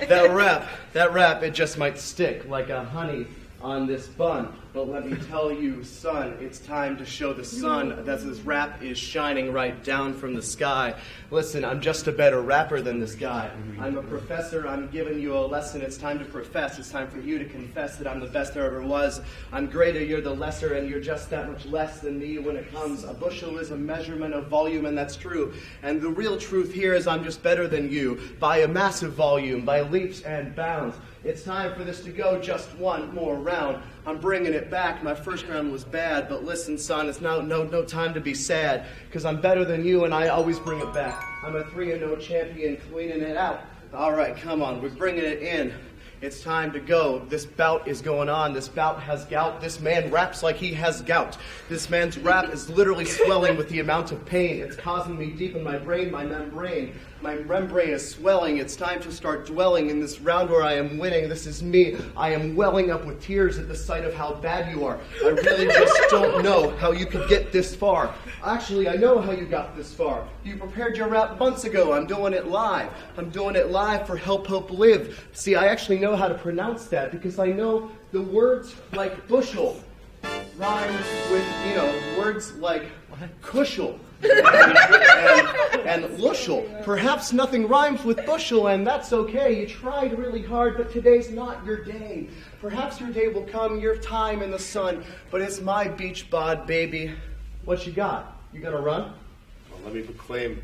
that rap, it just might stick like a honey on this bun. But let me tell you, son, it's time to show the sun that this rap is shining right down from the sky. Listen, I'm just a better rapper than this guy. I'm a professor, I'm giving you a lesson. It's time to profess, it's time for you to confess that I'm the best there ever was. I'm greater, you're the lesser, and you're just that much less than me when it comes. A bushel is a measurement of volume, and that's true. And the real truth here is I'm just better than you by a massive volume, by leaps and bounds. It's time for this to go just one more round. I'm bringing it back. My first round was bad, but listen, son, it's now no time to be sad, because I'm better than you, and I always bring it back. I'm a 3-0 champion, cleaning it out. All right, come on, we're bringing it in. It's time to go. This bout is going on. This bout has gout. This man raps like he has gout. This man's rap is literally swelling with the amount of pain. It's causing me deep in my brain, my membrane. My membrane is swelling. It's time to start dwelling in this round where I am winning. This is me. I am welling up with tears at the sight of how bad you are. I really just don't know how you could get this far. Actually, I know how you got this far. You prepared your rap months ago. I'm doing it live. I'm doing it live for Help Hope Live. See, I actually know how to pronounce that because I know the words like bushel rhyme with, words like cushel. And lushel. Perhaps nothing rhymes with bushel, and that's okay. You tried really hard, but today's not your day. Perhaps your day will come, your time in the sun, but it's my beach bod, baby. What you got? You gonna run? Well, let me proclaim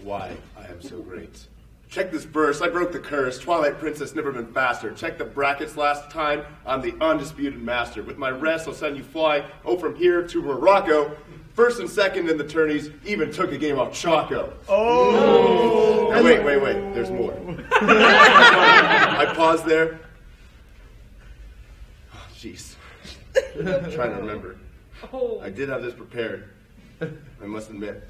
why I am so great. Check this verse, I broke the curse. Twilight Princess never been faster. Check the brackets last time, I'm the undisputed master. With my rest, I'll send you fly, from here to Morocco. First and second in the tourneys, even took a game off Choco. Oh! Now, wait, there's more. I paused there. Oh, jeez. I'm trying to remember. I did have this prepared. I must admit.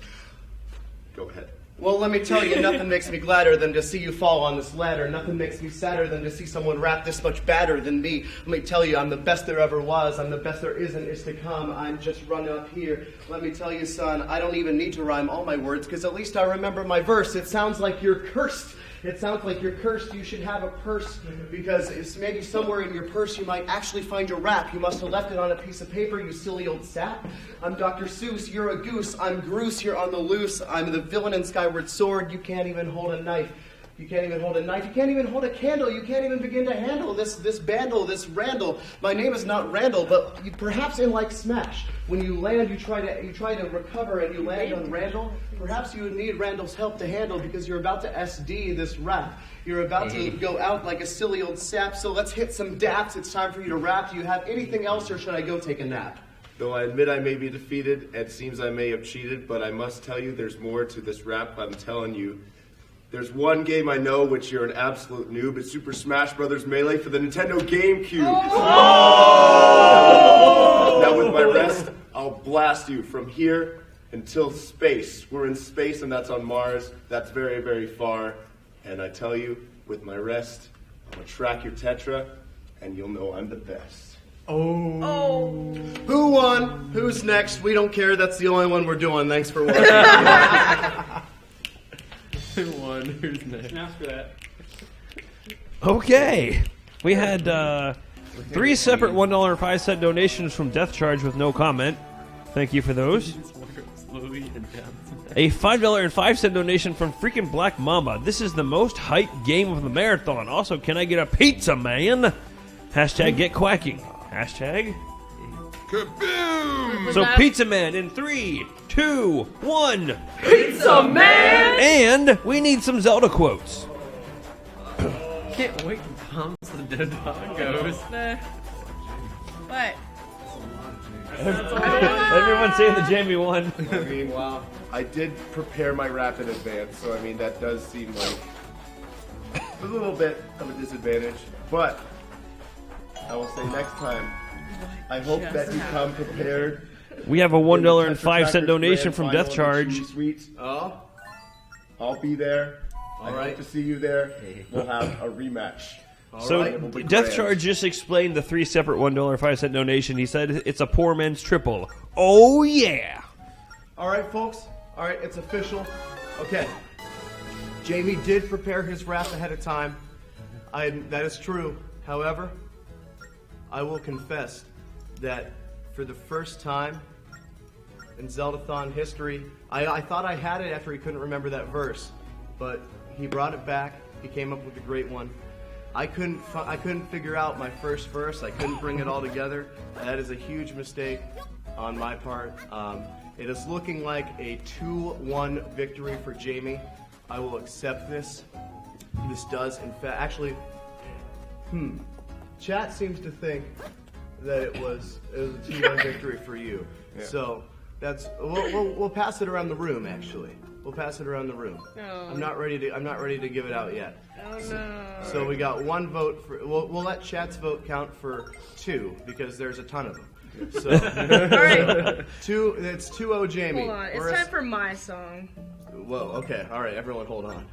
Go ahead. Well, let me tell you, nothing makes me gladder than to see you fall on this ladder. Nothing makes me sadder than to see someone rap this much badder than me. Let me tell you, I'm the best there ever was. I'm the best there is and is to come. I'm just running up here. Let me tell you, son, I don't even need to rhyme all my words, because at least I remember my verse. It sounds like you're cursed. It sounds like you're cursed. You should have a purse, because it's maybe somewhere in your purse you might actually find your rap. You must have left it on a piece of paper, you silly old sap. I'm Dr. Seuss, you're a goose. I'm Groose, you're on the loose. I'm the villain in Skyward Sword. You can't even hold a knife. You can't even hold a knife. You can't even hold a candle. You can't even begin to handle this bandle, this Randall. My name is not Randall, but perhaps in like Smash, when you land, you try to recover, and you land on Randall. Perhaps you would need Randall's help to handle, because you're about to SD this rap. You're about to go out like a silly old sap. So let's hit some daps. It's time for you to rap. Do you have anything else, or should I go take a nap? Though I admit I may be defeated, it seems I may have cheated, but I must tell you there's more to this rap. I'm telling you. There's one game I know which you're an absolute noob. It's Super Smash Bros. Melee for the Nintendo GameCube. Now with my rest, I'll blast you from here until space. We're in space and that's on Mars. That's very, very far. And I tell you, with my rest, I'm gonna track your Tetra and you'll know I'm the best. Oh. Who won? Who's next? We don't care. That's the only one we're doing. Thanks for watching. Who won? Who's next? Ask for that. Okay. We had 3 separate $1 5-cent donations from Death Charge with no comment. Thank you for those. A $5.05 donation from freaking Black Mamba. This is the most hyped game of the marathon. Also, can I get a pizza, man? Hashtag get quacking. Hashtag. Kaboom! So Pizza Man in 3, 2, 1. Pizza Man! And we need some Zelda quotes. Can't wait to bounce the dead dongos. What? Everyone's saying the Jamie won. I mean, wow. I did prepare my rap in advance, so I mean, that does seem like a little bit of a disadvantage. But I will say next time, I hope that you come prepared. We have a $1.05 donation from Death Charge. Sweet. I'll be there. I hope to see you there. We'll have a rematch. So Death Charge just explained the 3 separate $1 5-cent donation. He said it's a poor man's triple. Oh yeah! All right, folks. All right, it's official. Okay. Jamie did prepare his rap ahead of time. That is true. However, I will confess that for the first time in Zeldathon history, I thought I had it after he couldn't remember that verse, but he brought it back. He came up with a great one. I couldn't figure out my first verse. I couldn't bring it all together. That is a huge mistake on my part. It is looking like a 2-1 victory for Jamie. I will accept this. This does, in fact, actually, chat seems to think that it was a 2-1 victory for you. Yeah. So that's we'll pass it around the room. Actually, we'll pass it around the room. No. I'm not ready to give it out yet. Oh no. So we got 1 vote for. We'll let chat's vote count for 2 because there's a ton of them. So, Alright. 2. It's 2-0 Jamie. Hold on, it's time for my song. Whoa. Okay. All right. Everyone, hold on.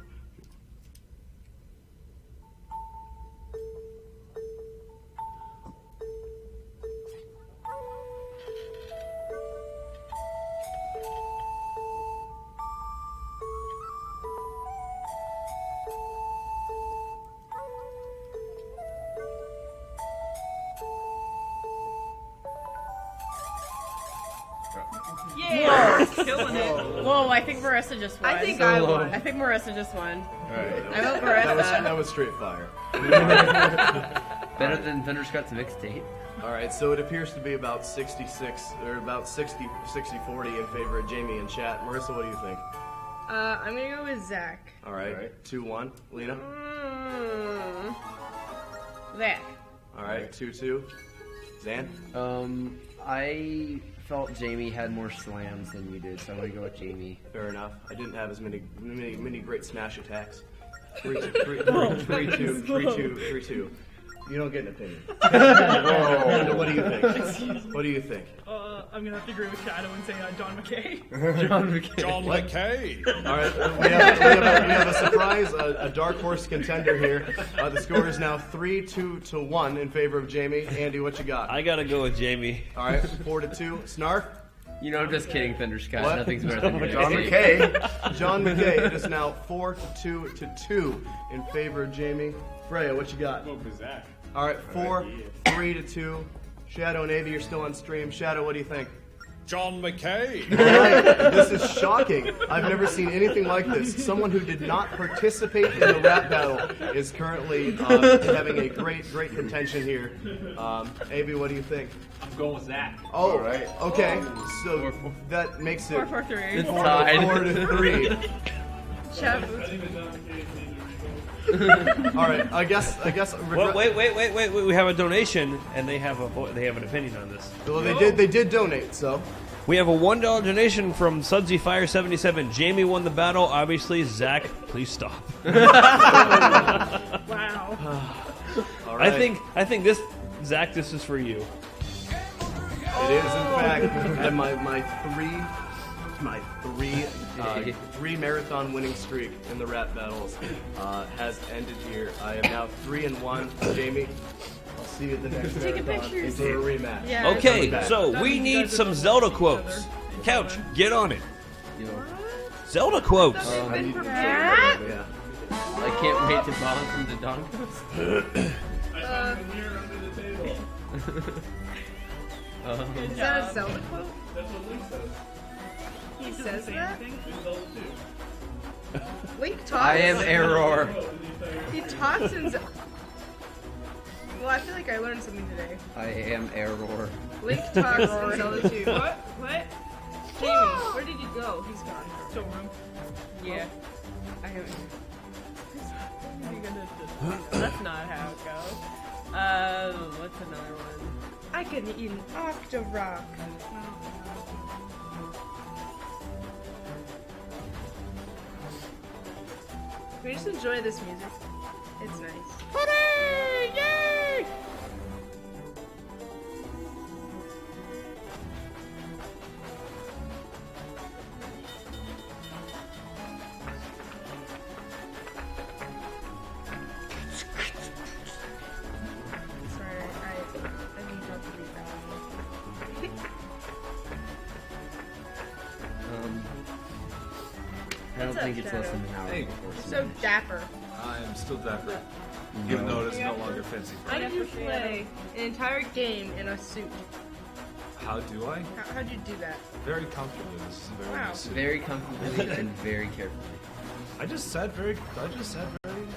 Yeah! Killing it. Whoa, I think Marissa just won. I think I won. I think Marissa just won. Alright. I vote Marissa. That was straight fire. Better than Thunderscott's mixtape. Alright, so it appears to be about 66, or about 60-40 in favor of Jamie in chat. Marissa, what do you think? I'm gonna go with Zach. Alright, 2-1. Lena? Zach. Alright, 2-2. Zan? I felt Jamie had more slams than you did, so I'm gonna go with Jamie. Fair enough. I didn't have as many great smash attacks. 3-2. You don't get an opinion. Whoa. What do you think? What do you think? I'm gonna have to agree with Shadow and say John McKay. John McKay. All right, we have a surprise, a dark horse contender here. The score is now 3-2-1 in favor of Jamie. Andy, what you got? I gotta go with Jamie. All right, 4-2. Snarf? You know, I'm just kidding, Thunderscott. What? Nothing's better than John McKay. John McKay. It is now 4-2 in favor of Jamie. Freya, what you got? Vote for Zach. All right, 4-3-2. Shadow and Avi, you're still on stream. Shadow, what do you think? John McKay. All right, this is shocking. I've never seen anything like this. Someone who did not participate in the rap battle is currently having a great contention here. Avi, what do you think? I'm going with Zach. Oh, right. Okay. So that makes it 4-4-3. It's tied. 4-3. All right. I guess. Well, wait. We have a donation, and they have an opinion on this. Well, they did donate. So We have a $1 donation from Sudsy Fire 77. Jamie won the battle. Obviously, Zach, please stop. Wow. All right. I think this, Zach, this is for you. It is, in fact, and my three marathon winning streak in the rap battles has ended here. I am now 3-1. Jamie, I'll see you at the next Taking marathon. pictures. Into a rematch. Yeah. Okay, so we need some Zelda quotes. Couch, get on it. Zelda quotes. I need to Yeah. I can't wait to bomb from the Donkos. Is that a Zelda quote? That's what Link says. He says that? Zelda 2. Link talks. I am Error. He talks in Zelda. Well, I feel like I learned something today. I am Error. Link talks in Zelda 2. What? What? Jamie, where did you go? He's gone. Showroom. Yeah. I haven't. That's not how it goes. What's another one? I can eat an Octorock. We just enjoy this music. It's nice. Hooray! Yay! Sorry, I didn't have to read that one. I don't What's think up, it's less than an Shadow? hour Hey. before So Smash. dapper. I am still dapper, even though it is no longer fancy. How did you play an entire game in a suit? How do I? How'd you do that? Very comfortably. This is a very Wow. nice suit. Very comfortably and very carefully. I just sat very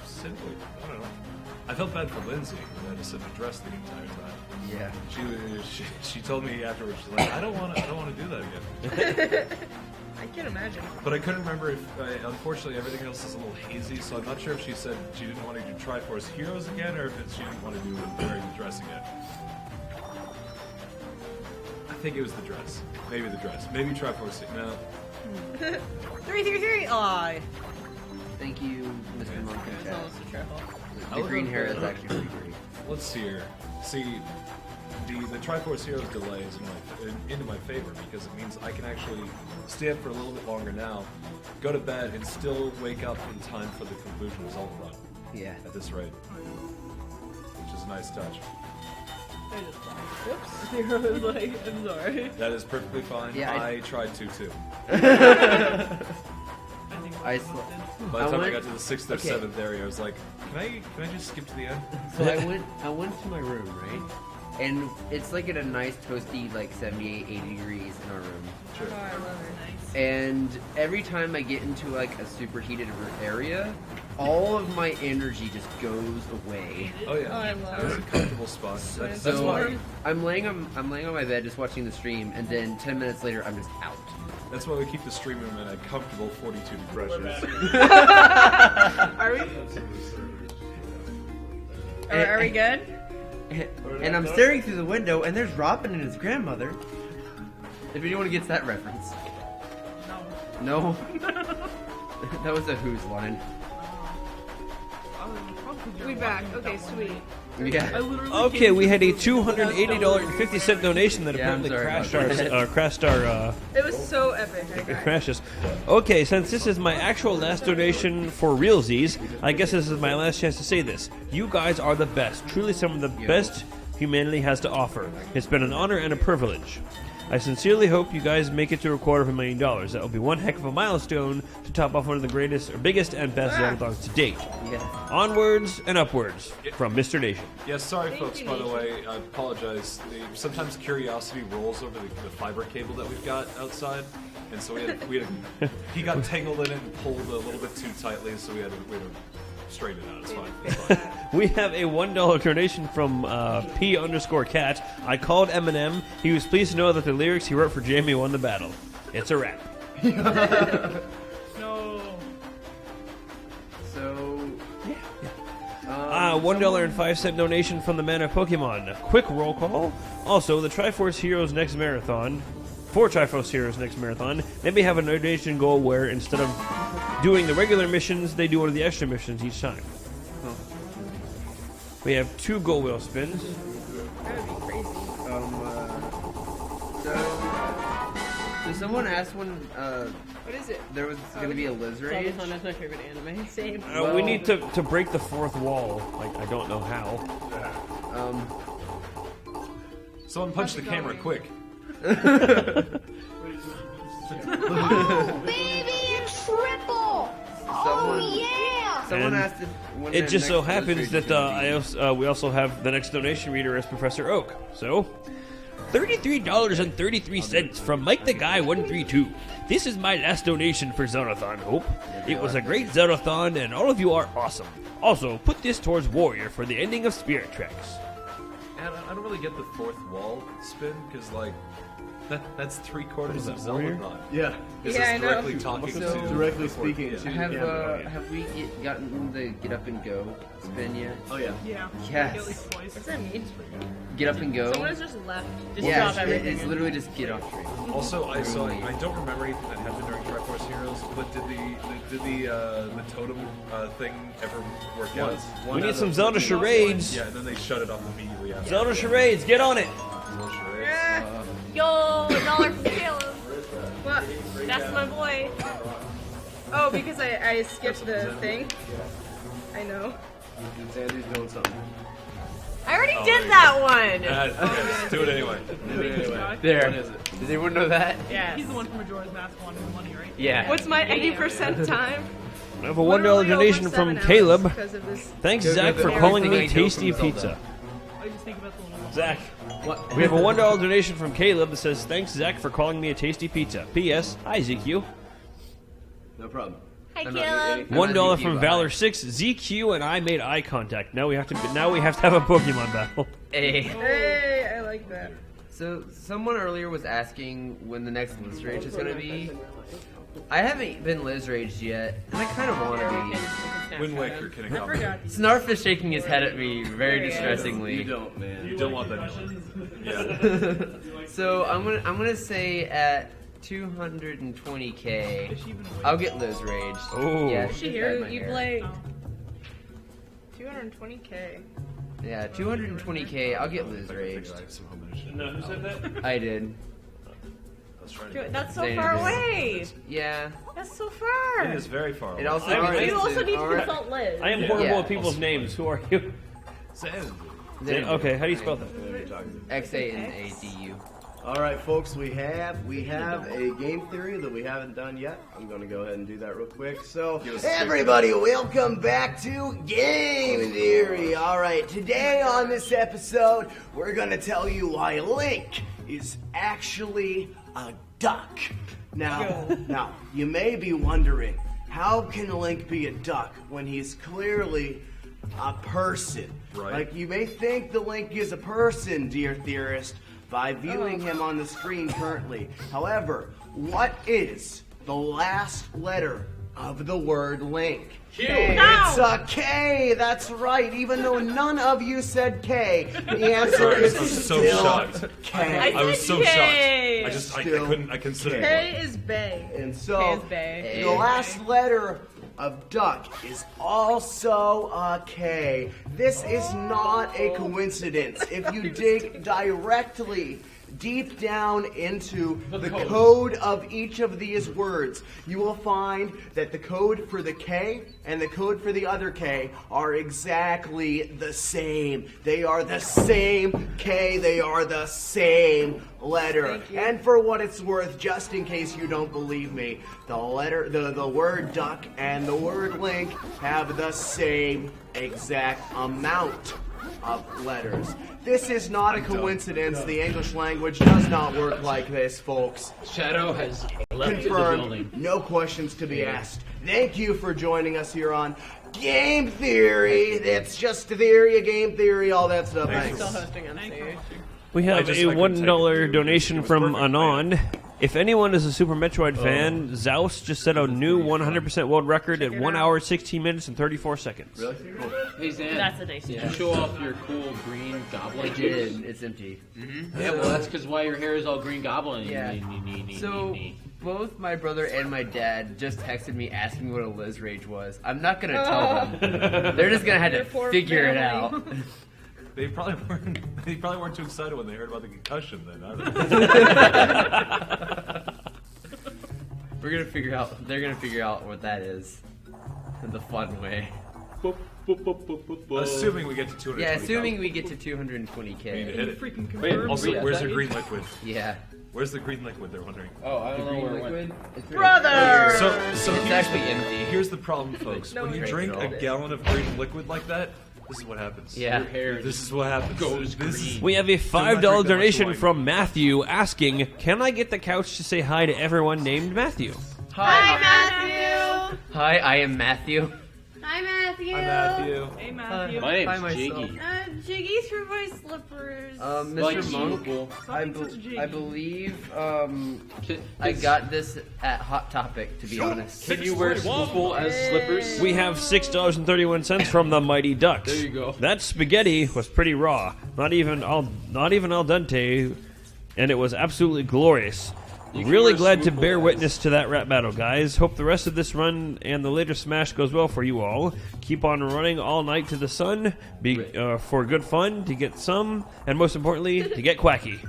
simply. I don't know. I felt bad for Lindsay because I just had to dress the entire time. Yeah. She told me afterwards. She's like, I don't want to do that again. I can't imagine. But I couldn't remember if, unfortunately, everything else is a little hazy. So I'm not sure if she said she didn't want to do Triforce Heroes again, or if she didn't want to do wearing the dress again. I think it was the dress. Maybe the dress. Maybe Triforce. No. 333. Aw. Thank you, Mr. Monk in chat. Almost a triple. The green hair is actually pretty great. Let's see here. See, the Triforce Heroes delay is into my favor because it means I can actually stay up for a little bit longer now, go to bed, and still wake up in time for the conclusion of Zelda run. Yeah. At this rate. Which is a nice touch. Whoops. I was like, I'm sorry. That is perfectly fine. Yeah, I tried to too. I By the time I went- got to the 6th or okay. 7th area, I was like, can I just skip to the end? So I went to my room, right? And it's like at a nice toasty, like 78, 80 degrees in our room. Sure. Oh, I love it. And every time I get into like a superheated area, all of my energy just goes away. Oh yeah, Oh, I love it's it. a comfortable spot. That's So why. I'm laying on my bed just watching the stream, and then 10 minutes later I'm just out. That's why we keep the stream room at a comfortable 42 degrees. Are we? Are we good? And I'm staring through the window, and there's Robin and his grandmother. If anyone gets that reference. No. That was a Who's line. We back. Okay, sweet. Yeah. Okay, we had a $280.50 donation that Yeah, I'm apparently sorry crashed our It was so epic. I it got it. crashes. Okay, since this is my actual last donation for realsies, I guess this is my last chance to say this. You guys are the best. Truly some of the best humanity has to offer. It's been an honor and a privilege. I sincerely hope you guys make it to $250,000. That will be one heck of a milestone to top off one of the greatest, or biggest, and best Zeldathons to date. Yeah. Onwards and upwards from Mr. Nation. Yeah, sorry folks, by the way, I apologize. Sometimes curiosity rolls over the fiber cable that we've got outside, and so he got tangled in it and pulled a little bit too tightly, so we had to straighten it out. It's fine. It's fine. We have a $1 donation from P_cat. I called Eminem. He was pleased to know that the lyrics he wrote for Jamie won the battle. It's a wrap. No. So. $1.05 donation from the man of Pokemon. Quick roll call. Also, the Triforce Heroes next marathon. for Triforce Heroes next marathon, they may have a donation goal where instead of doing the regular missions, they do one of the extra missions each time. We have 2 goal wheel spins. That would be crazy. So someone asked when What is it? there was going to be a Lizrage. Zeldathon is my favorite anime. Same. We need to break the 4th wall. Like, I don't know how. Someone punch the camera quick. Oh, baby, a triple! Oh, yeah! Someone And asked if when it the just so next happens Lizrage that is gonna be. we also have the next donation reader as Professor Oak. So, $33.33 from Mike the Guy 132. This is my last donation for Zeldathon Hope. It was a great Zeldathon, and all of you are awesome. Also, put this towards Warrior for the ending of Spirit Tracks. And I don't really get the 4th wall spin because like that's 3/4 of Zeldathon. Yeah. This Yeah, I is know. directly talking So- to Directly the 4th speaking yeah. to- Have we gotten the get up and go spin yet? Oh yeah. Yeah. Yes. At least twice. What's that mean? Get up and go. Someone has just left. Just Yeah, stop everything. it's literally just get off train. Also, I don't remember anything that happened during Triforce Heroes, but did the totem thing ever work out? We need some Zelda charades. Yeah, and then they shut it off immediately after. Zelda charades, get on it. Zelda charades. Yeah. Yo, $1 for Caleb. What? That's my boy. Oh, because I skipped the thing. I know. Sandy's doing something. I already did that one. Okay, do it anyway. There. What is it? Does anyone know that? Yes. He's the one from Majora's Mask wanting the money, right? Yeah. What's my 80% time? I have a $1 donation from Caleb. Thanks, Zach, for calling me Tasty Pizza. I just think about the little Zach. We have a $1 donation from Caleb that says, thanks, Zach, for calling me a tasty pizza. P.S. Hi, ZQ. No problem. Hi, Caleb. $1 from Valor6. ZQ and I made eye contact. Now we have to have a Pokemon battle. Hey. Hey, I like that. So someone earlier was asking when the next Lizrage is going to be. I haven't been Lizraged yet, and I kind of want to be. Wind Waker can I forgot. Snarf is shaking his head at me very distressingly. You don't, man. You don't want that. Yeah. So I'm gonna say at 220k, I'll get Lizraged. Oh. Yeah, She here. you play 220k. Yeah, 220k. I'll get Lizraged. No, who said that? I did. That's so Zayn far did. away. Yeah. That's so far. It is very far away. It also. You also need to consult Liz. I am horrible Yeah. at people's names. Who are you? Okay, how do you spell that? XANADU. All right, folks, we have a game theory that we haven't done yet. I'm going to go ahead and do that real quick. So, everybody, welcome back to Game Theory. All right, today on this episode, we're going to tell you why Link is actually a duck. Now, you may be wondering, how can Link be a duck when he's clearly a person? Right. Like, you may think the Link is a person, dear theorist, by viewing him on the screen currently. However, what is the last letter of the word Link? Q. It's a K. That's right. Even though none of you said K, the answer is I'm so still shocked. K. I was so K. shocked. I Still couldn't consider it. K is Bay. And K so is Bay. the last letter of duck is also a K. This is not a coincidence. If you dig directly deep down into the code of each of these words, you will find that the code for the K and the code for the other K are exactly the same. They are the same K. They are the same letter. And for what it's worth, just in case you don't believe me, the word duck and the word Link have the same exact amount of letters. This is not a coincidence. The English language does not work like this, folks. Shadow has left the Confirmed. building. No questions to be asked. Thank you for joining us here on Game Theory. It's just a theory, a game theory, all that stuff. Thanks. Still hosting on stage. We have a $1 donation from Anon. If anyone is a Super Metroid fan, Zeus just set a new 100% world record at 1 hour, 16 minutes, and 34 seconds. Really? Cool. Hey, Zan. That's a nice Did you show off your cool green goblin? I did. It's empty. Yeah, well, that's because why your hair is all green goblin. Yeah. So both my brother and my dad just texted me asking me what a Liz Rage was. I'm not gonna tell them. They're just gonna have to figure it out. They probably weren't too excited when they heard about the concussion. Then We're gonna figure out. They're gonna figure out what that is, in the fun way. Assuming we get to 220. Yeah, assuming we get to 220K. We need to hit it. Wait, also, where's your green liquid? Yeah. Where's the green liquid? They're wondering. Oh, I don't know where it went. Brother! So it's here's actually the, empty. Here's the problem, folks. No, when you it's drink all a day. gallon of green liquid like that, this is what happens. Yeah. Your hair This is what happens. goes This is- green. We have a $5 that much donation wine. from Matthew asking, can I get the couch to say hi to everyone named Matthew? Hi, Matthew. Hi, I am Matthew. Hi, Matthew. Hi, Matthew. Hey, Matthew. My name's Hi, myself. Jiggy. Jiggy's for my slippers. Mr. Like Monk, Jiggy. I believe I got this at Hot Topic, to be honest. Can you wear Spoople as slippers? We have $6.31 from the Mighty Ducks. There you go. That spaghetti was pretty raw, not even al dente, and it was absolutely glorious. can Really wear glad to Spoople bear as- witness to that rap battle, guys. Hope the rest of this run and the later Smash goes well for you all. Keep on running all night to the sun, for good fun, to get some, and most importantly, to get quacky.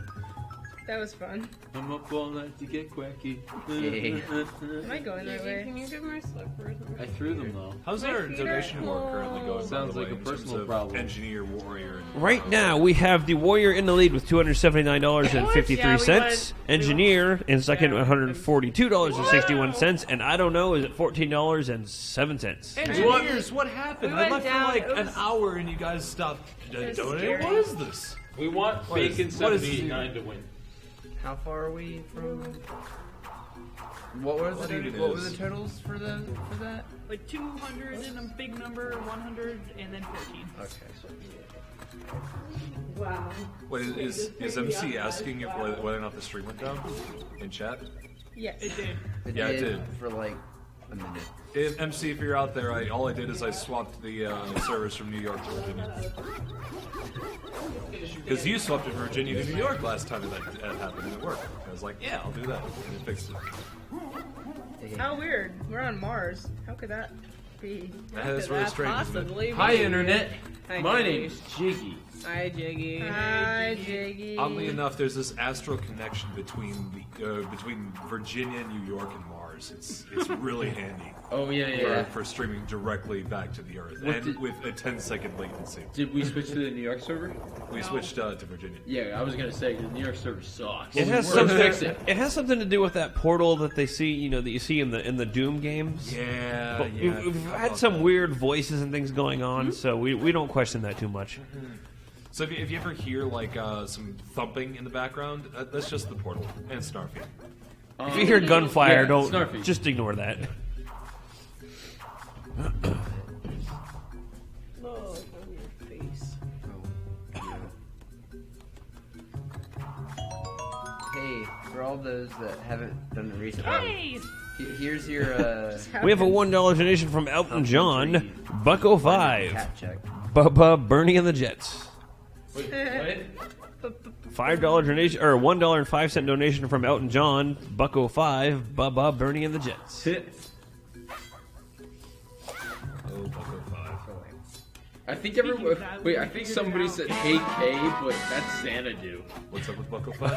That was fun. I'm up all night to get quacky. Yeah. Am I going that way? Can you give my slippers? I threw them though. How's our donation war currently going? by Sounds the like way, a in terms personal of problem. Engineer, warrior. And Right now, we have the Warrior in the lead with $279.53. Engineer in second, $142.61, and I don't know is at $14.07. Engineers, what happened? We I went left down, for like it an was- hour and you guys stopped donating. scary. What is this? We want What is- Bacon what is 79 to win. How far are we from? What were the totals for that? Like 200 and a big number, 100, and then 14. Okay. Wow. What is MC asking if whether or not the stream went down in chat? Yes. It did. Yeah, it did. For like a minute. If MC, if you're out there, all I did is I swapped the servers from New York to Virginia. Because you swapped to Virginia to New York last time that happened and it worked. I was like, yeah, I'll do that. And it fixed it. How weird. We're on Mars. How could that be? That is really strange, isn't it? Possibly. Hi, Internet. Hi, My Jiggy. name's Jiggy. Hi, Jiggy. Hi, Jiggy. Oddly enough, there's this astral connection between Virginia, New York, and Mars. It's really handy. Oh yeah. For streaming directly back to the Earth, and with a 10-second latency. Did we switch to the New York server? We switched to Virginia. Yeah, I was gonna say the New York server sucks. It has We're gonna something. fix it. It has something to do with that portal that they see, that you see in the Doom games. Yeah, But yeah. we've had some weird voices and things going on, so we don't question that too much. So if you ever hear like some thumping in the background, that's just the portal and Snarfy. If you hear gunfire, yeah, don't Snarfy. just ignore that. Oh, your face. Hey, for all those that haven't done it recently, Hey! here's your We have a $1 donation from Elton John, Bucko5, cat check. Bubba, Bernie and the Jets. Wait, what? $5 donation or $1.05 donation from Elton John, Bucko5, Bubba, Bernie and the Jets. Oh, Bucko 5. I think everyone. Wait, I think somebody said "Hey K," but that's Xanadu. What's up with Bucko 5?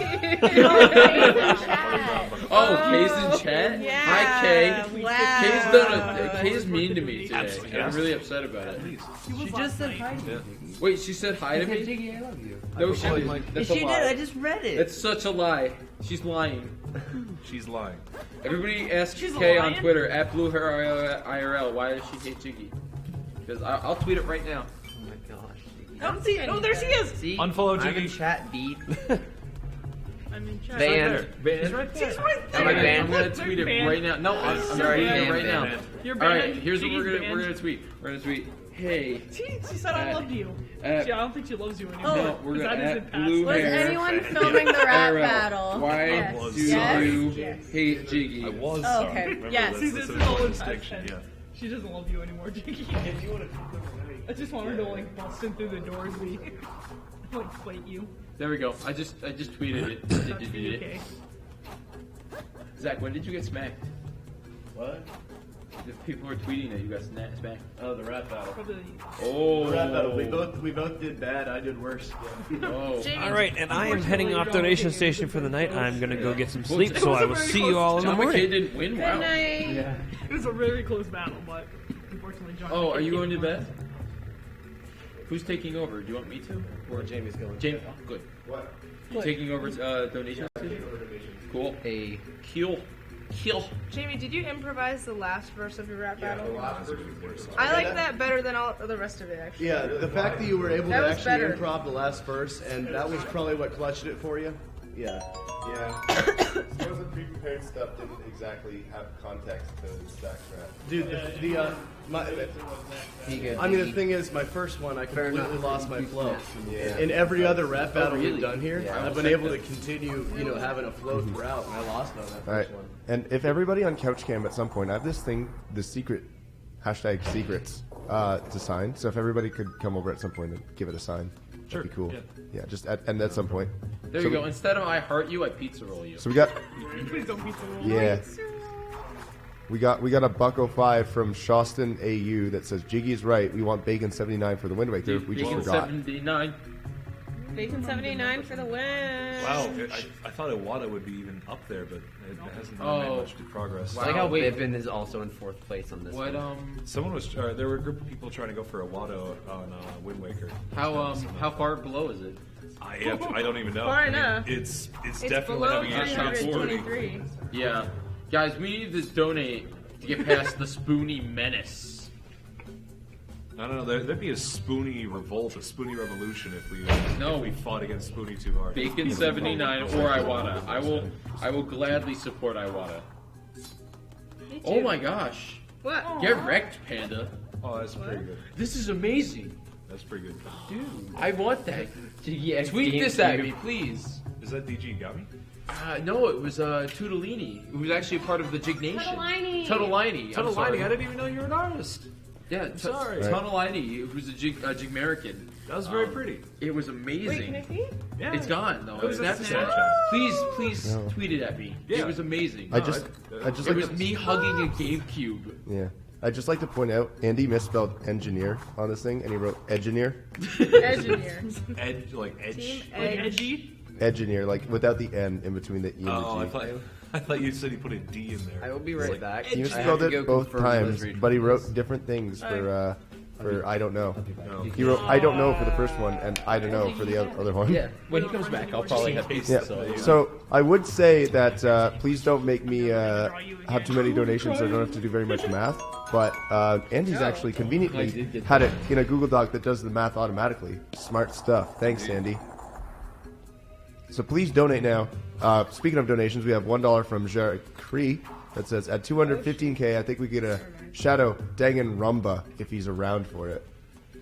Oh, K's in chat. Yeah. Hi K. Wow. K's mean to me today. Absolutely. I'm really upset about it. She just said hi to me. Wait, she said hi to me. Jiggy, I love you. No, she didn't. That's a She did. lie. I just read it. That's such a lie. She's lying. She's lying. Everybody ask She's Kay on lying? Twitter at BlueHairIRL why does she hate Jiggy? Because I'll tweet it right now. Oh my gosh. Oh, see, oh, there she is. See, Unfollow I'm Jiggy. in chat, beat. I'm in chat. Banned. It's right there. She's right Am I there. banned? I'm gonna tweet it right now. No, I'm You're already banned. right now. Banned. You're All right, banned. here's what Jiggy's we're banned. gonna tweet. We're gonna tweet. Hey. She said I loved you. I don't think she loves you anymore. No, we're That gonna isn't at past blue tense. hair. Was anyone filming the rap Arrow. battle? Why Yes. do Yes. you Yes. hate Jiggy? I was. Oh, okay. Remember, Yes. that's See, this an is all important in past distinction. tense. Yeah. She doesn't love you anymore, Jiggy. I just want her to like bust in through the doors, we like fight you. There we go. I just tweeted it. That's okay. Zach, when did you get smacked? What? The people were tweeting that you got smacked. Oh, the rap battle. Oh, The rap battle. We both did bad. I did worse. Oh. All right, and I am heading off donation station for the night. I'm gonna go get some sleep, so I will see you all in the John McKay morning. didn't win. Good Wow. night. Yeah. It was a very close battle, but unfortunately, John. Oh, are you McCain going to won. bed? Who's taking over? Do you want me to? Or Jamie's going. Jamie. Oh, good. What? You taking over donation station? Cool. A Kill. Jamie, did you improvise the last verse of your rap battle? last I like that better than all the rest of it, actually. Yeah, the fact that you were able That to was actually better. improv the last verse, and that was probably what clutched it for you. Yeah. Yeah. Some of the pre-prepared stuff didn't exactly have context to Zach's rap. Dude, I mean, the thing is, my first one, I completely lost my flow. Yeah. In every other rap battle really? we've done here, Yeah. I've been able to continue, having a flow throughout, and I lost on that All right. first one. And if everybody on Couch Cam at some point, I have this thing, the secret, hashtag secrets, to sign. So if everybody could come over at some point and give it a sign, Sure, that'd be cool. yeah. Yeah, just at some point. There you go. Instead of I heart you, I pizza roll you. So we got, Please don't pizza roll. yeah. We got a $1.05 from Shoston AU that says Jiggy's right. We want Bacon 79 for the Wind Waker. We just Bacon forgot. 79. Bacon 79 for the win. Wow, I thought Iwata would be even up there, but it hasn't really made much progress. I like how wait. Bippin is also in 4th place on this What one. Someone was there were a group of people trying to go for Iwata on Wind Waker. How far below is it? I don't even know. Far enough. It's It's definitely below having issues. 323. Yeah. Guys, we need to donate to get past the Spoony Menace. I don't know. There'd be a Spoony revolt, a Spoony revolution if we fought against Spoony too hard. Bacon 79 or Iwata. I will gladly support Iwata. Me too. Oh my gosh. What? Get wrecked, Panda. Oh, that's pretty good. This is amazing. That's pretty good. Dude, I want that. Yeah, Tweet game this at two. me, please. Is that DG Gummy? No, it was Tudolini, who was actually a part of the Jig Nation. Tuttleini. Tuttleini. I'm sorry. I didn't even know you were an artist. Yeah, sorry. Tuttleini, who's a Jig-American. That was very pretty. It was amazing. Wait, can I see? Yeah. It's gone though. It was on on Snapchat. Snapchat. Please No. tweet it at me. Yeah. It was amazing. I just It like was to, me hugging a GameCube. yeah. I'd just like to point out Andy misspelled engineer on this thing, and he wrote engineer. Engineer. Edge, like edge. Team Like Edge. edgy. Engineer, like without the N in between the E and Oh, the G. I thought you said he put a D in there. I will be right Like, back. He I have misspelled to go it both confirm times, those but he replays. wrote different things for I don't know. No. He wrote I don't know for the first one and I don't know for the other one. Yeah, when he comes back, I'll probably have pizza. Yeah. So I would say that please don't make me have too many donations so I don't have to do very much math. But Andy's actually conveniently had it in a Google Doc that does the math automatically. Smart stuff. Thanks, Andy. So please donate now. Speaking of donations, we have $1 from Cree that says at 215K, I think we get a Shadow Danganronpa if he's around for it.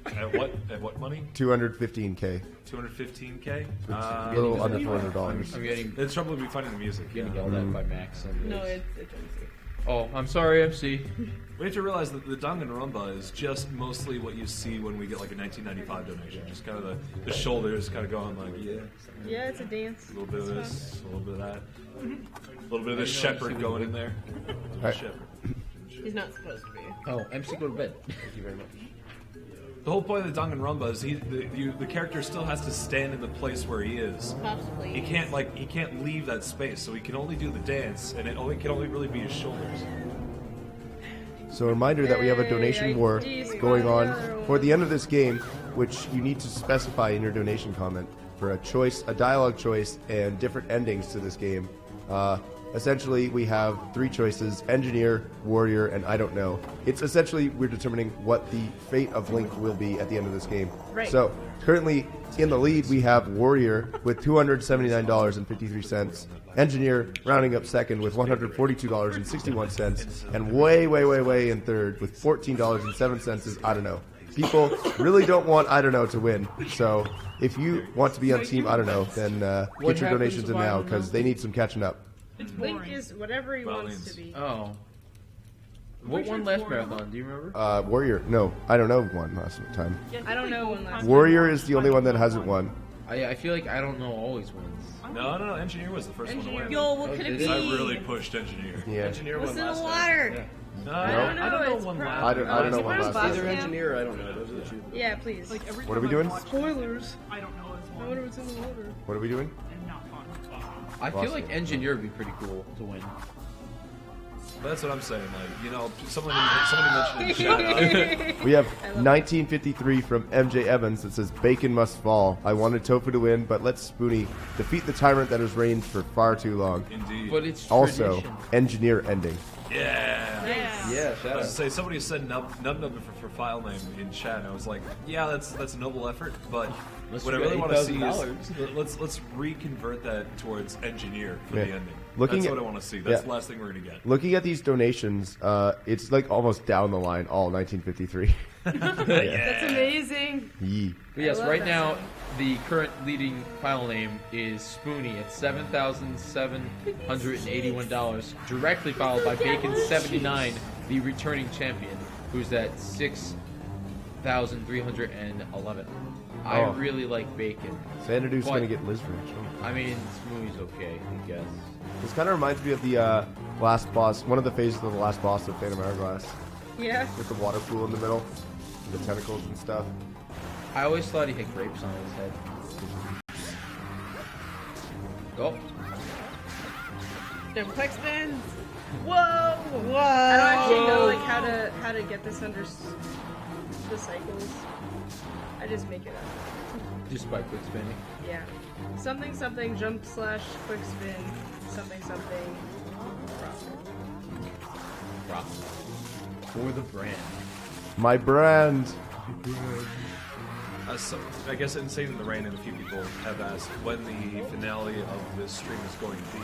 At what? At what money? 215K. 215K. A little under $400. I'm getting The trouble would be finding the music. getting yelled at by Max. No, it's MC. Oh, I'm sorry, MC. We have to realize that the Danganronpa is just mostly what you see when we get like a 1995 donation. Just kind of the shoulders kind of going like, yeah. Yeah, it's a dance. A little bit of this, a little bit of that. A little bit of this shepherd going in there. Right. Shepherd. He's not supposed to be. Oh, MC, go to bed. Thank you very much. The whole point of the Danganronpa is the character still has to stand in the place where he is. Possibly. He can't leave that space, so he can only do the dance, and it can only really be his shoulders. So a reminder that we have a donation war going on for the end of this game, which you need to specify in your donation comment for a choice, a dialogue choice, and different endings to this game. Essentially, we have three choices: engineer, warrior, and I don't know. It's essentially we're determining what the fate of Link will be at the end of this game. Right. So currently in the lead, we have warrior with $279.53. Engineer rounding up second with $142.61, and way in third with $14.07 is I don't know. people really don't want I Don't Know to win. So if you want to be on Team I Don't Know, then get your donations in now because they need some catching up. Link is whatever he wants to be. Oh. What won last marathon? Do you remember? Warrior. No, I Don't Know won last time. I don't know when last. Warrior is the only one that hasn't won. I feel like I Don't Know always wins. No. Engineer was the first one to win. Yo, what could it be? I really pushed Engineer. Yeah. Engineer What's won in the last water? time. No, I don't know. It's one pro- last. I don't know one last time. Either engineer or I don't know. Those are the two. Yeah, please. Like every What are we time I doing? watch Spoilers. I don't know as I one. wonder what's in the water. What are we doing? And not fun. I feel like Engineer would be pretty cool to win. That's what I'm saying. Like, you know, somebody mentioned in chat. We have 1953 from MJ Evans that says Bacon must fall. I wanted Tofu to win, but let Spoonie defeat the tyrant that has reigned for far too long. Indeed. But it's Also, tradition. Engineer ending. Yeah. Yeah, I shout was out. to say somebody said nub for file name in chat, and I was like, yeah, that's a noble effort, but Let's what I get really want to see $8,000. is let's reconvert that towards engineer for Yeah. the ending. Looking That's at- what I want to see. That's yeah. the last thing we're gonna get. Looking at these donations, it's like almost down the line, all 1953. That's amazing. Yee. But yes, I love right that now song. the current leading file name is Spoonie at $7,781, directly followed by Bacon79, the returning champion, who's at $6,311. I Oh. really like Bacon. Xanadu's But- going to get Liz Rich. I mean, Spoonie's okay, I guess. This kind of reminds me of the last boss, one of the phases of the last boss of Phantom Hourglass, Yeah. with the water pool in the middle, the tentacles and stuff. I always thought he had grapes on his head. Oh, Them quick spins. Whoa! I don't actually know like how to get this under the cycles. I just make it up. just by quick spinning. Yeah. Something jump slash quick spin. Something Rock. For the brand. My brand. So, I guess Insane in the Rain and a few people have asked when the finale of this stream is going to be.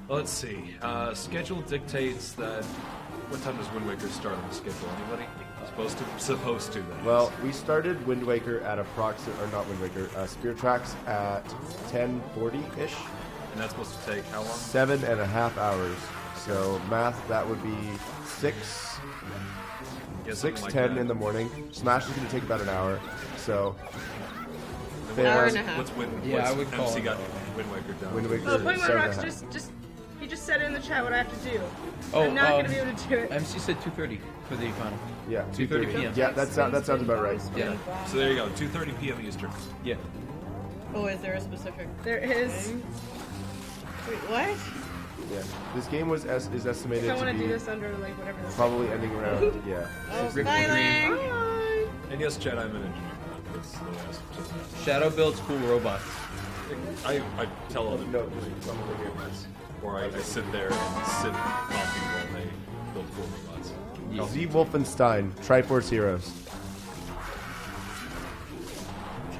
Let's see. Schedule dictates that. What time does Wind Waker start on the schedule? Anybody? Supposed to. Then. Well, we started Wind Waker at Spirit Tracks at 10:40-ish. And that's supposed to take how long? 7.5 hours. So math, that would be 6. Yeah, something 6:10 like that. in the morning. Smash is going to take about an hour. So. Hour and a half. What's Wind? Yeah, what's I would call MC it got that. Wind Waker down. Wind Waker. Oh, Point One Rocks 7.5. he just said in the chat what I have to do. Oh, I'm not gonna be able to do it. MC said 2:30 for the final. Yeah, 2:30 p.m. Yeah, that sounds about right. Yeah. So there you go. 2:30 p.m. Eastern. Yeah. Oh, is there a specific? There is. Wait, what? Yeah, this game is estimated If I to want to do be this under like whatever. The probably ending around Smiling. And yes, Chad, I'm an engineer. That's the last. Shadow builds cool robots. I tell other people to do something this, or I sit there and sit talking while they build cool robots. Z Wolfenstein, Triforce Heroes.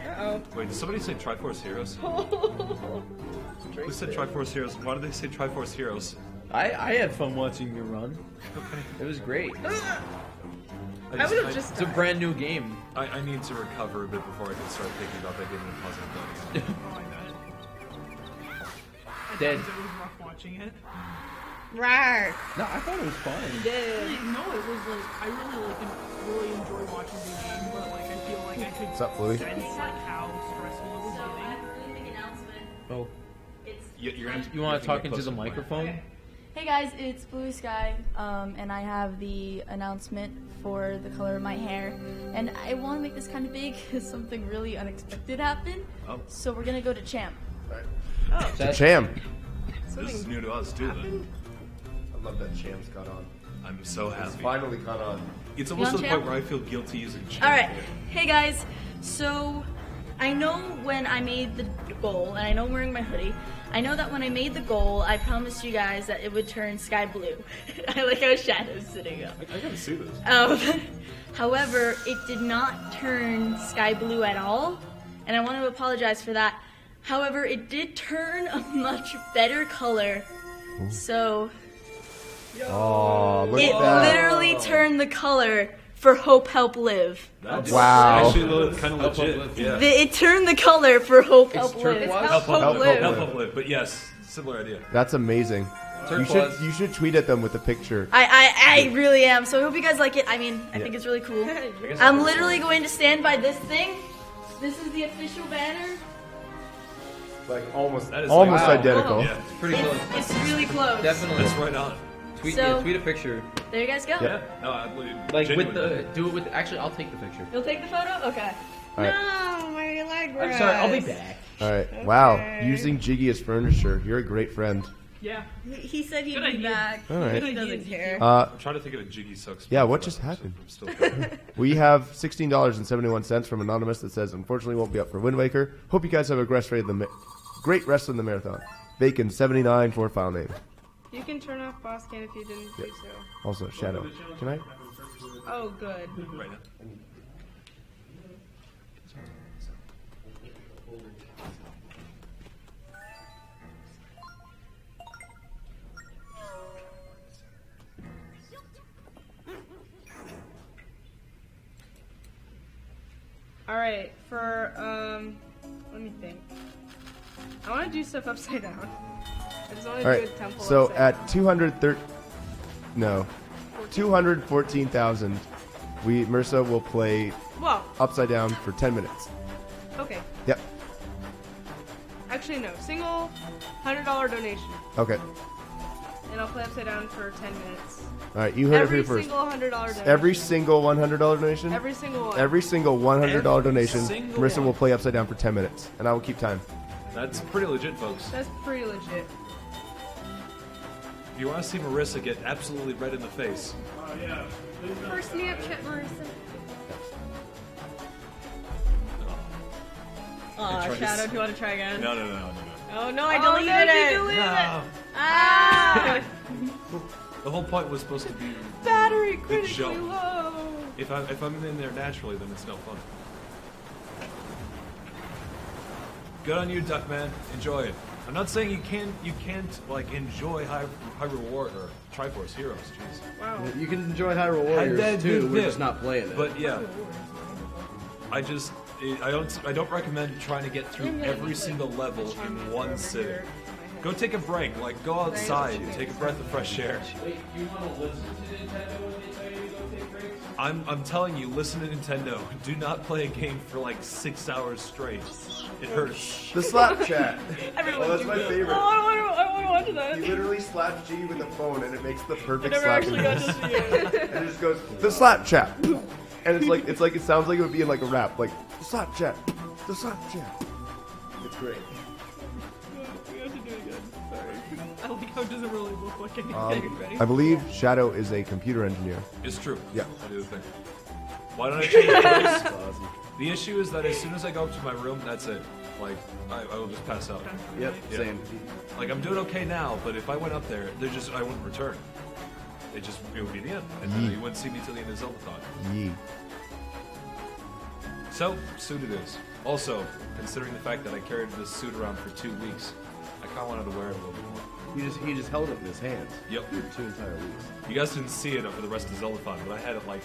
Uh-oh. Wait, did somebody say Triforce Heroes? Who said Triforce Heroes? Why did they say Triforce Heroes? I had fun watching you run. Okay. It was great. I would have just. It's a brand new game. I need to recover a bit before I can start thinking about that game in a positive light again. Dead. It was rough watching it. Rawr. No, I thought it was fun. Really, no, it was like I really enjoy watching the game, but like I feel like I could What's up, Louie? sense like how stressful it was getting. Oh. You're gonna, You want to talk into the microphone? Hey guys, it's Blue Sky, and I have the announcement for the color of my hair. And I want to make this kind of big because something really unexpected happened. Oh. So we're gonna go to Champ. To Cham. This is new to us too. Then I love that Cham's got on. I'm so happy. Finally caught on. It's almost to You the want point where I feel guilty using Cham. All right, hey guys. So I know when I made the goal, and I know I'm wearing my hoodie. I know that when I made the goal, I promised you guys that it would turn sky blue. I like how Shadow's sitting up. I gotta see this. However, it did not turn sky blue at all, and I want to apologize for that. However, it did turn a much better color. So Oh, look it at that. literally turned the color for Hope Help Live. That's Wow. actually kind of legit. Yeah. It turned the color for Hope Help Live. Help Hope Live. Help Hope Live. But yes, similar idea. That's amazing. You should tweet at them with the picture. I really am. So I hope you guys like it. I mean, I think it's really cool. I'm literally going to stand by this thing. This is the official banner. Like almost Wow. identical. Yeah, it's pretty close. It's really close. Definitely. That's right on. Tweet, So- tweet a picture. There you guys go. Yeah. No, I believe. Like with genuinely. do it with. Actually, I'll take the picture. You'll take the photo? Okay. All right. No, my leg I'm sorry. I'll be back. All right. Wow. Using Jiggy as furniture. You're a great friend. Yeah. He said he'd Good be idea. back. All right. He doesn't care. I'm trying to think of a Jiggy Sucks. Yeah, what just happened? I'm still We have $16.71 from Anonymous that says, unfortunately won't be up for Wind Waker. Hope you guys have a great rest of the marathon. Bacon 79 for file name. You can turn off boss can if you didn't think so. Also, Shadow. Can I? Oh, good. Right now. Alright, for, let me think. I want to do stuff upside down. I just want to All do right. a temple So upside at 214,000, Mersa will play Whoa. upside down for 10 minutes. Okay. Yep. Actually, no. Single $100 donation. Okay. And I'll play upside down for 10 minutes. All right. You heard it Every here first. single $100 donation. Every single $100 donation. Every single one. Every single $100 donation. single Marissa one. will play upside down for 10 minutes, and I will keep time. That's pretty legit, folks. That's pretty legit. If you want to see Marissa get absolutely red in the face, For Snapchat, Marissa. Aw, try to Shadow, s- do you want to try again? no. Oh no, I Oh, deleted no, you it. deleted No. Ah! The whole point was supposed to be Battery the critically jump. low. If I'm in there naturally, then it's no fun. Good on you, Duckman. Enjoy it. I'm not saying you can't like enjoy high reward or Triforce Heroes. Jeez. Wow. You can enjoy Hyrule Warriors too. We're just not playing it. But yeah, I don't recommend trying to get through every single level in one sitting. Go take a break. Like go outside, take a breath of fresh air. Wait, you want to listen to Nintendo when they tell you to go take breaks? I'm telling you, listen to Nintendo. Do not play a game for like 6 hours straight. It hurts. The slap chat. Everyone Oh, that's do my that. favorite. Oh, I want to watch that. He literally slaps G with a phone, and it makes the perfect never slap. actually got to see it. And it just goes the slap chat, and it's like it sounds like it would be in like a rap, like the slap chat, the slap chat. It's great. We have to do it again. Sorry. I like how it doesn't really look like anything. Ready? I believe Shadow is a computer engineer. It's true. Yeah. I do the thing. Why don't I change the place? The issue is that as soon as I go up to my room, that's it. Like, I will just pass out. Yep, Yeah. same. Like, I'm doing okay now, but if I went up there, I wouldn't return. It would be the end. And then Yee. you wouldn't see me till the end of Zeldathon. Yee. So, suit it is. Also, considering the fact that I carried this suit around for 2 weeks, I kind of wanted to wear it a little bit more. He just held it in his hands. Yep. For 2 entire weeks. You guys didn't see it over the rest of Zeldathon, but I had it like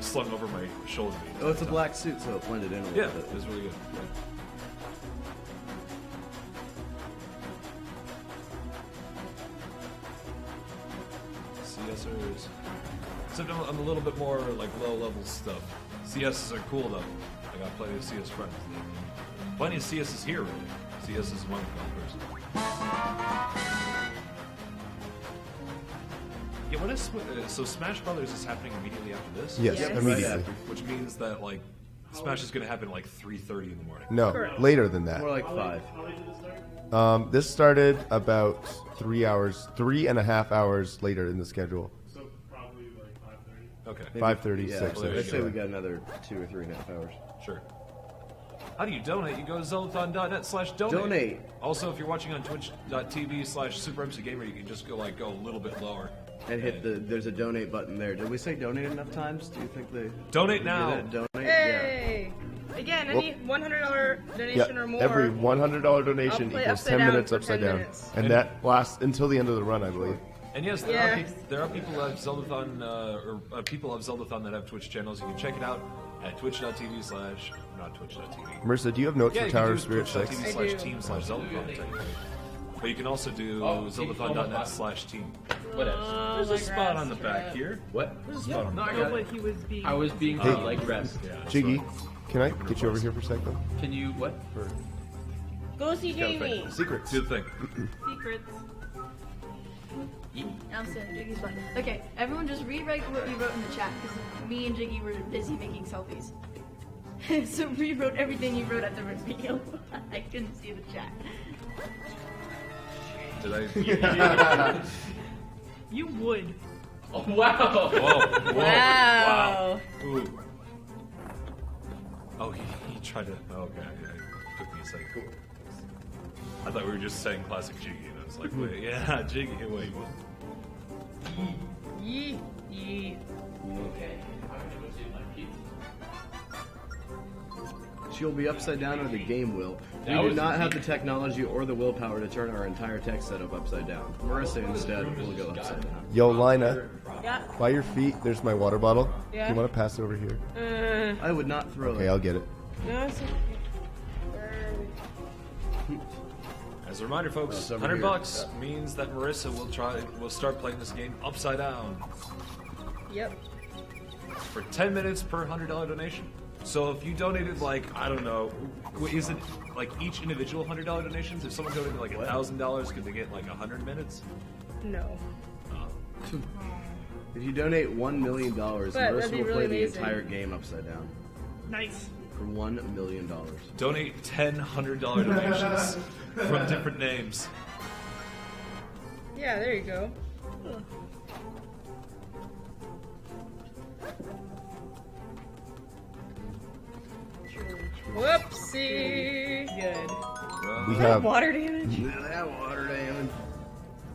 slung over my shoulder. Oh, it's a black suit, so it blended in a little Yeah, bit. it was really good. CSers. Except I'm a little bit more like low level stuff. CSs are cool though. I got plenty of CS friends. Plenty of CSs here really. CS is one person. Yeah, what is so Smash Brothers is happening immediately after this? Yes, Yes. immediately. Which means that like Smash is going to happen at like 3:30 in the morning. No, later than that. More like 5. This started about 3.5 hours later in the schedule. So probably like 5:30. Okay. 5:30, Yeah, 6. I'd say we got another 2 or 3.5 hours. Sure. How do you donate? You go to Zeldathon.net/donate. Donate. Also, if you're watching on Twitch.tv/SuperMCGamer, you can just go a little bit lower. And hit there's a donate button there. Did we say donate enough times? Do you think they Donate did now. it? Donate? Hey! Again, any $100 donation or more. Every $100 donation I'll play equals upside 10 down minutes for upside 10 down. minutes. And that lasts until the end of the run, I believe. And yes, there are people at Zeldathon, people of Zeldathon that have Twitch channels. You can check it out at twitch.tv/not twitch.tv. Marissa, do you have notes Yeah, for you Tower can of do Spirit 6? twitch.tv/team/Zeldathon technically. But you can also do zeldathon.net/team. Whatever. There's a spot on the back here. What? There's a spot on the back. No, but he was being. I was being Hey. like rest. Jiggy, can I get you over here for a second? Can you what? Go see Jamie. Secrets. Do the thing. Secrets. I'm saying Jiggy's fine. Okay, everyone just rewrite what you wrote in the chat because me and Jiggy were busy making selfies. So rewrote everything you wrote at the video. I couldn't see the chat. Did I? You would. Oh, wow. Whoa. Wow. Ooh. Oh, he tried to. Oh, okay. Yeah, it took me a second. I thought we were just saying classic Jiggy, and I was like, wait, yeah, Jiggy. Wait, what? Yeet. Yeet. Okay. I'm gonna go see my pizza. She'll be upside down or the game will. We That do was not have easy. the technology or the willpower to turn our entire tech setup upside down. Marissa instead will go upside down. Yo, Lina, Yeah. by your feet, there's my water bottle. Yeah. Do you want to pass it over here? I would not throw Okay, it. I'll get it. No, it's okay. As a reminder, folks, it's over $100 means that Marissa will start playing this game upside down Yep. for 10 minutes per $100 donation. So if you donated like, I don't know, is it like each individual $100 donations? If someone donated like $1,000, could they get like 100 minutes? No. If you donate $1 million, that'd Marissa be will play really the amazing. entire game upside down. Nice. For $1 million. Donate 10 $100 donations from different names. Yeah, there you go. Whoopsie. Good. We have Water damage. Water damage.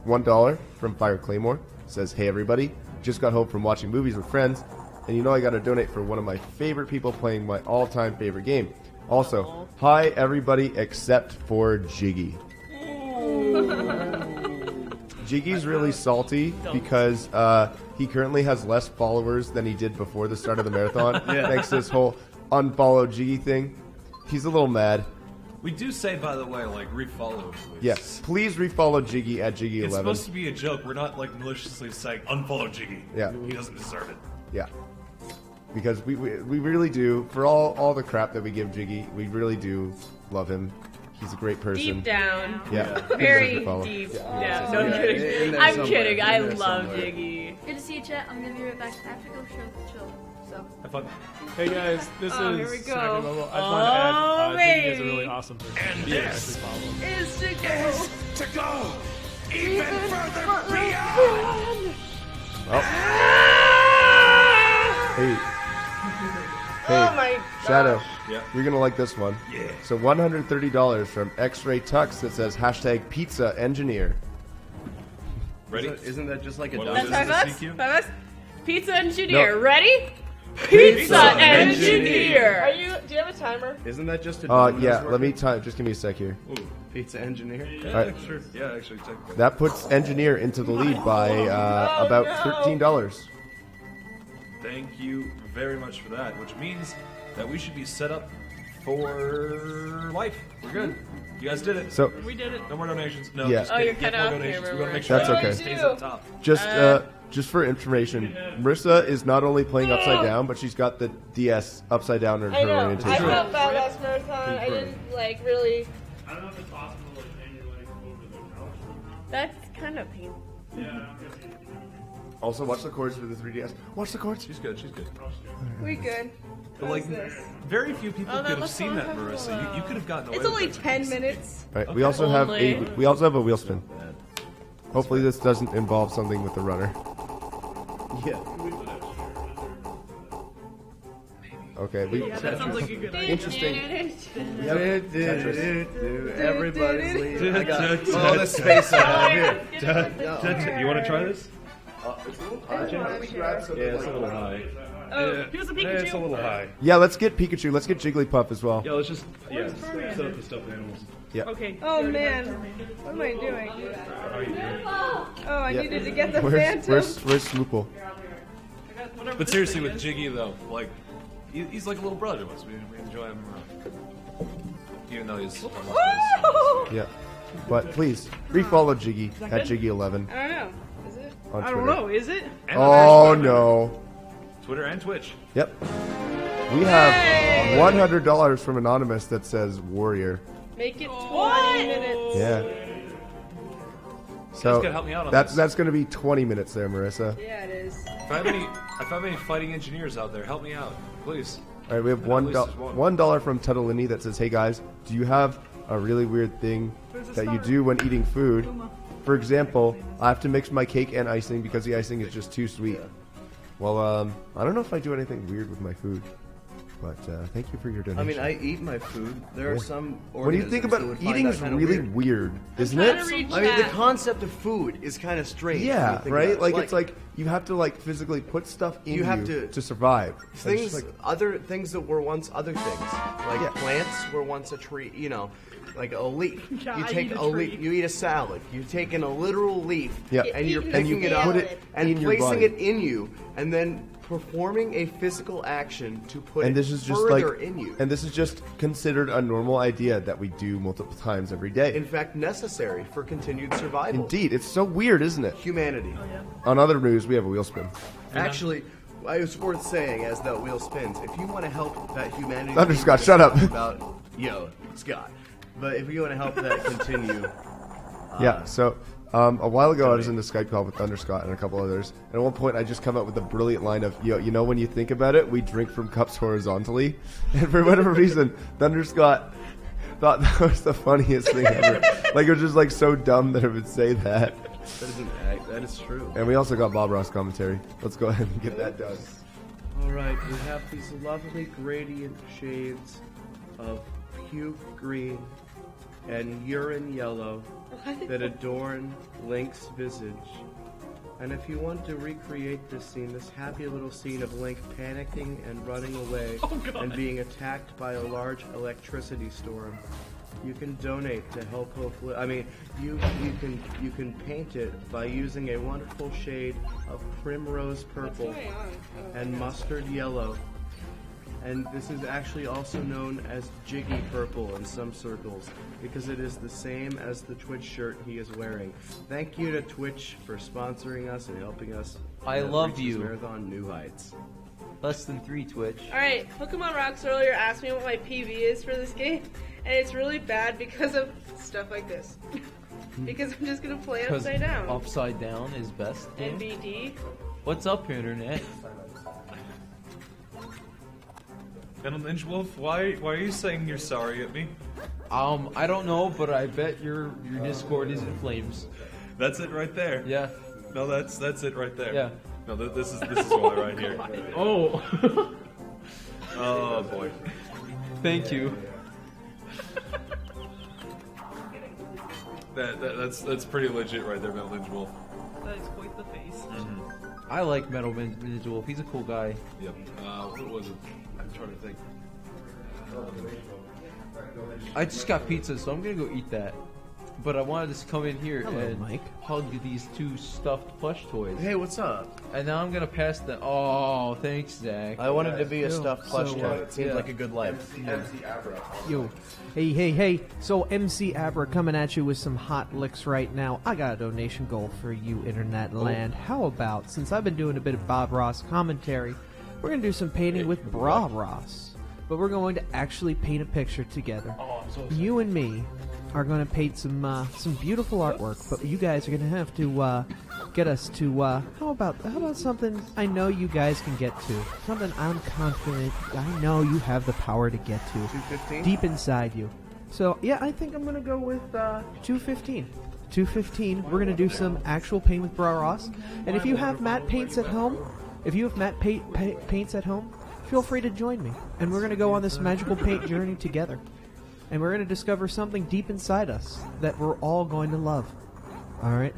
$1 from Fire Claymore. Says, hey everybody, just got home from watching movies with friends, and you know I gotta donate for one of my favorite people playing my all-time favorite game. Also, hi everybody except for Jiggy. Jiggy's really salty because he currently has less followers than he did before the start of the marathon. Thanks to this whole unfollow Jiggy thing. He's a little mad. We do say, by the way, like, refollow, please. Yes, please refollow Jiggy at Jiggy11. It's supposed to be a joke. We're not, like, maliciously saying, unfollow Jiggy. Yeah. He doesn't deserve it. Yeah. Because we really do, for all the crap that we give Jiggy, we really do love him. He's a great person. Deep down. Yeah. Very Deserves a follow. deep. Yeah. Yeah, no In kidding. there I'm somewhere. kidding. I In there love somewhere. Jiggy. Good to see you, chat. I'm gonna be right back. I have to go chill. So. Have fun. Hey guys, this Oh, is here we go. Second Level. I just wanted to add, Jiggy is a really baby. awesome person. And You should this actually follow him. Is to go. to go even further beyond. Hey. Oh my Shadow, gosh. Yeah. you're going to like this one. Yeah. So $130 from X-Ray Tux that says hashtag pizza engineer. Ready? Isn't that just like a What dog? was That's this, 5 the bucks. CQ? 5 bucks. Pizza engineer. No. Ready? Pizza engineer. Are you? Do you have a timer? Isn't that just a Domino's Yeah, let me worker? time. Just give me a sec here. Ooh. Pizza engineer? Yeah, Alright. sure. Yeah, actually, technically. That puts engineer into the lead by about $13. Thank you very much for that, which means that we should be set up for life. We're good. You guys did it. So We did it. No more donations. No. Yeah. just Oh, you're get cut more off. donations. Okay, We want to we're- make sure That's that okay. stays up top. just for information, Marissa is not only playing upside down, but she's got the DS upside down in I her know. I orientation. felt bad last marathon. I didn't like really. I don't know if it's possible to emulate over the couch. That's kind of painful. Yeah. Also, watch the chords for the 3DS. Watch the chords. She's good. She's good. We good. But like, this? very few people Oh, that could have looks seen so that, Marissa. You could have gotten away It's with only that. 10 minutes. Right. We also have Only. we also have a wheel spin. Hopefully, this doesn't involve something with the runner. Yeah. Okay. Yeah, that sounds like a good idea. Interesting. Everybody's leaving. I got all this space I have here. You want to try this? Yeah, Yeah, it's a little high. Oh, here's a Pikachu. It's a little high. Yeah, let's get Pikachu. Let's get Jigglypuff as well. Yeah, let's just set up the stuffed animals. Yeah. Okay. Oh man, what am I doing? Oh, I Yeah. needed to get the Where's Sloople? But seriously, with Jiggy though, like he's like a little brother to us. We enjoy him around, even though he's. Yeah. But please, re-follow Jiggy at Jiggy11 I don't know. Is it? on I Twitter. don't know. Is it? Oh no. Twitter and Twitch. Yep. We have $100 from Anonymous that says Warrior. Make it 20 minutes. Yeah. guys So gotta help me out on that's this. that's going to be 20 minutes there, Marissa. Yeah, it is. If I have any fighting engineers out there, help me out, please. All right, we have $1 from Tuddalini that says, "Hey guys, do you have a really weird thing that you do when eating food? For example, I have to mix my cake and icing because the icing is just too sweet." Well, I don't know if I do anything weird with my food, but thank you for your donation. I mean, I eat my food. There are some. When you think organisms about that would find eating, that is kinda really weird, isn't it? I mean, the concept of food is kind of strange. when you Yeah, think right. about it. Like it's like you have to like physically put stuff in You have to survive. It's things, just like- other things that were once other things, like plants were once a tree. You know, like a leaf. Yeah, You I take eat a a tree. leaf. You eat a salad. You're taking a literal leaf, Yeah. and you're And picking you it up put it and in your placing body. it in you, and then performing a physical action to put and it this is just like, further in you. and this is just considered a normal idea that we do multiple times every day. In fact, necessary for continued survival. Indeed, it's so weird, isn't it? Humanity. On other news, we have a wheel spin. Actually, it's worth saying as that wheel spins. If you want to help that humanity, Thunder Scott, shut up. About Scott. But if you want to help that continue, Yeah. So a while ago, I was in the Skype call with Thunder Scott and a couple others, and at one point, I just come up with a brilliant line of, you know, when you think about it, we drink from cups horizontally, and for whatever reason, Thunder Scott thought that was the funniest thing ever. Like it was just like so dumb that it would say that. that is an act. That is true. And we also got Bob Ross commentary. Let's go ahead and get that done. All right, we have these lovely gradient shades of puke green and urine yellow that adorn Link's visage. And if you want to recreate this scene, this happy little scene of Link panicking and running away and being attacked by a large electricity storm, you can donate to help hopefully. I mean, you can paint it by using a wonderful shade of primrose purple and mustard yellow. And this is actually also known as Jiggy Purple in some circles because it is the same as the Twitch shirt he is wearing. Thank you to Twitch for sponsoring us and helping us. I love reach this you. Marathon new heights. Less than 3 Twitch. Alright, Pokemon Rocks earlier asked me what my PV is for this game, and it's really bad because of stuff like this. Because I'm just gonna play upside down. Upside down is best. Game. NBD. What's up, internet? And Ninja Wolf, why are you saying you're sorry at me? I don't know, but I bet your Discord is in flames. That's it right there. Yeah. No, that's it right there. Yeah. No, this is why right here. Oh. Oh boy. Thank you. That's pretty legit right there, Metal Ninja Wolf. That is quite the face. I like Metal Ninja Wolf. He's a cool guy. Yep. What was it? I'm trying to think. I just got pizza, so I'm gonna go eat that. But I wanted to come in here and hug these 2 stuffed plush toys. Hey, what's up? And now I'm gonna pass them. Oh, thanks, Zach. I wanted to be a stuffed plush So, toy. It seemed yeah. like a good life. Yo, hey. So MC Abra coming at you with some hot licks right now. I got a donation goal for you, internet land. How about, since I've been doing a bit of Bob Ross commentary, we're going to do some painting with Bra Ross. But we're going to actually paint a picture together. You and me are going to paint some beautiful artwork, but you guys are going to have to get us to how about something I know you guys can get to, something I'm confident I know you have the power to get to 215? deep inside you. So yeah, I think I'm going to go with 215. 215. We're going to do some actual paint with Bra Ross, and if you have matte paints at home, paints at home, feel free to join me, and we're going to go on this magical paint journey together. And we're going to discover something deep inside us that we're all going to love. All right.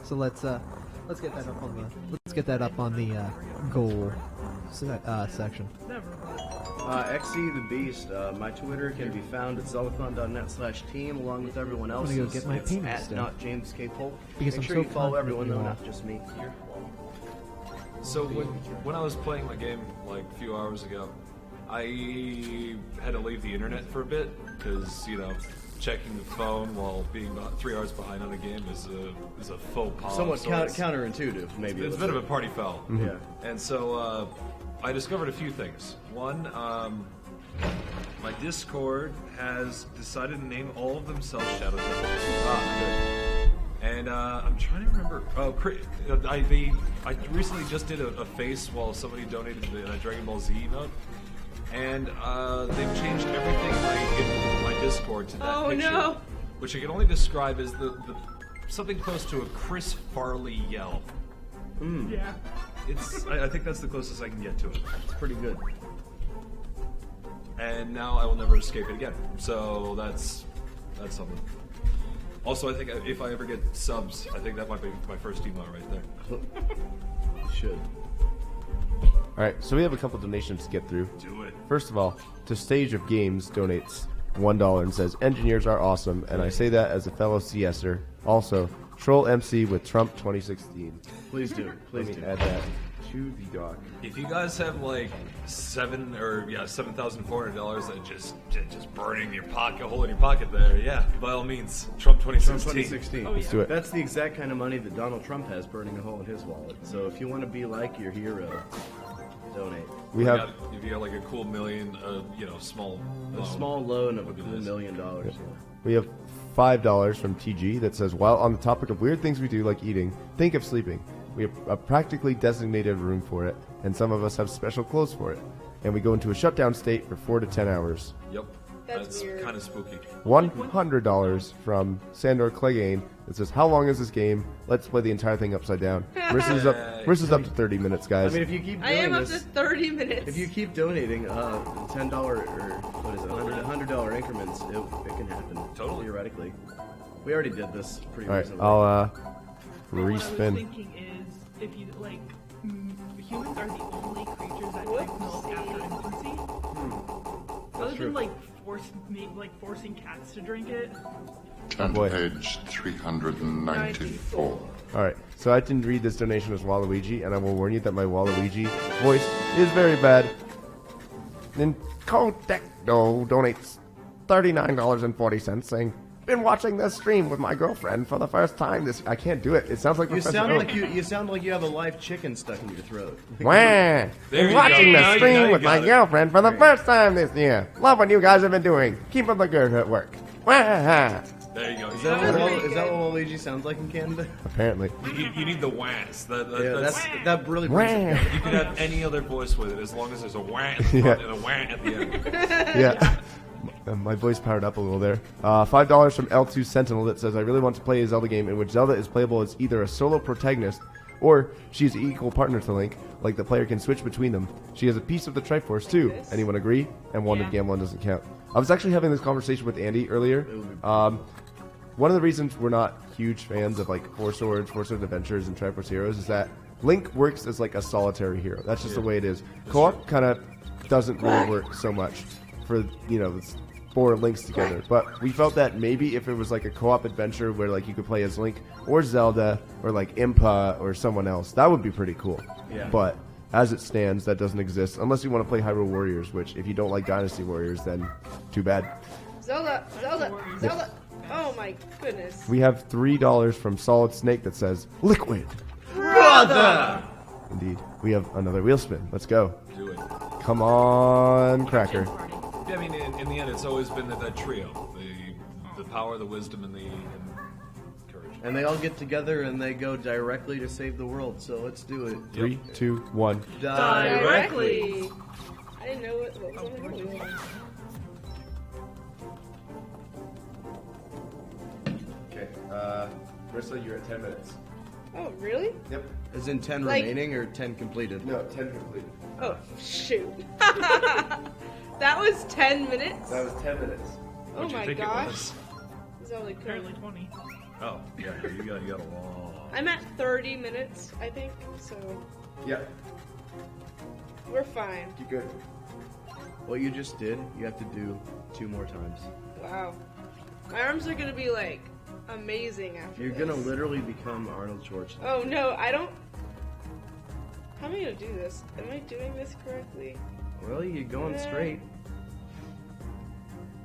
So let's get that up on the goal. section. Never. XE the Beast. My Twitter can be found at zeldathon.net/team along with everyone I'm else. gonna go get my It's penis at done. not James K. Polk. Because Make I'm sure so you follow confident everyone you though, all. not just me. So when I was playing my game like a few hours ago, I had to leave the internet for a bit because checking the phone while being about 3 hours behind on a game is a faux pas. Somewhat of sorts. counterintuitive, maybe. It's a bit of a party foul. Mhm. Yeah. And so I discovered a few things. One, my Discord has decided to name all of themselves Shadow Temple. And I'm trying to remember. Oh, I recently just did a face while somebody donated the Dragon Ball Z emote, and they've changed everything in my Discord to that picture, no. which I can only describe as the something close to a Chris Farley yell. Yeah. I think that's the closest I can get to it. It's pretty good. And now I will never escape it again. So that's something. Also, I think if I ever get subs, I think that might be my first emote right there. Should. Alright, so we have a couple donations to get through. Do it. First of all, To Stage of Games donates $1 and says, engineers are awesome, and I say that as a fellow CSer. Also, Troll MC with Trump 2016. Please do. Please Let me do. add that to the doc. If you guys have like $7,400 that just burning your pocket, hole in your pocket there, yeah, by all means, Trump 2016. Let's do it. That's the exact kind of money that Donald Trump has burning a hole in his wallet. So if you want to be like your hero, donate. If you got like a cool million, small A small loan of a cool $1 million. Yeah. We have $5 from TG that says, while on the topic of weird things we do like eating, think of sleeping. We have a practically designated room for it, and some of us have special clothes for it. And we go into a shutdown state for 4 to 10 hours. Yep. That's kind of spooky. $100 from Sandor Clegane that says, how long is this game? Let's play the entire thing upside down. Versus up to 30 minutes, guys. I mean, if you keep doing I am up this, to 30 minutes. if you keep donating $10 or what is it, $100 increments, it can happen. Totally. Theoretically. We already did this pretty Alright, recently. I'll What I was respin. thinking is, if you humans are the only creatures that drink milk after infancy. Other than forcing cats to drink it. Turn boy. to page 394. Alright, so I didn't read this donation as Waluigi, and I will warn you that my Waluigi voice is very bad. Then Codecto donates $39.40 saying, been watching this stream with my girlfriend for the first time this... I can't do it. It sounds like You Professor sound Oak. like you sound like you have a live chicken stuck in your throat. Wah! Been watching the stream with my girlfriend for the first time this year. Love what you guys have been doing. Keep up the good work. Wah! There you go. Is that what Luigi sounds like in Canada? Apparently. You need the whas. That really brings it down. You can have any other voice with it as long as there's a wah at the Yeah. front and a wah at the end. Yeah. My voice powered up a little there. $5 from L2 Sentinel that says, I really want to play a Zelda game in which Zelda is playable as either a solo protagonist or she's an equal partner to Link, like the player can switch between them. She has a piece of the Triforce too. Anyone agree? And one of Gamblin doesn't count. I was actually having this conversation with Andy earlier. One of the reasons we're not huge fans of like Four Swords Adventures, and Triforce Heroes is that Link works as like a solitary hero. That's just the way it is. Co-op kind of doesn't really work so much for, four Links together. But we felt that maybe if it was like a co-op adventure where like you could play as Link or Zelda or like Impa or someone else, that would be pretty cool. Yeah. But as it stands, that doesn't exist unless you want to play Hyrule Warriors, which if you don't like Dynasty Warriors, then too bad. Zelda. Oh my goodness. We have $3 from Solid Snake that says, Liquid. Brother! Indeed. We have another wheel spin. Let's go. Do it. Come on, Cracker. Yeah, I mean, in the end, it's always been that trio: the power, the wisdom, and the courage. And they all get together and they go directly to save the world. So let's do it. 3, 2, 1. Directly. I didn't know what was on the wheel. Okay, Marissa, you're at 10 minutes. Oh, really? Yep. Is in 10 Like- remaining or 10 completed? No, 10 completed. Oh, shoot. That was 10 minutes? That was 10 minutes. Oh my gosh. Zelda Apparently 20. Oh, yeah, you got a long. I'm at 30 minutes, I think, so... Yeah. We're fine. You good? What you just did, you have to do 2 more times. Wow. My arms are gonna be like amazing after You're this. gonna literally become Arnold Schwarzenegger. Oh no, I don't. How am I gonna do this? Am I doing this correctly? Well, you're going straight.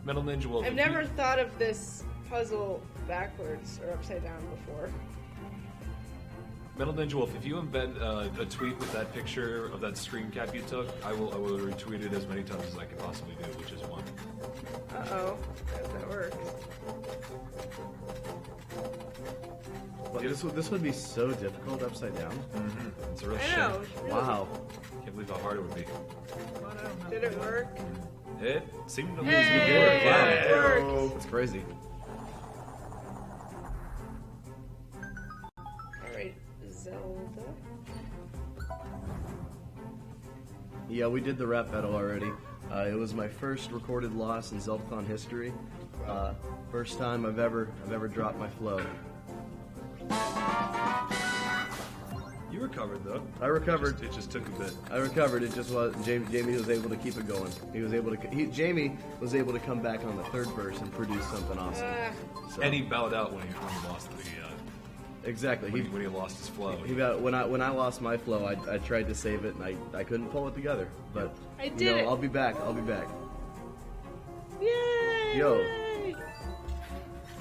Metal Ninja Wolf. I've if never you- thought of this puzzle backwards or upside down before. Metal Ninja Wolf, if you embed a tweet with that picture of that screen cap you took, I will retweet it as many times as I can possibly do, which is 1. Uh-oh. How does that work? But this would be so difficult upside down. Mm-hmm. It's a real I shame. know, it's really- Wow. Can't believe how hard it would be. Did it work? It seemed to be Hey, good. Wow. it worked. That's crazy. Alright, Zelda. Yeah, we did the rap battle already. It was my first recorded loss in Zeldathon history. First time I've ever dropped my flow. You recovered though. I recovered. It just took a bit. I recovered. It just was Jamie was able to keep it going. He was able to. Jamie was able to come back on the 3rd verse and produce something awesome. So- And he bowed out when he lost the. Exactly. When he lost his flow. When I lost my flow, I tried to save it and I couldn't pull it together. But I did you know, it. I'll be back. I'll be back. Yay! Yo.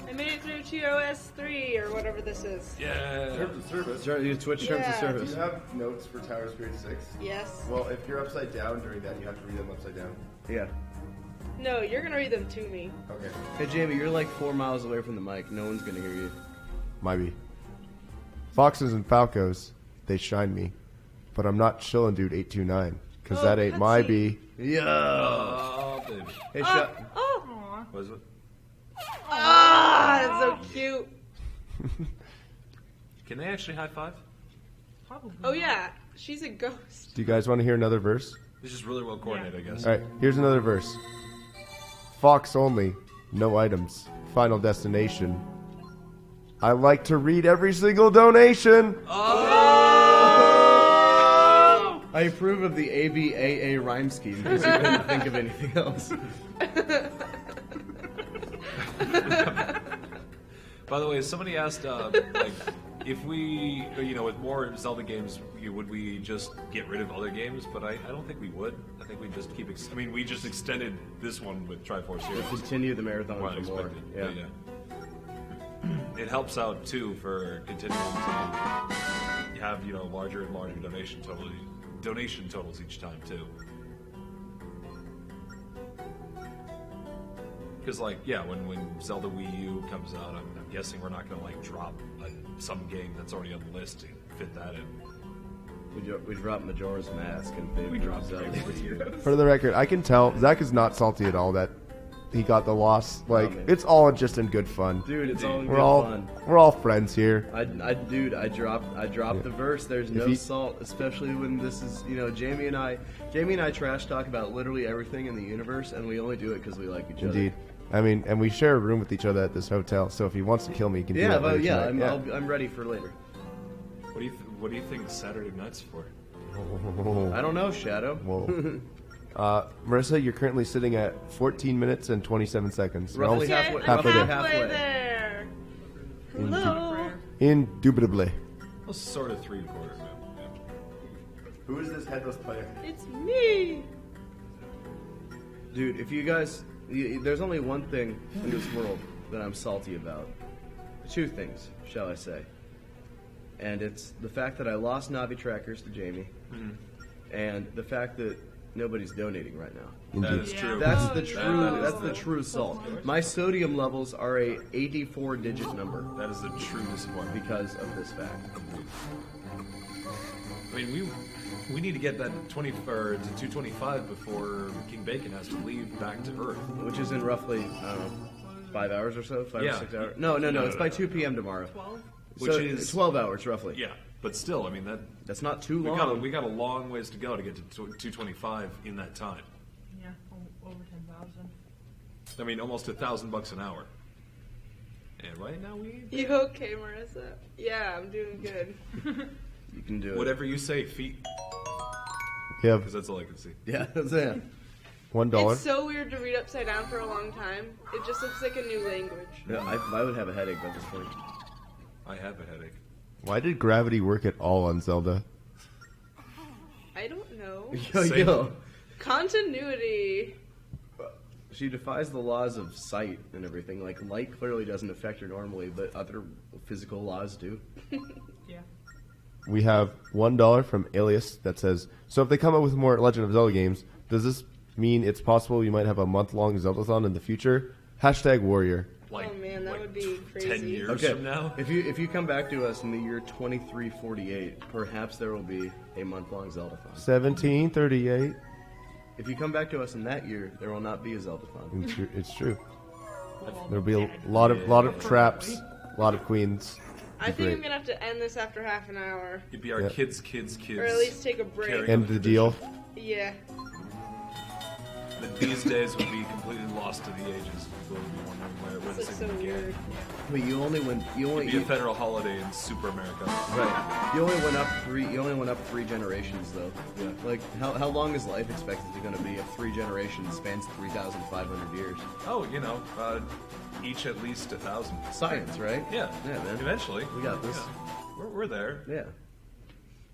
I made it through TOS 3 or whatever this is. Yeah. Terms of service. Twitch terms of Yeah. service. Do you have notes for Tower Spirit 6? Yes. Well, if you're upside down during that, you have to read them upside down. Yeah. No, you're gonna read them to me. Okay. Hey Jamie, you're like 4 miles away from the mic. No one's gonna hear you. Might be. Foxes and Falcos, they shine me. But I'm not chillin' dude 829. Cause that ain't my bee. Yeah. Oh, baby. Hey, shut. Oh! Was it? Ah, that's so cute. Can they actually high five? Probably. Oh yeah, she's a ghost. Do you guys want to hear another verse? This is really well coordinated, I guess. Alright, here's another verse. Fox only, no items, final destination. I like to read every single donation! I approve of the ABAA rhyme scheme because you couldn't think of anything else. By the way, somebody asked, like, if we, with more Zelda games, would we just get rid of other games? But I don't think we would. I think we just keep. We just extended this one with Triforce Heroes. Continue the marathon Well, for more. expected, Yeah. but yeah. It helps out too for continuing to have larger and larger donation totals each time too. Because when Zelda Wii U comes out, I'm guessing we're not going to drop some game that's already on the list to fit that in. We dropped Majora's Mask and we dropped Zelda. For the record, I can tell Zach is not salty at all that he got the loss. It's all just in good fun. Dude, it's all in we're good all, fun. We're all friends here. I dropped the verse. There's no salt, especially when this is, Jamie and I trash talk about literally everything in the universe, and we only do it because we like each other. Indeed. And we share a room with each other at this hotel, so if he wants to kill me, he can do that later tonight. I'm ready for later. What do you think Saturday night's for? I don't know, Shadow. Whoa. Marissa, you're currently sitting at 14 minutes and 27 seconds. Roughly We're halfway, halfway there. Halfway there. Hello. Indubitably. Well, sort of 3/4. Who is this headless player? It's me. Dude, if you guys... There's only one thing in this world that I'm salty about. 2 things, shall I say. And it's the fact that I lost Navi trackers to Jamie, and the fact that nobody's donating right now. That is true. That's the true salt. My sodium levels are a 84-digit number. That is the true disappointment because of this fact. We need to get that to 225 before King Bacon has to leave back to Earth, which is in roughly, I don't know, 5 hours or so, 5 Yeah. or 6 hours. No, it's by 2 p.m. tomorrow. 12? Which So, is 12 hours roughly. Yeah, but still, that's not too long. We got a long ways to go to get to 225 in that time. Yeah, over 10,000. Almost $1,000 an hour. And right now we. You okay, Marissa? Yeah, I'm doing good. You can do it. Whatever you say, feet. Yeah. Because that's all I can see. Yeah, that's it. $1. It's so weird to read upside down for a long time. It just looks like a new language. Yeah, I would have a headache by this point. I have a headache. Why did gravity work at all on Zelda? I don't know. Yo. Continuity. She defies the laws of sight and everything. Like, light clearly doesn't affect her normally, but other physical laws do. Yeah. We have $1 from Alias that says, so if they come up with more Legend of Zelda games, does this mean it's possible you might have a month-long Zeldathon in the future? #warrior. Oh man, that would be crazy. 10 years Okay, from now? if you come back to us in the year 2348, perhaps there will be a month-long Zeldathon. 1738. If you come back to us in that year, there will not be a Zeldathon. It's true. There'll be a lot of traps, a lot of queens. I think I'm gonna have to end this after half an hour. It'd be our kids. Or at least take a break. End the deal. Yeah. But these days would be completely lost to the ages. People would be wondering where This this is so even began. weird. But you only It'd be a federal holiday in Super America. Right. You only went up three generations though. Yeah. Like how long is life expectancy going to be if 3 generations spans 3,500 years? Oh, each at least 1,000. Science, right? Yeah. Yeah, man. Eventually. We got this. Yeah. We're there. Yeah.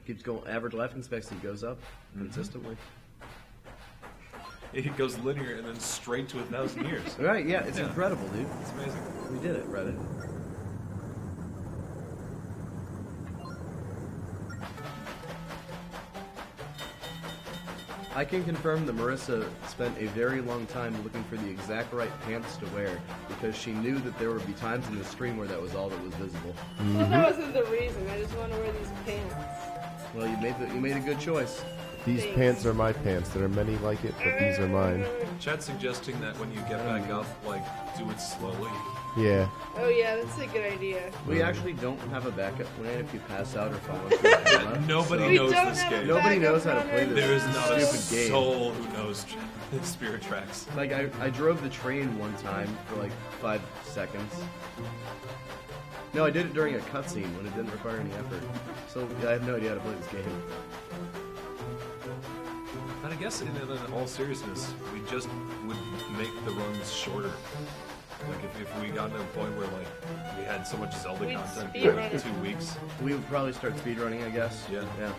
Keeps going. Average life expectancy goes up consistently. It goes linear and then straight to 1,000 years. Right, yeah, it's incredible, dude. It's amazing. We did it, Reddit. I can confirm that Marissa spent a very long time looking for the exact right pants to wear because she knew that there would be times in the stream where that was all that was visible. Well, that wasn't the reason. I just want to wear these pants. Well, you made a good choice. These pants are my pants. There are many like it, but these are mine. Chat's suggesting that when you get back up, do it slowly. Yeah. Oh yeah, that's a good idea. We actually don't have a backup plan if you pass out or fall into the camera. Nobody knows this game. Nobody knows how to play this There is not a stupid game. soul who knows Spirit Tracks. Like, I drove the train one time for like 5 seconds. No, I did it during a cutscene when it didn't require any effort. So I have no idea how to play this game. And I guess in all seriousness, we just would make the runs shorter. Like if we got to a point where we had so much Zelda We'd content speedrun for it. 2 weeks. We would probably start speedrunning, I guess. Yeah. Yeah.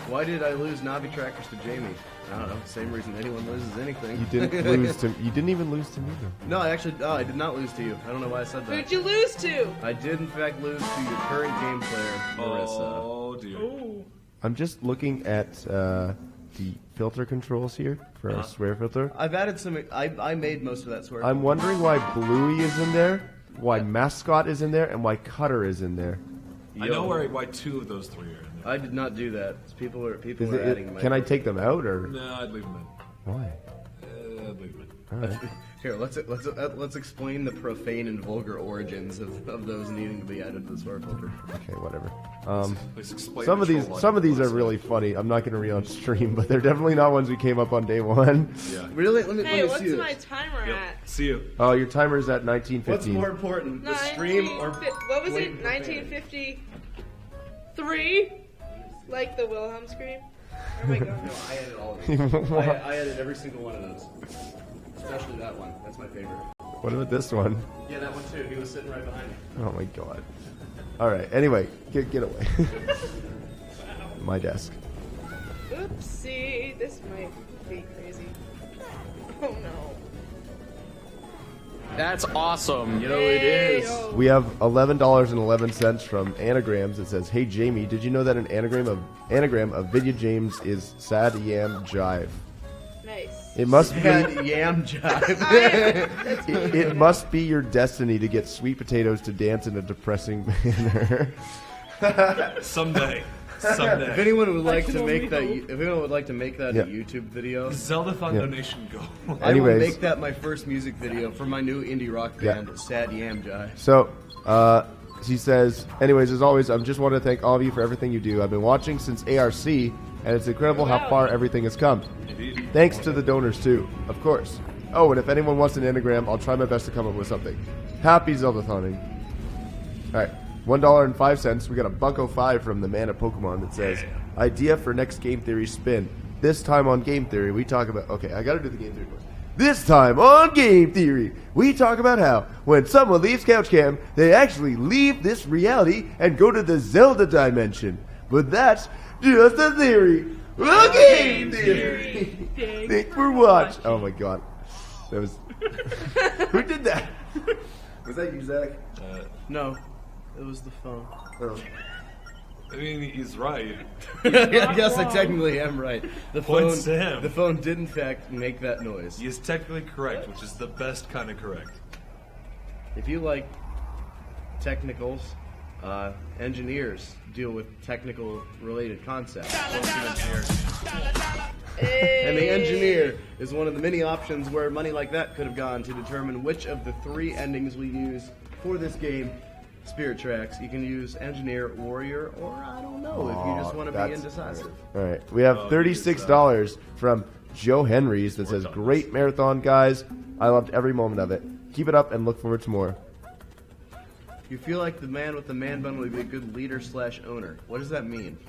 Why did I lose Navi trackers to Jamie? I don't know. Same reason anyone loses anything. You didn't lose to. You didn't even lose to me though. No, I did not lose to you. I don't know why I said that. Who'd you lose to? I did in fact lose to your current game player, Marissa. Oh dear. I'm just looking at the filter controls here for our swear filter. I've added some. I made most of that swear. I'm wondering why Bluey is in there, why Mascot is in there, and why Cutter is in there. I know why 2 of those 3 are in there. I did not do that. People are Is adding. can I take them out or? No, I'd leave them in. Why? I'd leave them in. All right. Here, let's explain the profane and vulgar origins of those needing to be added to the swear filter. Okay, whatever. Let's explain Some the of these are really funny. I'm not going to read on stream, but they're definitely not ones we came up on day one. Yeah. Really? Let me What's see my this. timer at? See you. Oh, your timer's at 19:15. What's more important, the stream or What was it? blatant 1953? Like the Wilhelm scream? Oh my god. No, I edit all of them. I edit every single one of those. Especially that one. That's my favorite. What about this one? Yeah, that one too. He was sitting right behind me. Oh my god. All right. Anyway, get away. My desk. Oopsie. This might be crazy. Oh no. That's awesome. You know it is. We have $11.11 from Anagrams. It says, "Hey Jamie, did you know that an anagram of Vidya James is sad yam jive? Nice. It must be Sad yam jive. it must be your destiny to get sweet potatoes to dance in a depressing manner." Someday. If anyone would like to make that, a YouTube video, Zeldathon donation goal. I will Anyways. make that my first music video for my new indie rock band, Sad Yam Jive. So, she says, anyways, as always, I just want to thank all of you for everything you do. I've been watching since ARC, and it's incredible how far everything has come. Indeed. Thanks to the donors, too, of course. Oh, and if anyone wants an anagram, I'll try my best to come up with something. Happy Zeldathoning. All right, $1.05. We got a $1.05 from the man of Pokemon that says, Idea for next Game Theory spin. This time on Game Theory, we talk about... Okay, I gotta do the Game Theory first. This time on Game Theory, we talk about how when someone leaves Couch Cam, they actually leave this reality and go to the Zelda dimension. But that's just a theory. A Game Theory. Thanks for watching. Oh my god. That was... Who did that? Was that you, Zach? No. It was the phone. Oh. I mean, he's right. Yes, I technically am right. The Points phone, to him. The phone did in fact make that noise. He is technically correct, which is the best kind of correct. If you like technicals, engineers deal with technical related concepts. And the engineer is one of the many options where money like that could have gone to determine which of the 3 endings we use for this game. Spirit tracks. You can use engineer, warrior, or I don't know if you just want to be indecisive. All right, we have $36 from Joe Henrys that says, "Great marathon, guys. I loved every moment of it. Keep it up and look forward to more." You feel like the man with the man bun would be a good leader/owner. What does that mean?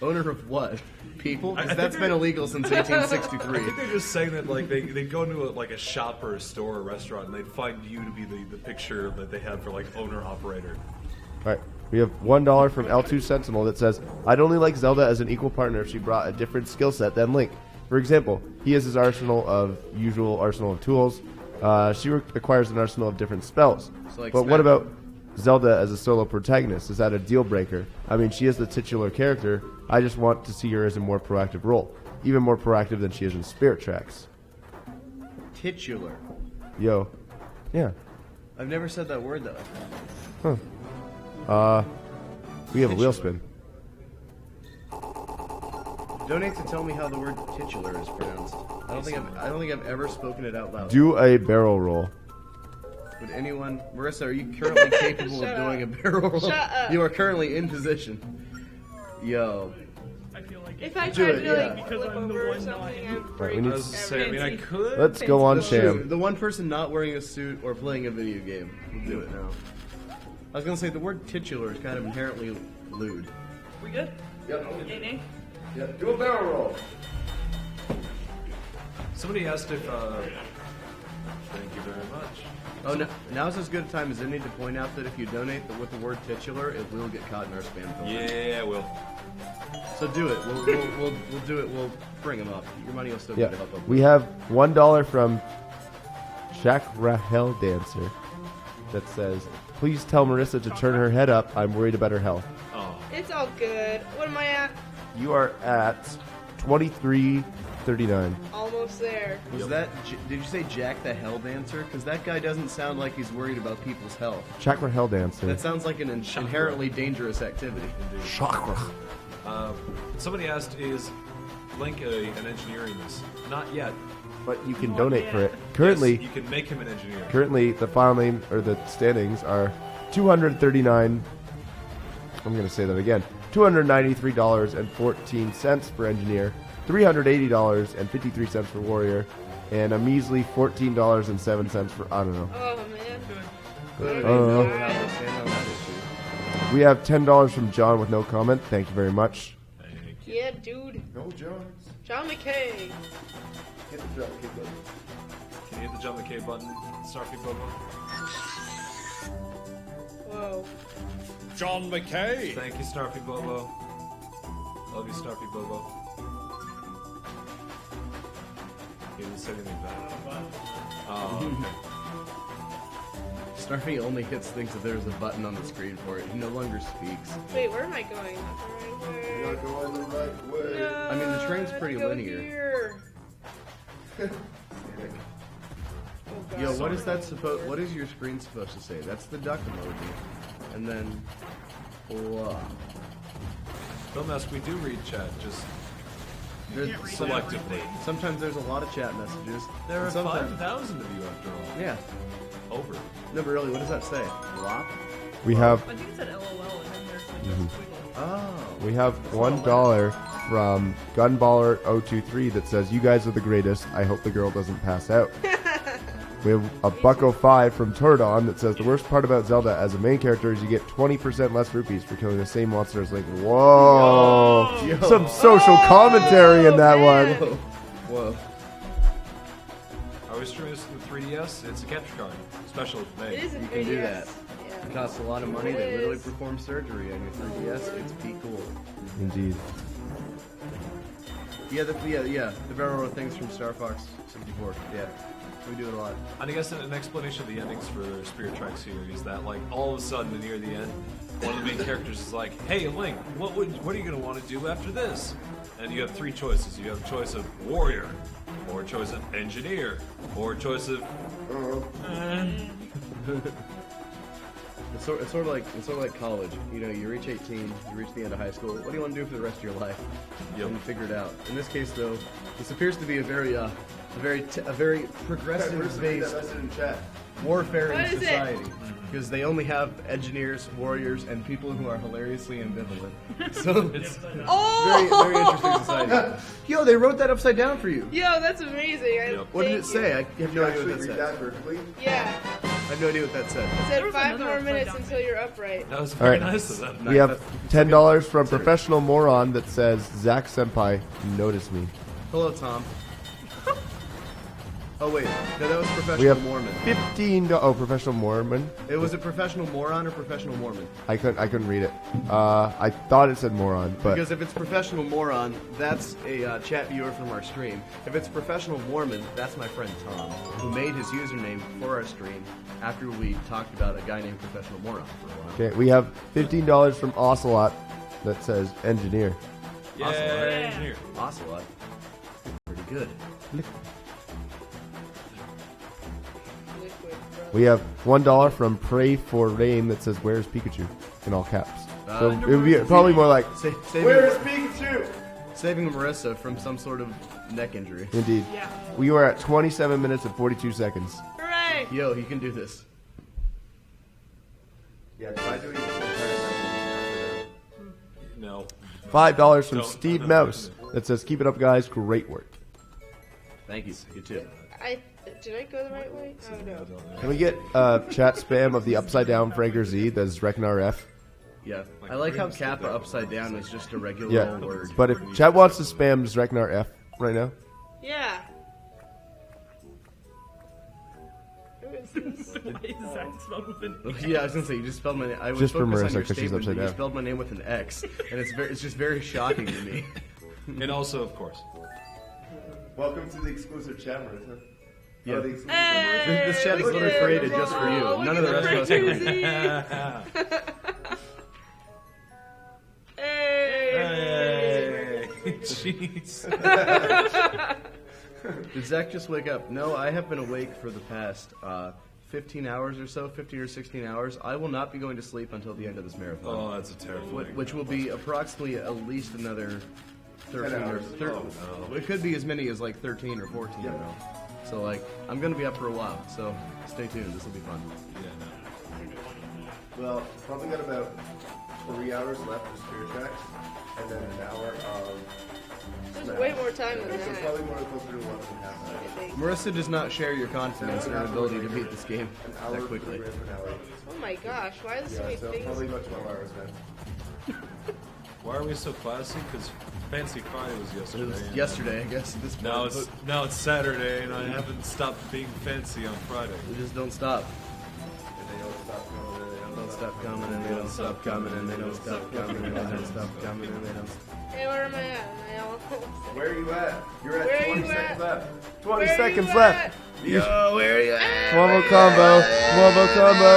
Owner of what? People? Because that's been illegal since 1863. I think they're just saying that like they go into a shop or a store or a restaurant and they'd find you to be the picture that they have for like owner operator. All right, we have $1 from L2 Sentinel that says, "I'd only like Zelda as an equal partner if she brought a different skill set than Link. For example, he has his arsenal of tools. She acquires an arsenal of different spells. So like but what about Zelda as a solo protagonist? Is that a deal breaker? I mean, she is the titular character. I just want to see her as a more proactive role, even more proactive than she is in Spirit Tracks." Titular. Yo, yeah. I've never said that word though. Huh. We have a wheel spin. Donate to tell me how the word titular is pronounced. I don't think I've ever spoken it out loud. Do a barrel roll. Would anyone, Marissa? Are you currently capable of doing a barrel roll? Shut up. You are currently in position. Yo. I feel like If I Do tried it, to like yeah. flip over or something, I'm Right, we need I was to say, I mean, I could. Let's go on, That's true. Sham. The one person not wearing a suit or playing a video game will do it now. I was gonna say the word titular is kind of inherently lewd. We good? Yep. Yay, Yep. Do a barrel roll. Somebody asked if. Thank you very much. Oh, no, now's as good a time as any to point out that if you donate with the word titular, it will get caught in our spam filter. Yeah, it will. So do it. We'll do it. We'll bring them up. Your money will still Yeah, get up. we have $1 from Shaq Rahel Dancer that says, "Please tell Marissa to turn her head up. I'm worried about her health." Oh. It's all good. What am I at? You are at 23:39. Almost there. Was that? Did you say Jack the Hell Dancer? Because that guy doesn't sound like he's worried about people's health. Shaq Rahel Dancer. That sounds like an inherently dangerous activity. Chakra. Somebody asked, is Link an engineer in this? Not yet. But you can donate for it. Currently, Yes, you can make him an engineer. Currently, the file name or the standings are $239. I'm going to say that again. $293.14 for engineer, $380.53 for warrior, and a measly $14.07 for I don't know. Oh man. We have $10 from John with no comment. Thank you very much. Yeah, dude. No John. John McKay. Hit the John McKay button. Can you hit the John McKay button, Starfy Bobo? Whoa. John McKay. Thank you, Starfy Bobo. Love you, Starfy Bobo. He didn't say anything bad. Oh, okay. Starfy only hits things if there's a button on the screen for it. He no longer speaks. Wait, where am I going? Not the right way. You're going the right way. No, I mean, the train's I pretty have to go linear. here. Oh, Yo, God. what is that supposed? What is your screen supposed to say? That's the duck emoji, and then blah. Don't mess. We do read chat. Just There's selectively. Sometimes there's a lot of chat messages. There are and sometimes- 5,000 of you after all. Yeah. Over. No, but really, what does that say? Blah? We have I think it said LOL and then there's like Mhm. this squiggle. Oh. we have $1 from Gunballer023 that says, "You guys are the greatest. I hope the girl doesn't pass out." We have a $1.05 from Turdon that says the worst part about Zelda as a main character is you get 20% less rupees for killing the same monster as Link. Whoa! Yo. Some social commentary in that one. Whoa. Are we streaming this to the 3DS? It's a capture card, especially for me. It is a You can do 3DS. that. Yeah. It costs a lot of money. It They literally is. perform surgery on your 3DS. It's pretty cool. Indeed. Yeah, the barrel roll things from Star Fox 64. Yeah, we do it a lot. And I guess an explanation of the endings for Spirit Tracks here is that, like, all of a sudden near the end, one of the main characters is like, "Hey, Link, what are you going to want to do after this?" And you have three choices. You have a choice of warrior, or a choice of engineer, or a choice of. It's sort of like college. You know, you reach 18, you reach the end of high school. What do you want to do for the rest of your life? Yep. And you figure it out. In this case, though, this appears to be a very progressive-based warfaring What is it? society. Because they only have engineers, warriors, and people who are hilariously ambivalent. So it's Oh! very interesting society. Yo, they wrote that upside down for you. Yo, that's amazing. What did it say? I have no idea what that said. vertically? Yeah. I have no idea what that said. It said 5 more minutes until you're upright. That was All very right. nice of them. We have $10 from Professional Moron that says, Zach Senpai, notice me. Hello, Tom. Oh wait, no, that was Professional We have Mormon. $15. Professional Mormon. It was a Professional Moron or Professional Mormon? I couldn't read it. I thought it said moron, but Because if it's Professional Moron, that's a chat viewer from our stream. If it's Professional Mormon, that's my friend Tom, who made his username for our stream after we talked about a guy named Professional Moron for a while. okay. We have $15 from Ocelot that says engineer. Yeah, engineer. Ocelot. Pretty good. We have $1 from Pray for Rain that says where's Pikachu in all caps. So it would be probably more like Where's Pikachu? Saving Marissa from some sort of neck injury. indeed. We were at 27 minutes and 42 seconds. Hooray! Yo, you can do this. Yeah, try doing No. $5 from Don't. Steve Mouse that says keep it up, guys. Great work. Thank you. You too. Did I go the right way? Oh no. Can we get chat spam of the upside down Franker Z? That's ReckonRF. Yeah, I like how Kappa upside down is just a regular Yeah, old word. but if chat wants to spam ReckonRF right now, Yeah. Who is this? Yeah, I was gonna say you just spelled my name. I was Just for focused on Marissa, your 'cause she's statement, upside but you down. spelled my name with an X, and it's just very shocking to me. And also, of course. welcome to the exclusive chat, Marissa. Yeah. Oh, the exclusive This chat is literally created just for you. None of the rest of us can. Hey! Jeez. Did Zach just wake up? No, I have been awake for the past 15 hours or so, 15 or 16 hours. I will not be going to sleep until the end of this marathon. Oh, that's a terrifying. Which will be approximately at least another 13 or hours. 13. Oh, no. It could be as many as like 13 or 14. You know. So like, I'm gonna be up for a while. So stay tuned. This will be fun. Well, probably got about 3 hours left of Spirit Tracks, and then an hour of. There's way more time than So that. probably more closer to 11 and a half hours. Marissa does not share your confidence in her ability to beat this game that quickly. Oh my gosh, why are there so many so things? probably about 12 hours, man. Why are we so classy? Because Fancy Friday was yesterday. It was and- yesterday, I guess. At this point. Now it's Saturday, and I haven't stopped being fancy on Friday. We just don't stop. And they don't stop coming, and they Don't stop coming, and they don't stop coming, and they don't stop coming, and they don't stop coming, and they don't stop. Hey, where am I at? Am I all... Where are you at? You're at Where are 20 you seconds at? left. 20 Where are seconds you left. at? Yo, where are you at? Wombo combo. Wombo combo.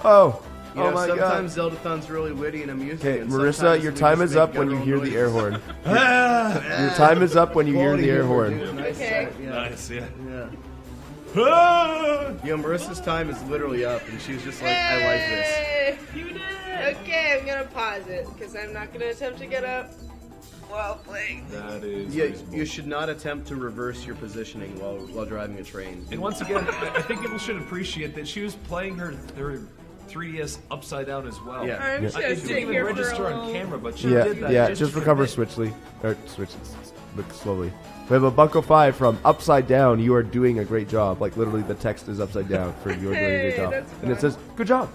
Oh. You Oh know, my god. sometimes Zeldathon's really witty and amusing. Okay, and Marissa, sometimes your we time just is make up when you guttural hear the noises. air horn. Your time is up when you hear the air horn. Okay. Nice, yeah. Yeah. Yo, Marissa's time is literally up, and she was just like, I like this. Hey! You did! Okay, I'm gonna pause it, because I'm not gonna attempt to get up while playing. That is. Yeah, reasonable. you should not attempt to reverse your positioning while driving a train. And once again, I think people should appreciate that she was playing her 3DS upside down as well. Yeah. I'm just gonna It didn't sit even here for register a on little... camera, but she Yeah, did that. yeah. just Just for recover me. switchly. Or switches. look slowly. We have a Bucko 5 from Upside Down. You are doing a great job. Like literally, the text is upside down for you are doing a great job, that's and it says good job.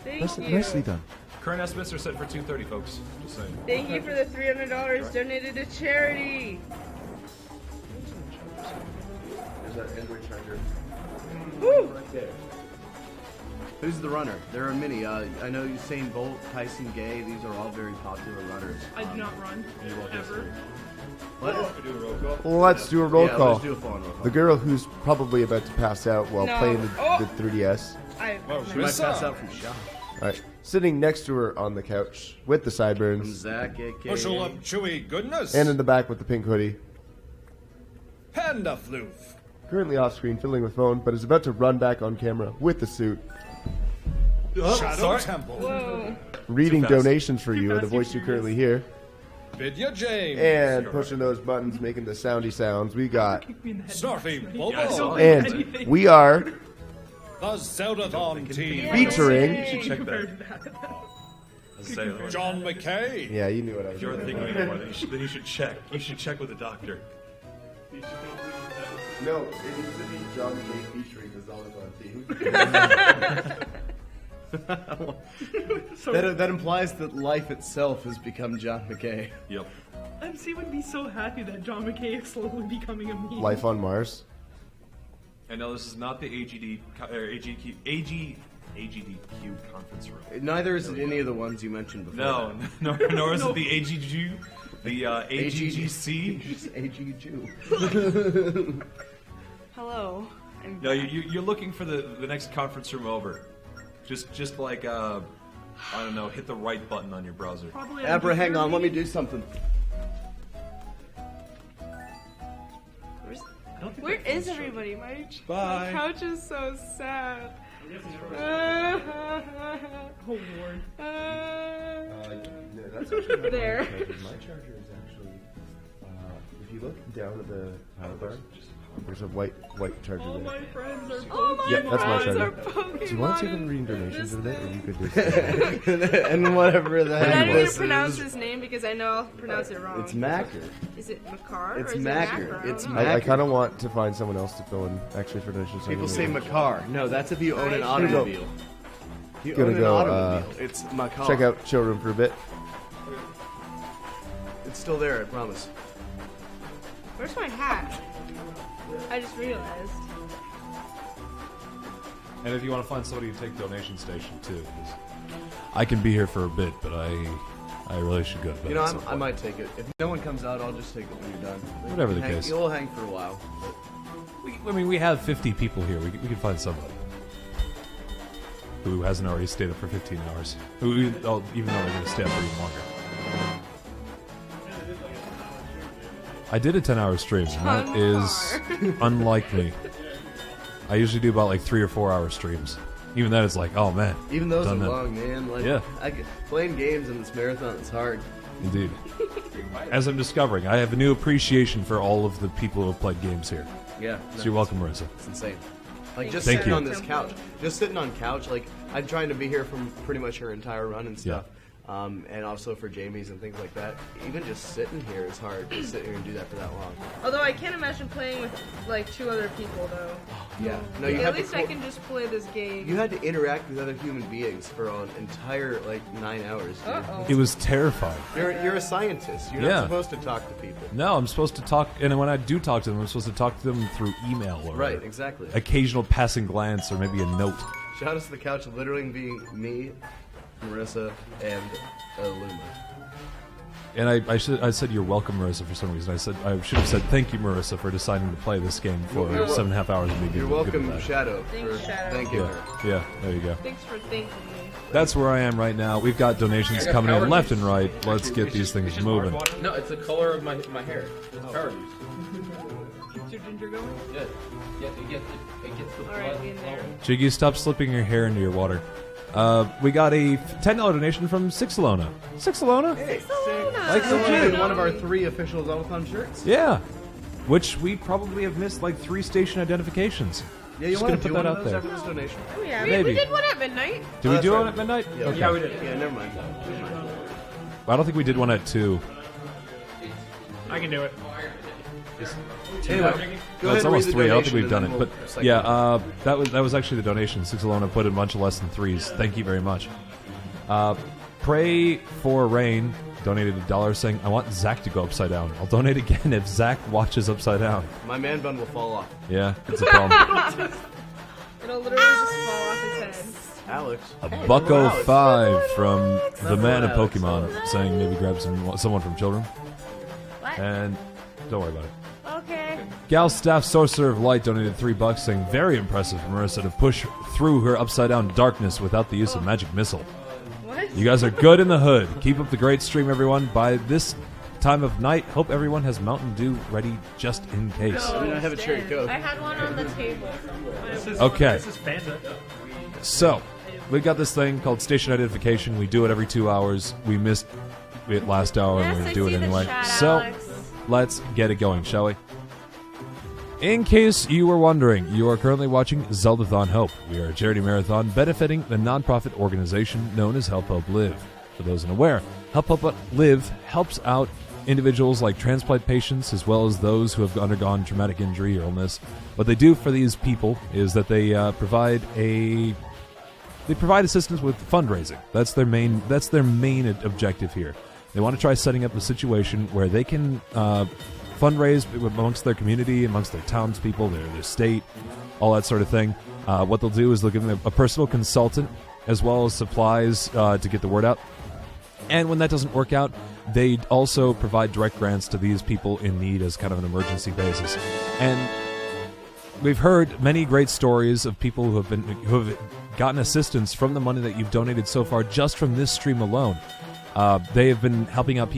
Thank you. Nicely done. Current estimates are set for 230, folks. Just saying. Thank you for the $300 donated to charity. There's that Android charger. Woo! Right there. Who's the runner? There are many. I know Usain Bolt, Tyson Gay. These are all very popular runners. I do not run ever. What? Well, let's do a roll Yeah, call. let's do a phone roll call. The girl who's probably about to pass out while No. playing the Oh. 3DS. She might pass out from shock. All right, sitting next to her on the couch with the sideburns, Zach, aka Bushel of chewy goodness. and in the back with the pink hoodie. Panda floof. Currently off screen, fiddling with phone, but is about to run back on camera with the suit. Shadow Temple. Whoa. Reading Too fast. donations for you, and the voice you currently hear. Vidya James. And pushing those buttons, making the soundy sounds, we got. Snarfy Bobo. And we are The Zeldathon team. featuring. You should check that. Say it. John McKay. Yeah, you knew what I was If you're doing. thinking anymore, then you should check. You should check with the doctor. No, it needs to be John McKay featuring the Zeldathon team. that implies that life itself has become John McKay. Yep. MC would be so happy that John McKay is slowly becoming a meme. Life on Mars. And no, this is not the AGDQ conference room. Neither is it any of the ones you mentioned before. No, nor is it the AGG, the AGGC. AGG. Hello. No, you're looking for the next conference room over. Just like I don't know, hit the right button on your browser. Abra, hang on, let me do something. Where is everybody? My Bye. couch is so sad. Oh Lord. That's actually There. My charger is actually. If you look down at the power bar, there's a white charger All there. my friends are All my Yeah, that's my friends charger. are Pokemon. Do you want to take a reading donations with it, or you could just And whatever the But I heck need to this pronounce is. his name because I know I'll pronounce it wrong. It's Macker. Is it Makar? It's or is Macker. It Macro? It's I don't know. I kind of want to find someone else to fill in actually for donations. People say Macar. No, that's if you own an Nice. automobile. If you Gonna own an go, automobile, it's Macar. Check out showroom for a bit. It's still there, I promise. Where's my hat? I just realized. And if you want to find somebody to take donation station too, 'cause I can be here for a bit, but I really should go to bed. You know, at some I point. might take it. If no one comes out, I'll just take it when you're done. Whatever the Hang- case. You'll hang for a while. I mean, we have 50 people here. We can find somebody who hasn't already stayed up for 15 hours. Even though they're going to stay up for even longer. I did a 10-hour stream, and that is unlike me. I usually do about like 3 or 4 hour streams. Even then, it's like, oh man. Even those are done that. long, man. Like, Yeah. Playing games in this marathon is hard. Indeed. As I'm discovering, I have a new appreciation for all of the people who have played games here. Yeah. So you're welcome, Marissa. It's insane. Like just Thank sitting you. on this couch, like I'm trying to be here from pretty much her entire run and stuff, and also for Jamie's and things like that. Even just sitting here is hard to sit here and do that for that long. Although I can't imagine playing with like 2 other people though. Yeah, no, Like, you at have least to I can just play this game. You had to interact with other human beings for an entire 9 hours. Dude. Uh-oh. It was terrifying. You're a scientist. You're Yeah. not supposed to talk to people. No, I'm supposed to talk, and when I do talk to them, I'm supposed to talk to them through email or Right, exactly. occasional passing glance or maybe a note. Shout out to the couch literally being me, Marissa, and Luma. And I said you're welcome, Marissa, for some reason. I should have said thank you, Marissa, for deciding to play this game for You're 7.5 hours and be good. You're good welcome, with that. Shadow. Thanks, for Shadow. thanking her. Yeah, there you go. Thanks for thanking me. That's where I am right now. We've got donations coming in left and right. Let's get these things moving. No, it's the color of my hair. It's power juice. Keeps your ginger going? Yeah. It gets the Alright, blood in there. flowing. Jiggy, stop slipping your hair into your water. We got a $10 donation from Sixalona. Sixalona? Like legit. One of our 3 official Zeldathon shirts. Yeah. Which we probably have missed like 3 station identifications. Yeah, you Just want gonna to do put that one of out those there. after this donation? Oh yeah, Maybe. we did one at midnight. Did we that's do right. one at midnight? Yeah, Okay. yeah, we did. Yeah, never mind. I don't think we did one at 2. I can do it. Anyway, go That's ahead and almost read the 3. I don't think donation we've and done then it, we'll but cycle. yeah, that was actually the donation. Six Alona put in a bunch of less than 3s. Thank you very much. Pray for Rain donated $1 saying, I want Zach to go upside down. I'll donate again if Zach watches upside down. My man bun will fall off. Yeah, it's a problem. It'll literally just fall off his head. Alex. A Hey, Bucko hello, Alex. 5 from the Hello, man of Alex. Pokemon saying maybe grab someone from children. What? And don't worry about it. Okay. Gal Staff Sorcerer of Light donated $3 saying very impressive for Marissa to push through her upside down darkness without the use of magic missile. What? You guys are good in the hood. Keep up the great stream, everyone. By this time of night, hope everyone has Mountain Dew ready just in case. I mean, I have a cherry coke. I had one on the table. Okay. This is Fanta. So, we got this thing called station identification. We do it every 2 hours. We missed it last hour and we do it anyway. So, let's get it going, shall we? In case you were wondering, you are currently watching Zeldathon Hope. We are a charity marathon benefiting the nonprofit organization known as Help Hope Live. For those unaware, Help Hope Live helps out individuals like transplant patients as well as those who have undergone traumatic injury or illness. What they do for these people is that they provide assistance with fundraising. That's their main objective here. They want to try setting up a situation where they can fundraise amongst their community, amongst their townspeople, their state, all that sort of thing. What they'll do is they'll give them a personal consultant as well as supplies to get the word out. And when that doesn't work out, they also provide direct grants to these people in need as kind of an emergency basis. And we've heard many great stories of people who have gotten assistance from the money that you've donated so far just from this stream alone. They have been helping out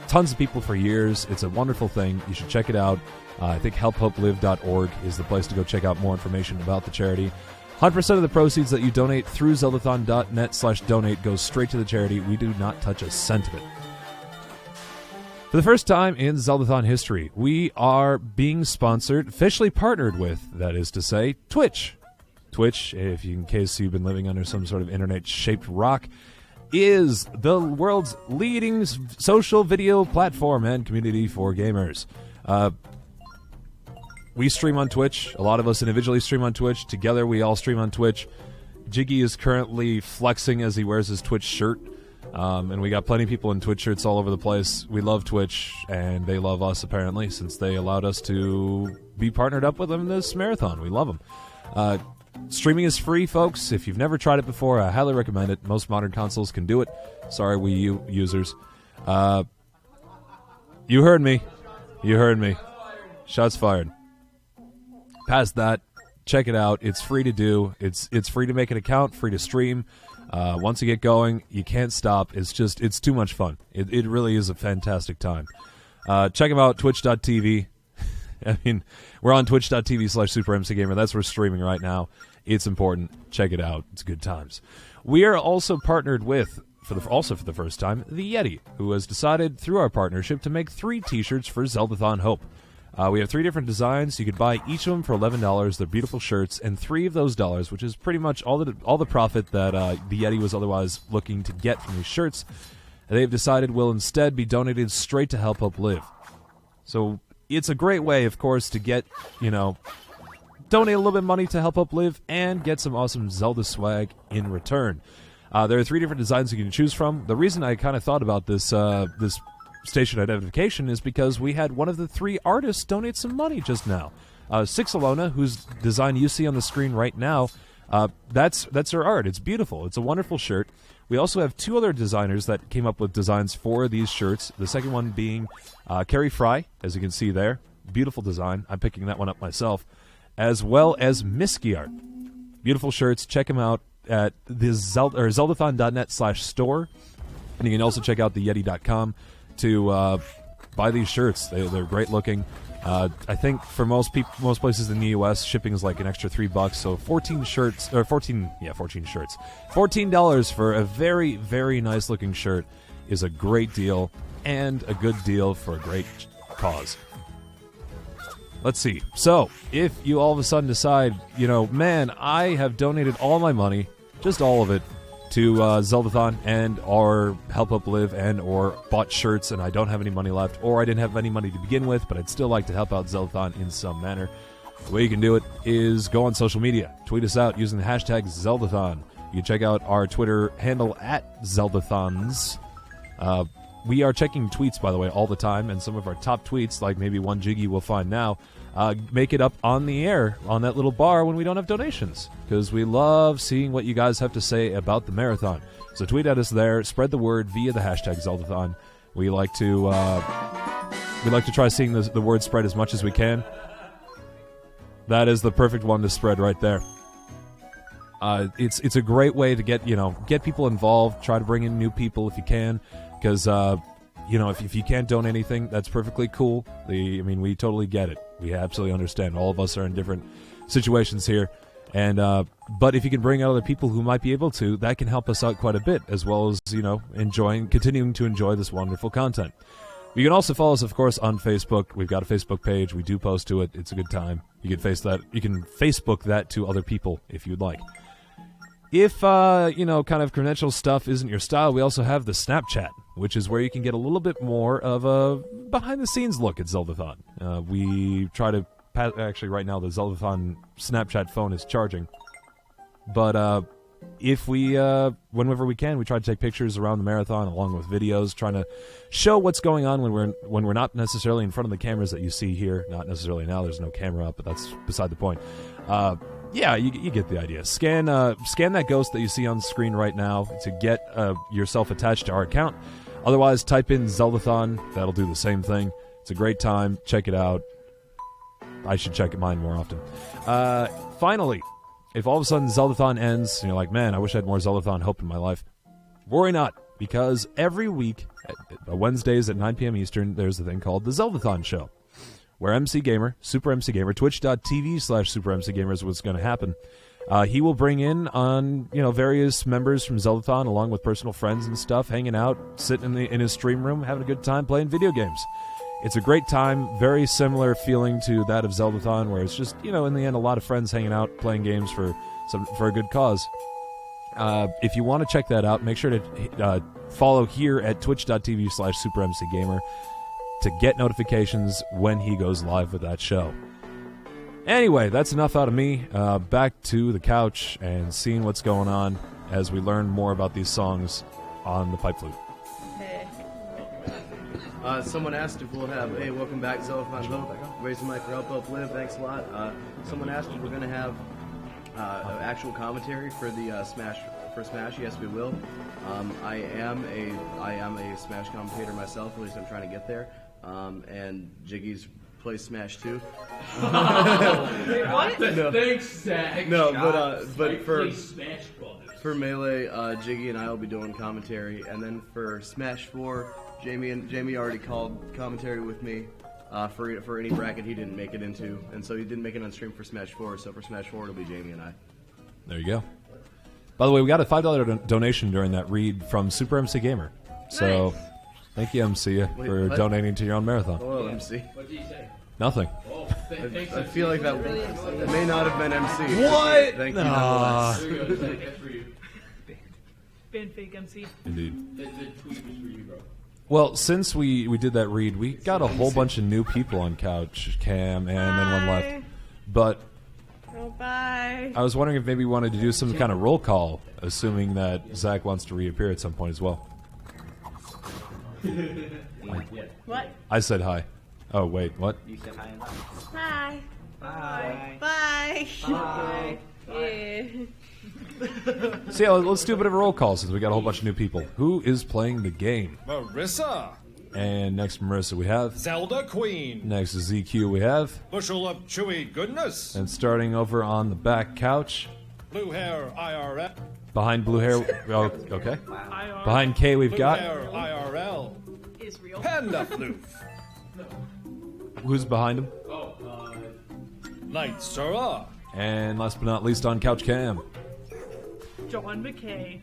tons of people for years. It's a wonderful thing. You should check it out. I think helphopelive.org is the place to go check out more information about the charity. 100% of the proceeds that you donate through zeldathon.net/donate goes straight to the charity. We do not touch a cent of it. For the first time in Zeldathon history, we are being sponsored, officially partnered with, that is to say, Twitch. Twitch, in case you've been living under some sort of internet-shaped rock, is the world's leading social video platform and community for gamers. We stream on Twitch. A lot of us individually stream on Twitch. Together, we all stream on Twitch. Jiggy is currently flexing as he wears his Twitch shirt. And we got plenty of people in Twitch shirts all over the place. We love Twitch, and they love us, apparently, since they allowed us to be partnered up with them in this marathon. We love them. Streaming is free, folks. If you've never tried it before, I highly recommend it. Most modern consoles can do it. Sorry, Wii U users. You heard me. You heard me. Shots fired. Past that, check it out. It's free to do. It's free to make an account, free to stream. Once you get going, you can't stop. It's too much fun. It really is a fantastic time. Check them out, twitch.tv. I mean, we're on twitch.tv/SuperMCGamer. That's where we're streaming right now. It's important. Check it out. It's good times. We are also partnered with, for the first time, the Yeti, who has decided through our partnership to make 3 t-shirts for Zeldathon Hope. We have 3 different designs. You could buy each of them for $11. They're beautiful shirts, and 3 of those dollars, which is pretty much all the profit that the Yeti was otherwise looking to get from these shirts, they've decided will instead be donated straight to Help Hope Live. So it's a great way, of course, to get, donate a little bit of money to Help Hope Live and get some awesome Zelda swag in return. There are 3 different designs you can choose from. The reason I kind of thought about this station identification is because we had one of the 3 artists donate some money just now. Six Alona, whose design you see on the screen right now, that's her art. It's beautiful. It's a wonderful shirt. We also have 2 other designers that came up with designs for these shirts. The second one being Carrie Fry, as you can see there. Beautiful design. I'm picking that one up myself. As well as Misky Art. Beautiful shirts. Check them out at the zeldathon.net/store. And you can also check out the Yeti.com to buy these shirts. They're great looking. I think for most places in the U.S., shipping is like an extra $3. So 14 shirts. $14 for a very, very nice looking shirt is a great deal and a good deal for a great cause. Let's see. So, if you all of a sudden decide, man, I have donated all my money, just all of it, to Zeldathon and or Help Up Live and or bought shirts and I don't have any money left, or I didn't have any money to begin with, but I'd still like to help out Zeldathon in some manner, the way you can do it is go on social media. Tweet us out using the hashtag Zeldathon. You can check out our Twitter handle at Zeldathons. We are checking tweets, by the way, all the time, and some of our top tweets, like maybe one Jiggy will find now, make it up on the air on that little bar when we don't have donations, because we love seeing what you guys have to say about the marathon. So tweet at us there, spread the word via the hashtag Zeldathon. We like to try seeing the word spread as much as we can. That is the perfect one to spread right there. It's a great way to get people involved. Try to bring in new people if you can, because if you can't donate anything, that's perfectly cool. We totally get it. We absolutely understand. All of us are in different situations here, and but if you can bring out other people who might be able to, that can help us out quite a bit, as well as continuing to enjoy this wonderful content. You can also follow us, of course, on Facebook. We've got a Facebook page. We do post to it. It's a good time. You can Facebook that to other people if you'd like. If, kind of credential stuff isn't your style, we also have the Snapchat, which is where you can get a little bit more of a behind-the-scenes look at Zeldathon. We try to... Actually, right now, the Zeldathon Snapchat phone is charging. But if we... whenever we can, we try to take pictures around the marathon along with videos, trying to show what's going on when we're not necessarily in front of the cameras that you see here. Not necessarily now, there's no camera up, but that's beside the point. Yeah, you get the idea. Scan that ghost that you see on the screen right now to get yourself attached to our account. Otherwise, type in Zeldathon. That'll do the same thing. It's a great time. Check it out. I should check mine more often. Finally, if all of a sudden Zeldathon ends and you're like, man, I wish I had more Zeldathon Hope in my life, worry not, because every week, Wednesdays at 9 p.m. Eastern, there's a thing called the Zeldathon Show, where MC Gamer, Super MC Gamer, twitch.tv/Super MC Gamer is what's going to happen. He will bring in on various members from Zeldathon along with personal friends and stuff, hanging out, sitting in his stream room, having a good time playing video games. It's a great time, very similar feeling to that of Zeldathon, where it's just, in the end, a lot of friends hanging out, playing games for a good cause. If you want to check that out, make sure to follow here at twitch.tv/Super MC Gamer to get notifications when he goes live with that show. Anyway, that's enough out of me. Back to the couch and seeing what's going on as we learn more about these songs on the pipe flute. Someone asked if we'll have, hey, welcome back, Zeldathon Hope. Raise the mic for Help Up Live, thanks a lot. Someone asked if we're going to have actual commentary for the Smash. Yes, we will. I am a Smash commentator myself, at least I'm trying to get there. And Jiggy's plays Smash too. What? No. Thanks, Zach. No, but for Melee, Jiggy and I will be doing commentary, and then for Smash 4, Jamie already called commentary with me for any bracket he didn't make it into, and so he didn't make it on stream for Smash 4. So for Smash 4, it'll be Jamie and I. There you go. By the way, we got a $5 donation during that read from Super MC Gamer. So, nice. Thank you, MC, for donating to your own marathon. Hello, MC. What did you say? Nothing. Oh, I feel like that may not have been MC. What? Thank you, nonetheless. Been fake MC. Indeed. The tweet was for you, bro. Well, since we did that read, we got a whole bunch of new people on Couch Cam, and then one left. But bye. I was wondering if maybe we wanted to do some kind of roll call, assuming that Zach wants to reappear at some point as well. What? I said hi. Oh, wait, what? You said hi and Bye. bye. Bye. Bye. Yeah. So yeah, let's do a bit of a roll call since we got a whole bunch of new people. Who is playing the game? Marissa. And next from Marissa we have Zelda Queen. Next is ZQ we have Bushel of Chewy Goodness. And starting over on the back couch, Blue Hair IRL. behind Blue Hair, oh, okay. Behind K we've Blue got Hair IRL. Israel. Panda Floof. Who's behind him? Night Sora. And last but not least on Couch Cam, John McKay.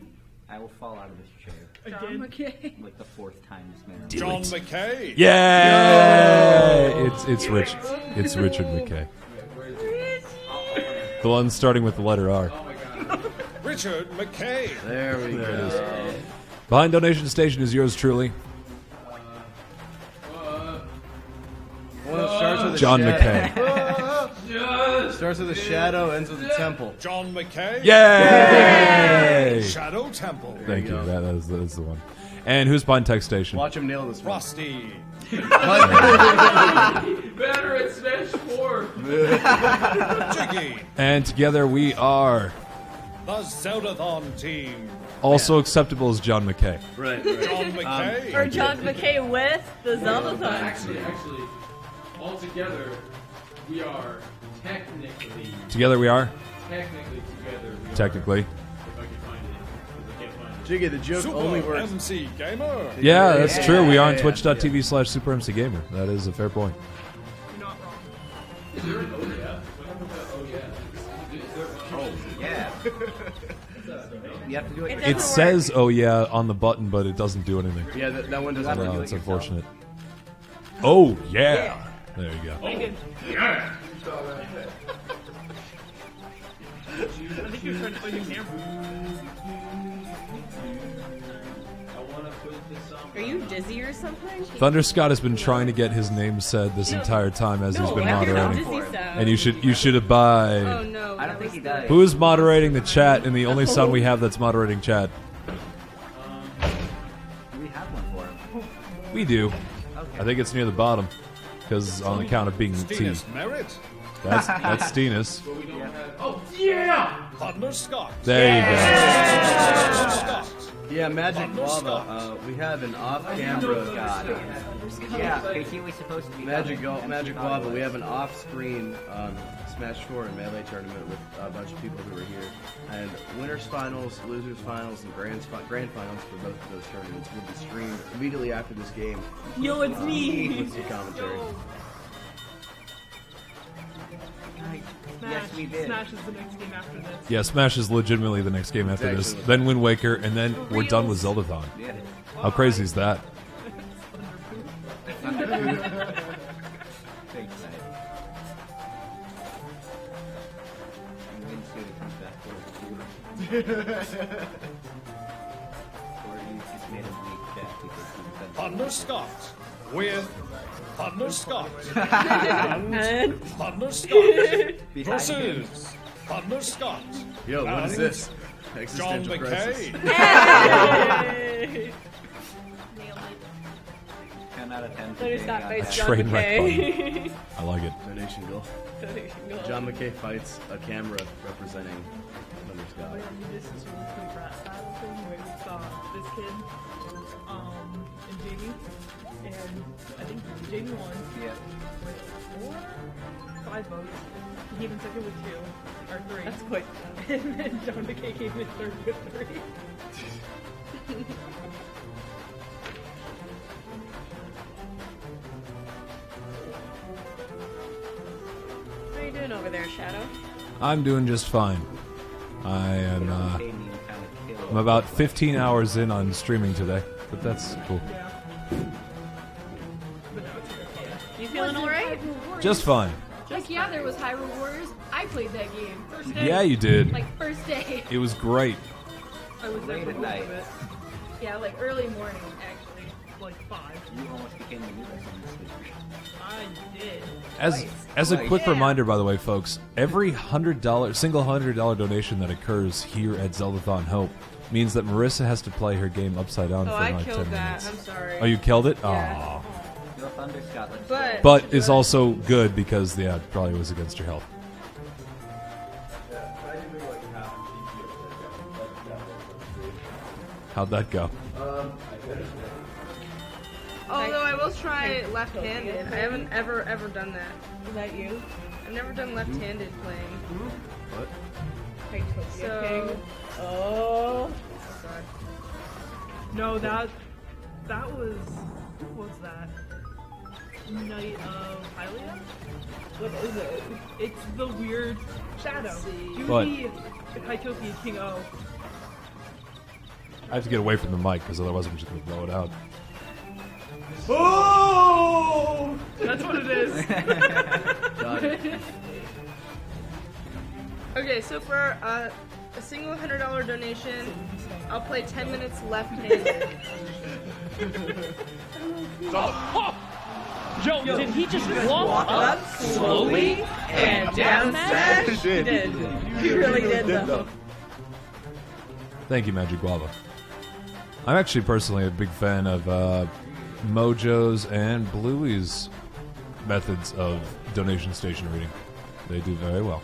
I will fall out of this chair. John McKay. Like the fourth time this man. John McKay. Yay! It's Rich. It's Richard McKay. The one starting with the letter R. Richard McKay. There we There it go. is. Behind donation station is yours truly, One that starts with a John shadow. McKay. Starts with a shadow, ends with a temple. John McKay. Yay! Shadow Temple. Thank you. That is the one. And who's behind tech station? Watch him nail this one. Frosty. Better at Smash 4. Jiggy. And together we are The Zeldathon team. also acceptable as John McKay. Right. John McKay. Or John McKay with the Zeldathon. Actually, all together, we are technically. Together we are? Technically together. We Technically. Are, if I can find it. If I can't find it. Jiggy, the joke Super only works. MC Gamer. Yeah, that's true. We are on twitch.tv/SuperMCGamer. That is a fair point. You're not wrong. Is there an oh yeah? Oh, yeah. You have to do it. It says, oh yeah, on the button, but it doesn't do anything. Yeah, that one doesn't No, work. it's unfortunate. Oh, yeah. There you go. Yeah. I think you're trying to play the camera. Are you dizzy or something? Thunder Scott has been trying to get his name said this entire time as he's been moderating. And you should abide. Oh no. I don't think he does. Who is moderating the chat and the only son we have that's moderating chat? We have one for him. We do. I think it's near the bottom. Because on account of being T. Stinus Merritt. That's Stinus. Oh yeah! Thunder Scott. There you Yeah, Magic Lava. We have an off-camera. Yeah, KT was supposed to be Magic Lava. We have an off-screen Smash 4 and Melee tournament with a bunch of people who are here. And winners finals, losers finals, and grand finals for both of those tournaments will be streamed immediately after this game. Yo, it's me. With some commentary. Smash. Yes, we did. Smash is the next game after this. Yeah, Smash is legitimately the next game after this. Then Wind Waker, and then we're done with Zeldathon. Yeah. How crazy is that? Thunder Scott with Thunder Scott. And Thunder Scott versus Thunder Scott. Yo, what is And this? John Existential McKay. crisis. 10 out of 10. Thunder Scott fights John Train wreck McKay. button. I like it. Donation goal. Donation goal. John McKay fights a camera representing Thunder Scott. Oh, yeah, this is really cool brat style thing where it's this kid, and Jamie, and I think Jamie won. Yeah. With 5 votes. He came in second with 2, or 3. That's quick. And then John McKay came in third with 3. How are you doing over there, Shadow? I'm doing just fine. I'm about 15 hours in on streaming today, but that's cool. You feeling alright? Just fine. Like, yeah, there was Hyrule Warriors. I played that game. First day. Yeah, you did. Like, first day. It was great. I was there for most of it. Yeah, like early morning, actually. Like 5. You almost became the new best on this week. I did. As a quick reminder, by the way, folks, every single $100 donation that occurs here at Zeldathon Hope means that Marissa has to play her game upside down Oh, for I like killed 10 that. minutes. I'm sorry. Oh, you killed it? Yeah. Aw. Go Thunder Scott. But But it's also good because, yeah, it probably was against your health. How'd that go? although I will try left-handed. I haven't ever done that. Is that you? I've never done left-handed playing. What? So, Oh. God. No, that was what was that? Night of Hylia? What is it? It's the weird shadow. Do What? the Hytoki King O. I have to get away from the mic because otherwise I'm just going to blow it out. Oh! That's what it is. Got it. Okay, so for a single $100 donation, I'll play 10 minutes left-handed. Yo, did he just walk up slowly and down smash? He did. He really did, though. Thank you, Magic Guava. I'm actually personally a big fan of Mojo's and Bluey's methods of donation station reading. They do very well.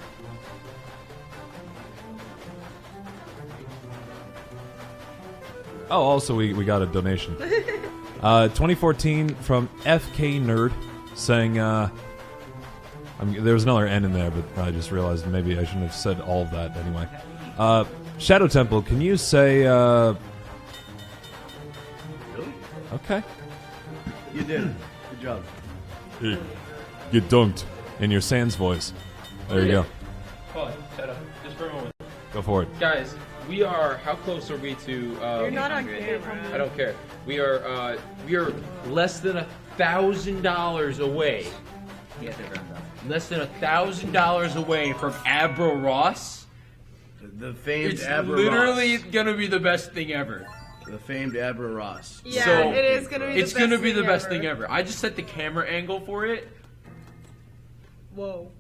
Oh, also we got a donation. 2014 from FK Nerd saying, there was another N in there, but I just realized maybe I shouldn't have said all of that anyway. Shadow Temple, can you say, Okay. You did. Good job. Hey, get dunked in your Sans voice. There you go. Hold on, shut up. Just for a moment. Go for it. Guys, we are, how close are we to, You're not on camera. I don't care. We are less than $1,000 away. Less than $1,000 away from Abra Ross. The famed It's Abra literally Ross. gonna be the best thing ever. The famed Abra Ross. Yeah, So, it is gonna be the it's best gonna be the thing best ever. thing ever. I just set the camera angle for it. Whoa.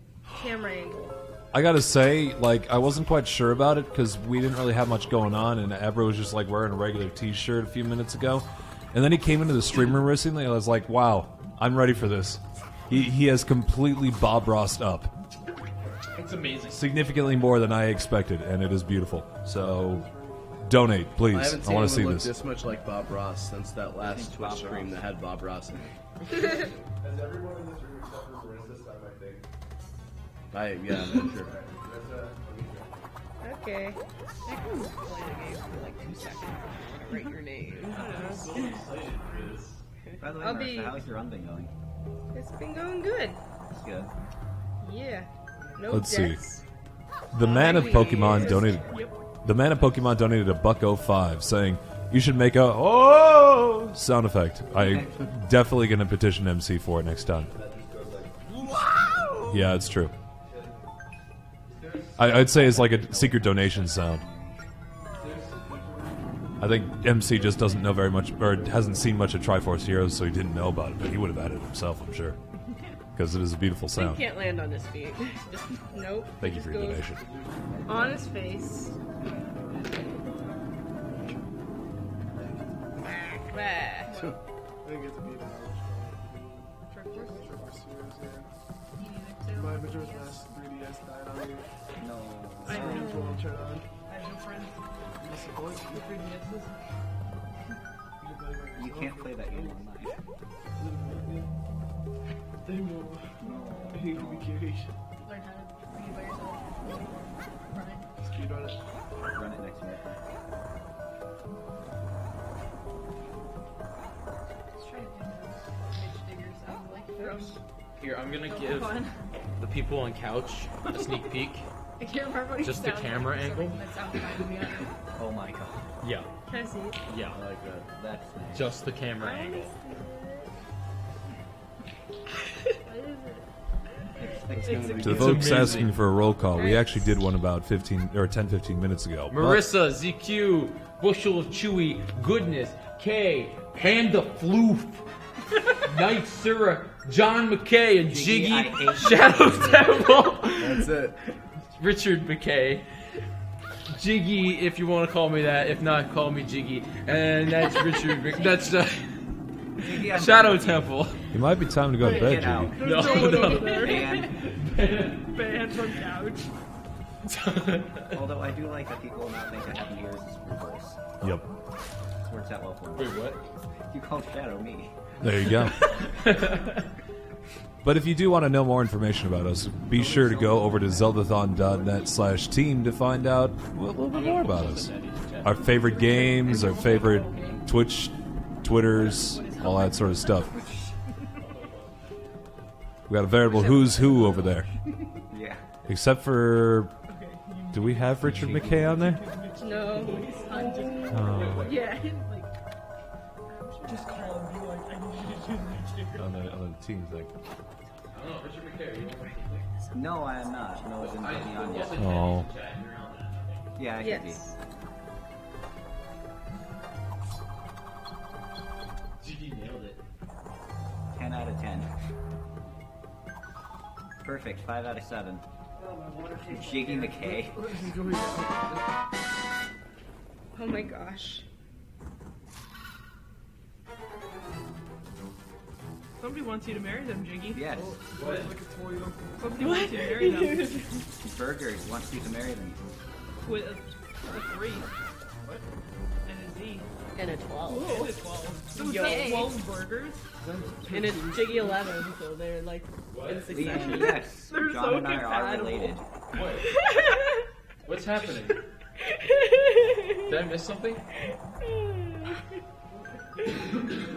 Camera angle. I gotta say, like, I wasn't quite sure about it because we didn't really have much going on, and Abra was just like wearing a regular T-shirt a few minutes ago, and then he came into the stream room recently, and I was like, "Wow, I'm ready for this." He has completely Bob Rossed up, It's amazing. significantly more than I expected, and it is beautiful. So, donate, I please. haven't I seen want to see anyone look this. this much like Bob Ross since that last Twitch stream that had Bob Ross in it. Has everyone in this room except for Marissa this time, I think? Yeah, I'm sure. Okay. I can play the game for like 2 seconds. Write your name. By the way, I'll Marissa, be- how's your run been going? It's been going good. It's good. Yeah. No Let's see. deaths. The man of Pokemon Yes. donated. The man of Pokemon donated $1.05, saying you should make a oh sound effect. I definitely gonna petition MC for it next time. Yeah, it's true. I'd say it's like a secret donation sound. I think MC just doesn't know very much, or hasn't seen much of Triforce Heroes, so he didn't know about it. But he would have added it himself, I'm sure, because it is a beautiful He sound. can't land on his feet. Just Nope. Thank you for your Goes donation. On his face. Bah. I think it's a beat out. My Majora's Mask 3DS died on me. No. I didn't turn on. I have no friends. You can't play that game online. They move. I need to be curious. Learn how to read by yourself. Run it. Speed on it. Run it next minute. Let's try to do those Mitch Digger sound like from. Here, I'm gonna Oh, give fun. the people on couch a sneak peek. I can't remember what he Just the sounds camera like. angle. That sounds fine to me. Oh my god. Yeah. Can I see it? Yeah. I like that. That's nice. Just the camera angle. To the folks asking for a roll call, we actually did one about 15 or 10-15 minutes ago. but- Marissa, ZQ, Bushel of Chewy, Goodness, K, Panda Floof, Knight Sura, John McKay, and Jiggy, I Jiggy, hate Shadow Temple. That's it. Richard McKay. Jiggy, if you want to call me that. If not, call me Jiggy. And that's Richard McKay. That's Jiggy, I'm Shadow done with you. Temple. It might be time to go to bed, Get out. Jiggy. No, no. Banned from couch. Although I do like that people now think I have ears as reverse. Yep. This works out well for me. Wait, what? You called Shadow me. There you go. But if you do want to know more information about us, be sure to go over to zeldathon.net/team to find out a little bit more about us. Our favorite games, our favorite Twitch, Twitters, all that sort of stuff. We got a veritable who's who over there. Yeah. Except for... Do we have Richard McKay on there? No. Oh. Yeah. Like, just call him. Be like, I need you to do Mitch Digger. On the team thing. No, I am not. No, it didn't put me on yet. Oh. Yeah, I could be. Jiggy nailed it. 10 out of 10. Perfect. 5 out of 7. Jiggy McKay. Oh my gosh. Somebody wants you to marry them, Jiggy. Yes. What? Somebody wants you to marry them. Burger wants you to marry them. With a 3. What? And a Z. And a 12. Whoa. And a 12. So it's Yay. 12 burgers? And it's Jiggy 11, so they're like in succession. Yes. They're John so and I are related. What? What's happening? Did I miss something?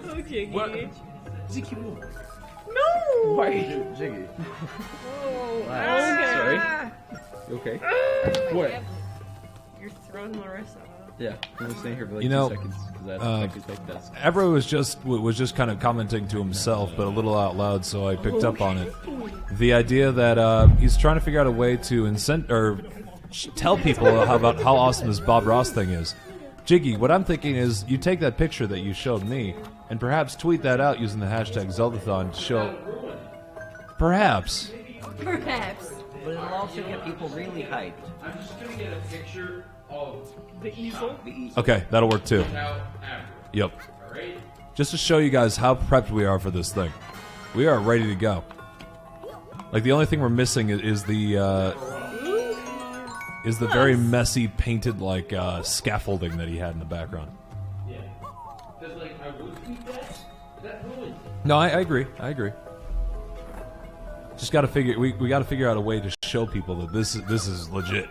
Oh, Jiggy. What? Ziki, No! why? Jiggy. Oh, Sorry. You okay? What? You're throwing Marissa. Yeah, I'm just staying here for like You 2 know, seconds because I have to take desk. Evro was just kind of commenting to himself, but a little out loud, so I picked up on it. The idea that he's trying to figure out a way to tell people about how awesome this Bob Ross thing is. Jiggy, what I'm thinking is you take that picture that you showed me and perhaps tweet that out using the hashtag Zeldathon to show. Perhaps. Perhaps. But it'll also get people really hyped. I'm just gonna get a picture of the easel. Okay, that'll work too. After. Yep. Alright? Just to show you guys how prepped we are for this thing. We are ready to go. Like the only thing we're missing is the very messy painted like scaffolding that he had in the background. Yeah. Because like I would keep that. That ruined. No, I agree. I agree. Just got to figure we got to figure out a way to show people that this is legit.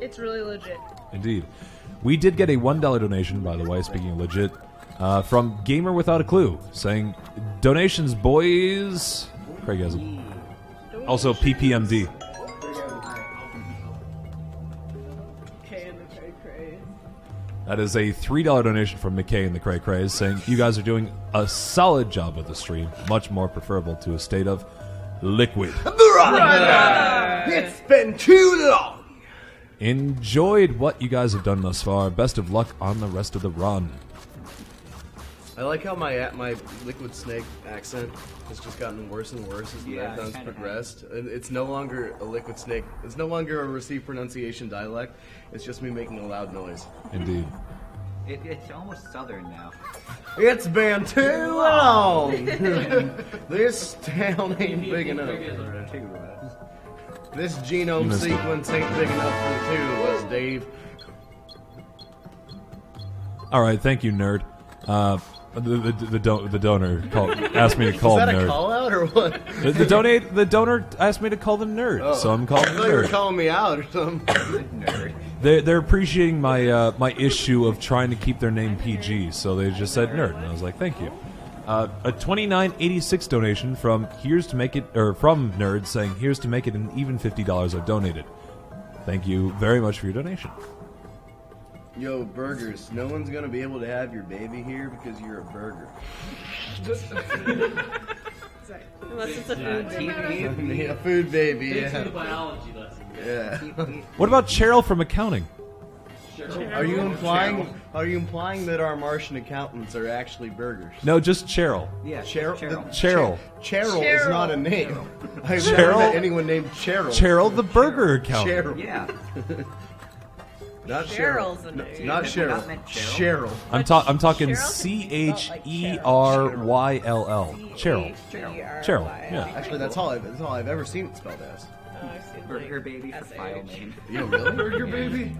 It's really legit. Indeed. We did get a $1 donation, by the way, speaking of legit, from Gamer Without a Clue, saying, "Donations, boys." Craig has it. Also, PPMD. That is a $3 donation from McKay and the Cray Crays, saying, "You guys are doing a solid job with the stream, much more preferable to a state of liquid. It's been too long. Enjoyed what you guys have done thus far. Best of luck on the rest of the run." I like how my Liquid Snake accent has just gotten worse and worse as the marathon's progressed. And it's no longer a Liquid Snake. It's no longer a received pronunciation dialect. It's just me making a loud noise. Indeed. It's almost southern now. It's been too long. This town ain't big enough. This genome Missed it. sequence ain't big enough for the two of us, Dave. All right, thank you, nerd. The donor asked me to call Is that nerd. a call out or what? The donor asked me to call them nerd, Oh. so I'm calling I them thought you were nerd. calling me out or something. Nerd. They're appreciating my issue of trying to keep their name PG, so they just said nerd, and I was like, thank you. A $29.86 donation from from Nerd saying, "Here's to make it an even $50 I've donated." Thank you very much for your donation. Yo, burgers. No one's gonna be able to have your baby here because you're a burger. Unless it's a food baby. A food baby, It's yeah. a biology lesson. Yeah. What about Cheryl from accounting? Are you implying that our Martian accountants are actually burgers? No, just Cheryl. Yeah, Cheryl. Cheryl. Cheryl is not a name. I've Cheryl? never met anyone named Cheryl. Cheryl, the burger accountant. Cheryl. Yeah. Not Cheryl. Cheryl's a name. Not Cheryl. Not meant Cheryl. Cheryl. I'm talking Cheryl CHERYLL. Cheryl. Cheryl. Yeah. Actually, that's all I've ever seen it spelled as. Burger baby for file name. Yo, really? Burger baby.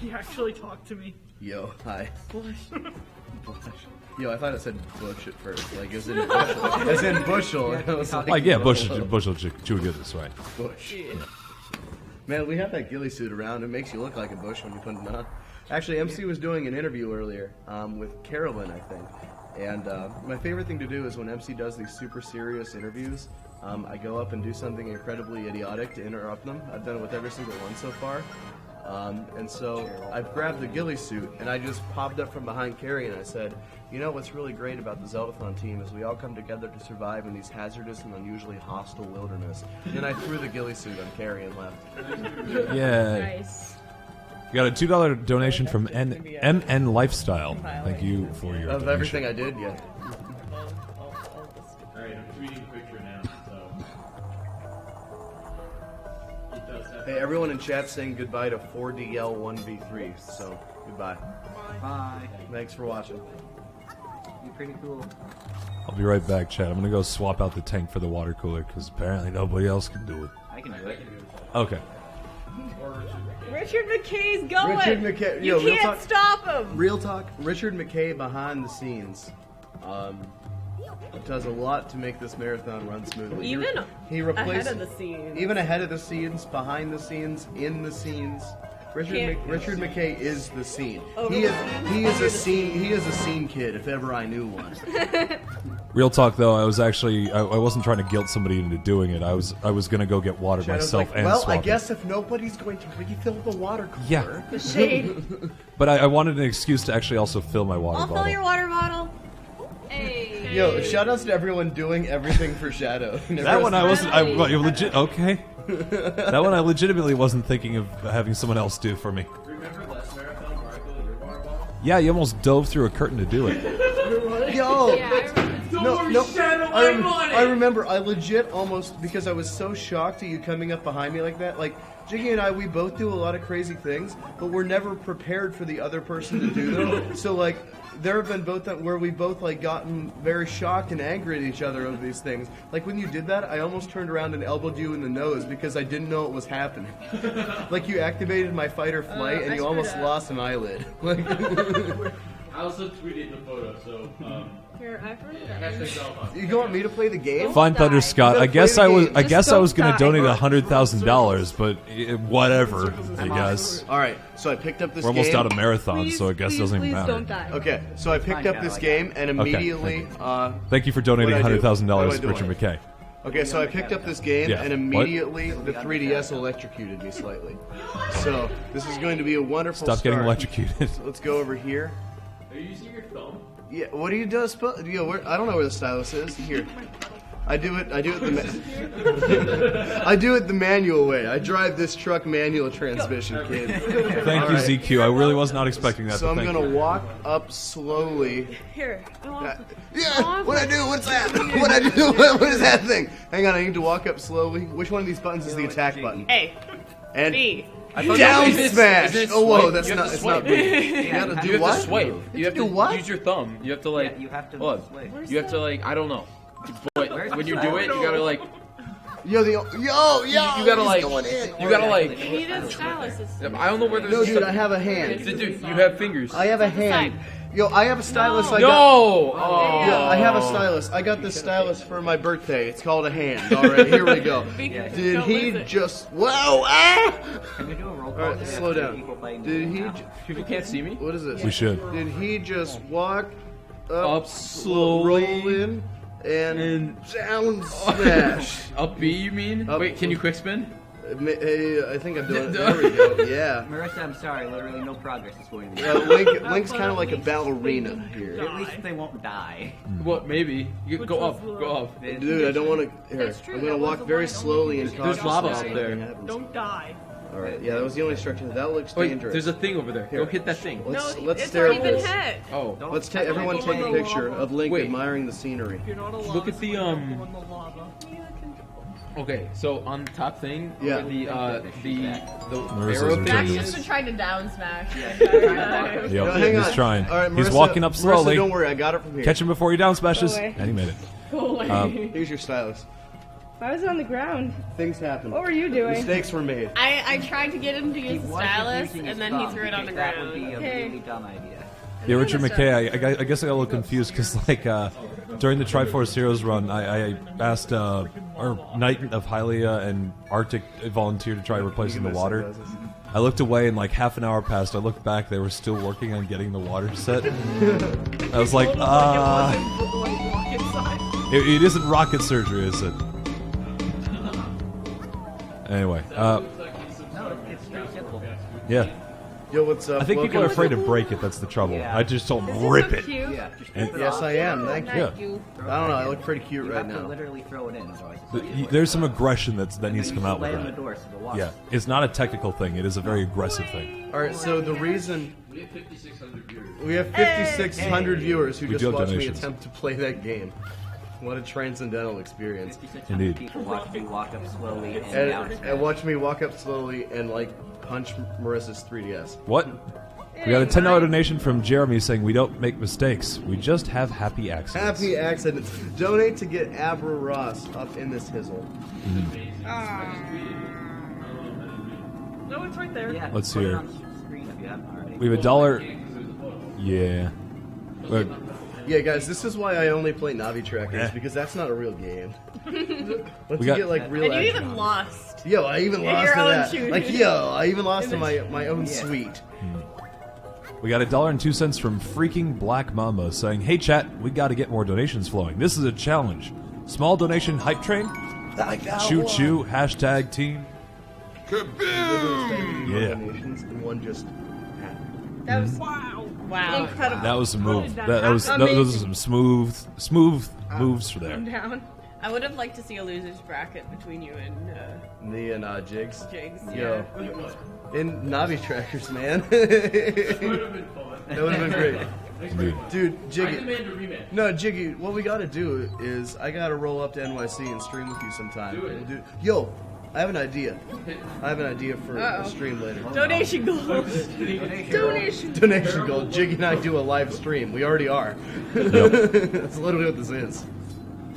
He actually talked to me. Yo, hi. Yo, I thought it said bush at first, like as in bushel. As in bushel. And I was Like, yeah, bushel chew good this way. Bush. Man, we have that ghillie suit around. It makes you look like a bush when you put it on. Actually, MC was doing an interview earlier with Carolyn, I think. And my favorite thing to do is when MC does these super serious interviews, I go up and do something incredibly idiotic to interrupt them. I've done it with every single one so far. And so I grabbed the ghillie suit, and I just popped up from behind Carrie, and I said, you know what's really great about the Zeldathon team is we all come together to survive in these hazardous and unusually hostile wilderness. And then I threw the ghillie suit on Carrie and left. Yeah. Nice. You got a $2 donation from MN Lifestyle. Thank you for your Of donation. everything I did, yeah. Alright, I'm tweeting a picture now, so. Hey, everyone in chat saying goodbye to 4DL1v3, so goodbye. Bye. Thanks for watching. You're pretty cool. I'll be right back, Chad. I'm gonna go swap out the tank for the water cooler because apparently nobody else can do it. I can do it. Okay. Richard McKay's going. Richard McKay, You real can't talk- stop him. Real talk, Richard McKay behind the scenes does a lot to make this marathon run smoothly. Even he replaced, ahead of the scenes. Even ahead of the scenes, behind the scenes, in the scenes. Richard McKay is the scene. Over He the is scenes, he is under a the scene he is a scene kid if ever I knew one. Real talk though, I was actually I wasn't trying to guilt somebody into doing it. I was gonna go get water Shadow's myself like, and well, swap I guess it. if nobody's going to refill the water cooler. Yeah. The shade. But I wanted an excuse to actually also fill my water I'll bottle. fill your water bottle. Hey. Yo, shout outs to everyone doing everything for Shadow. That one I wasn't. I legit okay. That one I legitimately wasn't thinking of having someone else do for me. Remember last marathon where I filled your water bottle? Yeah, you almost dove through a curtain to do it. Yo, Don't Shadow, I remember. I legit almost, because I was so shocked at you coming up behind me like that. Like Jiggy and I, we both do a lot of crazy things, but we're never prepared for the other person to do them. So like, there have been both where we both like gotten very shocked and angry at each other over these things. Like when you did that, I almost turned around and elbowed you in the nose because I didn't know it was happening. Like you activated my fight or flight, and you almost lost an eyelid. Like. I also tweeted the photo, so Here, I forgot. hashtag Zeldathon. You want me to play the game? Fine, Thunder Scott. I guess I was. I guess I was going to don't donate die. $100,000, but whatever. I guess All right, so I picked up this we're almost game. out of marathon, so I guess it doesn't even Please matter. don't die. Okay, so I picked up this game and immediately. Thank you for donating What'd I do? $100,000 What to do I do? Richard McKay. Okay, so I picked up this game Yeah. and immediately the 3DS electrocuted me slightly. So this is going to be a wonderful Stop getting start. electrocuted. So let's go over here. Are you using your thumb? Yeah, what do you do? I don't know where the stylus is. Here. I do it the I do it the manual way. I drive this truck manual transmission, kid. Thank you, ZQ. I really was not expecting that. So I'm thank gonna you. walk up slowly. Here. Yeah, what I do? What's that? What I do? What is that thing? Hang on, I need to walk up slowly. Which one of these buttons is the attack button? A. And B. down Is it smash. swipe? Whoa, that's You have not. to It's not swipe. B. You gotta do You have what? to swipe. You have to do what? use your thumb. You have to like. Yeah, you have to hold on. swipe. You have to like. I don't know. But Where's when the you do it, you gotta like. Yo, You gotta like. You gotta like. You need a stylus. I don't know where there's. No, dude, I have a hand. Dude, you have fingers. I have a hand. Yo, I have a stylus. No. I got. Oh. Yeah, I have a stylus. I got this stylus for my birthday. It's called a hand. All right, here we go. Did he just? Whoa! Ah! Can we do a roll call? All right, slow down. Did he? People can't see me. What is this? We should. Did he just walk Up slowly. roll in, and down smash? Up B, you mean? Up- Wait, can you quick spin? I think I'm doing it. There we go. Yeah. Marissa, I'm sorry. Literally no progress is going to be. Yeah, Link's kind of like a ballerina here. At least they won't die. What? Maybe. You go up. Go up. Dude, I don't want to. That's true, I'm gonna that was walk the very line slowly and There's cautiously. lava up so there. nothing happens. Don't die. All right. Yeah, that was the only instruction. That looks Wait, dangerous. there's a thing over there. Here. Go hit that thing. Let's No, let's it's stare already at been this. hit. Oh. Let's take everyone take a picture of Link Wait. admiring the scenery. You're not allowed Look at the to go in the lava. Okay, so on the top thing, Yeah. where the Marissa's arrow in thing charge. is. Been trying to down smash. Yep, No, hang he's on. trying. All right, He's Marissa- walking up Marissa, slowly. don't worry, I got it from here. Catch him before he down smashes, Go away. and he made it. Go away. Here's your stylus. I was on the ground. Things happen. What were you doing? Mistakes were made. I tried to get him to use the wasn't stylus, using and his then he thumb, threw it on the because that would ground. be a Okay. really dumb idea. Yeah, Richard McKay. I guess I got a little confused because, like, during the Triforce Heroes run, I asked our Knight of Hylia and Arctic volunteer to try replacing the water. I looked away, and like half an hour passed. I looked back; they were still working on getting the water set. I was like, it isn't rocket surgery, is it? Anyway, No, it's pretty simple. Yeah. Yo, what's up? I think people are Welcome. afraid to break it. That's the trouble. Yeah. I just don't This is rip so it. cute. Yeah, just And- rip it Yes, off. I am. Thank you. Yeah. I don't know. I look pretty cute right have now. to literally throw it in. Otherwise it's There's some aggression that needs to come out with slam the that. door so the water- Yeah, it's not a technical thing. It is a very aggressive thing. All right. So the reason We have 5,600 viewers. we have 5,600 viewers who We just do have watched me donations. attempt to play that game. What a transcendental experience. Indeed. People watch me walk up slowly and down. And watch me walk up slowly and like punch Marissa's 3DS. What? We got a $10 donation from Jeremy saying we don't make mistakes. We just have happy accidents. Happy accidents. Donate to get Abra Ross up in this hizzle. No, it's right there. Yeah, Let's put it hear. on screen if you haven't already. We have $1. Yeah. But Yeah, guys, this is why I only play Navi Trackers, Eh. because that's not a real game. Once We you got- get like real And you action- even lost. Yo, I even in lost your to own that. shooting. Like, yo, I even lost to In my the- my own Yeah. suite. we got $1.02 from freaking Black Mamba saying, "Hey chat, we got to get more donations flowing. This is a challenge. Small donation hype train. Choo choo. Hashtag team. Yeah. Donations and one just happened. That was wow. Incredible. That was a move. Well That done. was those are some smooth moves for there. I'm down. I would have liked to see a losers bracket between you and Me and Jigs. Jigs, Yo. yeah. In Navi Trackers, man. That would have been great. Indeed. Dude, Jiggy. I demand a rematch. No, Jiggy, what we gotta do is I gotta roll up to NYC and stream with you sometime. Do it. We'll Yo, I have an idea. I have an idea for a Uh-oh. stream later. Donation goals. Donation. Donation goal. Jiggy and I do a live stream. We already are. That's literally what this is.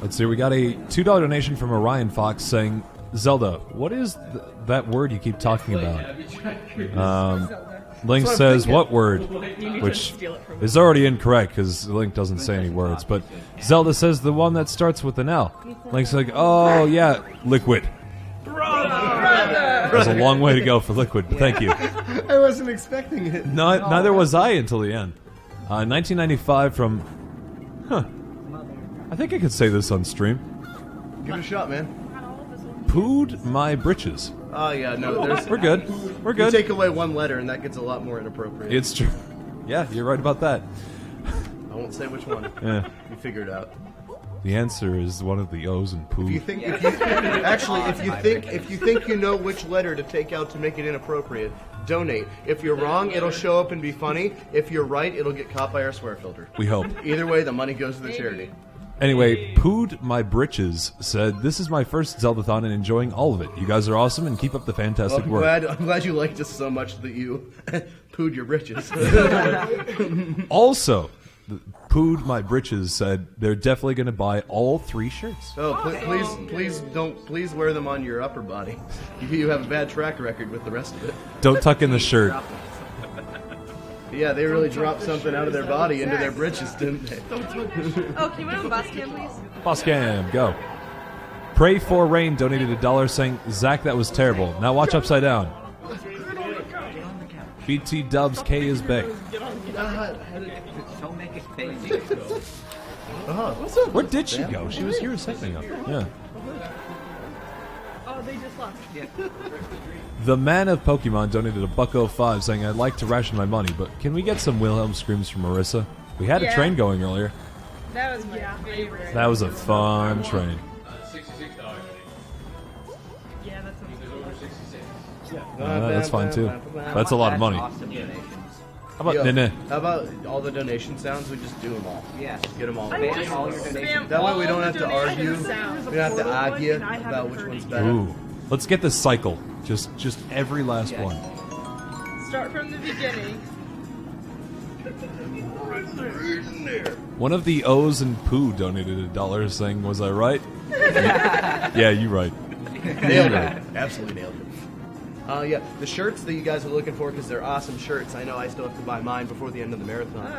Let's see. We got a $2 donation from Orion Fox saying, "Zelda, what is that word you keep talking about?" Link That's what I'm says, thinking. "What word?" You need Which to steal it from is already incorrect because Link doesn't say any words. But Zelda says the one that starts with an L. Link's like, "Oh yeah, liquid." There's a long way to go for liquid, but thank you. I wasn't expecting it. No, neither was I until the end. 1995 from. I think I could say this on stream. Give it a shot, man. Pooed my britches. Oh yeah, no, there's. We're good. We're You good. take away one letter, and that gets a lot more inappropriate. It's true. Yeah, you're right about that. I won't say which one. Yeah. You figure it out. The answer is one of the O's and poo. If you think, if you think you know which letter to take out to make it inappropriate, donate. If you're wrong, it'll show up and be funny. If you're right, it'll get caught by our swear filter. We hope. Either way, the money goes to the charity. Anyway, Pooed My Britches said, "This is my first Zeldathon and enjoying all of it. You guys are awesome and keep up the fantastic I'm work." glad you liked us so much that you pooed your britches. Also, Pooed My Britches said they're definitely going to buy all 3 shirts. Oh, please wear them on your upper body. You have a bad track record with the rest of it. Don't tuck in the shirt. Yeah, they really dropped something out of their body into their britches, didn't they? Oh, can you wait on boss cam, please? Boss Cam, go. Pray for Rain donated $1 saying, "Zach, that was terrible. Now watch upside down." BT Dubs K is back. Don't make it crazy. Where did she go? She was here a second ago. Yeah. Oh, they just left. The Man of Pokemon donated $1.05 saying, "I'd like to ration my money, but can we get some Wilhelm screams from Marissa? We had a Yeah. train going earlier. That was my favorite. That was a fun train." $66. Yeah, that sounds There's over 66. That's fine too. That's a lot of money. Awesome donations. How about Yo, Nene? How about all the donation sounds? We just do them all. Yeah. Just get them all. Spam all your donations. That way we all don't the have to donation argue. sounds. We don't have to argue and I about haven't which heard one's it. better. Ooh. Let's get this cycle. Just every last Yes. one. Start from the beginning. One of the O's and Pooh donated $1 saying, "Was I right?" Yeah, you right. Nailed it. Absolutely nailed it. Yeah, the shirts that you guys are looking for, because they're awesome shirts. I know I still have to buy mine before the end of the marathon.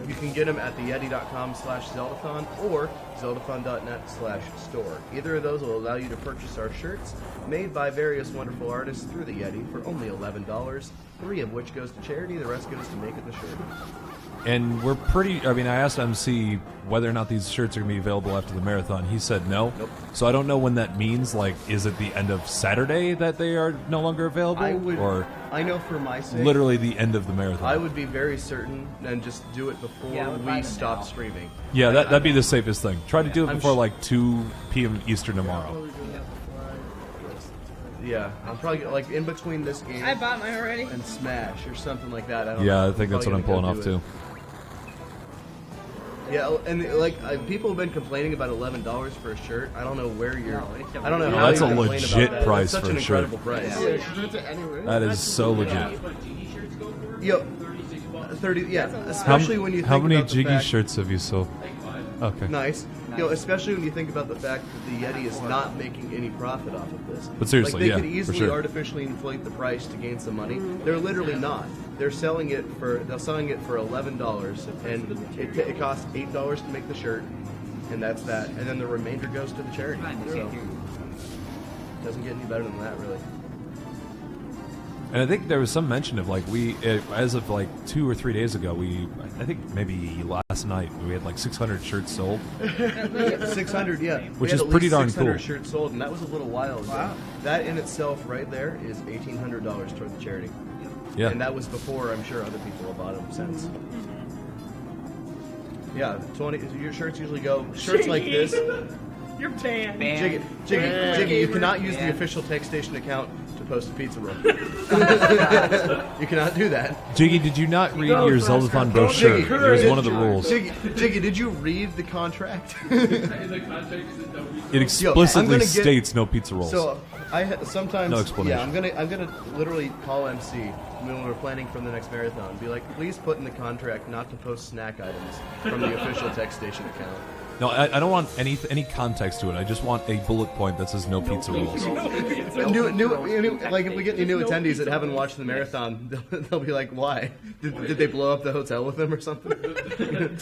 You can get them at theyeti.com/Zeldathon or zeldathon.net/store. Either of those will allow you to purchase our shirts made by various wonderful artists through the Yeti for only $11, 3 of which goes to charity, the rest goes to making the shirt. And we're pretty. I mean, I asked MC whether or not these shirts are going to be available after the marathon. He said no. Nope. So I don't know when that means. Like, is it the end of Saturday that they are no longer available? Or I know for my sake, literally the end of the marathon. I would be very certain and just do it before we stop streaming. Yeah, that'd be the safest thing. Try to do it I'm before like 2 p.m. Eastern tomorrow. Yeah, I'm probably like in between this game. I bought mine already. And Smash or something like that. I don't Yeah, know. I think that's what I'm pulling off too. Yeah, and like people have been complaining about $11 for a shirt. I don't know where you're. I don't know No, how that's you a complain legit about that. price That's for such a an shirt. incredible price. That is so legit. Yo, 30. Yeah, especially when you think how many about the Jiggy fact- shirts have you sold? Okay. Nice. You know, especially when you think about the fact that the Yeti is not making any profit off of this. But seriously, like, yeah, they could for easily sure. artificially inflate the price to gain some money. They're literally not. They're selling it for $11, and it costs $8 to make the shirt, and that's that. And then the remainder goes to the charity. So, doesn't get any better than that, really. And I think there was some mention of like as of like 2 or 3 days ago, I think maybe last night we had like 600 shirts sold. 600, yeah. Which We had is at pretty least darn 600 cool. shirts sold, and that was a little while ago. Wow. That in itself, right there, is $1,800 toward the charity. Yeah. And that was before. I'm sure other people have bought them since. Yeah, 20. Your shirts usually go shirts like this. You're banned. Jiggy, you cannot use the official TechStation account to post a pizza roll. You cannot do that. Jiggy, did you not read your Zeldathon brochure? Jiggy, It was one of the rules. Jiggy, did you read the contract? It explicitly states no pizza rolls. So sometimes No explanation. Yeah, I'm gonna literally call MC when we're planning for the next marathon. Be like, please put in the contract not to post snack items from the official TechStation account. No, I don't want any context to it. I just want a bullet point that says no pizza rolls. Like if we get any new attendees that haven't watched the marathon, they'll be like, "Why? Did they blow up the hotel with them or something?"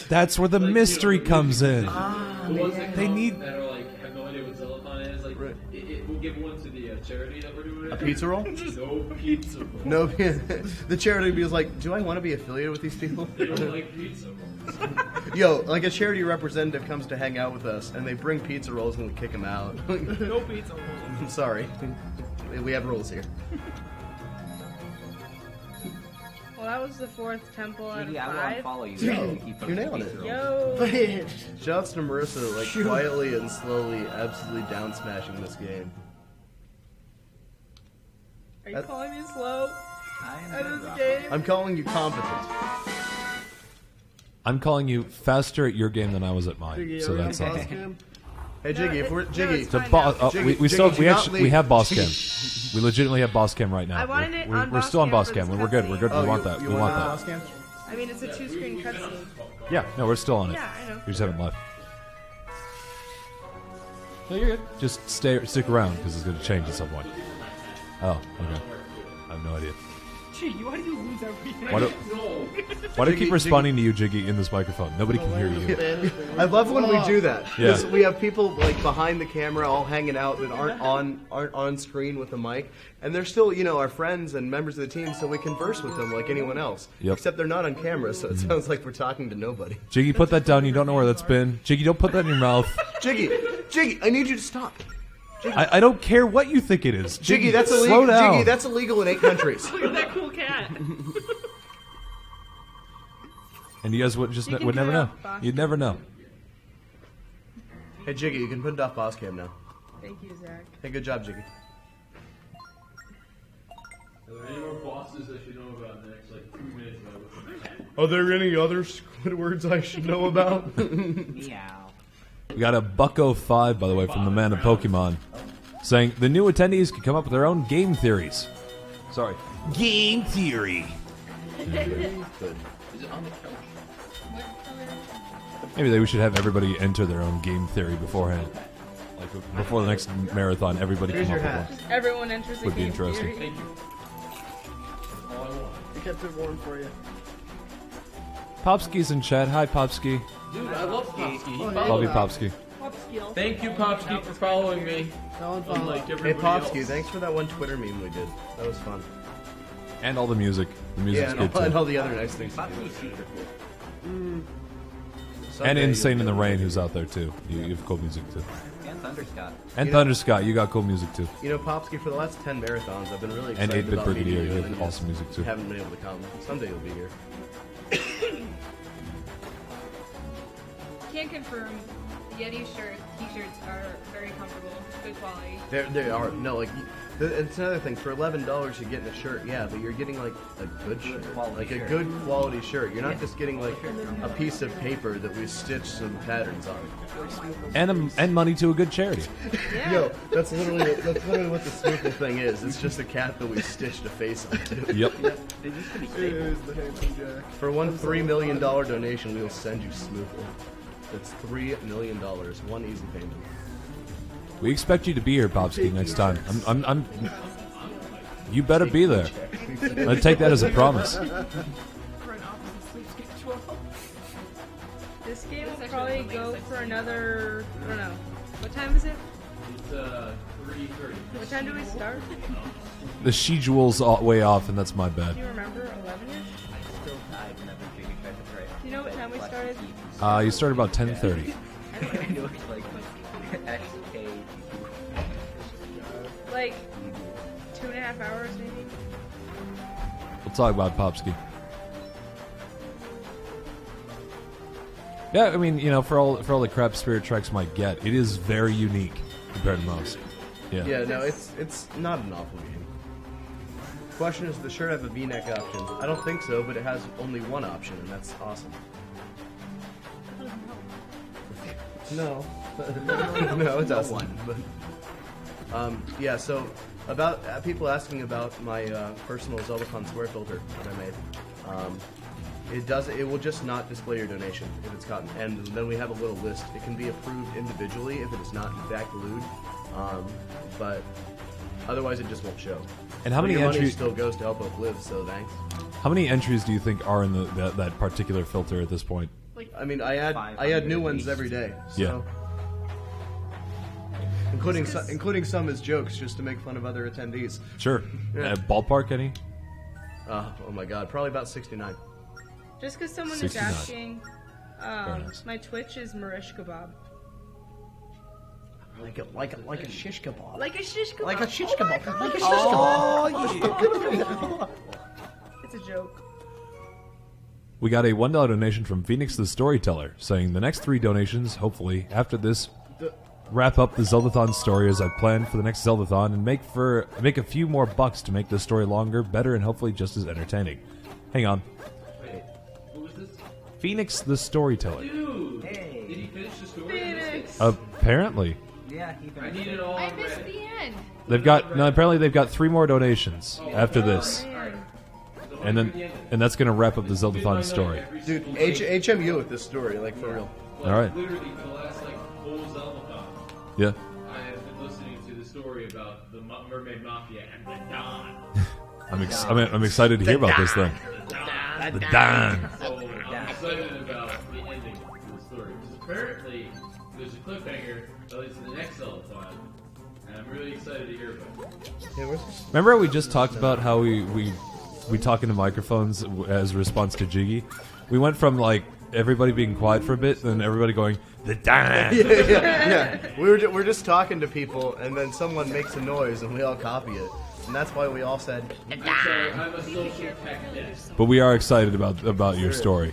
That's where the mystery comes in. They need. That are like have no idea what Zeldathon is. Like, we'll give one to the charity that we're doing. A pizza roll? No pizza roll. No, the charity was like, "Do I want to be affiliated with these people?" They don't like pizza rolls. Yo, like a charity representative comes to hang out with us, and they bring pizza rolls, and we kick them out. No pizza rolls. I'm sorry, we have rules here. Well, that was the 4th temple out of Jiggy, I will 5. unfollow you. Yo, Keep you're nailing it. Yo. Shouts to Marissa, like quietly and slowly, absolutely down smashing this game. Are you calling me slow? At this game? I'm calling you competent. I'm calling you faster at your game than I was at mine. Jiggy, So are we that's on it. boss cam? Hey Jiggy, if we're Jiggy, we have boss cam. We legitimately have boss cam right now. I wanted it on We're boss still on cam boss for cam. this We're good. We're good. Oh, we want you- that. you We want want boss that. cam? I mean, it's a 2-screen cutscene. Yeah, no, we're still on it. Yeah, I know. We just haven't left. No, you're good. Just stick around because it's going to change at some point. Oh, okay. I have no idea. Gee, why do you lose everything? Why do I keep responding to you, Jiggy, in this microphone? Nobody can hear you. I love when we do that. Yeah. 'Cause we have people like behind the camera all hanging out that aren't on screen with a mic, and they're still, our friends and members of the team, so we converse with them like anyone else. Yep. Except they're not on camera, so it sounds like we're talking to nobody. Jiggy, put that down. You don't know where that's been. Jiggy, don't put that in your mouth. Jiggy, I need you to stop. I don't care what you think it is. Jiggy, that's illegal. Slow down. Jiggy, that's illegal in 8 countries. Look at that cool cat. And you guys would never know. You'd never know. Hey Jiggy, you can put it off boss cam now. Thank you, Zach. Hey, good job, Jiggy. Are there any more bosses I should know about in the next 2 minutes? Are there any other Squidwards I should know about? Meow. We got a Bucko5, by the way, from the man of Pokemon, saying the new attendees can come up with their own game theories. Sorry. Game theory. Is it on the couch? Maybe we should have everybody enter their own game theory beforehand. Like before the next marathon, everybody Here's come your up hat. with one. Everyone enters a Would be game interesting. theory. Thank you. That's all I want. We kept it warm for you. Popski's in chat. Hi, Popski. Dude, I love Popsky. Love you, Popski. Thank you, Popsky, for following me. Unlike Hey everybody Popsky, else. thanks for that one Twitter meme we did. That was fun. And all the music. The music's Yeah, good too. and all the other nice things. And Insane in the Rain, who's out there too. You have cool music too. And Thunderscott. And Thunderscott, you got cool music too. You know, Popsky, for the last 10 marathons, I've been really And excited 8-Bit about meeting Brigadier, you, you and have awesome music too. haven't been able to come. Someday you'll be here. Can confirm, the Yeti t-shirts are very comfortable, good quality. They are. No, like, it's another thing. For $11, you're getting a shirt, yeah, but you're getting, like, a good shirt. Like, a good quality shirt. You're not just getting, like, a piece of paper that we stitched some patterns on. And money to a good charity. Yo, that's literally what the Snoopy thing is. It's just a cat that we stitched a face onto. Yep. It used to be staples. For one $3 million donation, we will send you Snoopy. That's $3 million. One easy payment. We expect you to be here, Popsky, next time. I'm you better be there. I take that as a promise. For an opposite sleep schedule. This game will probably go for another, I don't know. What time is it? It's 3:30. What time do we start? The schedule's way off, and that's my bad. Do you remember? 11ish? I still died whenever Jiggy tried to try. Do you know what time we started? You started about 10:30. It was like XK. Like 2.5 hours, maybe. We'll talk about Popsky. Yeah, I mean, you know, for all the crap Spirit Treks might get, it is very unique compared to most. Yeah. Yeah, no, it's not an awful game. Question is, does the shirt have a V-neck option? I don't think so, but it has only one option, and that's awesome. No. No, it doesn't. But, yeah, so about people asking about my personal Zeldathon square filter that I made. It will just not display your donation if it's gotten, and then we have a little list. It can be approved individually if it is not in fact lewd, but otherwise it just won't show. And how many your money entries still goes to help Uplive? So thanks. How many entries do you think are in that particular filter at this point? I mean, I add new ones every day. So. Yeah. Including some as jokes, just to make fun of other attendees. Sure. Yeah. Ballpark any? Oh my God, probably about 69. Just because someone 69. is asking, my Twitch is Marish Kebab. Like a shish kebab. Like a shish kebab. Like a shish Oh my kebab. God. Like a shish Oh, It's a joke. We got a $1 donation from Phoenix the Storyteller, saying the next 3 donations, hopefully, after this, wrap up the Zeldathon story as I planned for the next Zeldathon and make a few more bucks to make the story longer, better, and hopefully just as entertaining. Hang on. Wait, who was this? Phoenix the Storyteller. Dude! Hey. Did he finish the story? Phoenix! Apparently. Yeah, I need it all. I missed the end. Apparently they've got 3 more donations after this. And that's gonna wrap up the Zeldathon story. Dude, HMU with this story, like for real. All right. Literally for the last whole Zeldathon, Yeah. I have been listening to the story about the Mermaid Mafia and the Don. I'm excited to hear about this thing. The Don. So I'm excited about the ending to the story. Because apparently there's a cliffhanger that leads to the next Zeldathon, and I'm really excited to hear about it. Remember we just talked about how we talk into microphones as a response to Jiggy? We went from like everybody being quiet for a bit, then everybody going the Don. yeah. We're just talking to people, and then someone makes a noise, and we all copy it, and that's why we all said. I'm sorry, I'm a social tech desk. But we are excited about your story,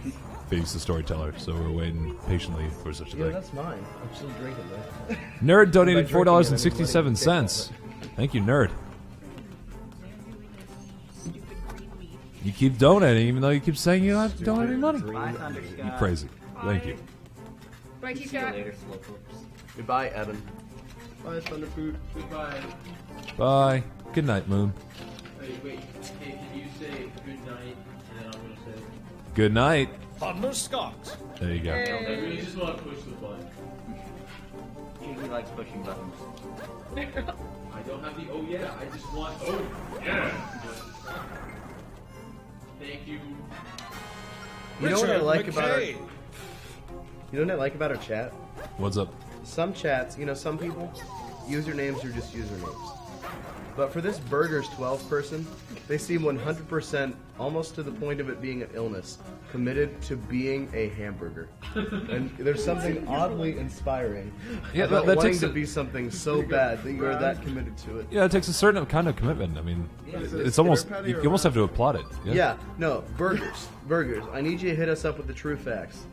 Phoenix the Storyteller. So we're waiting patiently for such a Yeah, thing. that's mine. I'm still drinking though. Nerd donated By drinking it, I mean $4.67. Thank you, Nerd. You keep donating, even though you keep saying you don't have to donate any money. You crazy. Thank you. Bye, See you later, Slowpokes. Goodbye, Evan. Bye, Thunderfood. Goodbye. Bye. Good night, Moon. Wait. Hey, can you say good night, and then I'm gonna say. Good night. Thunderscott. There you go. I really just want to push the button. Jiggy likes pushing buttons. I don't have the oh yeah. I just want oh yeah. Thank you. You know what I like Richard about our, McKay. You know what I like about our chat? What's up? Some chats, some people, usernames are just usernames. But for this Burgers 12 person, they seem 100%, almost to the point of it being an illness, committed to being a hamburger. And there's something oddly inspiring about that wanting takes to be something so bad that you're that committed to it. Yeah, it takes a certain kind of commitment. I mean, it's almost you almost have to applaud it. Yeah, no, burgers. I need you to hit us up with the true facts.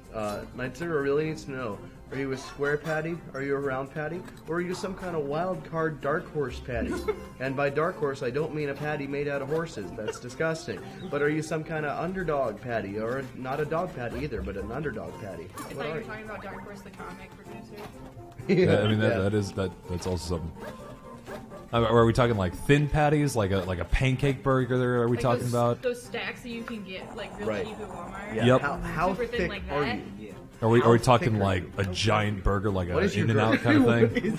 Night Zero really needs to know. Are you a square patty? Are you a round patty? Or are you some kind of wild card dark horse patty? And by dark horse, I don't mean a patty made out of horses. That's disgusting. But are you some kind of underdog patty? Or not a dog patty either, but an underdog patty? I thought you were talking about Dark Horse, the comic producer. Yeah, I mean that's also something. Are we talking like thin patties, like a pancake burger? Are we Like talking about? those stacks that you can get like really cheap at Walmart? Yeah. Yep. How Super thin thick like are that. you? Are we talking like a giant burger, like an In-N-Out kind of thing?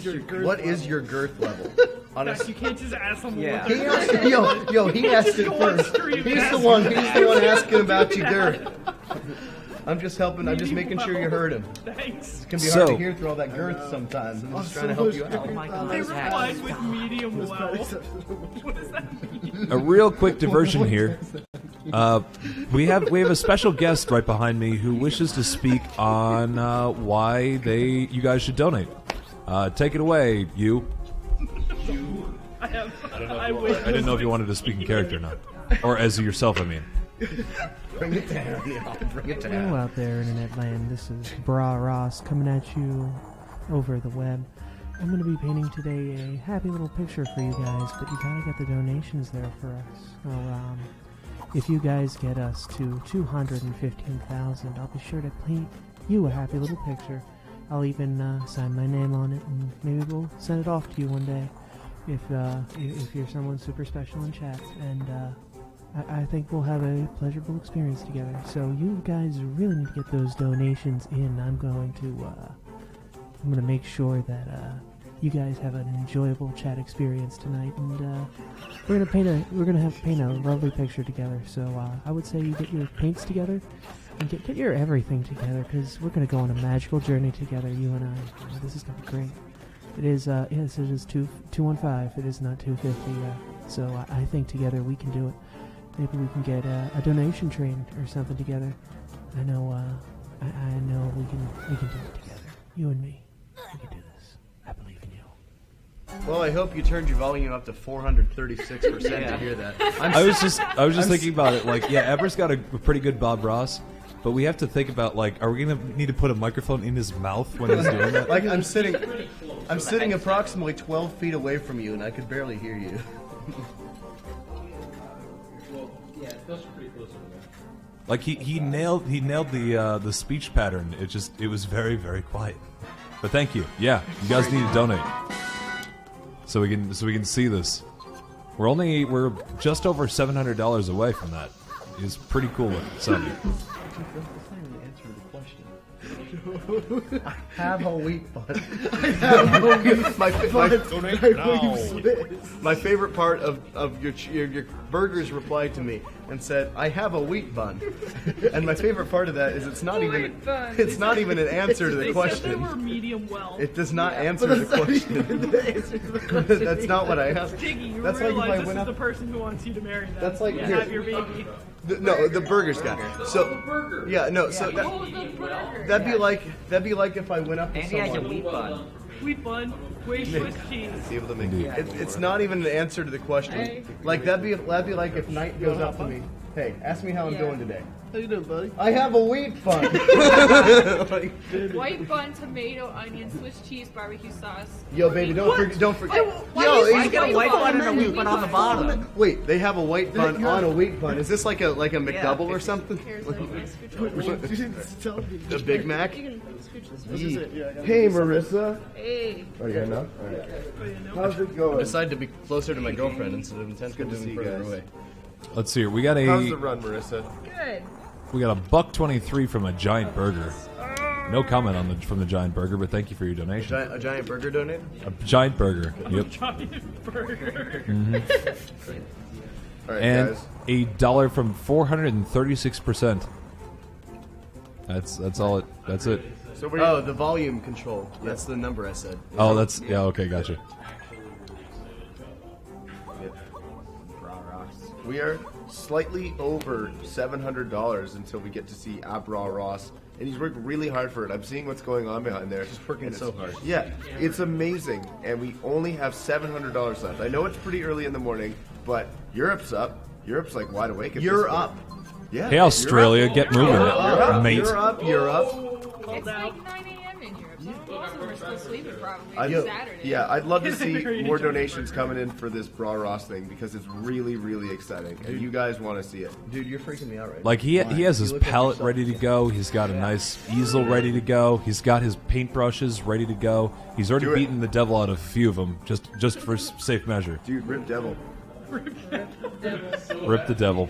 What is your girth level? You can't just ask someone. Yeah. What He asked, he asked it first. He's the one asking about your girth. I'm just helping. I'm just making sure you heard him. Thanks. It can be hard to hear through all that girth sometimes. I'm just trying to help you out. Oh my God. They replied with medium well. What does that mean? A real quick diversion here. We have a special guest right behind me who wishes to speak on why you guys should donate. Take it away, you. I didn't know if you wanted to speak in character or not, or as yourself. I mean. Bring it down, bring it down. Hello out there, internet land. This is Bra Ross coming at you over the web. I'm going to be painting today a happy little picture for you guys, but you gotta get the donations there for us. Well, if you guys get us to 215,000, I'll be sure to paint you a happy little picture. I'll even sign my name on it, and maybe we'll send it off to you one day if you're someone super special in chat. And I think we'll have a pleasurable experience together. So you guys really need to get those donations in. I'm going to make sure that you guys have an enjoyable chat experience tonight, and we're gonna paint a lovely picture together. So I would say you get your paints together and get your everything together, because we're gonna go on a magical journey together, you and I. This is gonna be great. It is yes, it is 215. It is not 250. So I think together we can do it. Maybe we can get a donation train or something together. I know we can do it together. You and me. We can do this. I believe in you. Well, I hope you turned your volume up to 436% to hear that. I was just thinking about it. Like, yeah, Ever's got a pretty good Bob Ross, but we have to think about, like, are we gonna need to put a microphone in his mouth when he's doing that? Like, I'm sitting approximately 12 feet away from you, and I could barely hear you. Like he nailed the speech pattern. It was very, very quiet. But thank you. Yeah, you guys need to donate so we can see this. We're just over $700 away from that. It's pretty cool looking. Sounding. I have a wheat bun. I have a wheat My favorite part of your burgers replied to me and said, "I have a wheat bun," and my favorite part of that is it's not even an answer to the question. They were medium well. It does not answer the question. That's not what I asked. Jiggy, you That's realize like if I this went is up. the person who wants you to marry them. That's like and here. have your baby. No, the burgers guy. So yeah, no. So that'd be like if I went up to Andy has a someone. wheat bun. Wheat bun, way Swiss cheese. Able to make it's not even an answer to the question. Like that'd be like if Knight goes up to me. Hey, ask me how I'm doing today. How you doing, buddy? I have a wheat bun. White bun, tomato, onion, Swiss cheese, barbecue sauce. Yo, baby, don't forget. I get a white bun and a wheat bun on the bottom. Wait, they have a white bun on a wheat bun. Is this like a McDouble or something? The Big Mac. Hey, Marissa. Hey. Oh, you know? All right. How's it going? I decided to be closer to my girlfriend instead of intensely moving further away. Let's see here. We got How's the run, Marissa? Good. We got $1.23 from a giant burger. No comment from the giant burger, but thank you for your donation. A giant burger donated? A giant burger. Yep. Giant burger. All right, And guys. $1 from 436%. That's all it. That's it. So the volume control. That's the number I said. Oh, that's okay. Gotcha. We are slightly over $700 until we get to see Abra Ross, and he's worked really hard for it. I'm seeing what's going on behind there. He's working so hard. Yeah, it's amazing, and we only have $700 left. I know it's pretty early in the morning, but Europe's up. Europe's like wide awake. At You're this point. up. Yeah. Hey, Australia, get moving, mate. You're up. You're up. It's like 9 a.m. in Europe. So also we're still sleeping probably. I'd, It's Saturday. yeah, I'd love to see more donations coming in for this Bra Ross thing because it's really, really exciting, and you guys want to see it. Dude, you're freaking me out right Like he has his palette ready to go. He's got a nice easel ready to go. He's got his paintbrushes ready to go. He's already beaten the devil out of a few of them, just for safe measure. Dude, rip devil. Rip the devil.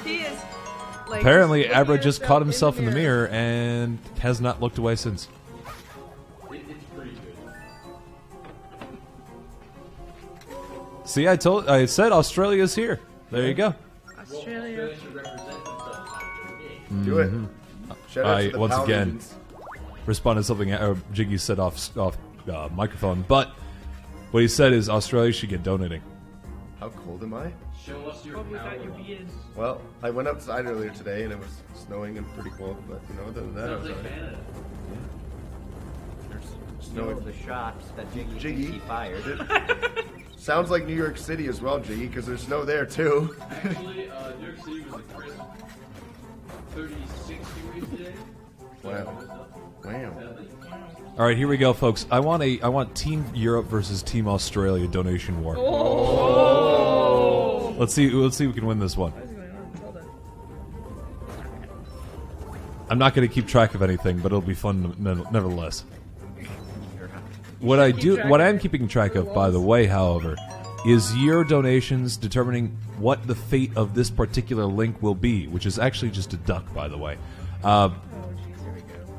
He is. Like, Apparently, Abra just caught himself in the mirror and has not looked away since. It's pretty good. See, I said Australia's here. There you go. Australia. Do it. Shout out to the once again Paladins. responded to something Jiggy said off microphone, but what he said is Australia should get donating. How cold am I? Show us your power. Well, I went outside earlier today and it was snowing and pretty cold, but other than that, it was Sounds like alright. Canada. There's No, snow. the shots that Jiggy Jiggy. thinks he fired. Sounds like New York City as well, Jiggy, because there's snow there too. Actually, New York City was a crisp 36 degrees today. Wow. All right, here we go, folks. I want Team Europe versus Team Australia donation war. Oh. Let's see who can win this one. I'm not going to keep track of anything, but it'll be fun nevertheless. What I am keeping track of, by the way, however, is your donations determining what the fate of this particular link will be, which is actually just a duck, by the way.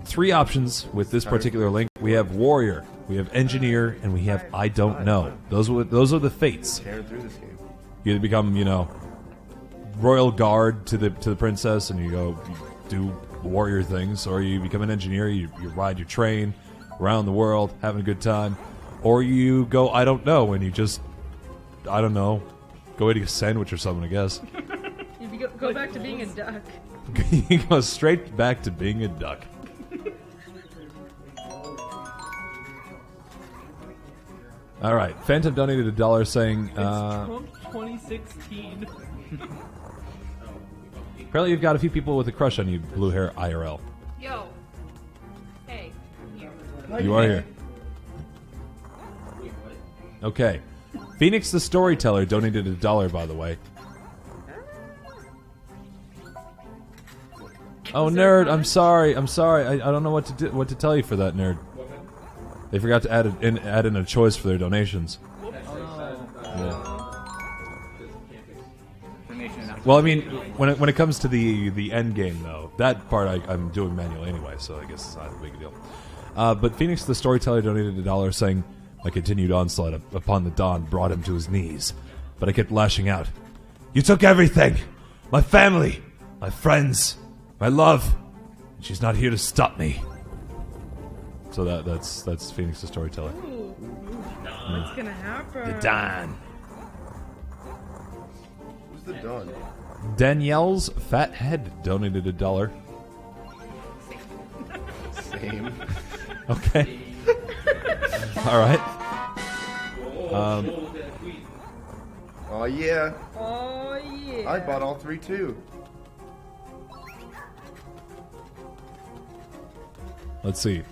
3 options with this particular link. We have Warrior, we have Engineer, and we have I Don't Know. Those are the fates. Tearing through this game. You either become, royal guard to the princess, and you do warrior things, or you become an engineer. You ride your train around the world, having a good time, or you go I don't know, and you just go eat a sandwich or something. I guess You go back to being a duck. you go straight back to being a duck. All right, Phantom donated $1 saying. Trump 2016. Apparently, you've got a few people with a crush on you, blue hair IRL. Yo. Hey. Here. You are here. Okay. Phoenix the Storyteller donated $1, by the way. Oh, nerd! I'm sorry. I don't know what to tell you for that, nerd. They forgot to add in a choice for their donations. Yeah. Well, I mean, when it comes to the end game, though, that part I'm doing manually anyway, so I guess it's not a big deal. But Phoenix the Storyteller donated $1, saying, "My continued onslaught upon the dawn brought him to his knees, but I kept lashing out. You took everything, my family, my friends, my love, and she's not here to stop me." So that's Phoenix the Storyteller. Ooh. What's gonna happen? The Don. Who's the Don? Danielle's fat head donated $1. Same. Okay. All right. Oh yeah. Oh yeah. I bought all 3 too. Let's see.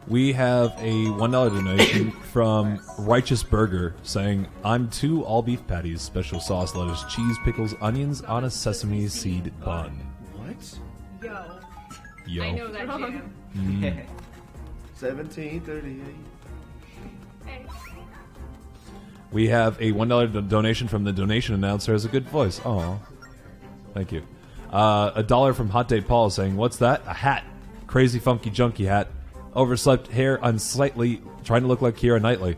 We have a $1 donation from Righteous Burger saying, "I'm 2 all beef patties, special sauce, lettuce, cheese, pickles, onions on a sesame seed bun." What? Yo. I know that jam. 1738. Hey. We have a $1 donation from the donation announcer. Has a good voice. Aw. Thank you. $1 from Hot Day Paul saying, "What's that? A hat. Crazy funky junky hat. Overslept hair unsightly, trying to look like Keira Knightley."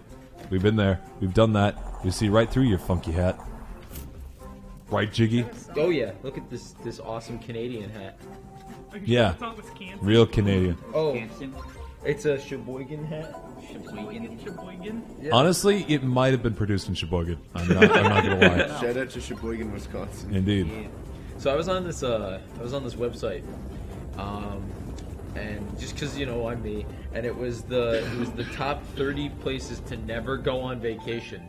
We've been there. We've done that. We see right through your funky hat. Right, Jiggy? Oh yeah, look at this awesome Canadian hat. Yeah. Real Canadian. Oh, it's a Sheboygan hat. Sheboygan. Yeah. Honestly, it might have been produced in Sheboygan. I'm not gonna lie. Shout out to Sheboygan, Wisconsin. Indeed. So I was on this website, and just because I'm me, and it was the top 30 places to never go on vacation.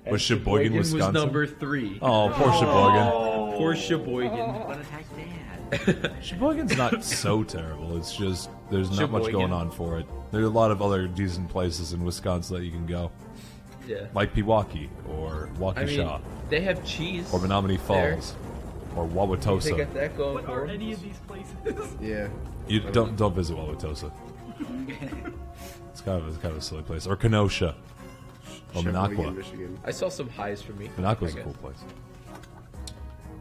And Was Sheboygan, was Wisconsin? number 3. Oh, poor Sheboygan. Poor Sheboygan. What attack dad? Sheboygan's not so terrible. It's just there's not much Sheboygan. going on for it. There are a lot of other decent places in Wisconsin that you can go. Yeah. Like Pewaukee or Waukesha. They have cheese. Or Menominee there. Falls. Or They Wauwatosa. got that going What for are them. any of these places? Yeah. You don't visit Wauwatosa. It's kind of a silly place. Or Kenosha. Or Sheboygan, Minocqua. Michigan. I saw some highs for me. Minocqua's I a cool guess. place.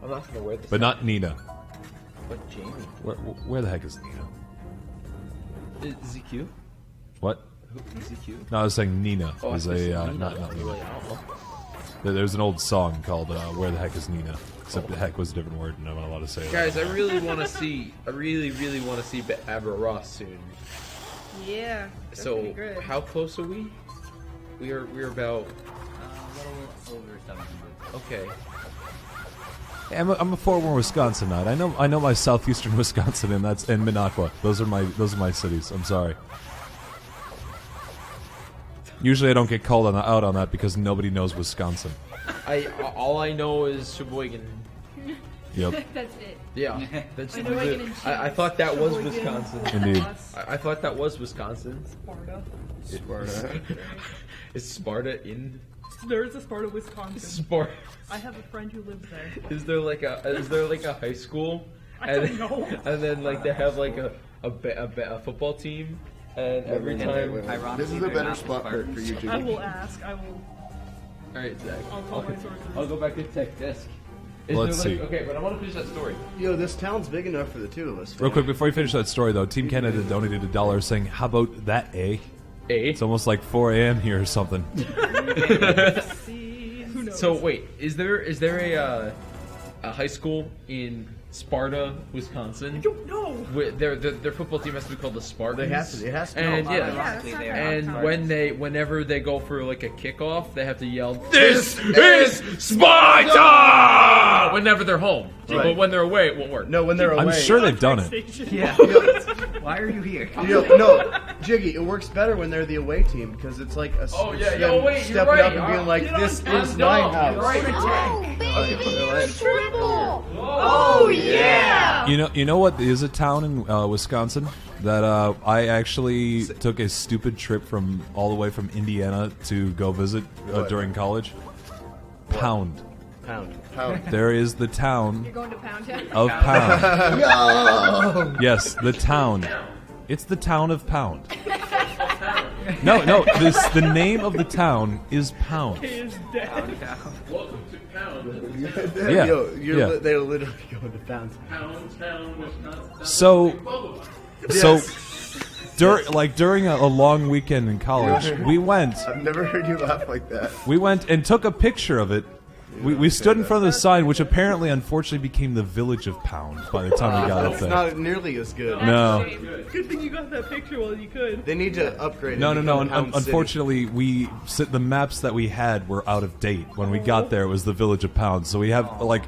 I'm not gonna wear this. But not Nina. But Jamie. Where the heck is Nina? Is he cute? What? Is he cute? No, I was saying Nina Oh, I is thought you a said Nina. not I was Nina. like, I don't know. There's an old song called "Where the Heck Is Nina," except the heck was a different word, and I'm not allowed to say it. Guys, I really want to see. I really want to see Abra Ross soon. Yeah. That's So, pretty good. how close are we? We're about. A little over 700. Okay. Hey, I'm a Fort Warren, Wisconsinite. I know my southeastern Wisconsin, and that's and Minocqua. Those are my cities. I'm sorry. Usually, I don't get called out on that because nobody knows Wisconsin. All I know is Sheboygan. Yep. That's it. Yeah, that's. Sheboygan and I thought that was Sheboygan. Wisconsin. Indeed. I thought that was Wisconsin. Sparta. Sparta. Is Sparta in There's a Sparta, Wisconsin. Sparta? I have a friend who lives there. Is there like a high school? I don't know. And then like they have like a football team, and every time. This is a better spot for you, Jimmy. I will ask. I will. All right, Zach. I'll call my sources. I'll go back to tech desk. Is Let's there, see. Okay, but I want to finish that story. Yo, this town's big enough for the two of us. Real quick, before you finish that story, though, Team Canada donated $1 saying, "How about that, eh?" It's almost like 4 a.m. here or something. Who knows? So wait, is there a high school in Sparta, Wisconsin? I don't know. Their football team has to be called the Spartans. They have to. It has to. And No, yeah, ironically, they are and Spartans. whenever they go for like a kickoff, they have to yell, "This is Sparta!" whenever they're home. Right. But when they're away, it won't work. No, when they're away. I'm sure they've done it. Yeah. Why are you here? No, Jiggy, it works better when they're the away team because it's like a Oh, yeah, them yeah, oh, wait, you're stepping right. up and being like, Get on "This top. is No, my you're house." right. Triple! Oh yeah! You know what is a town in Wisconsin that I actually took a stupid trip from all the way from Indiana to go visit during college? Pound. Pound. There is the town You're going to Pound Town? of Pound. No! Yes, the town. It's the town of Pound. No, the name of the town is Pound. Is dead. Welcome to Pound. Yeah, Yo, yeah. they're literally going to Pound. Town, Wisconsin. So during a long weekend in college, we went. I've never heard you laugh like that. We went and took a picture of it. We stood in front of the sign, which apparently, unfortunately, became the village of Pound by the time we got up It's there. not nearly as good. No. Good thing you got that picture while you could. They need to upgrade it. No. to become Pound City. Unfortunately, the maps that we had were out of date. When we got there, it was the village of Pound. So we have like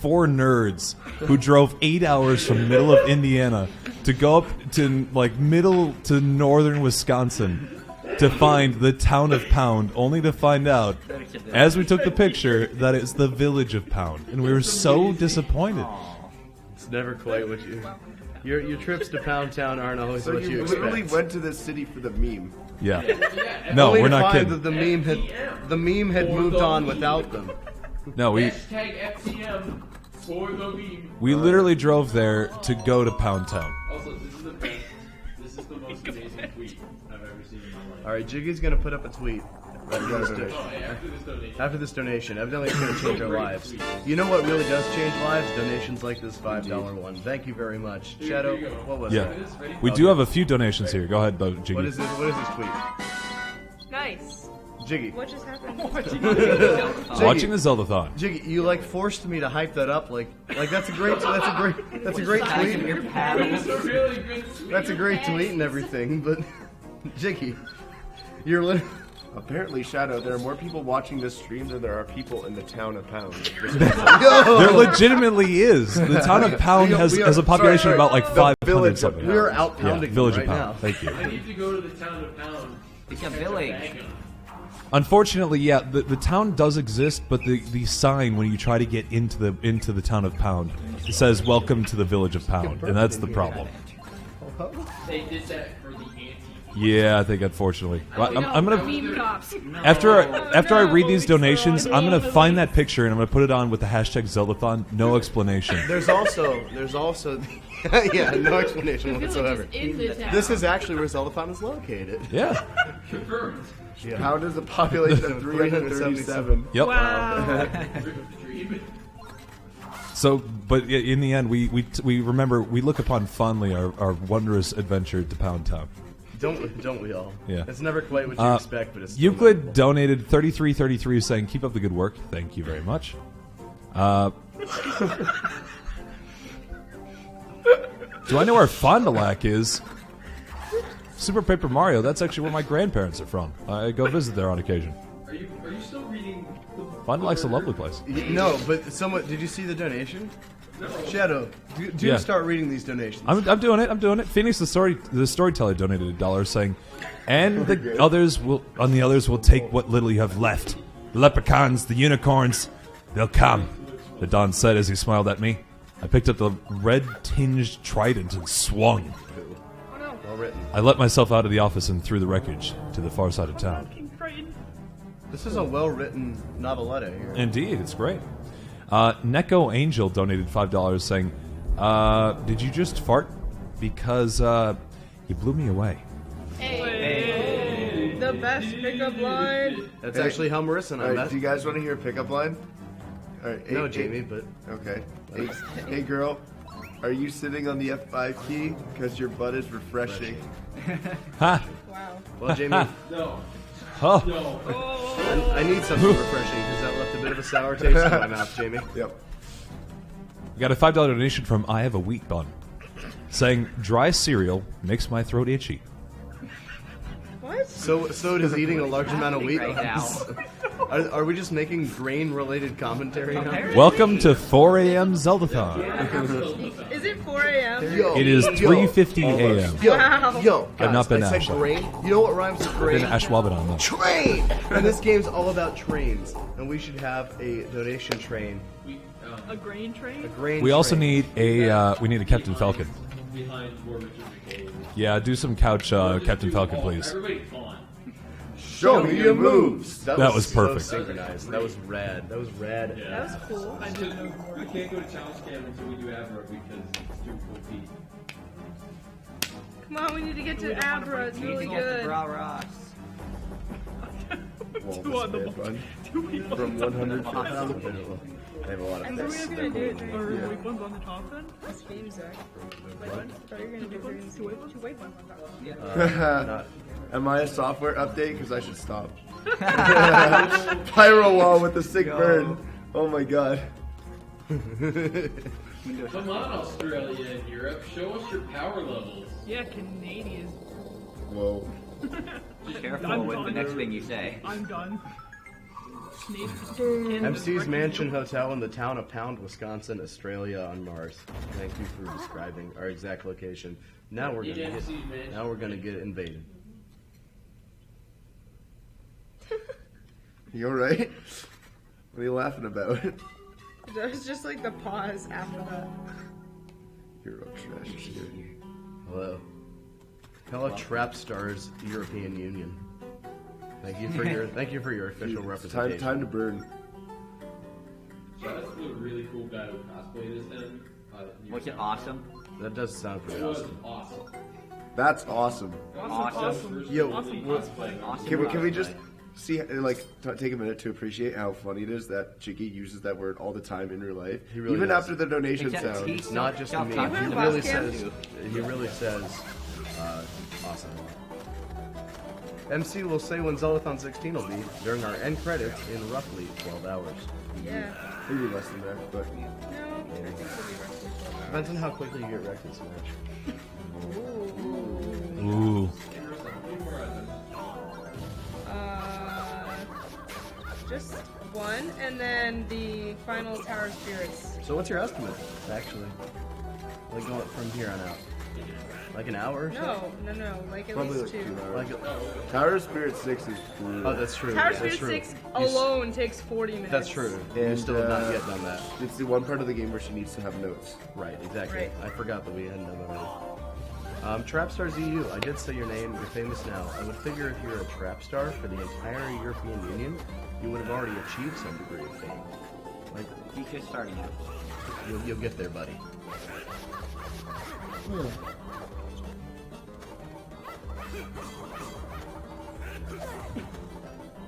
4 nerds who drove 8 hours from middle of Indiana to go up to like middle to northern Wisconsin to find the town of Pound, only to find out, as we took the picture, that it's the village of Pound. And we were so disappointed. It's never quite what you. Your trips to Pound Town aren't always So what you you expect. literally went to this city for the meme. Yeah. No, Only we're to not find kidding. that the meme had moved on without them. No, Hashtag FTM for the meme. we literally drove there to go to Pound Town. Also, this is the most amazing tweet I've ever seen in my life. All right, Jiggy's gonna put up a tweet after this donation. After this donation, evidently it's gonna change our lives. You know what really does change lives? Donations like this $5 one. Thank you very much, Shadow. What was Yeah. it? We do have a few donations here. Go ahead, though, Jiggy. What is this? What is this tweet? Nice. Jiggy. What just happened? Watching the Zeldathon. Jiggy, you like forced me to hype that up. Like that's a great tweet. That's a great It's a really good That's a great tweet and everything. But Jiggy, You're literally... Apparently, Shadow, there are more people watching this stream than there are people in the town of Pound. There legitimately is. The town of Pound has a population of about like 500 something. We are out pounding Village right of Pound. now. Thank you. I need to go to the town of Pound. It's a village. Unfortunately, yeah, the town does exist, but the sign when you try to get into the town of Pound, it says "Welcome to the Village of Pound," and that's the problem. They did that for the ante. Yeah, I think unfortunately. Well, I'm gonna Meme cops. after I read these donations, I'm gonna find that picture and I'm gonna put it on with the hashtag Zeldathon. No explanation. There's also yeah, no explanation The village whatsoever. is in the town. This is actually where Zeldathon is located. Yeah. Confirmed. Yeah. Pound is a population of 337. Yep. Wow. So, but in the end, we remember, we look upon fondly our wondrous adventure to Pound Town. Don't we all? Yeah. It's never quite what you expect, but it's still Euclid donated 3333 saying, "Keep up the good work." Thank you very much. Do I know where Fond du Lac is? Super Paper Mario, that's actually where my grandparents are from. I go visit there on occasion. Are you still reading? Fond du Lac's a lovely place. No, but someone did you see the donation? No. Shadow, do start reading these donations. I'm doing it. Phoenix the storyteller donated $1 saying, "And the others will take what little you have left. The leprechauns, the unicorns, they'll come." The Don said as he smiled at me. I picked up the red-tinged trident and swung. Well written. I let myself out of the office and threw the wreckage to the far side of town. This is a well-written noveletta here. Indeed, it's great. Neko Angel donated $5 saying, "Did you just fart? Because you blew me away." Hey. The best pickup line. That's actually how Marissa and I met. Do you guys want to hear a pickup line? All right, No, Jamie, but okay. Hey, girl, are you sitting on the F5 key? Because your butt is refreshing. Ha! Wow. Well, Jamie. No. Oh. No. I need something refreshing because that left a bit of a sour taste in my mouth, Jamie. Yep. We got a $5 donation from I Have a Wheat Bun saying, "Dry cereal makes my throat itchy." What? So does eating a large amount of wheat. Right now. Are we just making grain-related commentary now? Welcome to 4 a.m. Zeldathon. Is it 4 a.m.? It is 3:50 a.m. Yo, I've not been I to said Ashwaubenon. grain. You know what rhymes with I've grain? been to Ashwaubenon, though. Train! And this game's all about trains. And we should have a donation train. A grain train? A grain We also train. need a Captain Falcon. Behind where Richard McCabe. Yeah, do some couch Captain Falcon, please. Everybody fawn. Show me your moves. That was perfect. So synchronized. That was rad. That was rad. Yeah. That was cool. I can't go to challenge cam until we do Avro because it's too full feet. Come on, we need to get to Abra. It's really good. Well, Two on the fun. people. From 150,000. They have a lot of And we're fists. gonna do it. Or white ones on the top then? This game, Zach. Wait, what? I thought you were gonna do green. Two white ones on top. Am I a software update? Because I should stop. Pyro wall with the sick burn. Oh my god. Come on, Australia and Europe, show us your power levels. Yeah, Canadian. Whoa. Careful with the next thing you say. I'm done. MC's Mansion Hotel in the town of Pound, Wisconsin, Australia on Mars. Thank you for describing our exact location. Now we're gonna get invaded. You alright? What are you laughing about? That was just like the pause after that. You're up trash. Hello. Hello, Trapstars European Union. Thank you for your official representation. Time to burn. Shout out to the really cool guy who cosplayed as him. Was it awesome? That does sound pretty It was awesome. awesome. That's awesome. Awesome. Yo, Awesome. can we just see, take a minute to appreciate how funny it is that Chicky uses that word all the time in real life, He really even does. after the donation Except sound. he's Not just to me. He really says, awesome. MC will say when Zeldathon 16 will be during our end credits in roughly 12 hours. Yeah. Maybe less than that, but No. Depends on how quickly you get wrecked in Smash. Ooh. and then the final Tower of Spirits. So what's your estimate, actually? Like going from here on out? Like an hour or so? No. Like at Probably least like 2. 2 hours. Like Tower of Spirit 6 is brutal. Oh, that's true. Tower of That's Spirit true. 6 alone takes 40 minutes. That's true. You And, still have not yet done that. It's the one part of the game where she needs to have notes. Right, exactly. Right. I forgot that we hadn't done that already. Trapstar ZU, I did say your name, you're famous now. I would figure if you're a Trapstar for the entire European Union, you would have already achieved some degree of fame. Like, He's just starting out. you'll get there, buddy.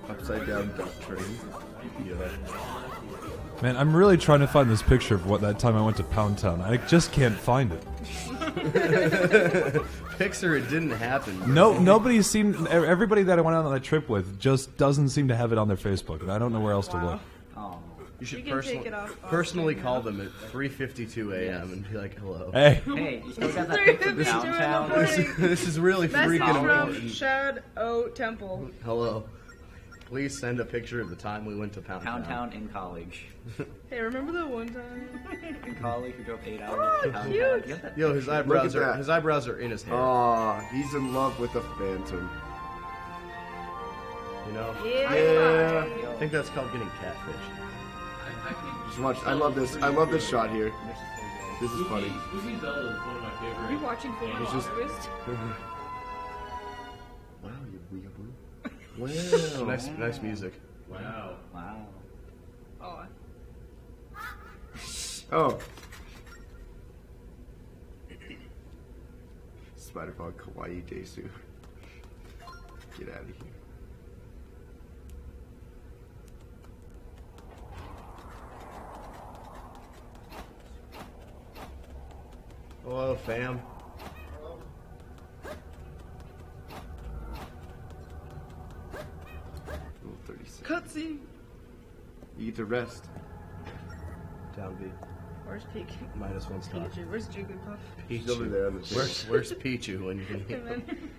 Upside down duck train. Yeah. Man, I'm really trying to find this picture of what that time I went to Pound Town. I just can't find it. Pixar, it didn't happen. No, nobody seemed. Everybody that I went on that trip with just doesn't seem to have it on their Facebook, and I don't know where else to look. You should You can take it off personally call them at 3:52 a.m. and be like, "Hello." Hey. Hey, you still got that picture of downtown? This is really Message freaking from important. Shad O Temple. Hello. Please send a picture of the time we went to Pound Town in college. Hey, remember that one time? In college, we drove 8 hours Oh, to Pound cute. Town. You got that Yo, his picture? eyebrows Look at are that. his eyebrows are in his hair. Aw, he's in love with the Phantom. You know? Yeah. I think that's called getting catfished. Just watch. I love this. I love this shot here. This is funny. Zelda is one of my favorite. Are you watching Full It's just- Harvest? Wow, you weeaboo. Wow. Nice music. Wow. Wow. Oh. Oh. Spider-Bog Kawaii Desu. Get out of here. Hello, fam. Rule 36. Cutscene. You get to rest. Down B. Where's Peek? -1 stock. Pichu. Where's Jigglypuff? He's over there on the Where's Pichu when you can And then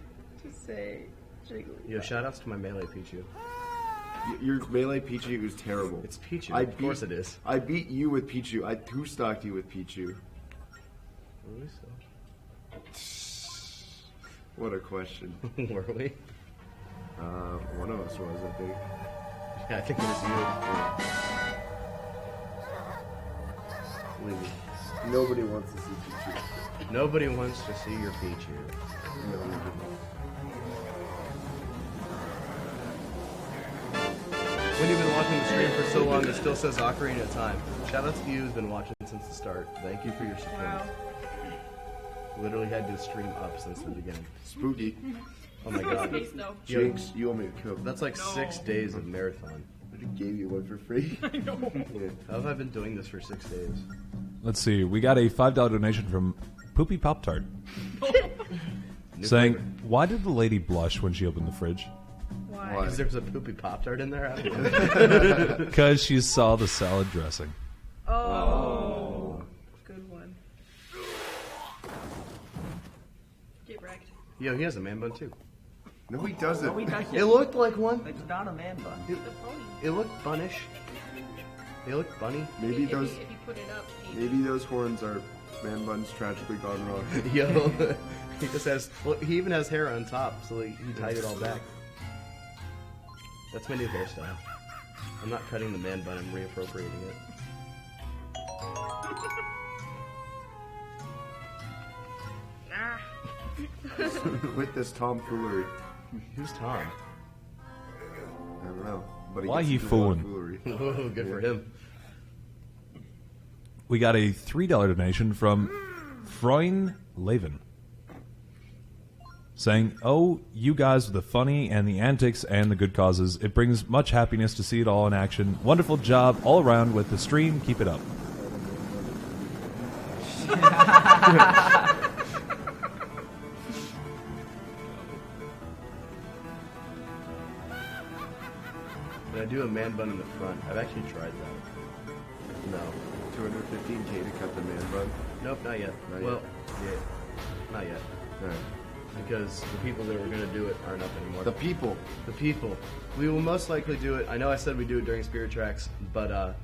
just say Jigglypuff. Yo, shoutouts to my melee Pichu. Your melee Pichu is terrible. It's Pichu. I Of course it is. I beat you with Pichu. I two-stocked you with Pichu. Really? What a question. Were we? One of us was, I think. Yeah, I think it was you. Believe me. Nobody wants to see Pichu. Nobody wants to see your Pichu. When you've been watching the stream for so long, it still says Ocarina of Time. Shoutouts to you who's been watching since the start. Thank you for your support. Wow. Literally had to stream up since the beginning. Spooky. Oh my god. Space, though. Jinx, you owe me a coke. That's like 6 days of marathon. I just gave you one for free. I know. Yeah. How have I been doing this for 6 days? Let's see. We got a $5 donation from Poopy Pop Tart saying, "Why did the lady blush when she opened the fridge?" Why? Because there's a poopy Pop-Tart in there? Because she saw the salad dressing. Oh. Good one. Get wrecked. Yo, he has a man bun too. No, he doesn't. No, he doesn't. It looked like one. It's not a man bun. It looked bunnish. They look bunny. Maybe If those. you put it up, Maybe those horns are man buns tragically gone wrong. Yo, he just has. Well, he even has hair on top, so he tied it all back. That's my new hairstyle. I'm not cutting the man bun. I'm reappropriating it. Quit this tomfoolery. Who's Tom? I don't know. But Why gets he to do fooling? tomfoolery. Oh, good for him. We got a $3 donation from Freund Levin saying, "Oh, you guys with the funny and the antics and the good causes. It brings much happiness to see it all in action. Wonderful job all around with the stream. Keep it up." But I do a man bun in the front. I've actually tried that. No. 215K to cut the man bun. Nope, not yet. Not well, yet. yeah, not yet. Alright. because the people that were going to do it aren't up anymore. The people. The people. We will most likely do it. I know I said we'd do it during Spirit Tracks, but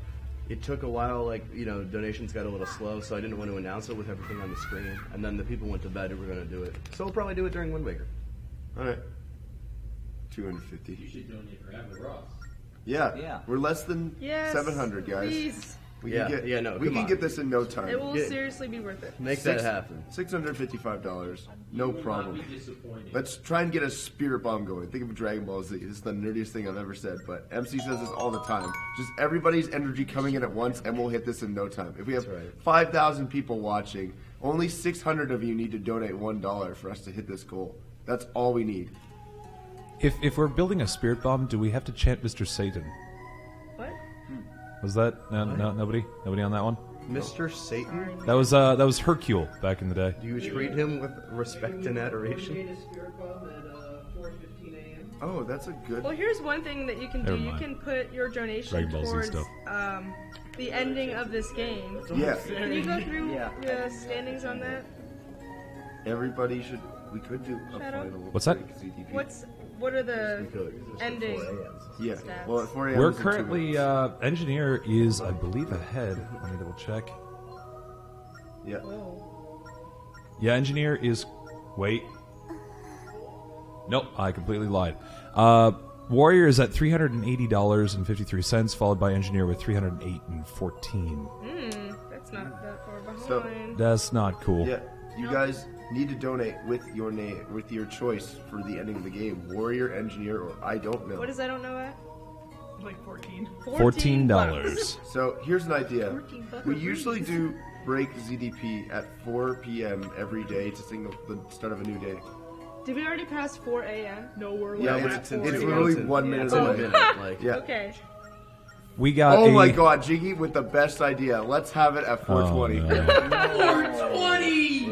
it took a while. Like, donations got a little slow, so I didn't want to announce it with everything on the screen. And then the people went to bed who were going to do it. So we'll probably do it during Wind Waker. All right. 250. You should donate for Abba Ross. Yeah. We're less than Yes, 700, guys. please. We Yeah, can get, yeah, no, we come can on. get this in no time. It will seriously be worth it. Make that happen. $655. No problem. be disappointed. Let's try and get a spirit bomb going. Think of Dragon Ball Z. This is the nerdiest thing I've ever said, but MC says this all the time. Just everybody's energy coming in at once, and we'll hit this in no time. If we have 5,000 people watching, only 600 of you need to donate $1 for us to hit this goal. That's all we need. If we're building a spirit bomb, do we have to chant Mr. Satan? What? Was that nobody on that one? Mr. Satan? That was Hercule back in the day. Do you treat him with respect and adoration? Oh, that's a good. Well, here's one thing that you can do. Never You mind. can put your donation Dragon Ball Z towards stuff. the ending of this game. Yeah. Can you go through Yeah. the standings on that? Everybody should. We could do a Shadow? final. What's that? ZDP. What are the ending? Yeah. stats? Well, at 4 a.m. We're is in 2 currently minutes. engineer is I believe ahead. Let me double check. Yeah. Yeah, engineer is. Wait. Nope, I completely lied. Warrior is at $380.53, followed by engineer with $308.14. That's not that far behind. So That's not cool. Yeah, you guys need to donate with your name, with your choice for the ending of the game. Warrior, engineer, or I don't know. What is I don't know at? Like 14. $14. So here's an idea. 14 bucks. We usually do break ZDP at 4 p.m. every day to signal the start of a new day. Did we already pass 4 a.m.? No, we're Yeah, at it's 4 literally a.m. 1 minute It's in a away. minute. Like, Yeah. Okay. We got Oh a, my god, Jiggy with the best idea. Let's have it at 4:20. Oh, no.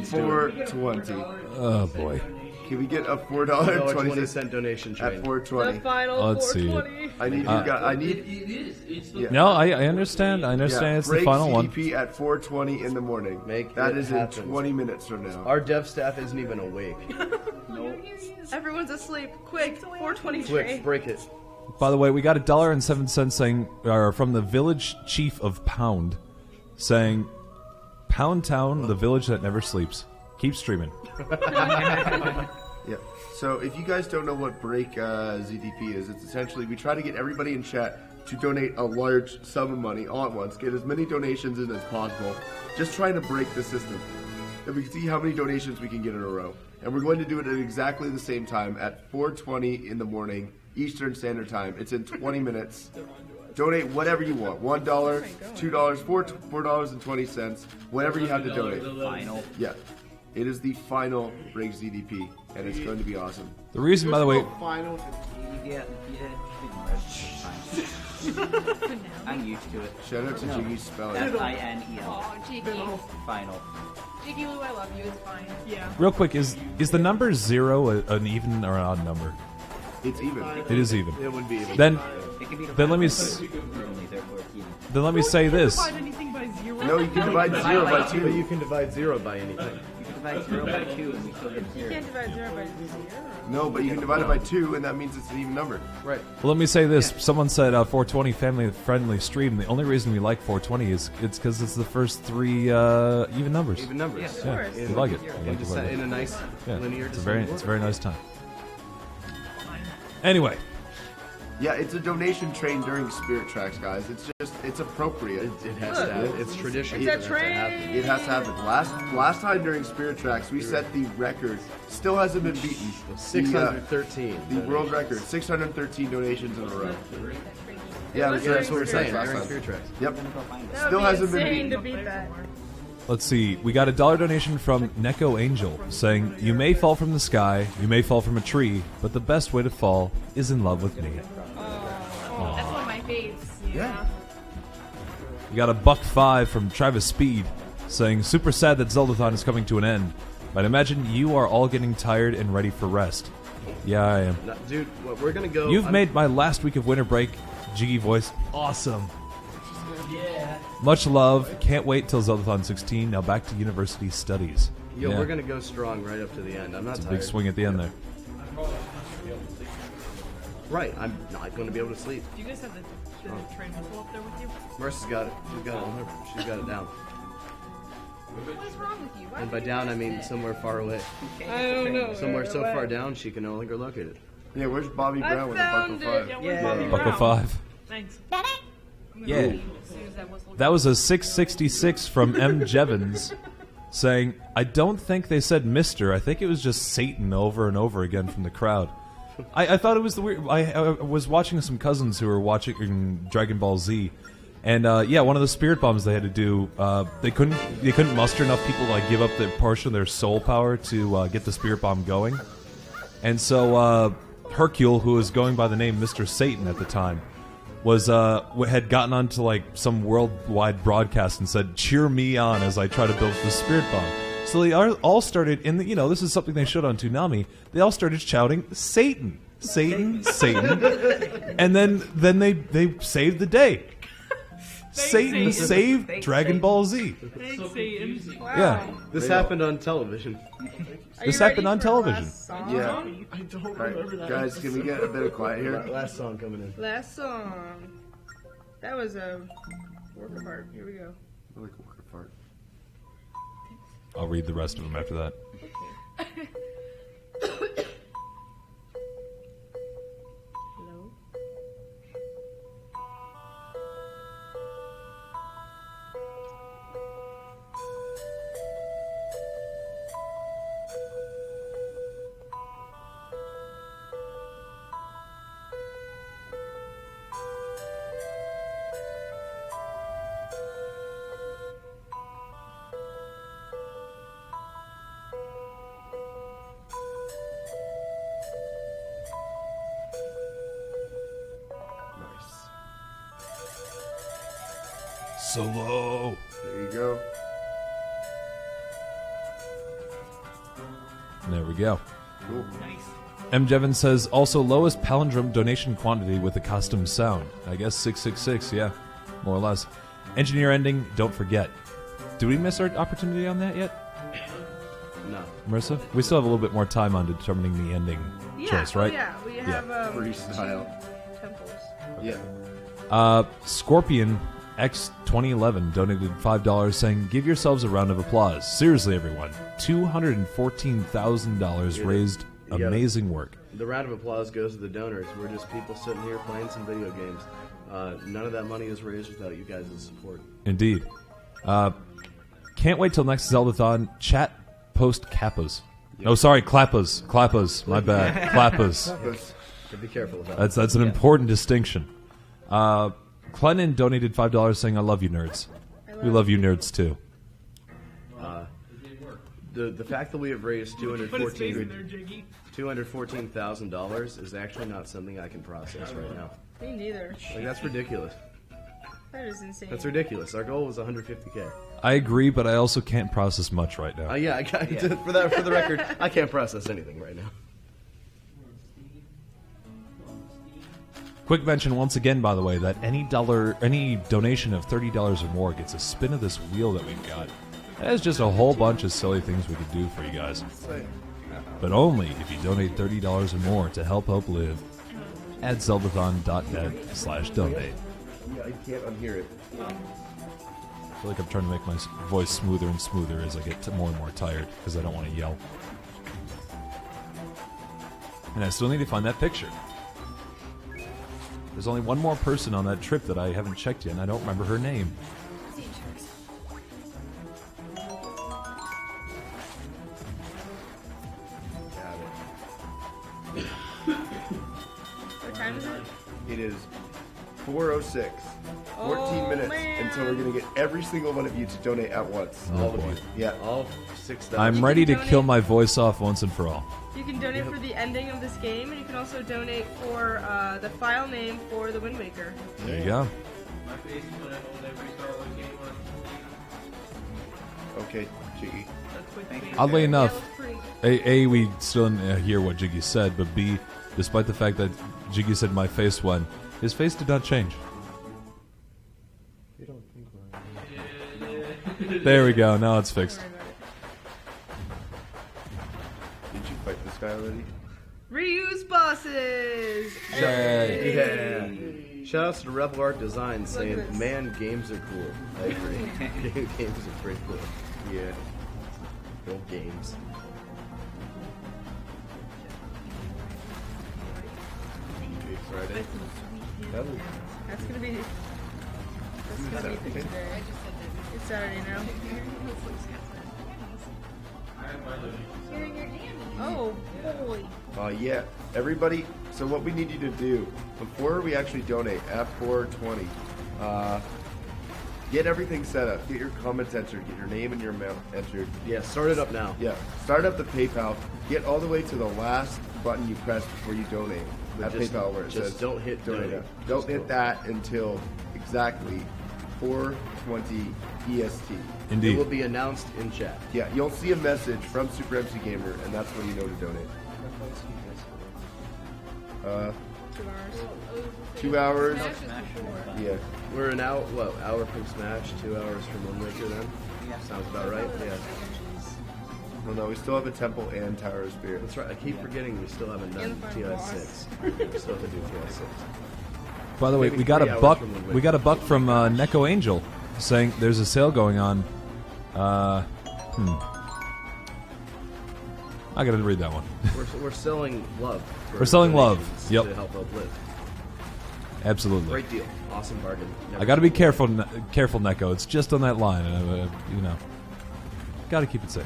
4:20. Oh boy. Can we get a $4.20 $4.20 donation train. at 4:20? The final Let's see it. 420. I need you guys. I need. It is. It's the Yeah. No, I understand. I understand. It's the break final one. CDP at 4:20 in the morning. Make that it is happen. in 20 minutes from now. Our dev staff isn't even awake. Everyone's asleep. Quick, 420 Quick, train. break it. By the way, we got $1.07 saying from the village chief of Pound, saying, "Pound Town, the village that never sleeps. Keep streaming." Yeah. So if you guys don't know what break ZDP is, it's essentially we try to get everybody in chat to donate a large sum of money all at once, get as many donations in as possible, just trying to break the system. And we can see how many donations we can get in a row. And we're going to do it at exactly the same time at 4:20 in the morning, Eastern Standard Time. It's in 20 minutes. Donate whatever you want. $1, $2, $4.20, whatever you have to donate. Final. Yeah. It is the final break ZDP, and it's going to be awesome. The reason, by the way, Final. Yeah. I'm used to it. Shout out to Jiggy's spelling. F-I-N-E-L. Oh, Jiggy. Final. Jiggy Lou, I love you. It's fine. Yeah. real quick, is the number 0 an even or an odd number? It's even. It is even. It would be even. Then, It can be then let me say this. Divide anything by 0? No, you can divide 0 by 2. But you can divide 0 by anything. You can divide 0 by 2 and we still get You 0. can't divide 0 by 0. No, but you can divide it by 2, and that means it's an even number. Right. Well, let me say this. Someone said 420 family-friendly stream. The only reason we like 420 is it's because it's the first 3 even numbers. Even numbers. Yeah, of course. We like it. We like it. In a nice linear It's a very descending nice time. Anyway, Yeah, it's a donation train during Spirit Tracks, guys. It's appropriate. It has to happen. It's tradition. It's a It has to train. happen. It has to happen. Last time during Spirit Tracks, we set the record. Still hasn't been beaten. 613. The world record. 613 donations in a row. Yeah, was that's during what we said Spirit last During time. Spirit Tracks. Yep. That Still would be hasn't been insane beaten. to beat that. let's see. We got $1 donation from Neko Angel saying, "You may fall from the sky, you may fall from a tree, but the best way to fall is in love with me." That's one of my faves. Yeah. We got $1.05 from Travis Speed saying, "Super sad that Zeldathon is coming to an end. I'd imagine you are all getting tired and ready for rest." Yeah, I am. No, dude, well, we're gonna go. You've made my last week of winter break, Jiggy voice, awesome. Yeah. Much love. Can't wait till Zeldathon 16. Now back to university studies. Yo, Yeah. we're gonna go strong right up to the end. I'm not It's a tired. big swing at the end there. Right, I'm not going to be able to sleep. Do you guys have the train whistle up there with you? Marissa's got it. She's got it down. What's wrong with you? Why And by down, I mean somewhere far away. I don't know. Somewhere so far down, she can no longer locate it. Yeah, where's Bobby I Brown with a buck found of it. five? Yeah, Bobby Buck of Brown. 5. Thanks. Yeah. That was a 666 from M. Jevons saying, I don't think they said Mister. I think it was just Satan over and over again from the crowd. I thought it was the weird. I was watching some cousins who were watching Dragon Ball Z, and yeah, one of the spirit bombs they had to do. They couldn't muster enough people to like give up their portion of their soul power to get the spirit bomb going, and so Hercule, who was going by the name Mr. Satan at the time, was had gotten onto like some worldwide broadcast and said, "Cheer me on as I try to build the spirit bomb." So they all started in the, this is something they showed on Toonami. They all started shouting Satan, Satan, Satan, and then they saved the day. Satan saved Dragon Ball Z. Thanks, Satan. Yeah, This happened on television. This happened on television. Yeah. I don't All right, remember that. guys, can we get a bit of quiet here? Last song coming in. Last song. That was a work of art. Here we go. I like work of art. I'll read the rest of them after that. Hello? Solo. There you go. There we go. Cool. Nice. M. Jevons says, also lowest palindrome donation quantity with a custom sound. I guess 666, yeah, more or less. Engineer ending, don't forget. Do we miss our opportunity on that yet? No. Marissa? We still have a little bit more time on determining the ending choice, right? Yeah, we have Freestyle. temples. Yeah. Scorpion X 2011 donated $5 saying, give yourselves a round of applause. Seriously, everyone. $214,000 raised. You gotta- Amazing work. The round of applause goes to the donors. We're just people sitting here playing some video games. None of that money is raised without you guys' support. Indeed. Can't wait till next Zeldathon. Chat post kappas. Yep. Oh, sorry, clappas. Clappas. My bad. Clappas. So be careful about That's an important distinction. Clennon donated $5 saying, I love you, nerds. We love you, nerds, too. The fact that we have raised Put his face in there, Jiggy. $214,000 is actually not something I can process right now. Me neither. Like, that's ridiculous. That is insane. That's ridiculous. Our goal was 150K. I agree, but I also can't process much right now. Yeah, for the record, I can't process anything right now. Quick mention once again, by the way, that any donation of $30 or more gets a spin of this wheel that we've got. There's just a whole bunch of silly things we could do for you guys. But only if you donate $30 or more to help Hope live at zeldathon.net/donate. Yeah, I can't unhear it. I feel like I'm trying to make my voice smoother and smoother as I get more and more tired because I don't want to yell. And I still need to find that picture. There's only one more person on that trip that I haven't checked yet, and I don't remember her name. What time is it? It is 4:06. 14 minutes until we're going to get every single one of you to donate at once. Oh, All of boy. you. Yeah. All 6,000. I'm ready to kill my voice off once and for all. You can donate for the ending of this game, and you can also donate for the file name for the Wind Waker. There you go. Okay, Jiggy. Oddly enough, A, we still didn't hear what Jiggy said, but B, despite the fact that Jiggy said my face won, his face did not change. There we go, now it's fixed. this guy already? Reuse bosses! Yeah. Shoutouts to Rebel Art Design Look at saying, this. man, games are cool. I agree. Games are pretty cool. Yeah. Cool games. Friday. That's gonna be today. It's Saturday now. Oh boy. Yeah, everybody. So what we need you to do before we actually donate at 420, get everything set up. Get your comments entered. Get your name and your amount entered. Yeah, start it up now. Yeah, start up the PayPal. Get all the way to the last button you press before you donate. But At just- PayPal where it just says don't hit donate. Don't hit that until exactly 4:20 EST. Indeed. It will be announced in chat. Yeah, you'll see a message from Super MC Gamer, and that's when you know to donate. 2 hours. Yeah. We're an hour from Smash, 2 hours from Wind Waker then? Yeah. Sounds about right, yeah. Well, no, we still have a Temple and Tower of Spirit. That's right, I keep forgetting we still haven't done TI6. We still have to do TI6. By the way, Maybe we got 3 a hours buck. from Wind We got a buck from Neko Angel saying there's a sale going on. I gotta read that one. We're selling love. for We're selling love. donations Yep. To help uplift. Absolutely. Great deal. Awesome bargain. I gotta be careful, Neko. It's just on that line, you know. Gotta keep it safe.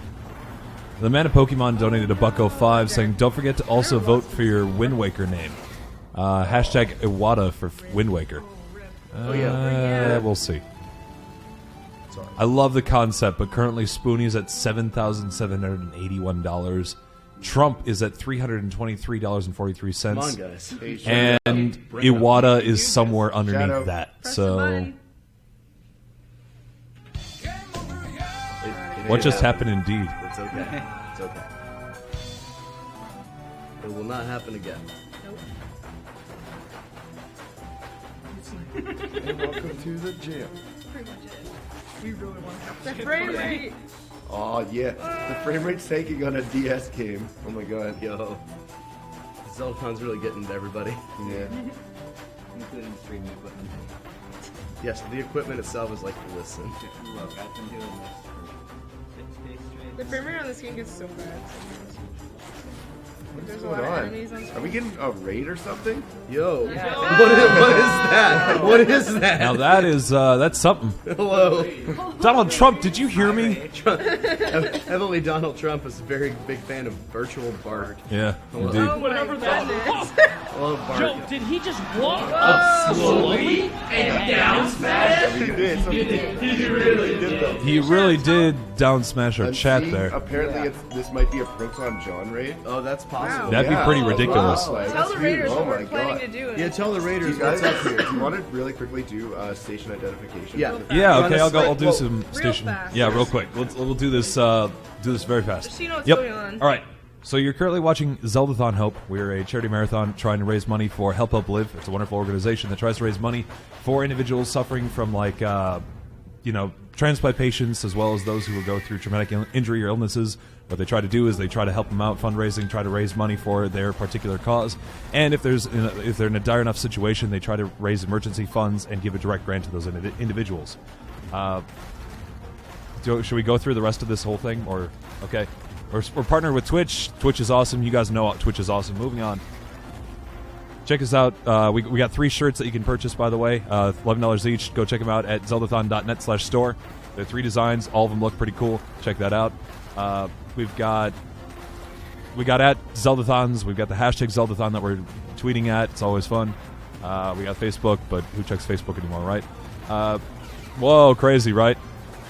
The man of Pokemon donated a $1.05 saying, "Don't forget to also vote for your Wind Waker name." Hashtag Iwata for Wind Waker. Oh, yeah. We'll see. I love the concept, but currently Spoonie's at $7,781. Trump is at $323.43. Come on, guys. And Iwata is somewhere underneath Shadow. that. So, what just happened indeed? It's okay. It's okay. It will not happen again. And welcome to the gym. Pretty much it. We really want to have The frame rate. Oh yeah, the frame rate's taking on a DS game. Oh my god. Yo. Zeldathon's really getting to everybody. Yeah. Including streaming equipment. Yes, the equipment itself is like, listen. Look, I've been doing this for 6 days straight. The frame rate on this game gets so bad. What's There's a going lot of on? enemies on Are we getting a raid or something? Yo. Yeah. What is that? What is that? Now that is that's something. Hello. Donald Trump, did you hear me? Heavily Donald Trump is a very big fan of Virtual Bart. Yeah, Hello. indeed. Oh my goodness. Hello, Bart. Joe, did he just walk up slowly and down smash? He did. He really did though. He really did down smash our And chat see, there. Apparently, this might be a Proton John raid. Oh, that's possible. That'd be pretty ridiculous. Wow. Tell That's the huge. Raiders Oh what my we're planning God. to do. Yeah, tell the Do Raiders you guys what's up here. do you want to really quickly do station identification? Yeah. Yeah, okay, I'll do Well, some real station. fast. Yeah, real quick. We'll do this very fast. Just so you know what's Yep. going on. All right. So you're currently watching Zeldathon Hope. We're a charity marathon trying to raise money for Help Live. It's a wonderful organization that tries to raise money for individuals suffering from transplant patients as well as those who will go through traumatic injury or illnesses. What they try to do is they try to help them out, fundraising, try to raise money for their particular cause. And if they're in a dire enough situation, they try to raise emergency funds and give a direct grant to those individuals. Should we go through the rest of this whole thing, or okay? We're partnered with Twitch. Twitch is awesome. You guys know Twitch is awesome. Moving on. Check us out. We got 3 shirts that you can purchase, by the way. $11 each. Go check them out at zeldathon.net/store. There are 3 designs. All of them look pretty cool. Check that out. We got at Zeldathons. We've got the hashtag Zeldathon that we're tweeting at. It's always fun. We got Facebook, but who checks Facebook anymore, right? Whoa, crazy, right?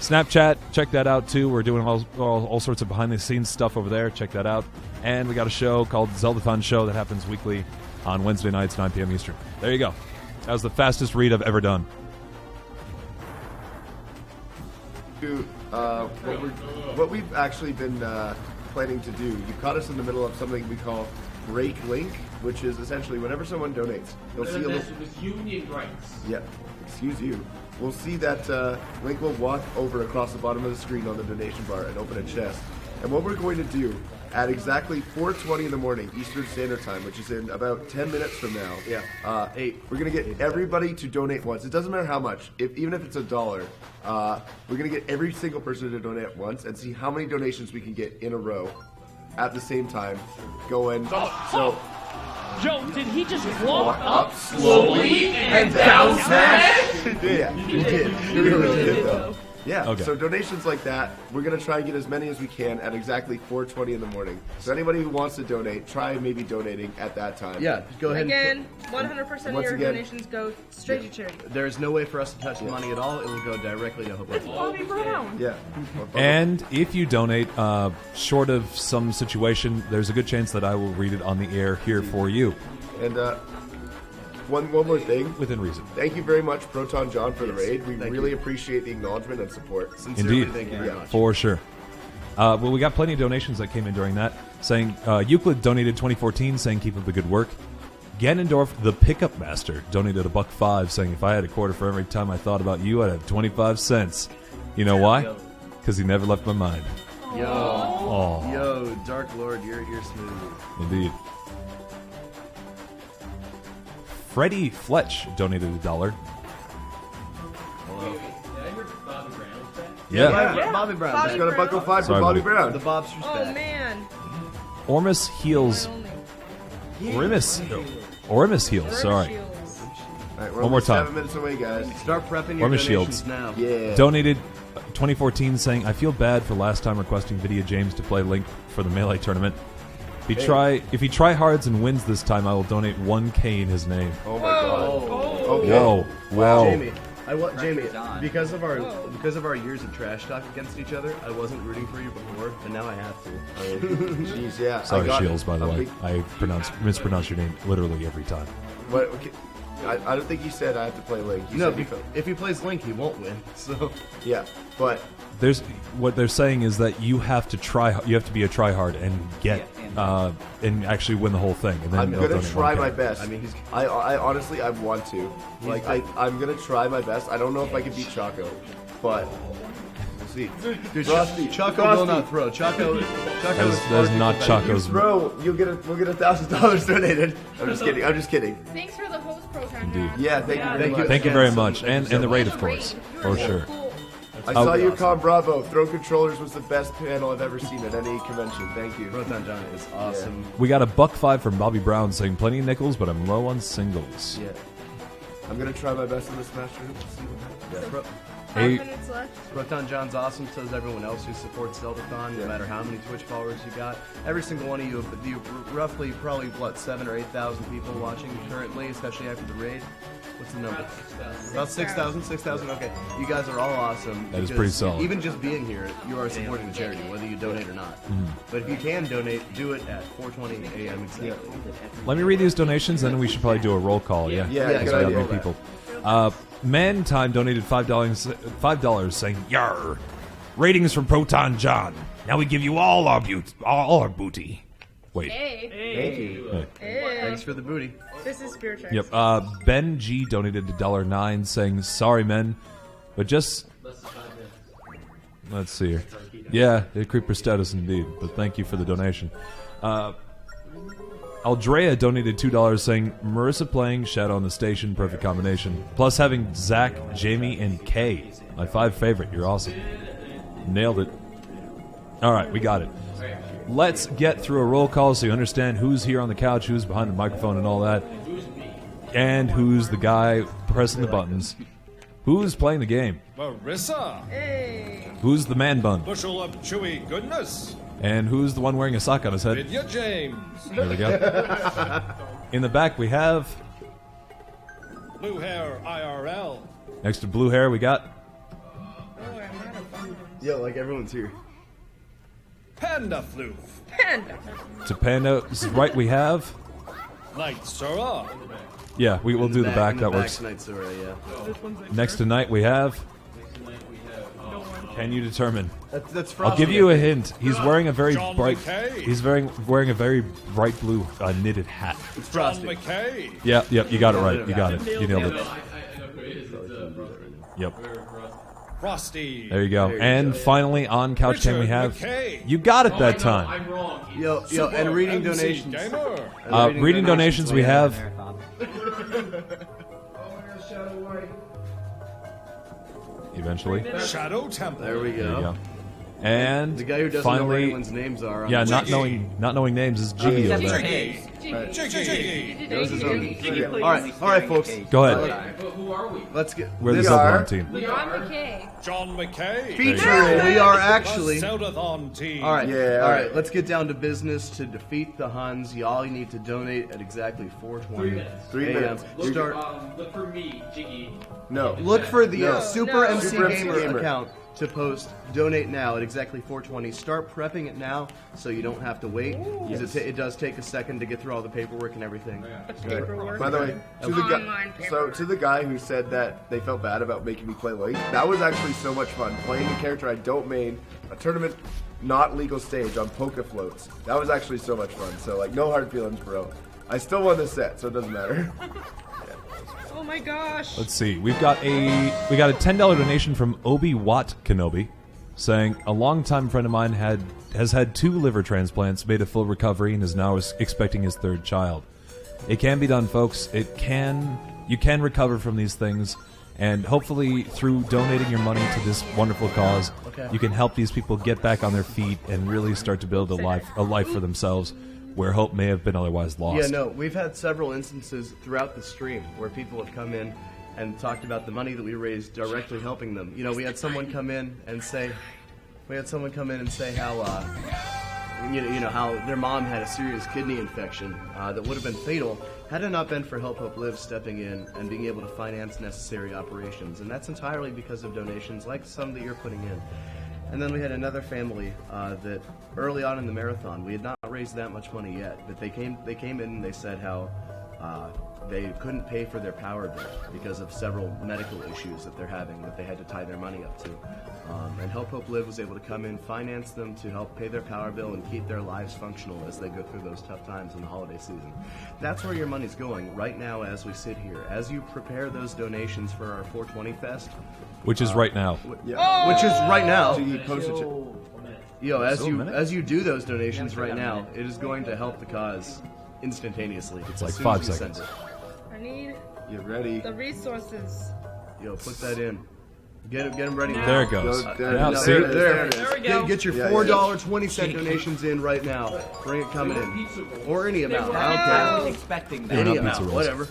Snapchat, check that out too. We're doing all sorts of behind-the-scenes stuff over there. Check that out. And we got a show called Zeldathon Show that happens weekly on Wednesday nights, 9 p.m. Eastern. There you go. That was the fastest read I've ever done. What we've actually been planning to do, you caught us in the middle of something we call Break Link, which is essentially whenever someone donates, you'll see a little... union rights. Yeah, excuse you. We'll see that Link will walk over across the bottom of the screen on the donation bar and open a chest. And what we're going to do at exactly 4:20 in the morning Eastern Standard Time, which is in about 10 minutes from now. Yeah. We're gonna get everybody to donate once. It doesn't matter how much, even if it's $1. We're gonna get every single person to donate once and see how many donations we can get in a row at the same time. Going. So. Joe, did he just walk up slowly and down smash? Yeah, he did. He really did, though. Yeah, Okay. So donations like that, we're going to try and get as many as we can at exactly 4:20 in the morning. So anybody who wants to donate, try maybe donating at that time. Yeah, go ahead. Again, 100% of Once your again- donations go straight to charity. There is no way for us to touch the money at all. It will go directly to Hope. It's Bobby Brown. Yeah. And if you donate, short of some situation, there's a good chance that I will read it on the air here for you. And one more thing. Within reason. Thank you very much, Proton John, for the raid. We really appreciate the acknowledgement and support. Sincerely, Indeed. thank you very much. For sure. Well, we got plenty of donations that came in during that, saying Euclid donated 2014, saying keep up the good work. Ganondorf, the pickup master, donated $1.05, saying if I had a quarter for every time I thought about you, I'd have 25 cents. You know why? Because he never left my mind. Yo, Dark Lord, you're smooth. Indeed. Freddie Fletch donated $1. Yeah. Bobby Brown. Bobby Just got a Brown. $1.05 for Sorry, Bobby buddy. Brown. The Bobster's Oh back. man. Ormus Heals. Orimus Heals, sorry. All right, we're One more only time. 7 minutes away, guys. Start prepping your Ormus donations Shields. now. Yeah. Donated 2014, saying I feel bad for last time requesting Vidya James to play Link for the Melee tournament. If he try hards and wins this time, I will donate 1K in his name. Oh my god. Okay. Whoa. Wow. Jamie, Jamie, because of our years of trash talk against each other, I wasn't rooting for you before, but now I have to. Jeez, yeah. Sorry, Shields, by the a way. big- I mispronounce your name literally every time. What? Okay. I don't think he said I have to play Link. He No, said if he plays Link, he won't win. So yeah, but There's what they're saying is that you have to try. You have to be a tryhard and get and actually win the whole thing. And then I'm they'll gonna donate try 1K. my best. I mean, I honestly I want to. Like I'm gonna try my best. I don't know if I can beat Choco, but we'll see. Dude, Frosty, Choco will not throw. Choco is That is not Choco's. Bro, we'll get $1,000 donated. I'm just kidding. I'm just kidding. Thanks for the host program. Indeed. Yeah, thank you very much. Thank you very much, and the raid, of course, for sure. I saw you, Con Bravo. Throw Controllers was the best panel I've ever seen at any convention. Thank you. Proton John is awesome. We got a $1.05 from Bobby Brown saying plenty of nickels, but I'm low on singles. Yeah. I'm gonna try my best in this match. See what happens. Five minutes left. Proton John's awesome, so is everyone else who supports Zeldathon, no matter how many Twitch followers you got. Every single one of you, roughly, probably, 7,000 or 8,000 people watching currently, especially after the raid. What's the number? About 6,000? 6,000? Okay. You guys are all awesome. That is because pretty solid. Even just being here, you are supporting the charity, whether you donate or not. But if you can donate, do it at 4:20 a.m. exactly. Let me read these donations, then we should probably do a roll call. Yeah, Yeah, because good we got idea. many people. Man Time donated $5, saying "Yar." Ratings from Proton John. Now we give you all our booty. Wait. Hey. Thank you. Hey. Thanks for the booty. This is Spirit Tracks. Yep. Ben G donated $1.09, saying "Sorry, men, but just." Let's see here. Yeah, the creeper status indeed. But thank you for the donation. Aldrea donated $2, saying Marissa playing Shadow on the Station, perfect combination. Plus having Zach, Jamie, and Kay, my 5 favorite. You're awesome. Nailed it. All right, we got it. Let's get through a roll call so you understand who's here on the couch, who's behind the microphone, and all that, and who's the guy pressing the buttons. Who's playing the game? Marissa. Hey. Who's the man bun? Bushel of chewy goodness. And who's the one wearing a sock on his head? Vidya James. There we go. In the back, we have... Blue hair IRL. Next to blue hair, we got... Yeah, like everyone's here. Panda Floof. Panda. To Panda's right, we have... Night Sora. Yeah, we'll do the back. In the That works. tonight, Sora, yeah. Next to night, we have... Can you determine? That's I'll give you a hint. He's wearing a very John bright... McKay. He's wearing a very bright blue knitted hat. It's John Frosty. McKay. Yep, you got it right. You got it. You nailed it. Yep. Frosty. There you go. And finally on Couch Cam we have... McKay. You got it that time. I'm wrong. Yo, and reading donations. Reading donations we have... Eventually. Shadow Temple. There we There you go. go. And The guy who doesn't know what finally, anyone's names are. yeah, not knowing names is Jiggy over there. Jiggy. Knows his own. All right, folks. Go ahead. But who are we? Let's get. We're the we are Zeldathon team. John McKay. John McKay. featuring. We are actually. The Zeldathon team. All right, Yeah, all all right. right. Let's get down to business to defeat the Huns. Y'all need to donate at exactly 4:20 3 minutes. Look, Start. look for me, Jiggy. No. Look for the No. Super MC Super MC Gamer Gamer. account to post donate now at exactly 4:20. Start prepping it now so you don't have to wait. Because it does take a second to get through all the paperwork and everything. Paperwork. By the way, to the guy who said that they felt bad about making me play late, that was actually so much fun. Playing a character I don't main, a tournament not legal stage on Poke Floats. That was actually so much fun. So like, no hard feelings, bro. I still won this set, so it doesn't matter. Oh my gosh. Let's see. We got a $10 donation from Obi Watt Kenobi, saying a longtime friend of mine has had 2 liver transplants, made a full recovery, and is now expecting his 3rd child. It can be done, folks. You can recover from these things, and hopefully through donating your money to this wonderful cause, you can help these people get back on their feet and really start to build a life for themselves, where hope may have been otherwise lost. Yeah, no, we've had several instances throughout the stream where people have come in and talked about the money that we raised directly helping them. You know, we had someone come in and say how, how their mom had a serious kidney infection that would have been fatal had it not been for Help Hope Live stepping in and being able to finance necessary operations. And that's entirely because of donations like some that you're putting in. And then we had another family that early on in the marathon, we had not raised that much money yet, but they came in and they said how they couldn't pay for their power bill because of several medical issues that they're having that they had to tie their money up to. And Help Hope Live was able to come in, finance them to help pay their power bill and keep their lives functional as they go through those tough times in the holiday season. That's where your money's going right now as we sit here. As you prepare those donations for our 420 Fest, Which is right now. which is right now. Yo, as you do those donations right now, it is going to help the cause instantaneously. It's like as soon 5 as you seconds. send it. I need You ready? the resources. Yo, put that in. Get them ready. Now. There it goes. There See? There it is. There we go. Get your Yeah, $4.20 donations in right now. Bring it coming in, or any amount. I don't I was care. expecting They're that. not Any pizza amount, rolls. whatever.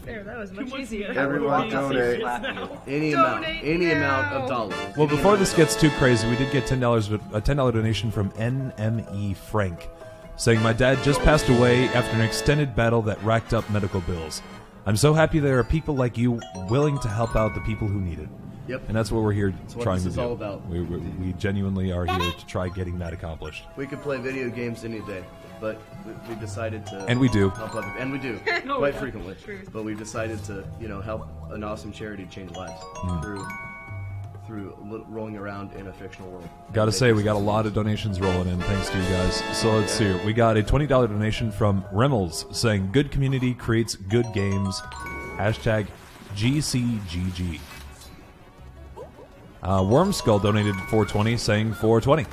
There, that was much easier. Everyone donate. Any amount, Donate any now. amount of dollars. Well, before this gets too crazy, we did get a $10 donation from NME Frank, saying my dad just passed away after an extended battle that racked up medical bills. I'm so happy there are people like you willing to help out the people who need it. Yep. And that's what we're here what trying this to is do. all about. We genuinely are here to try getting that accomplished. We could play video games any day, but we decided to. And we do. Help other, and we do No, quite yeah. frequently. Truth. But we've decided to, help an awesome charity change lives through rolling around in a fictional world. Gotta say, we got a lot of donations rolling in, thanks to you guys. So let's see here. We got a $20 donation from Reynolds saying, good community creates good games. Hashtag GCGG. Wormskull donated $4.20 saying 420.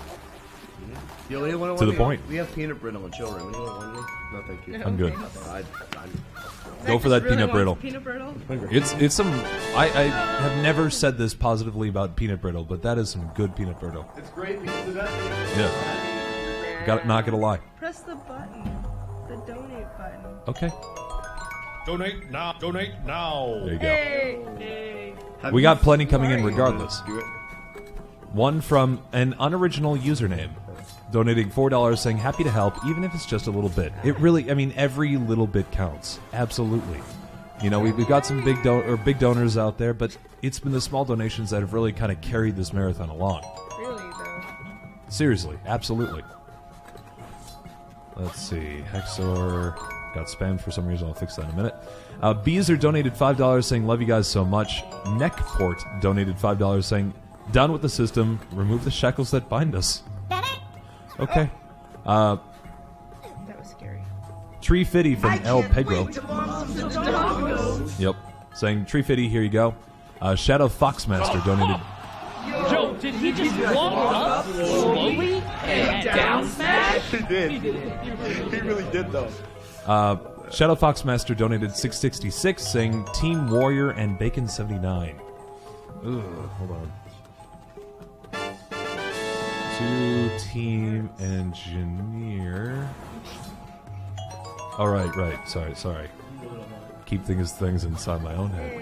To the point. We have peanut brittle and children. Anyone want one? No, thank you. I'm good. I'm Go for that Really peanut wants brittle. Peanut brittle? It's some. I have never said this positively about peanut brittle, but that is some good peanut brittle. It's great because of that. Yeah. Not gonna lie. Press the button. The donate button. Okay. Donate now. Donate now. There you go. Hey. We got plenty coming in regardless. Do it. One from an unoriginal username, donating $4 saying happy to help, even if it's just a little bit. It really, every little bit counts. Absolutely. We've got some big donors out there, but it's been the small donations that have really kind of carried this marathon along. Really, though. Seriously, absolutely. Let's see. Hexor got spammed for some reason. I'll fix that in a minute. Beezer donated $5 saying, love you guys so much. Neckport donated $5 saying, done with the system. Remove the shackles that bind us. Okay. That was scary. Tree Fitty from El Pegro. Yep. Saying, Tree Fitty, here you go. Shadow Foxmaster donated. Joe, did he just walk up slowly and down smash? He did. He really did, though. Shadow Foxmaster donated 666, saying Team Warrior and Bacon 79. Ugh, hold on. To Team Engineer. All right. Sorry. Keep things inside my own head.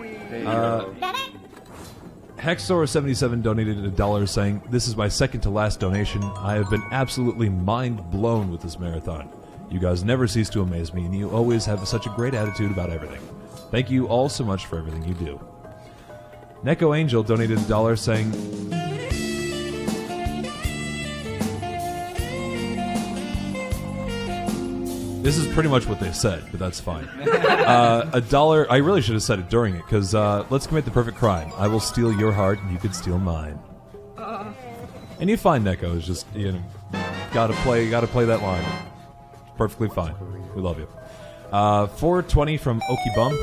Hexor77 donated $1, saying, "This is my second to last donation. I have been absolutely mind blown with this marathon. You guys never cease to amaze me, and you always have such a great attitude about everything. Thank you all so much for everything you do." Neko Angel donated $1, saying, this is pretty much what they said, but that's fine. $1. I really should have said it during it, because let's commit the perfect crime. I will steal your heart, and you can steal mine. And you find Neko is just, gotta play that line. Perfectly fine. We love you. 420 from Okie Bum.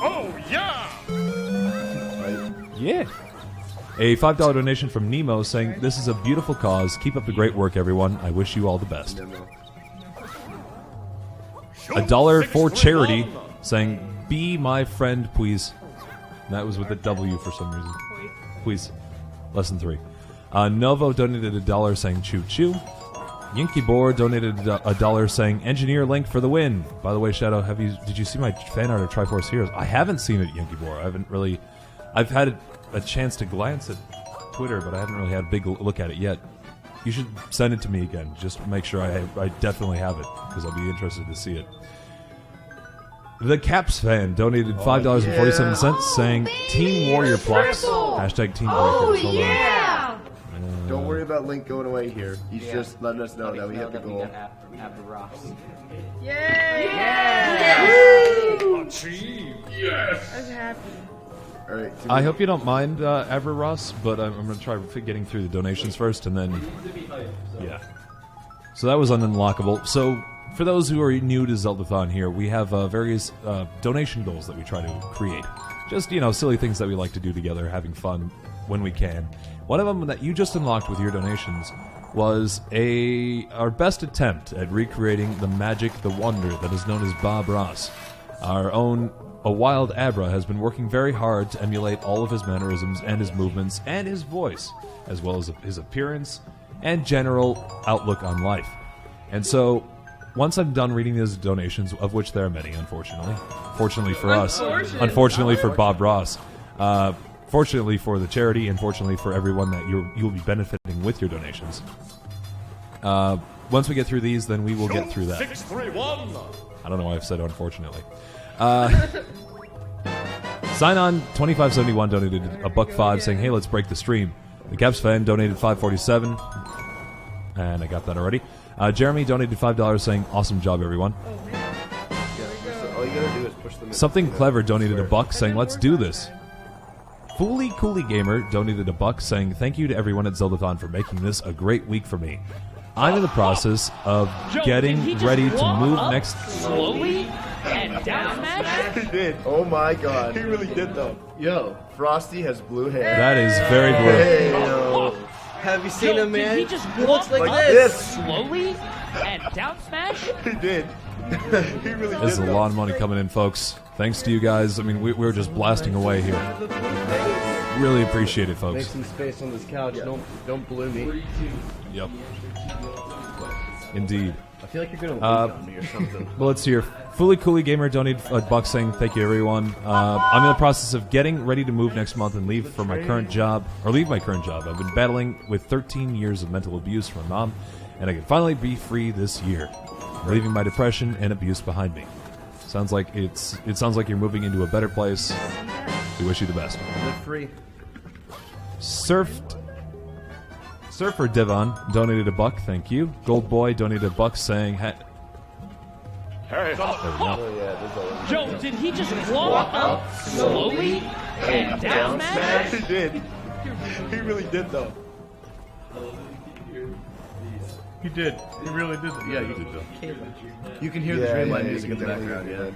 Oh, yeah! Yeah. A $5 donation from Nemo saying, "This is a beautiful cause. Keep up the great work, everyone. I wish you all the best." $1 for charity, saying, "Be my friend, please." And that was with a W for some reason. Please. Lesson 3. Novo donated $1, saying, "Choo choo." Yinky Boar donated $1, saying, "Engineer Link for the win." By the way, Shadow, did you see my fan art of Triforce Heroes? I haven't seen it, Yinky Boar. I've had a chance to glance at Twitter, but I haven't really had a big look at it yet. You should send it to me again, just to make sure I definitely have it, because I'll be interested to see it. The Caps fan donated $5.47, saying, "Team Warrior Plucks." Hashtag Team Warrior. Hold on. Don't worry about Link going away here. He's just letting us know that we hit the goal. Yay! Yes! I'm happy. All right. I hope you don't mind, Avril Ross, but I'm going to try getting through the donations first, and then... Yeah. So that was unlockable. So, for those who are new to Zeldathon here, we have various donation goals that we try to create. Just, silly things that we like to do together, having fun when we can. One of them that you just unlocked with your donations was our best attempt at recreating the magic, the wonder that is known as Bob Ross. Our own A Wild Abra has been working very hard to emulate all of his mannerisms and his movements and his voice, as well as his appearance and general outlook on life. And so, once I'm done reading these donations, of which there are many, unfortunately. Fortunately for us. Unfortunately for Bob Ross. Fortunately for the charity, and fortunately for everyone that you'll be benefiting with your donations. Once we get through these, then we will get through that. 631. I don't know why I've said unfortunately. Sign on 2571 donated $1.05, saying, "Hey, let's break the stream." The Caps fan donated $5.47, and I got that already. Jeremy donated $5, saying, "Awesome job, everyone." All you gotta do is push them. Something Clever donated $1, saying, "Let's do this." Fooly Cooly Gamer donated $1, saying, "Thank you to everyone at Zeldathon for making this a great week for me. I'm in the process of getting ready to move next." Slowly and down smash? He did. Oh my god. He really did, though. Yo, Frosty has blue hair. That is very blue. Hey, yo. Have you seen him, man? He just He looks like Like this. slowly and down smash? He did. He really This is did. a lot of money coming in, folks. Thanks to you guys. I mean, we're just blasting away here. Really appreciate it, Make folks. some space on this couch. Don't blue me. Yep. Indeed. I feel like you're gonna lean on me or something. Well, let's hear. Fully Cooly Gamer donated $1, saying, "Thank you, everyone. I'm in the process of getting ready to move next month and leave my current job. I've been battling with 13 years of mental abuse from my mom, and I can finally be free this year. I'm leaving my depression and abuse behind me. Sounds like it sounds like you're moving into a better place. We wish you the best." Live free. Surfer Devon donated $1, thank you. Gold Boy donated $1, saying, Hey. There we go. Joe, did he just walk up slowly and down smash? He did. He really did, though. You did. You really did. Yeah, you did. You can hear the Dreamlight music in the background. Yeah.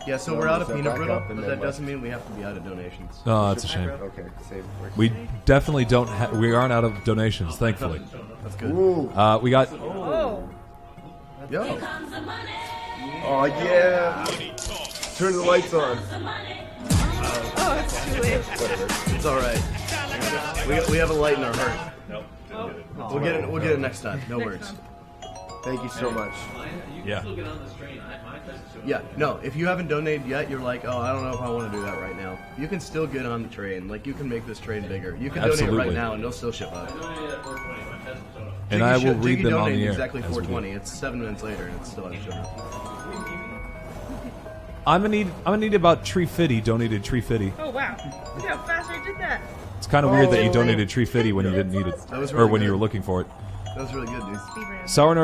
Yeah. So we're out of peanut brittle, but that doesn't mean we have to be out of donations. Oh, that's a shame. Okay, save. We definitely don't. We aren't out of donations, thankfully. That's good. We got. Oh. Yo. Oh yeah. Turn the lights on. Oh, it's too late. Whatever. It's all right. We have a light in our heart. Nope. We'll get it. We'll get it next time. No worries. Thank you so much. Yeah. Yeah. No, if you haven't donated yet, you're like, oh, I don't know if I want to do that right now. You can still get on the train. Like you can make this train bigger. You can donate right now, and they'll still ship up. And I will read them on the air. Exactly 420. It's 7 minutes later, and it's still on sugar. I'm gonna need about Tree Fitty donated Tree Fitty. Oh wow! Look how fast I did that. It's kind of weird that you donated Tree Fitty when you didn't need it, or when you were looking for it. That was really good, dude. Sour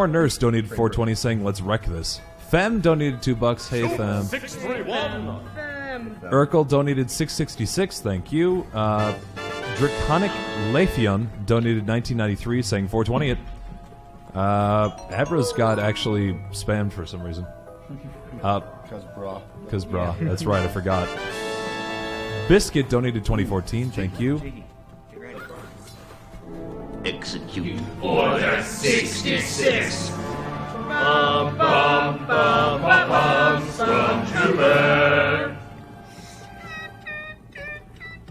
Nurse donated 420, saying let's wreck this. Fem donated $2. Hey Fem. 631. Urkel donated 666. Thank you. Draconic Lefion donated 1993, saying 420 it. Abra's got actually spammed for some reason. Because bra. That's right, I forgot. Biscuit donated 2014, thank you. Execute. Order 66. Bum, bum, bum, bum, bum, Stormtrooper.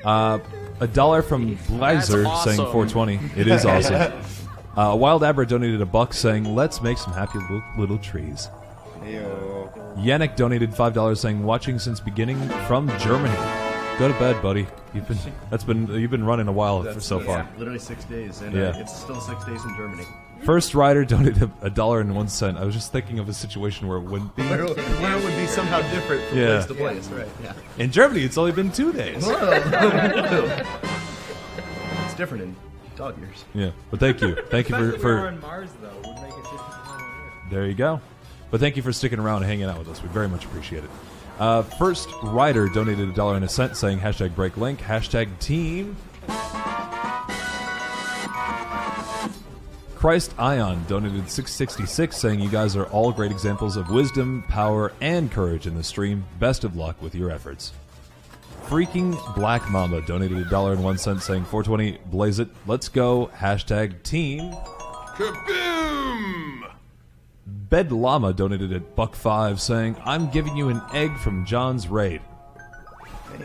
$1 from Blazer awesome. saying 420. It is awesome. Wild Abra donated $1 saying let's make some happy little trees. Yannick donated $5 saying watching since beginning from Germany. Go to bed, buddy. You've been running a while so far. Literally 6 days, and it's still 6 days in Germany. First rider donated $1.01. I was just thinking of a situation where it wouldn't be. Where it would be somehow different from place to place, right? Yeah. In Germany, it's only been 2 days. It's different in dog years. Yeah, but thank you. Thank you Especially for on Mars, though, would make it 50% There you go. But thank you for sticking around and hanging out with us. We very much appreciate it. First rider donated $1.01 saying hashtag break link, hashtag team. Christ Ion donated $666 saying you guys are all great examples of wisdom, power, and courage in the stream. Best of luck with your efforts. Freaking Black Mamba donated $1.01 saying 420 blaze it. Let's go. Hashtag team. Kaboom! Bed Llama donated at $1.05 saying I'm giving you an egg from John's raid.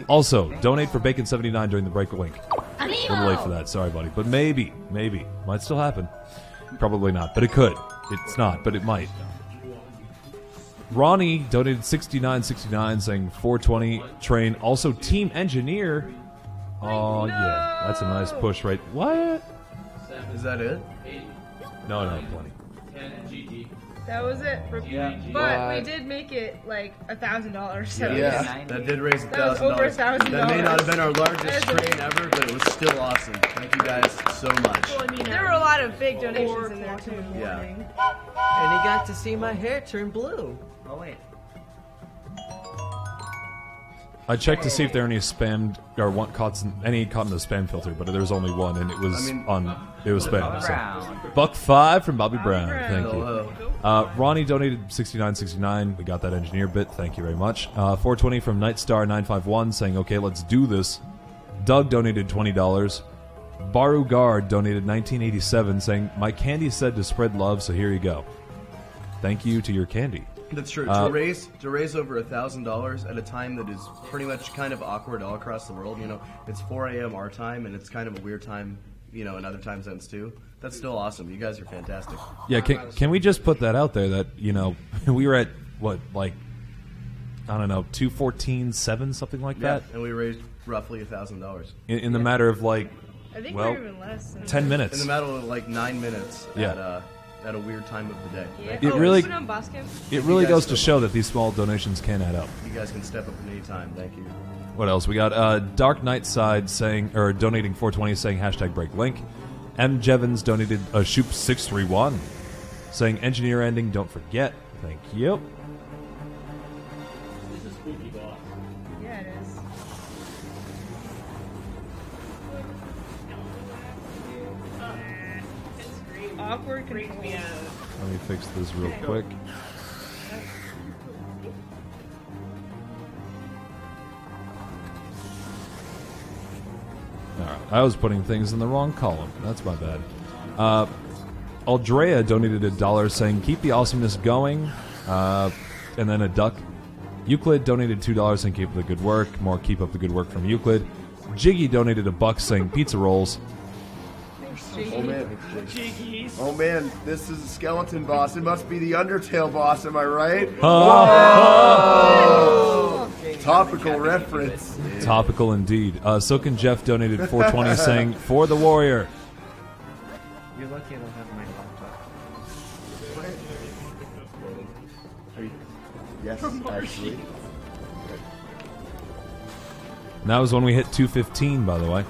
Also, donate for Bacon79 during the break link. A little late for that, sorry buddy. But maybe. Might still happen. Probably not, but it could. It's not, but it might. Ronnie donated $69.69 saying 420 train. Also, Team Engineer. Oh, yeah. That's a nice push, right? What? Is that it? No, plenty. That was it. But we did make it like $1,000. So Yeah, that did raise $1,000. That was over $1,000. That may not have been our largest train ever, but it was still awesome. Thank you guys so much. Well, I mean, there were a lot of big donations in there too. Yeah. And he got to see my hair turn blue. Oh wait. I checked to see if there are any spammed or caught in the spam filter, but there was only one, and it was it was spam. So. $1.05 from Bobby Brown. Thank you. Ronnie donated $69.69. We got that engineer bit. Thank you very much. 420 from Nightstar951 saying, "Okay, let's do this." Doug donated $20. Baru Guard donated $19.87 saying, "My candy said to spread love, so here you go." Thank you to your candy. That's true. To raise over $1,000 at a time that is pretty much kind of awkward all across the world. You know, it's 4 a.m. our time, and it's kind of a weird time, you know, in other time zones too. That's still awesome. You guys are fantastic. Yeah, can we just put that out there that, you know, we were at what, like, I don't know, 214.7, something like that, and we raised roughly $1,000 in the matter of like, I think well, we're even less than 10 minutes. In the matter of like 9 minutes. Yeah. At a weird time of the day. Yeah. It really You goes guys to show that these small donations can add up. You guys can step up at any time. Thank you. What else? We got Dark Knight Side donating 420 saying hashtag break link. M. Jevons donated a Shoop 631 saying engineer ending, don't forget. Thank you. This is spooky boss. Yeah, it is. awkward freaks me out. Let me fix this real quick. Alright, I was putting things in the wrong column. That's my bad. Aldrea donated $1 saying, keep the awesomeness going, and then a duck. Euclid donated $2 saying, keep up the good work. More keep up the good work from Euclid. Jiggy donated $1 saying, pizza rolls. Oh man. Oh man, this is a skeleton boss. It must be the Undertale boss, am I right? Oh! Topical reference. Topical indeed. Silk and Jeff donated $4.20 saying, for the warrior. You're lucky I don't have my laptop. Yes, actually. And that was when we hit 215, by the way.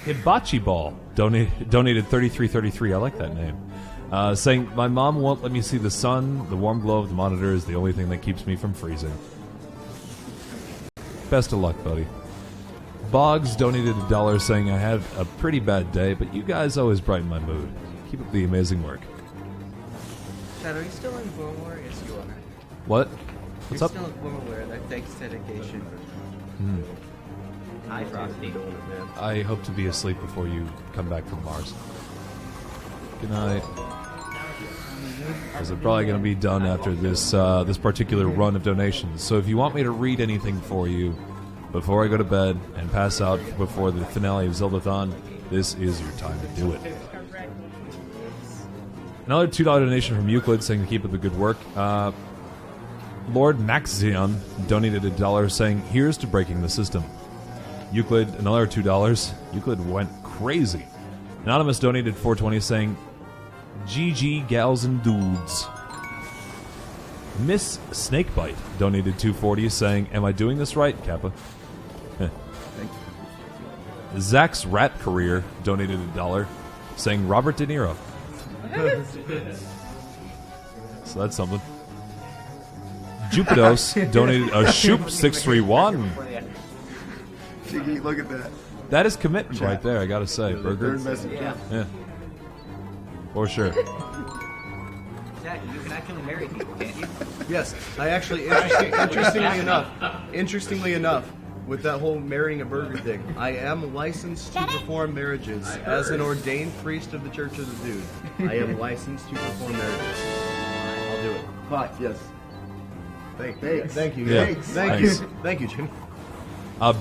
Hibachi Ball donated $33.33. I like that name. Saying, my mom won't let me see the sun. The warm glow of the monitor is the only thing that keeps me from freezing. Best of luck, buddy. Boggs donated $1 saying, I had a pretty bad day, but you guys always brighten my mood. Keep up the amazing work. Shadow, are you still in Warmore? Yes, you are. What? What's You're up? still in Warmore. That thanks dedication. Hi, Frosty. I hope to be asleep before you come back from Mars. Good night. Because I'm probably going to be done after this this particular run of donations. So if you want me to read anything for you before I go to bed and pass out before the finale of Zeldathon, this is your time to do it. Another $2 donation from Euclid saying to keep up the good work. Lord Maxion donated $1 saying, here's to breaking the system. Euclid, another $2. Euclid went crazy. Anonymous donated $4.20 saying, GG gals and dudes. Miss Snakebite donated $2.40 saying, am I doing this right, Kappa? Thank you. Zach's Rat Career donated $1 saying, Robert De Niro. So that's something. Jupidos donated a Shoop 631. Jiggy, look at that. That is commitment right there, I gotta say. Burger. Third message. Yeah. For sure. Zach, you can actually marry people, can't you? Yes, I actually, interestingly enough, with that whole marrying a burger thing, I am licensed to perform marriages as an ordained priest of the Church of the Dude. I am licensed to perform marriages. I'll do it. But yes. Thank you. Yeah. Thank you, Jimmy.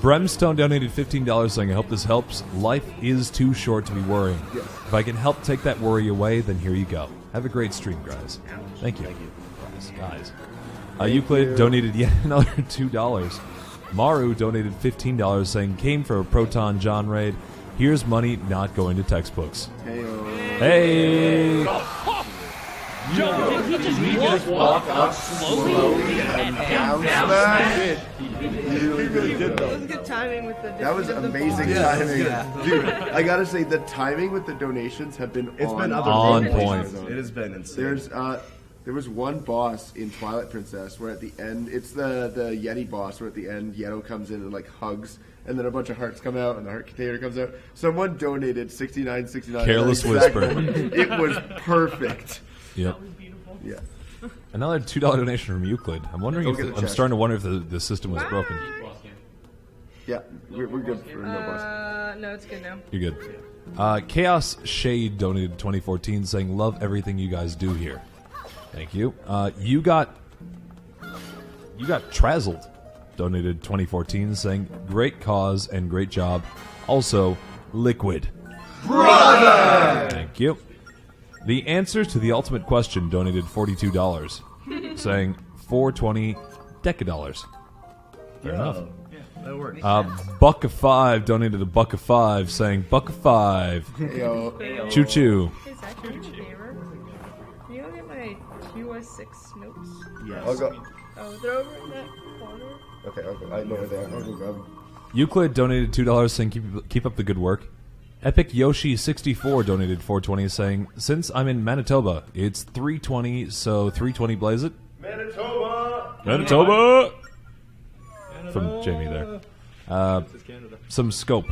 Bremstone donated $15 saying, I hope this helps. Life is too short to be worrying. Yes. If I can help take that worry away, then here you go. Have a great stream, guys. Thank you. Guys. Euclid donated yet another $2. Maru donated $15 saying, came for a Proton John raid. Here's money not going to textbooks. Hey! Did he just walk up slowly and down smash? He really did That was though. good timing with the. That was amazing timing. Dude, I gotta say, the timing with the donations have been on point. It has been insane. There was one boss in Twilight Princess where at the end, it's the Yeti boss, where at the end Yeto comes in and like hugs, and then a bunch of hearts come out and the heart container comes out. Someone donated $69.69. Careless whisper. It was perfect. Yep. Yeah. Another $2 donation from Euclid. I'm wondering Go if get the I'm chest. starting to wonder if the system was broken. Yeah, we're good for no boss. No, it's good now. You're good. Chaos Shade donated 2014 saying, love everything you guys do here. Thank you. You got Trazzled donated 2014 saying, great cause and great job. Also, Liquid. Brother! Thank you. The answer to the ultimate question donated $42 saying 420 decadollars. Fair enough. Yeah, that works. Buck5 donated $1.05 saying Buck5. Heyo. Choo choo. Hey, Zach, you're a gamer. Can you go get my QS6 notes? Yes. I'll go. Oh, they're over in that corner. Okay, I'll go. I know where they are. I'll go grab them. Euclid donated $2 saying keep up the good work. Epic Yoshi 64 donated $4.20 saying, since I'm in Manitoba, it's 3:20, so 3:20 blaze it. Manitoba! From Jamie there. Some scope.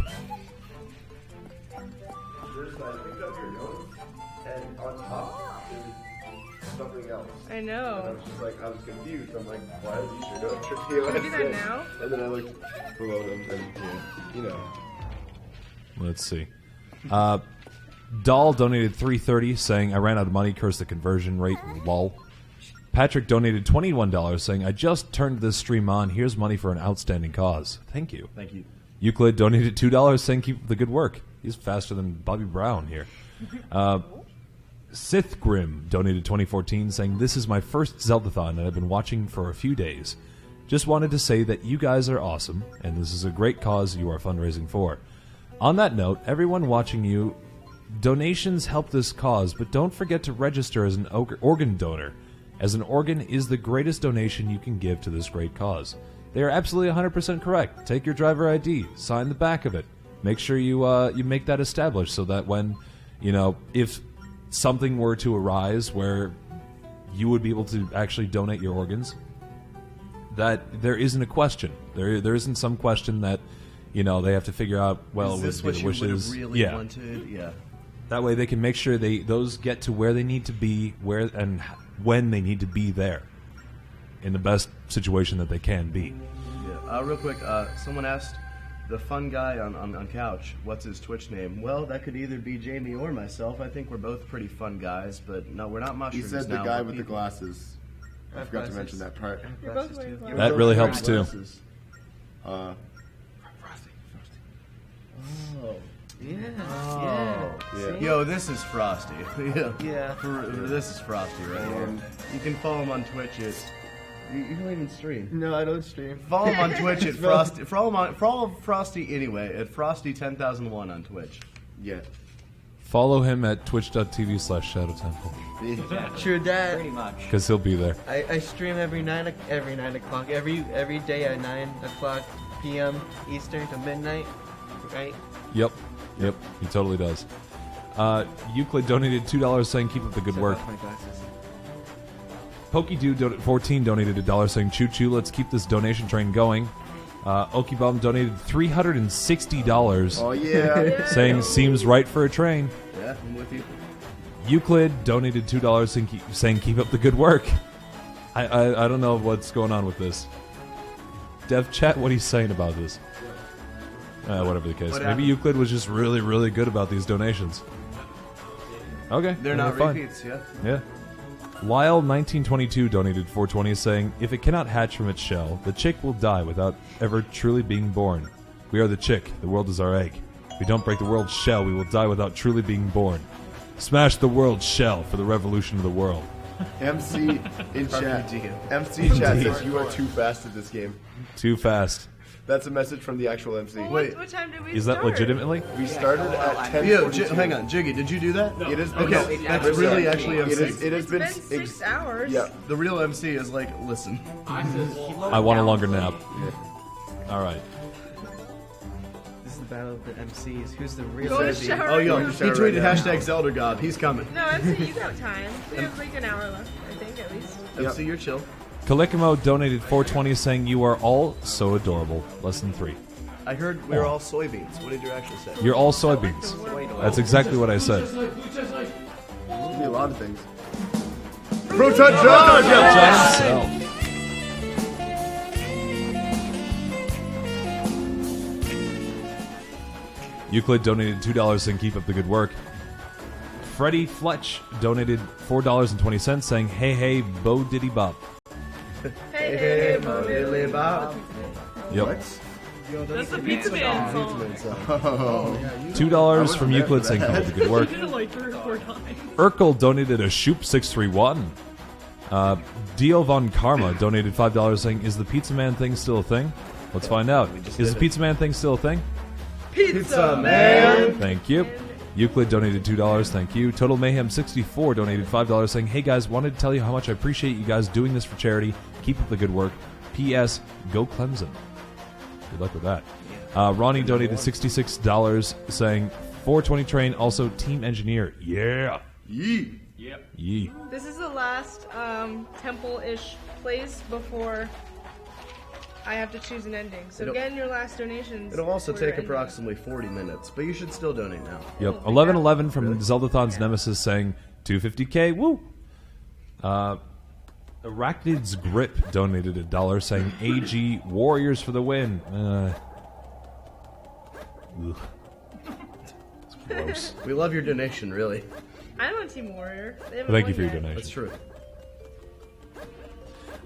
something else. I know. And I was just like, I was confused. I'm like, why are these sure don't trip POS? Can we do that now? And then I looked below them, and you know. Let's see. Doll donated $3.30, saying, I ran out of money, curse the conversion rate, lol. Patrick donated $21, saying, I just turned this stream on. Here's money for an outstanding cause. Thank you. Thank you. Euclid donated $2, saying, keep up the good work. He's faster than Bobby Brown here. Sith Grim donated 2014, saying, this is my first Zeldathon, and I've been watching for a few days. Just wanted to say that you guys are awesome, and this is a great cause you are fundraising for. On that note, everyone watching you, donations help this cause, but don't forget to register as an organ donor, as an organ is the greatest donation you can give to this great cause. They are absolutely 100% correct. Take your driver ID, sign the back of it. Make sure you make that established so that when, if something were to arise where you would be able to actually donate your organs, that there isn't a question. There isn't some question that, they have to figure out, well, is this would what be you the would wishes. have really wanted? Yeah. That way they can make sure those get to where they need to be, where and when they need to be there, in the best situation that they can be. Yeah. Real quick, someone asked the fun guy on couch, what's his Twitch name? Well, that could either be Jamie or myself. I think we're both pretty fun guys, but no, we're not mushrooms. He said now, the guy we're with the people. glasses. I forgot to mention that part. That really helps too. Oh. Yeah. Yeah. Yo, this is Frosty. Yeah. This is Frosty right here. You can follow him on Twitch at... You don't even stream. No, I don't stream. Follow him on Twitch at Frosty. Follow Frosty anyway at Frosty10001 on Twitch. Yeah. Follow him at twitch.tv/ShadowTemple. True that. Pretty much. Because he'll be there. I stream every 9 o'clock, every day at 9 o'clock p.m. Eastern to midnight, right? Yep, he totally does. Euclid donated $2, saying, keep up the good work. PokeDude14 donated $1, saying, choo choo, let's keep this donation train going. Okibum donated $360. Oh, yeah. Saying, seems right for a train. Yeah, I'm with you. Euclid donated $2, saying, keep up the good work. I don't know what's going on with this. Dev chat, what he's saying about this. Whatever the case. Maybe Euclid was just really, really good about these donations. Okay. They're not fine. repeats, yeah. Yeah. Lyle1922 donated $4.20, saying, if it cannot hatch from its shell, the chick will die without ever truly being born. We are the chick. The world is our egg. If we don't break the world's shell, we will die without truly being born. Smash the world's shell for the revolution of the world. MC in chat. MC chat says you are too fast at this game. Too fast. That's a message from the actual MC. Well, what time did we Is that start? legitimately? We started at 10. Hang on, Jiggy, did you do that? No. It has been. Okay, that's really actually MC. It has been 6 hours. Yeah. The real MC is like, listen. I want a longer nap. All right. This is the battle of the MCs. Who's the real Go to MC? shower. Oh, yo, he tweeted hashtag Zelda God. He's coming. No, MC, you got time. We have like an hour left, I think, at least. MC, you're chill. Kalikimo donated $4.20, saying, you are all so adorable. Less than 3. I heard we were all soybeans. What did you actually say? You're all soybeans. That's exactly what I said. Could be a lot of things. Proton John! Euclid donated $2, saying, keep up the good work. Freddie Fletch donated $4.20, saying, hey, hey, Bo Diddy Bop. Hey, Bo Diddly Bop. Yep. That's the Pizza Man song. $2 from Euclid, saying, keep up the good work. I did it like 3 or 4 times. Urkel donated a Shoop631. Dio Von Karma donated $5, saying, is the Pizza Man thing still a thing? Let's find out. Is the Pizza Man thing still a thing? Pizza Man! Thank you. Euclid donated $2, thank you. Total Mayhem 64 donated $5, saying, hey guys, wanted to tell you how much I appreciate you guys doing this for charity. Keep up the good work. P.S. Go Clemson. Good luck with that. Ronnie donated $66, saying, 420 train, also team engineer. Yeah. Yee. Yep. Yee. This is the last temple-ish place before I have to choose an ending. So again, your last donations. It'll also for your take ending. approximately 40 minutes, but you should still donate now. Yep. 1111 from Zeldathon's Nemesis, saying, 250K, woo. Arachnid's Grip donated $1 saying AG Warriors for the win. Ugh. It's gross. We love your donation, really. I don't want Team Warrior. They haven't Thank won you for your yet. donation. That's true.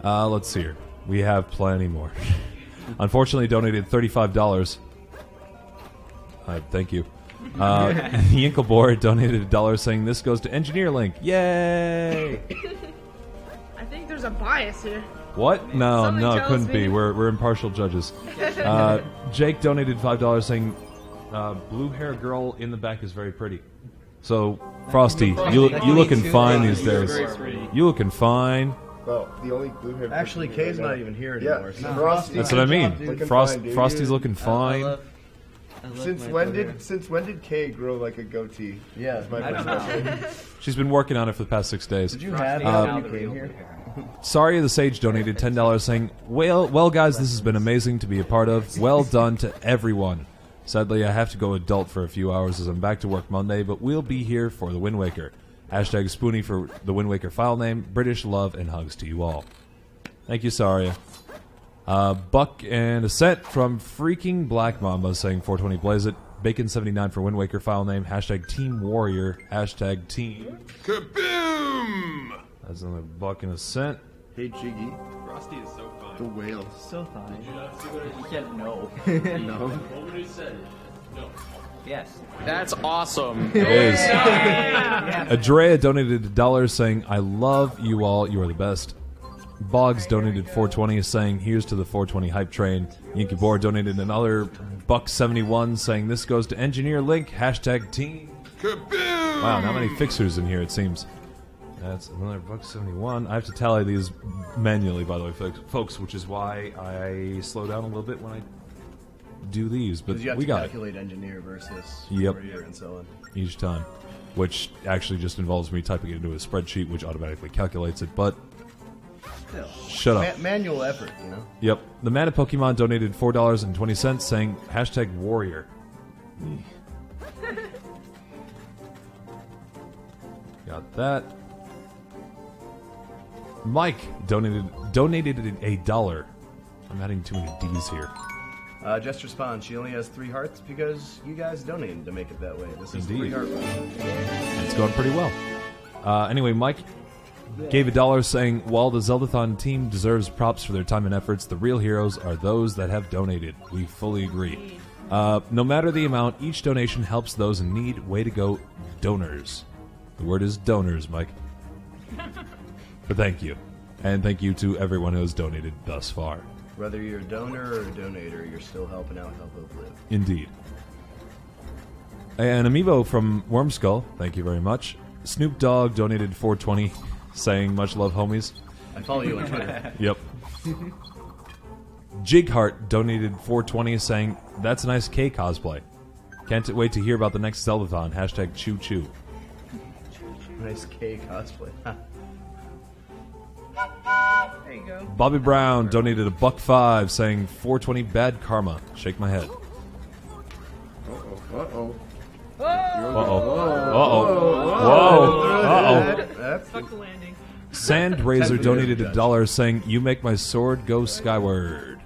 Let's see here. We have plenty more. Unfortunately, donated $35. Thank you. Yinklebor donated $1 saying this goes to Engineer Link. Yay! I think there's a bias here. What? No, Something no, it tells couldn't me- be. We're impartial judges. Jake donated $5 saying blue hair girl in the back is very pretty. So, Frosty, you looking fine these days. You looking fine. Well, the only blue hair. Actually, Kay's not even here anymore. Yeah, Frosty. That's what I mean. Looking fine, dude. Frosty's looking fine. Since when did Kay grow like a goatee? Yeah, That's my first question. She's been working on it for the past 6 days. Did you have when you came here? Sorry, the Sage donated $10 saying, well, guys, this has been amazing to be a part of. Well done to everyone. Sadly, I have to go adult for a few hours as I'm back to work Monday, but we'll be here for the Wind Waker. Hashtag Spoonie for the Wind Waker file name. British love and hugs to you all. Thank you, Saria. Buck and a cent from freaking Black Mamba saying 420 blaze it. Bacon79 for Wind Waker file name. Hashtag Team Warrior. Hashtag Team. Kaboom! That's another buck and a cent. Hey, Jiggy. Frosty is so fine. The whale. So fine. Did you not see what You said no. No. What would he say? No. Yes. That's awesome. It is. Adrea donated $1 saying, I love you all. You are the best. Boggs donated $4.20 saying, here's to the 420 hype train. Yankee Boar donated another $1.71 saying, this goes to Engineer Link. Hashtag Team. Kaboom! Wow, not many fixers in here, it seems. That's another $1.71. I have to tally these manually, by the way, folks, which is why I slow down a little bit when I do these. But Because you have we to got calculate engineer versus Yep. warrior and so on. each time, which actually just involves me typing it into a spreadsheet, which automatically calculates it. But Still. shut up. Manual effort, you know? Yep. The Mana Pokemon donated $4.20 saying hashtag warrior. Got that. Mike donated $1. I'm adding too many D's here. Just respond. She only has 3 hearts because you guys donated to make it that way. This is Indeed. 3 heart run. It's going pretty well. Anyway, Mike gave $1 saying, while the Zeldathon team deserves props for their time and efforts, the real heroes are those that have donated. We fully agree. No matter the amount, each donation helps those in need. Way to go, donors. The word is donors, Mike. But thank you. And thank you to everyone who has donated thus far. Whether you're a donor or a donator, you're still helping out Help Hope Live. Indeed. And Amiibo from Wormskull, thank you very much. Snoop Dogg donated $4.20, saying much love, homies. I follow you on Twitter. Yep. Jighart donated $4.20, saying that's a nice K cosplay. Can't wait to hear about the next Zeldathon. Hashtag choo choo. Nice K cosplay. There you go. Bobby Brown donated $1.05, saying 420 bad karma. Shake my head. Uh-oh. Whoa. Fuck the landing. Sandraiser donated $1, saying you make my sword go skyward.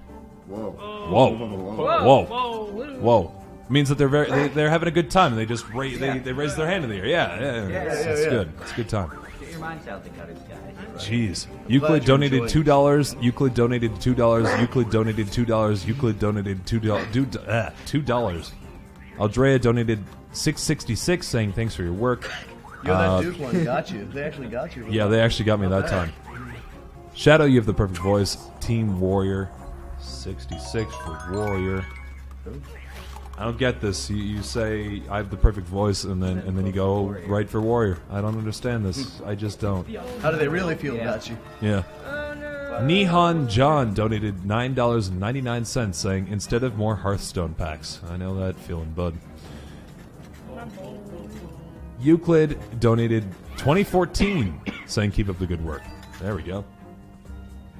Whoa. Whoa. Means that they're having a good time and they just raise their hand in the air. Yeah. It's good. It's a good time. Get your minds out the gutters, guys. Jeez. Euclid donated $2. Euclid donated $2. Euclid donated $2. Euclid donated $2. Aldrea donated $6.66, saying thanks for your work. Yo, that Duke one got you. They actually got you. Yeah, they actually got me that time. Shadow, you have the perfect voice. Team Warrior. 66 for Warrior. I don't get this. You say I have the perfect voice, and then you go right for Warrior. I don't understand this. I just don't. How do they really feel about you? Yeah. Nihon John donated $9.99, saying instead of more Hearthstone packs. I know that feeling, bud. Euclid donated 2014, saying keep up the good work. There we go.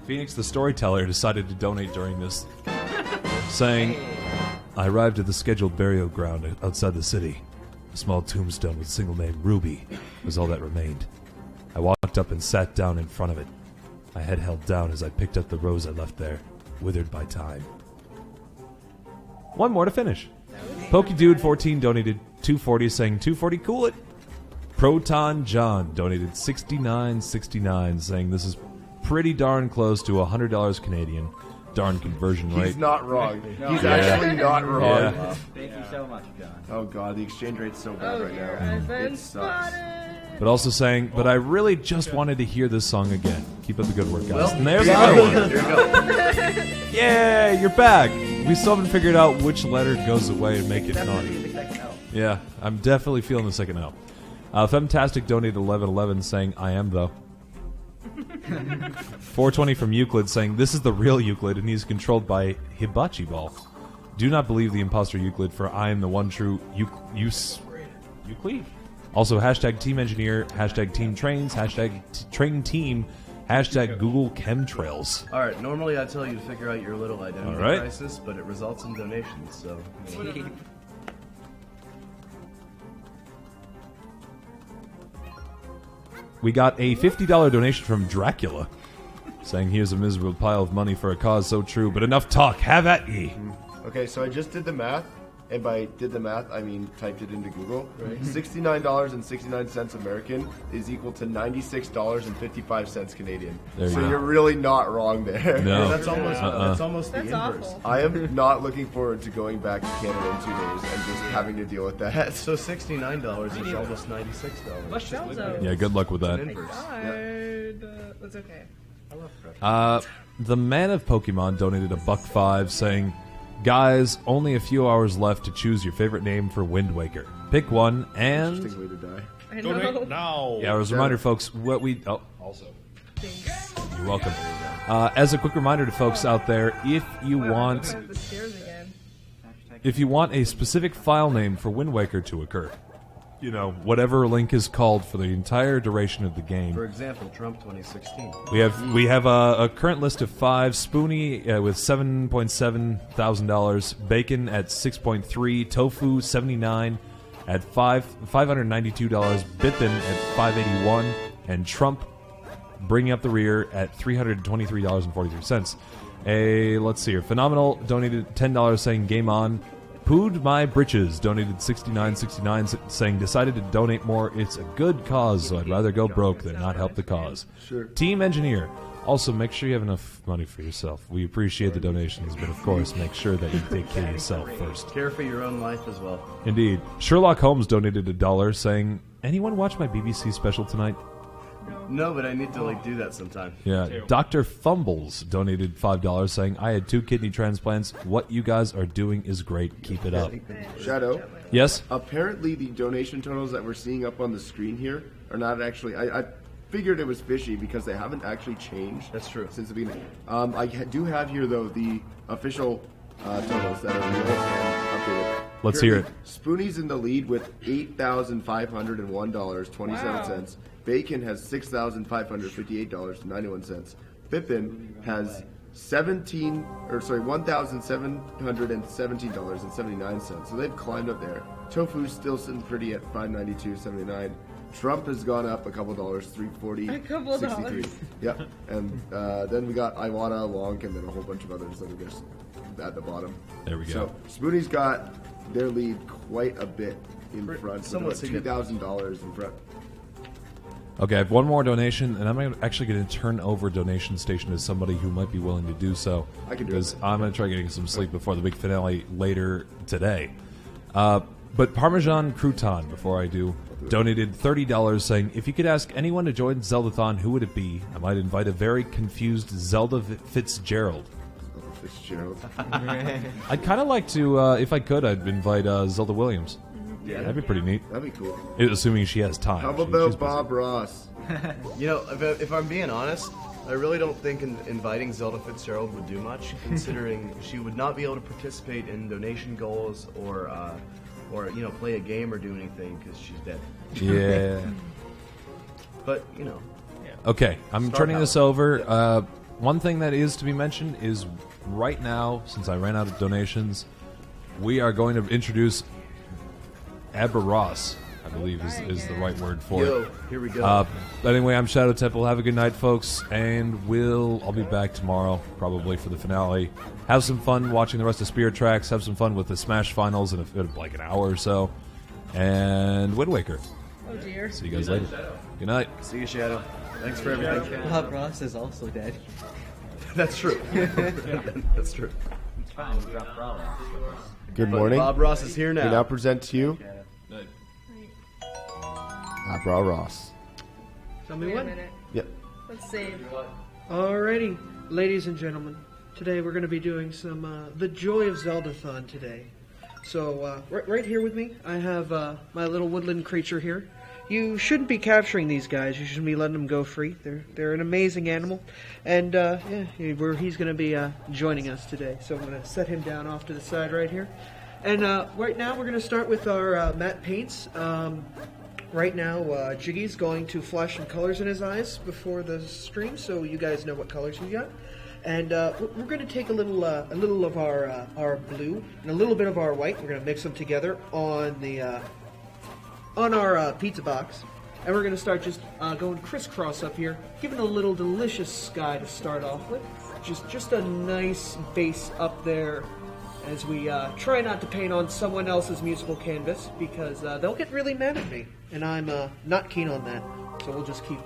Phoenix the Storyteller decided to donate during this, saying, I arrived at the scheduled burial ground outside the city. A small tombstone with single name Ruby was all that remained. I walked up and sat down in front of it. My head held down as I picked up the rose I left there, withered by time. One more to finish. PokeDude14 donated $2.40, saying $2.40 cool it. Proton John donated $69.69, saying this is pretty darn close to $100 Canadian. Darn conversion rate. He's not wrong. No. He's Yeah. actually not wrong. Yeah. Thank you so much, John. Oh god, the exchange rate's so bad right dear, now. I've been It sucks. But also saying, but I really just wanted to hear this song again. Keep up the good work, guys. Well, and there's yeah. another one. There you go. Yeah, you're back. We still haven't figured out which letter goes away and make it naughty. Yeah, I'm definitely feeling the second L. Femtastic donated $11.11, saying, I am, though. 420 from Euclid, saying, this is the real Euclid, and he's controlled by Hibachi Ball. Do not believe the imposter Euclid, for I am the one true Euclid. Also, hashtag Team Engineer, hashtag Team Trains, hashtag Train Team, hashtag Google Chemtrails. Alright, normally I tell you to figure out your little identity Alright. crisis, but it results in donations, so... We got a $50 donation from Dracula, saying here's a miserable pile of money for a cause so true, but enough talk, have at ye. Okay, so I just did the math, and by did the math, I mean typed it into Google. Right. $69.69 American is equal to $96.55 Canadian. There you So go. you're really not wrong there. No. That's almost, that's almost the That's inverse. awful. I am not looking forward to going back to Canada in 2 days and just having to deal with that. So $69 is almost $96. Sounds okay. Yeah, good luck with that. That's okay. I love fresh. The man of Pokemon donated $1.05, saying, guys, only a few hours left to choose your favorite name for Wind Waker. Pick one, and... Interesting way to die. I know. now. Yeah, as a reminder, folks, what we... Oh, also. You're welcome. As a quick reminder to folks out there, if you want... The stairs again. If you want a specific file name for Wind Waker to occur, you know, whatever link is called for the entire duration of the game. For example, Trump 2016. We have a current list of 5. Spoonie with $7,700, Bacon at 6.3, Tofu 79 at $592, Bippin at 581, and Trump bringing up the rear at $323.43. Let's see here. Phenomenal donated $10, saying game on. Pood My Britches donated $69.69, saying decided to donate more. It's a good cause, so I'd rather go broke than not help the cause. Sure. Team Engineer. Also, make sure you have enough money for yourself. We appreciate the donations, but of course, make sure that you take care of yourself first. Care for your own life as well. Indeed. Sherlock Holmes donated $1, saying, anyone watch my BBC special tonight? No, but I need to do that sometime. Yeah. Dr. Fumbles donated $5, saying, I had 2 kidney transplants. What you guys are doing is great. Keep it up. Shadow? Yes? Apparently the donation totals that we're seeing up on the screen here are not actually... I figured it was fishy because they haven't actually changed. That's true. Since the beginning. I do have here, though, the official totals that are real and updated. Let's hear it. Spoonie's in the lead with $8,501.27. Bacon has $6,558.91. Pippin has $1,717.79. So they've climbed up there. Tofu's still sitting pretty at $592.79. Trump has gone up a couple dollars, $340, A couple $63. dollars. Yep. And then we got Iwata, Lonk, and then a whole bunch of others that are just at the bottom. There we go. So Spoonie's got their lead quite a bit in front. With somewhat about $2,000 in front. Okay, I have one more donation, and I'm actually going to turn over donation station to somebody who might be willing to do so. I can do because it. I'm going to try getting some sleep before the big finale later today. But Parmesan Crouton, before I do, donated $30, saying, if you could ask anyone to join Zeldathon, who would it be? I might invite a very confused Zelda Fitzgerald. Fitzgerald. I'd kind of like to, if I could, I'd invite Zelda Williams. Yeah. That'd be pretty neat. That'd be cool. Assuming she has time. How She's about busy. Bob Ross? You know, if I'm being honest, I really don't think inviting Zelda Fitzgerald would do much, considering she would not be able to participate in donation goals or play a game or do anything because she's dead. Yeah. But you know. Okay, I'm Star turning power. this over. One thing that is to be mentioned is right now, since I ran out of donations, we are going to introduce Abra Ross I believe is the right word for Yo, it. here we go. Anyway, I'm Shadow Temple. Have a good night, folks, and I'll be back tomorrow, probably for the finale. Have some fun watching the rest of Spirit Tracks. Have some fun with the Smash Finals in like an hour or so, and Wind Waker. Oh dear. See you guys later. Good night. See you, Shadow. Thanks for everything. Bob Ross is also dead. That's true. That's true. Good morning. Bob Ross is here now. We now present to you Bra Ross. Tell me Wait a when. minute. Yep. Let's save. Alrighty, ladies and gentlemen. Today we're going to be doing some the joy of Zeldathon today. So right here with me, I have my little woodland creature here. You shouldn't be capturing these guys. You shouldn't be letting them go free. They're an amazing animal, and he's going to be joining us today. So I'm going to set him down off to the side right here. And right now we're going to start with our matte paints. Right now, Jiggy's going to flash some colors in his eyes before the stream, so you guys know what colors we got. And we're going to take a little of our blue and a little bit of our white. We're going to mix them together on the on our pizza box, and we're going to start just going crisscross up here, giving a little delicious sky to start off with. Just a nice base up there, as we try not to paint on someone else's musical canvas, because they'll get really mad at me, and I'm not keen on that. So we'll just keep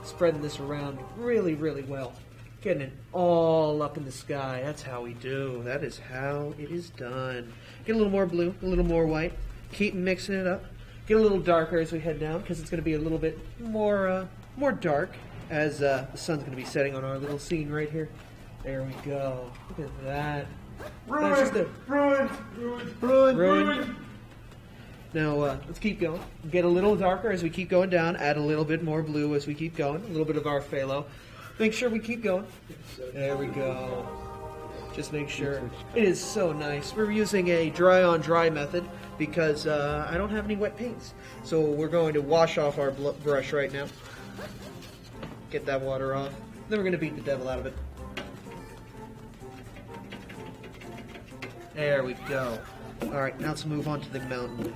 spreading this around really, really well. Getting it all up in the sky. That's how we do. That is how it is done. Get a little more blue, a little more white. Keep mixing it up. Get a little darker as we head down, because it's going to be a little bit more dark as the sun's going to be setting on our little scene right here. There we go. Look at that. Ruined. Now, let's keep going. Get a little darker as we keep going down. Add a little bit more blue as we keep going. A little bit of our phthalo. Make sure we keep going. There we go. Just make sure. It is so nice. We're using a dry-on-dry method because I don't have any wet paints. So we're going to wash off our brush right now. Get that water off. Then we're going to beat the devil out of it. There we go. Alright, now let's move on to the mountain.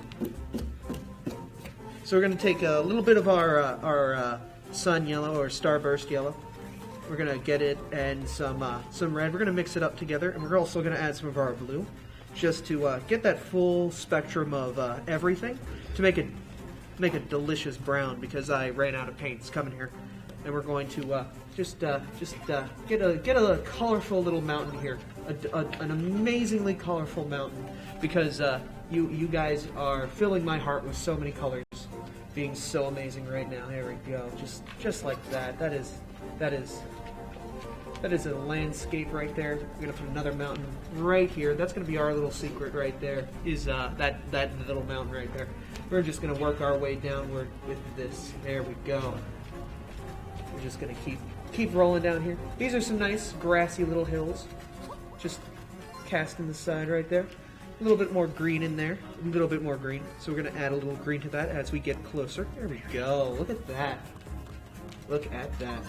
So we're going to take a little bit of our sun yellow or starburst yellow. We're going to get it and some red. We're going to mix it up together, and we're also going to add some of our blue, just to get that full spectrum of everything, to make a delicious brown, because I ran out of paints coming here. And we're going to just get a colorful little mountain here, an amazingly colorful mountain, because you guys are filling my heart with so many colors, being so amazing right now. There we go, just like that. That is a landscape right there. We're gonna put another mountain right here. That's gonna be our little secret right there. Is that little mountain right there? We're just gonna work our way downward with this. There we go. We're just gonna keep rolling down here. These are some nice grassy little hills. Just casting the side right there. A little bit more green in there. A little bit more green. So we're gonna add a little green to that as we get closer. There we go. Look at that. Look at that.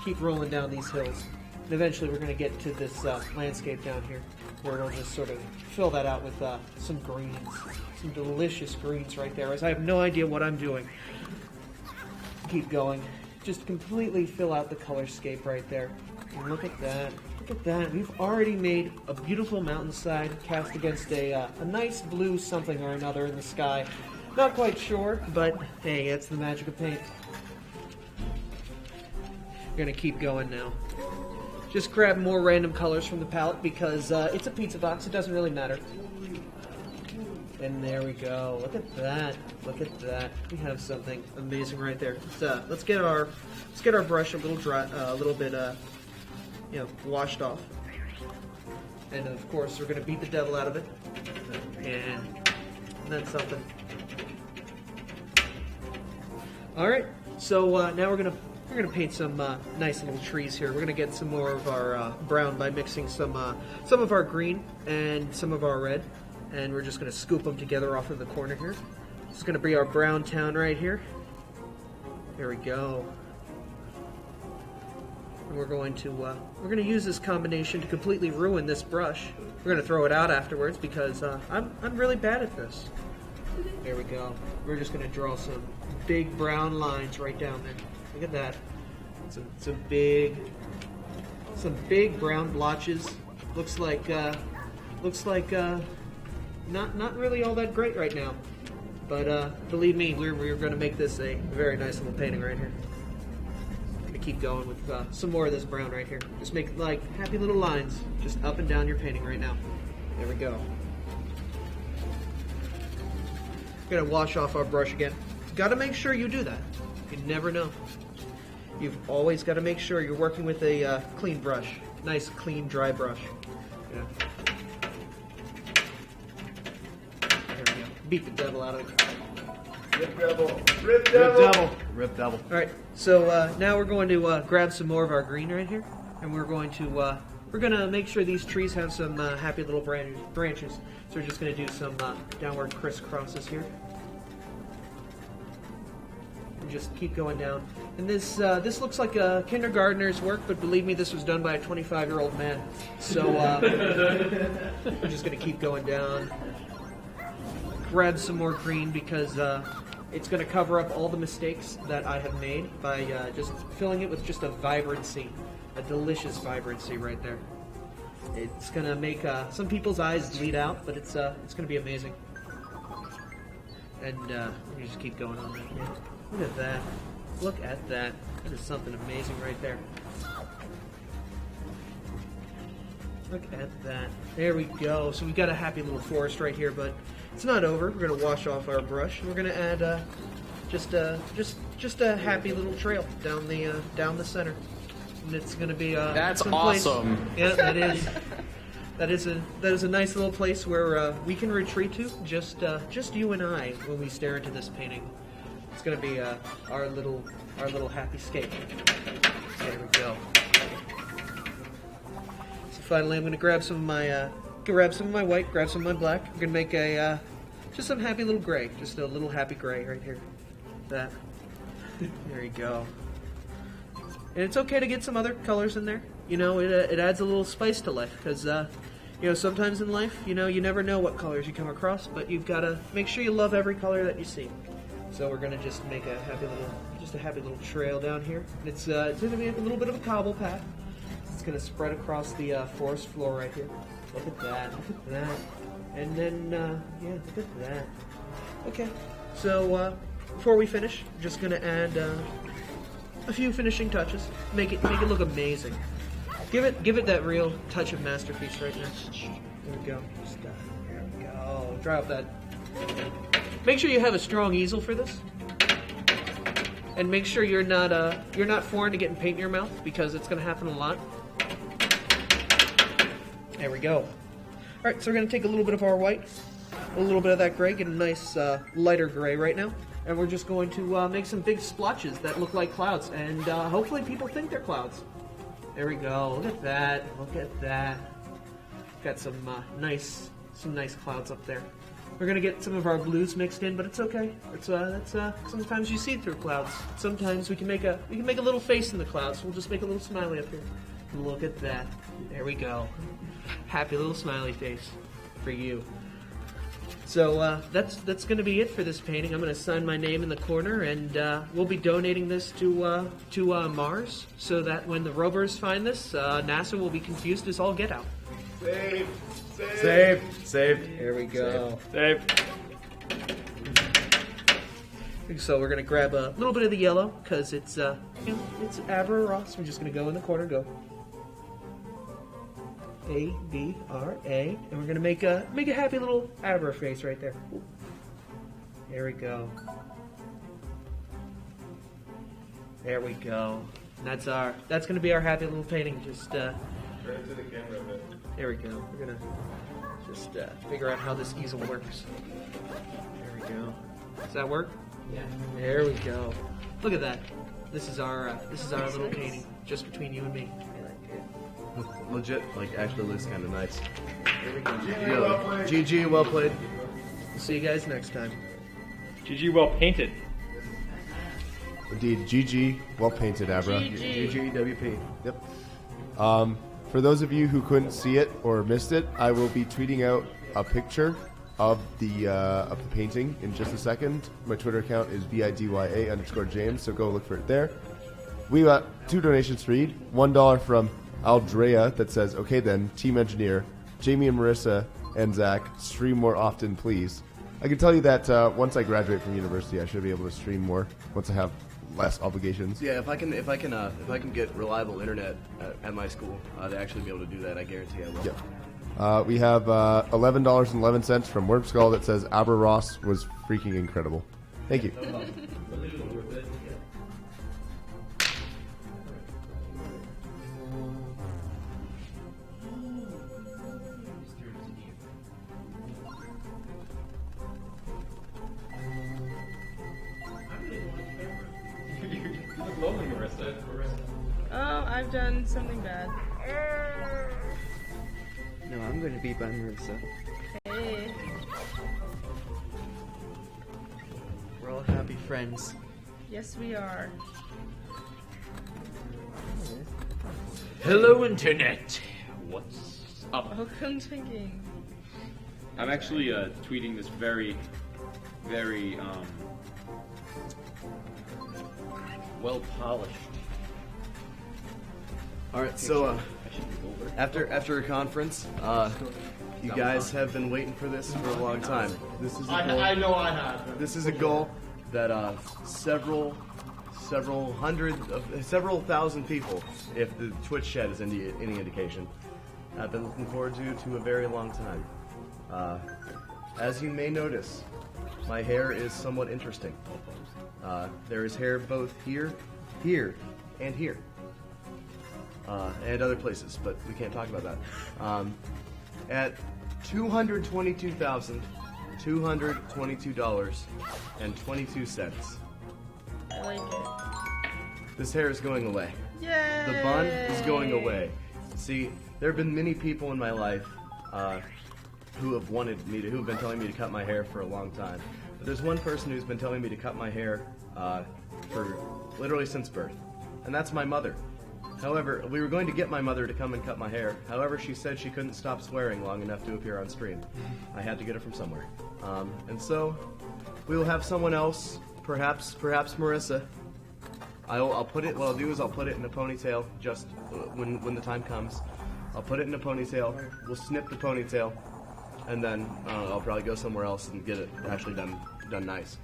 Keep rolling down these hills. And eventually we're gonna get to this landscape down here, where it'll just sort of fill that out with some greens. Some delicious greens right there, as I have no idea what I'm doing. Keep going. Just completely fill out the colorscape right there. And look at that. Look at that. We've already made a beautiful mountainside cast against a nice blue something or another in the sky. Not quite sure, but hey, that's the magic of paint. We're going to keep going now. Just grab more random colors from the palette because it's a pizza box. It doesn't really matter. And there we go. Look at that. Look at that. We have something amazing right there. Let's get our brush a little dry, a little bit washed off. And of course, we're gonna beat the devil out of it. And that's something. All right. So now we're gonna paint some nice little trees here. We're gonna get some more of our brown by mixing some of our green and some of our red. And we're just going to scoop them together off of the corner here. This is going to be our brown town right here. There we go. And we're going to use this combination to completely ruin this brush. We're going to throw it out afterwards because I'm really bad at this. There we go. We're just going to draw some big brown lines right down there. Look at that. Some big brown blotches. Looks like not really all that great right now. But believe me, we're going to make this a very nice little painting right here. Gonna keep going with some more of this brown right here. Just make like happy little lines just up and down your painting right now. There we go. Gonna wash off our brush again. Gotta make sure you do that. You never know. You've always got to make sure you're working with a clean brush. Nice, clean, dry brush. Yeah. There we go. Beat the devil out of it. Rip devil. Rip Rip devil. devil. Rip devil. All right. So now we're going to grab some more of our green right here, and we're going to make sure these trees have some happy little branches. So we're just going to do some downward crisscrosses here. And just keep going down. And this looks like a kindergartner's work, but believe me, this was done by a 25-year-old man. So we're just going to keep going down. Grab some more green because it's going to cover up all the mistakes that I have made by just filling it with just a vibrancy, a delicious vibrancy right there. It's going to make some people's eyes bleed out, but it's going to be amazing. And we just keep going on that. Yeah. Look at that. Look at that. That is something amazing right there. Look at that. There we go. So we've got a happy little forest right here, but it's not over. We're going to wash off our brush. We're going to add just a happy little trail down the center. And it's going to be That's someplace- awesome. Yeah, that is. That is a nice little place where we can retreat to, just you and I, when we stare into this painting. It's gonna be our little happy scape. There we go. So finally, I'm gonna grab some of my white, grab some of my black. I'm gonna make just some happy little gray, just a little happy gray right here. That. There you go. And it's okay to get some other colors in there. You know, it adds a little spice to life because, sometimes in life, you never know what colors you come across, but you've got to make sure you love every color that you see. So we're going to just make a happy little trail down here. It's going to be a little bit of a cobble path. It's going to spread across the forest floor right here. Look at that. Look at that. And then, look at that. Okay. So before we finish, I'm just going to add a few finishing touches. Make it look amazing. Give it that real touch of masterpiece right now. There we go. There we go. Dry up that. Make sure you have a strong easel for this, and make sure you're not foreign to getting paint in your mouth because it's going to happen a lot. There we go. All right, so we're going to take a little bit of our white, a little bit of that gray, get a nice lighter gray right now. And we're just going to make some big splotches that look like clouds, and hopefully people think they're clouds. There we go. Look at that. Look at that. Got some nice clouds up there. We're gonna get some of our blues mixed in, but it's okay. That's sometimes you see through clouds. Sometimes we can make a little face in the clouds. We'll just make a little smiley up here. Look at that. There we go. Happy little smiley face for you. So that's going to be it for this painting. I'm going to sign my name in the corner, and we'll be donating this to Mars, so that when the rovers find this, NASA will be confused as all get out. Saved. There we go. Saved. So we're going to grab a little bit of the yellow because it's Abra Ross. We're just going to go in the corner, go A-B-R-A, and we're gonna make a happy little Abra face right there. There we go. There we go. That's gonna be our happy little painting. Just Turn it to the camera a bit. there we go. We're gonna just figure out how this easel works. There we go. Does that work? Yeah. There we go. Look at that. This is our little painting, just between you and me. Legit, actually looks kind of nice. There we go. GG, well played. GG, well played. See you guys next time. GG, well painted. Indeed, GG, well painted, Abra. GG, WP. Yep. For those of you who couldn't see it or missed it, I will be tweeting out a picture of the painting in just a second. My Twitter account is @vidya_James, so go look for it there. We got 2 donations to read. $1 from Aldrea that says, "Okay then, Team Engineer, Jamie and Marissa and Zach, stream more often, please." I can tell you that once I graduate from university, I should be able to stream more once I have less obligations. Yeah, if I can get reliable internet at my school to actually be able to do that, I guarantee I will. Yep. We have $11.11 from Wormskull that says Abra Ross was freaking incredible. Thank you. Oh, I've done something bad. No, I'm going to be by Marissa. Hey. We're all happy friends. Yes, we are. Hello, Internet. What's up? Welcome to game. I'm actually tweeting this very, very well polished. All right, so after a conference, you guys have been waiting for this for a long time. This is a goal. I know I have. This is a goal that several thousand people, if the Twitch chat is any indication, have been looking forward to a very long time. As you may notice, my hair is somewhat interesting. There is hair both here, here, and here. And other places, but we can't talk about that. At $222,222.22. I like it. This hair is going away. Yay! The bun is going away. See, there have been many people in my life who have been telling me to cut my hair for a long time. But there's one person who's been telling me to cut my hair for literally since birth, and that's my mother. However, we were going to get my mother to come and cut my hair. However, she said she couldn't stop swearing long enough to appear on stream. I had to get her from somewhere. And so, we will have someone else, perhaps Marissa. I'll put it, what I'll do is I'll put it in a ponytail just when the time comes. I'll put it in a ponytail, we'll snip the ponytail, and then I'll probably go somewhere else and get it actually done nice.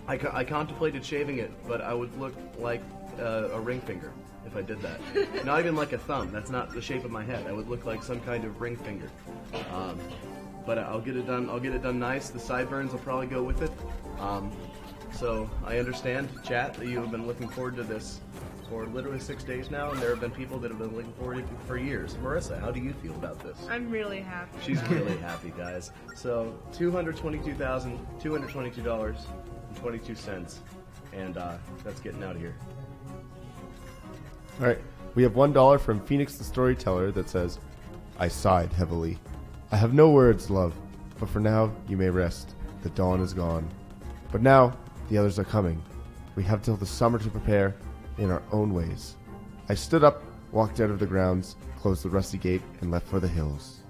I contemplated shaving it, but I would look like a ring finger if I did that. Not even like a thumb. That's not the shape of my head. I would look like some kind of ring finger. But I'll get it done. I'll get it done nice. The sideburns will probably go with it. So I understand, chat, that you have been looking forward to this for literally 6 days now, and there have been people that have been looking forward to it for years. Marissa, how do you feel about this? I'm really happy. She's really happy, guys. So $222,222.22, and that's getting out of here. All right, we have $1 from Phoenix the Storyteller that says, "I sighed heavily. I have no words, love, but for now you may rest. The dawn is gone. But now the others are coming. We have till the summer to prepare in our own ways." I stood up, walked out of the grounds, closed the rusty gate, and left for the hills.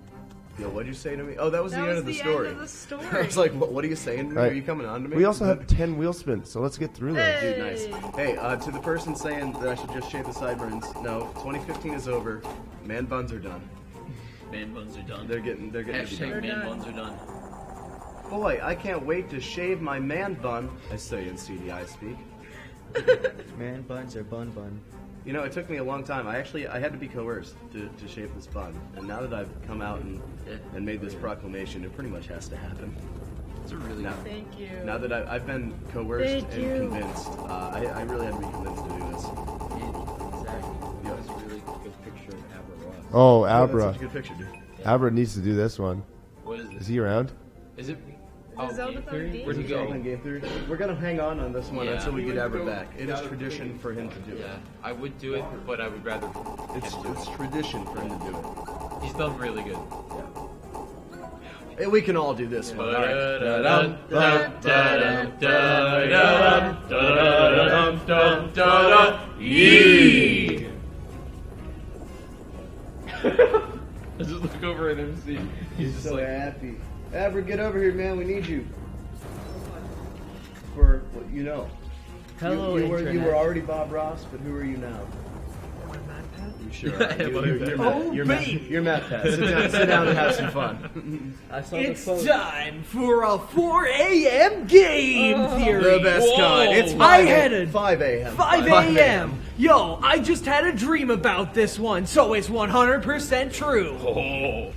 Yo, what'd you say to me? Oh, that was the end of the story. End of the story. I was like, what are you saying to me? Right. Are you coming on to me? We also have 10 wheel spins, so let's get through those. Dude, nice. Hey, to the person saying that I should just shave the sideburns, no, 2015 is over. Man buns are done. Man buns are done. They're getting to be Hashtag done. man buns are done. Boy, I can't wait to shave my man bun. I say in CDI speak. Man buns are bun. You know, it took me a long time. I had to be coerced to shave this bun. And now that I've come out and made this proclamation, it pretty much has to happen. It's a really good. Thank you. Now that I've been coerced Thank and you. convinced, I really had to be convinced to do this. Exactly. That was a really good picture of Abra Ross. Oh, That's Abra. such a good picture, dude. Abra needs to do this one. What is it? Is he around? Is it? Zeldathon game? Where'd he go? Game theory. We're gonna hang on this one Yeah. until we get Abra back. It is tradition for him to do it. Yeah, I would do it, but I would rather. It's tradition for him to do it. He's done really good. Hey, we can all do this one. All right. Yee! I just look over at him and see. He's just so happy. Abra, get over here, man. We need you. For what you know. Hello, you were Internet. already Bob Ross, but who are you now? You sure are. You're Matt Pat. Sit down and have some fun. I saw It's the photo. time for a 4 a.m. game theory. The best kind. It's 5 a.m. 5 a.m. Yo, I just had a dream about this one, so it's 100% true.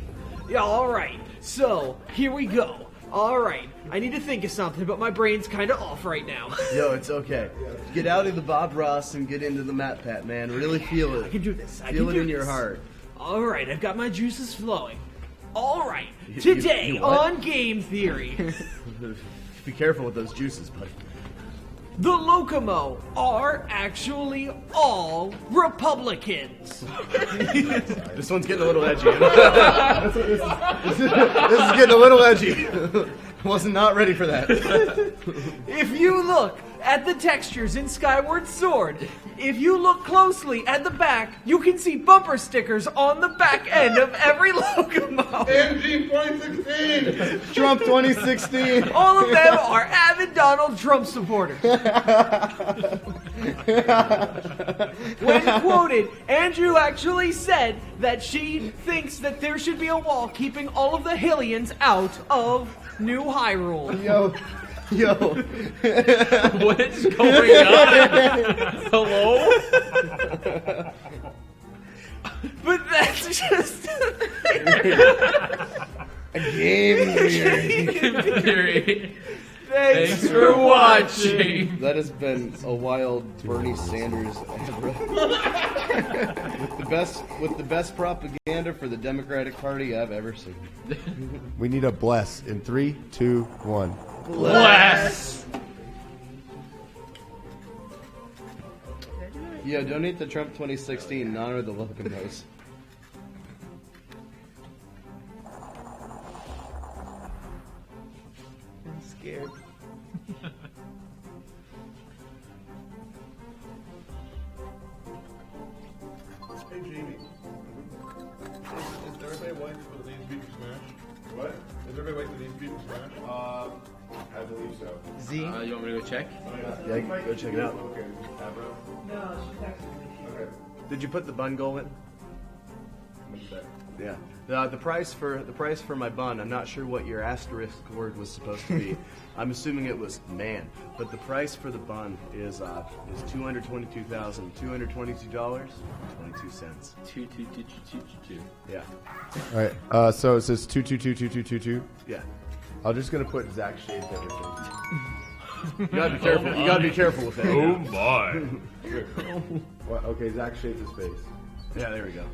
Yeah, alright. So, here we go. Alright, I need to think of something, but my brain's kinda off right now. Yo, it's okay. Get out of the Bob Ross and get into the Matt Pat, man. Really feel it. I can do this. Feel it in your heart. Alright, I've got my juices flowing. Alright, You- today you what? on Game Theory, Be careful with those juices, buddy. the Locomo are actually all Republicans. This one's getting a little edgy. This is getting a little edgy. Wasn't not ready for that. If you look at the textures in Skyward Sword, if you look closely at the back, you can see bumper stickers on the back end of every Locomo. MG 2016! Trump 2016! All of them are avid Donald Trump supporters. When quoted, Andrew actually said that she thinks that there should be a wall keeping all of the Hylians out of New Hyrule. Yo. What is going on? Hello? But that's just a game theory. Thanks for watching. That has been a wild Bernie Sanders era. with the best propaganda for the Democratic Party I've ever seen. We need a bless in 3, 2, 1. Bless. Yeah, donate to Trump 2016 and honor the Locomos. I'm scared. Hey, Jamie. Is everybody waiting for the Need Beat Smash? What? Is everybody waiting for the Need Beat Smash? I believe so. Z? You want me to go check? Yeah, go check it out. Okay. Abra? No, she texted me. Okay. Did you put the bun goal in? What's that? Yeah. The price for my bun, I'm not sure what your asterisk word was supposed to be. I'm assuming it was man, but the price for the bun is $222,222.22. 2. Yeah. All right. So it says 2222222. Yeah. I'm just gonna put Zach shaved everything. You gotta be careful. You gotta be careful with that. Oh my. What? Okay, Zach shaved his face. Yeah, there we go.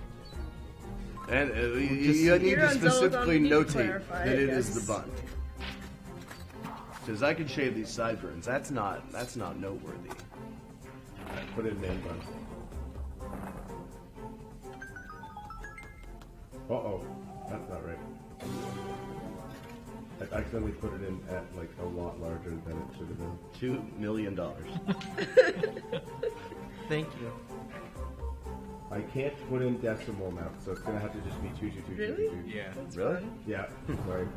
And you need to specifically notate that it is the bun. Because I can shave these sideburns. That's not noteworthy. Put it in man bun. Uh-oh. That's not right. I accidentally put it in at like a lot larger than it should have been. $2 million. Thank you. I can't put in decimal now, so it's gonna have to just be 22222. Really? Yeah. Really? Yeah. Sorry.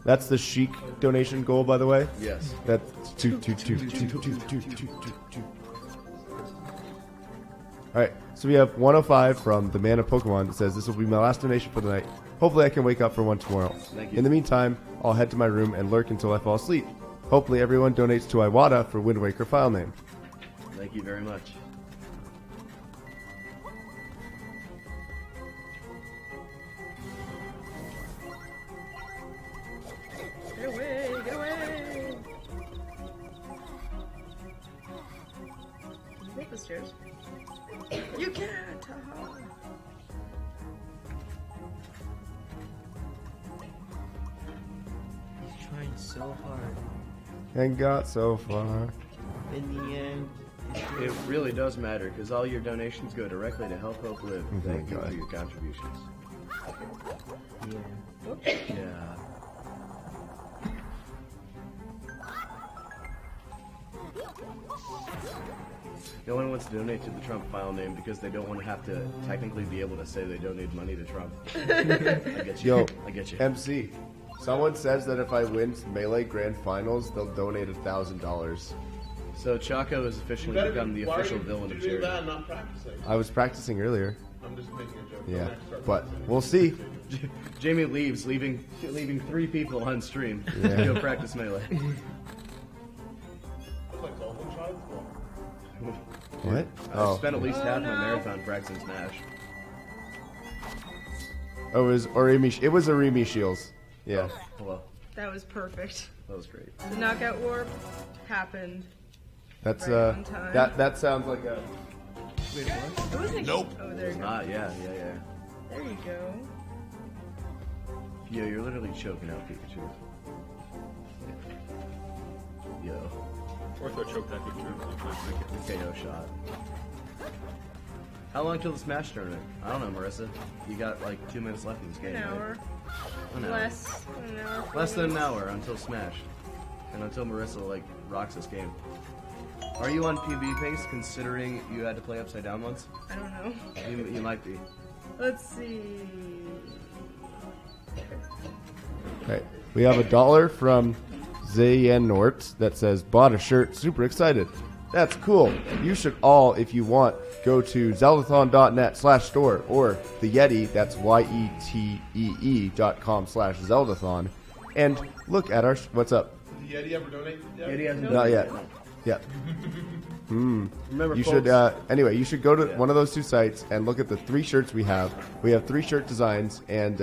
That's the chic donation goal, by the way. Yes. That's 2222222. All right, so we have 105 from the man of Pokemon. It says this will be my last donation for the night. Hopefully, I can wake up for one tomorrow. Thank you. In the meantime, I'll head to my room and lurk until I fall asleep. Hopefully, everyone donates to Iwata for Wind Waker file name. Thank you very much. Get away! Get away! Can you go up the stairs? You can't! Haha. He's trying so hard. And got so far. In the end, It really does matter because all your donations go directly to Help Hope Live. Oh Thank you my for God. your contributions. yeah. Yeah. No one wants to donate to the Trump file name because they don't want to have to technically be able to say they donate money to Trump. I get you. Yo, I get you. MC. Someone says that if I win Melee Grand Finals, they'll donate $1,000. So Chaco has officially become the official villain of charity. That and not practicing. I was practicing earlier. I'm just making a joke. Yeah, but we'll see. Jamie leaves, leaving 3 people on stream Yeah. to go practice Melee. That's like dolphin shots? What? I spent at least half my marathon practicing Smash. Oh, it was Orimi. It was Orimi Shields. Yeah. Hello. That was perfect. That was great. The knockout warp happened. That's right on time. that sounds like a. Wait, what? It wasn't. Nope. Oh, there you go. Yeah. There you go. Yo, you're literally choking out Pikachu. Yo. Ortho choked that Pikachu. The KO shot. How long till the Smash tournament? I don't know, Marissa. You got like 2 minutes left in this game. An right? hour. An hour. Less than an hour. Less than an hour until Smash. And until Marissa like rocks this game. Are you on PB pace considering you had to play Upside Down once? I don't know. You might be. Let's see. Okay, we have $1 from Zayen Nort that says, bought a shirt, super excited. That's cool. You should all, if you want, go to zeldathon.net/store or the Yeti, that's YETEE.com/Zeldathon, and look at our, what's up? Did the Yeti ever donate? Yeti hasn't Not donated yet. Yeah. Remember, You folks, should, anyway, you should go to one of those 2 sites and look at the 3 shirts we have. We have 3 shirt designs, and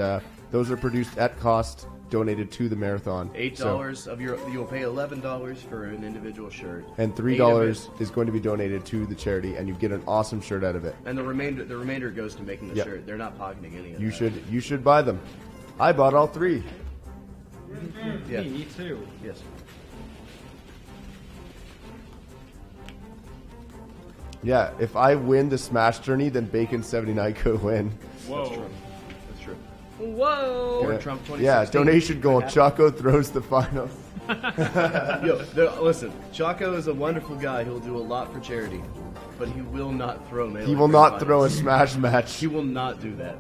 those are produced at cost, donated to the marathon. $8 of your, you'll pay $11 for an individual shirt, And $3 is going to be donated to the charity, and you get an awesome shirt out of it. and the remainder goes to making the Yep. shirt. They're not pocketing any of You that. should buy them. I bought all 3. Yeah. Me too. Yes. Yeah, if I win the Smash tourney, then Bacon79 could win. Whoa. That's true. Whoa. Or Yeah. Trump Yeah, 2016. donation goal. Chaco throws the final. Listen, Chaco is a wonderful guy. He'll do a lot for charity, but he will not throw Melee. He will Grand not throw a Finals. Smash match. He will not do that.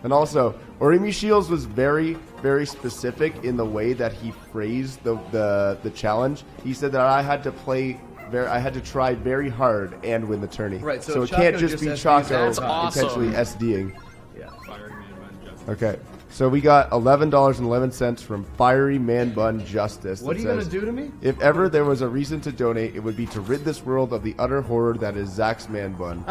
And also, Orimi Shields was very, very specific in the way that he phrased the challenge. He said that I had to try very hard and win the tourney. Right, so it Chaco can't just just be SDs. Chaco That's awesome. potentially SDing. Yeah. Okay, so we got $11.11 from Fiery Man Bun Justice. What that are you gonna says, do to me? If ever there was a reason to donate, it would be to rid this world of the utter horror that is Zach's Man Bun.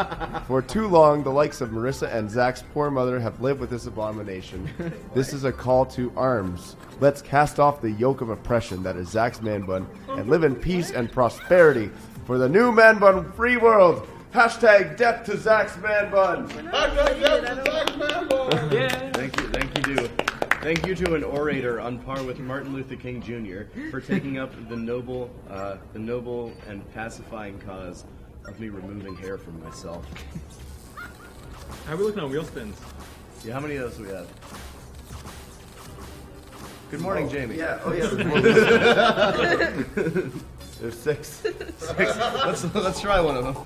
For too long, the likes of Marissa and Zach's poor mother have lived with this abomination. This is a call to arms. Let's cast off the yoke of oppression that is Zach's Man Bun and live in peace and prosperity for the new Man Bun free world. Hashtag death to Zach's Man Bun. Hashtag death to Zach's Man Bun. Yeah. Thank you to an orator on par with Martin Luther King Jr. for taking up the noble and pacifying cause of me removing hair from myself. How are we looking on wheel spins? Yeah, how many of those do we have? Good morning, Jamie. Yeah, there's 6. Let's try one of them.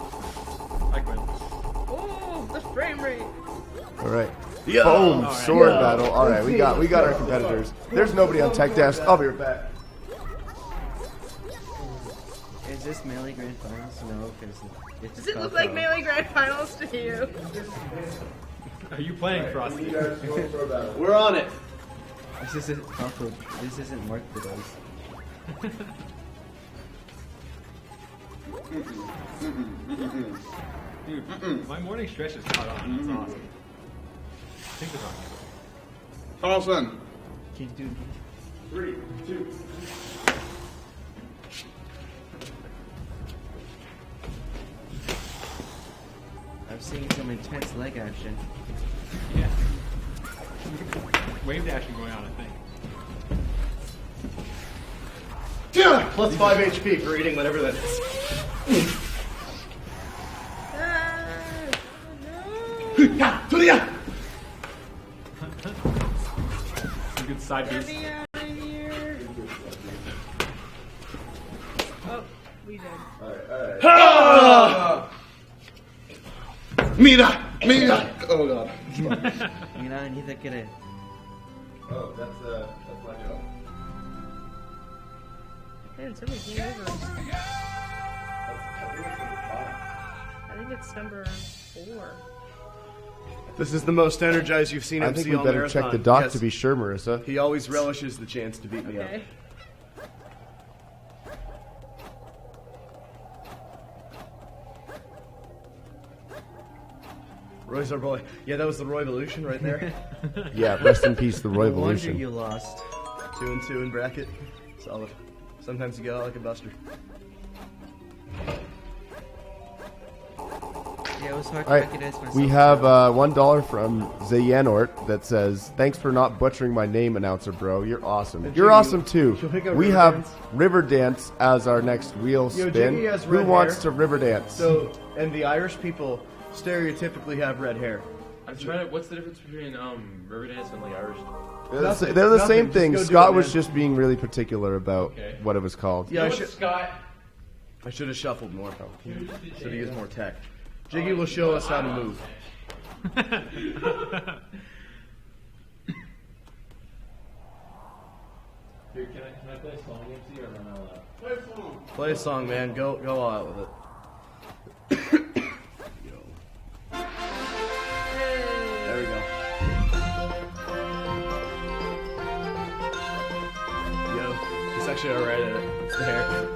Oh, the frame rate. All right. Yeah. Boom! All right. Sword Yeah. battle. All right, we got our competitors. There's nobody on tech desk. I'll be right back. Is this Melee Grand Finals? No, because it's Does it look like Melee Grand Finals to you? Are you playing Frosty? We're on it. This isn't Mark the Dice. My morning stretch is caught on. It's awesome. I think it's on. Carlson. Keep doing 3, 2. I've seen some intense leg action. Yeah. Wave dashing going on, I think. Plus 5 HP for eating whatever that is. Some good side Get boost. me out of here. Oh, we We did. Alright. Mira! Oh god. Mira, neither can I. Oh, that's my job. Man, so many game overs. I think it's number 4. This is the most energized you've seen I MC think we all better marathon. check the doc Yes. to be sure, Marissa. He always relishes the chance to beat me up. Okay. Roy's our boy. Yeah, that was the Roy Evolution right there. Yeah, rest in peace, the Roy No wonder Evolution. you lost. 2 and 2 in bracket. Solid. Sometimes you go out like a buster. Yeah, it was hard to Alright, recognize myself. we have $1 from Zayanort that says, "Thanks for not butchering my name, announcer bro. You're awesome. And You're Jiggy, awesome too." she'll pick up We River have Dance. River Dance as our next wheel Yo, spin. Jiggy has Who red wants hair. to River Dance? So, and the Irish people stereotypically have red hair. I'm trying to. What's the difference between Riverdance and like Irish? They're the same Just thing. go do Scott it, was man. just being really particular about Okay. what it was called. Yeah, Scott. I should have shuffled more. Should have used more tech. Jiggy will show us how to move. Here, can I play a song, MC, or am I not allowed? Play a song. Play a song, man. Go all out with it. There we go. Yo, he's actually alright at it. It's the hair.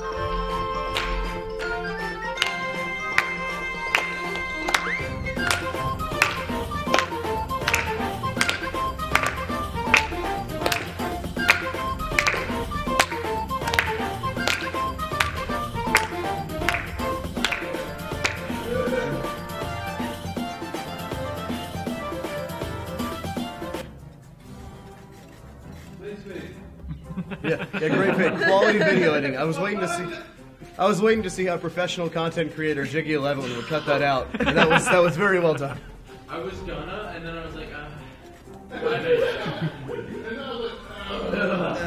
Yeah, great pick. Quality video editing. I was waiting to see how professional content creator Jiggy11 would cut that out. And that was very well done. I was gonna, and then I was like,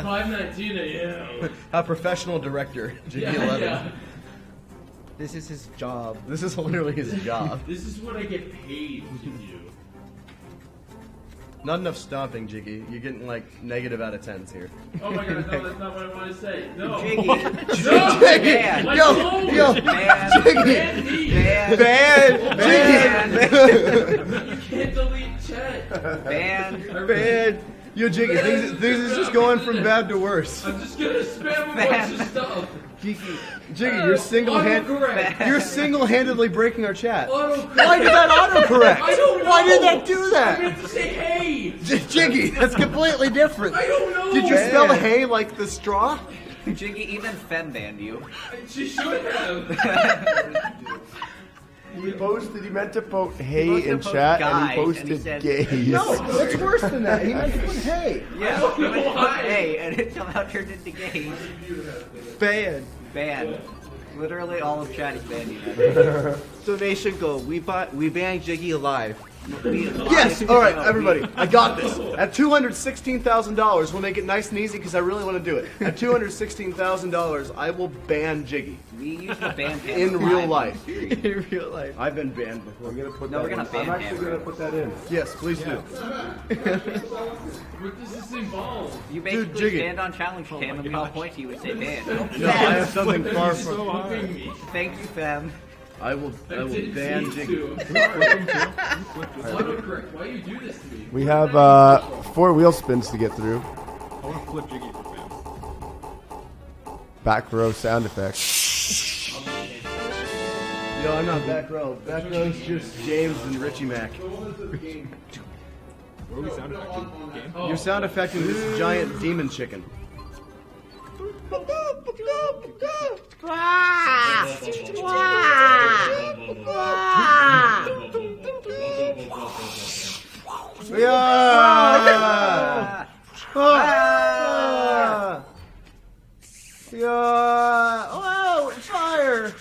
5:19 a.m. How professional director Jiggy11. Yeah. This is his job. This is literally his job. This is what I get paid to do. Not enough stomping, Jiggy. You're getting like negative out of 10s here. Oh my god, no, that's not what I want to say. No. Jiggy. No. Jiggy. My Yo, phone. yo. Man. Jiggy. Man. Man. You can't delete chat. Man. Yo, Jiggy, things is just going from bad to worse. I'm just gonna spam a bunch of stuff. Jiggy, you're Autocorrect. single-handedly breaking our chat. Autocorrect. Why did that autocorrect? I don't know. Why did that do that? I have to say hey. Jiggy, that's completely different. I don't know. Did you spell hay like the straw? Jiggy, even Fem banned you. She should have. He meant to put hay in chat, and he posted gays. No, it's worse than that. He meant to put hay. Yeah, he meant to put hay, and it somehow turned into gays. Banned. Literally all of chat is banning you. Donation goal. We banned Jiggy alive. Yes. All right, everybody. I got this. At $216,000, we'll make it nice and easy because I really want to do it. At $216,000, I will ban Jiggy. We used to ban him in real life. In real life. I've been banned before. I'm gonna put No, that we're gonna in. ban I'm actually him. gonna put that in. Yes, please do. What does this involve? You basically Jiggy. stand on challenge cam and we all point to you and say ban. No, I have something far so from. hugging me. Thank you, Fem. I will didn't ban mean Jiggy. to. Autocorrect. Why you do this to me? We have 4 wheel spins to get through. I want to flip Jiggy for Fam. Back row sound effects. Yo, I'm not back row. Back row is just James and Richie Mac. What are we sound effecting? Game? Your sound effect is this giant demon chicken. Yeah! Yeah! Oh, fire!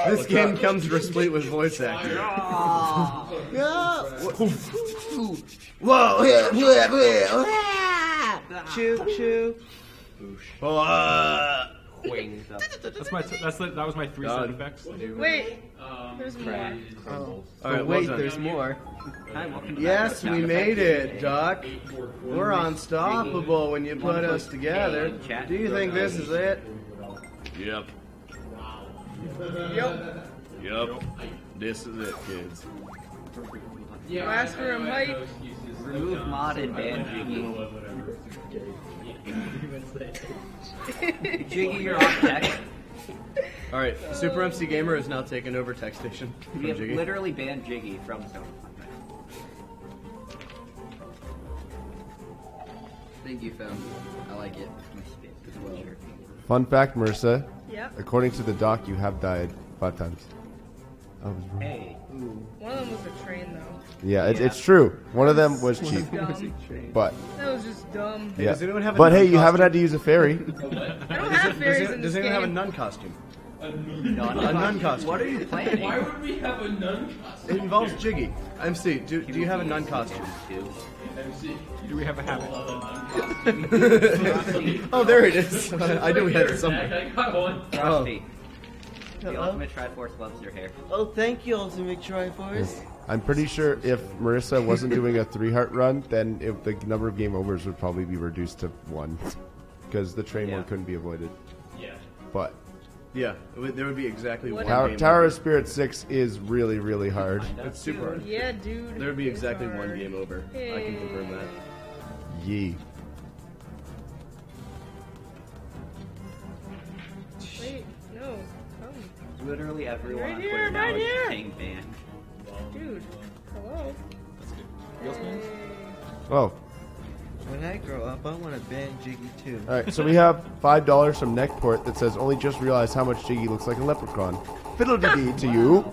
This game comes replete with voice acting. Yeah! Whoa! Choo choo. Wings. That was my 3 sound effects. Wait, there's more. All All wait, right, well done. there's more. Hi, welcome to Yes, Backwards we Sound made Effects. it, Doc. We're unstoppable when you put us together. Chat. Do you think this is it? Yep. Yep. This is it, kids. Last room height. Remove mod and ban Jiggy. Jiggy, you're off text. All right, Super MC Gamer has now taken over Tech Station from We have Jiggy. literally banned Jiggy from Zone. Thank you, fam. I like it as well. Fun fact, Marissa. Yep. According to the doc, you have died 5 times. I was wrong. Hey. One of them was a train, though. Yeah, it's true. One of them was That's cheap. dumb. But That was just dumb. yeah. Does anyone have a But hey, nun you haven't costume? had to use a fairy. I don't have fairies in Does this anyone have a game. nun costume? A nun costume. What are you planning? Why would we have a nun costume? It involves Jiggy. MC, do you have a nun costume? MC. Do we have a habit? Oh, there it is. I knew we had it somewhere. I got one. Frosty. The Ultimate Triforce loves your hair. Oh, thank you, Ultimate Triforce. I'm pretty sure if Marissa wasn't doing a 3-heart run, then the number of game overs would probably be reduced to 1. Because the train one couldn't be avoided. Yeah. But Yeah, there would be exactly one Tower, game Tower over. of Spirit 6 is really, really hard. It's super hard. Yeah, dude. There would be it's exactly hard. one game over. I can confirm that. Yee. Wait, no. Come. Literally everyone Right on here, Twitter now right is here. saying banned. Dude, hello. Oh. When I grow up, I want to ban Jiggy too. Alright, so we have $5 from Neckport that says, only just realized how much Jiggy looks like a leprechaun. Fiddle-dee-dee to you.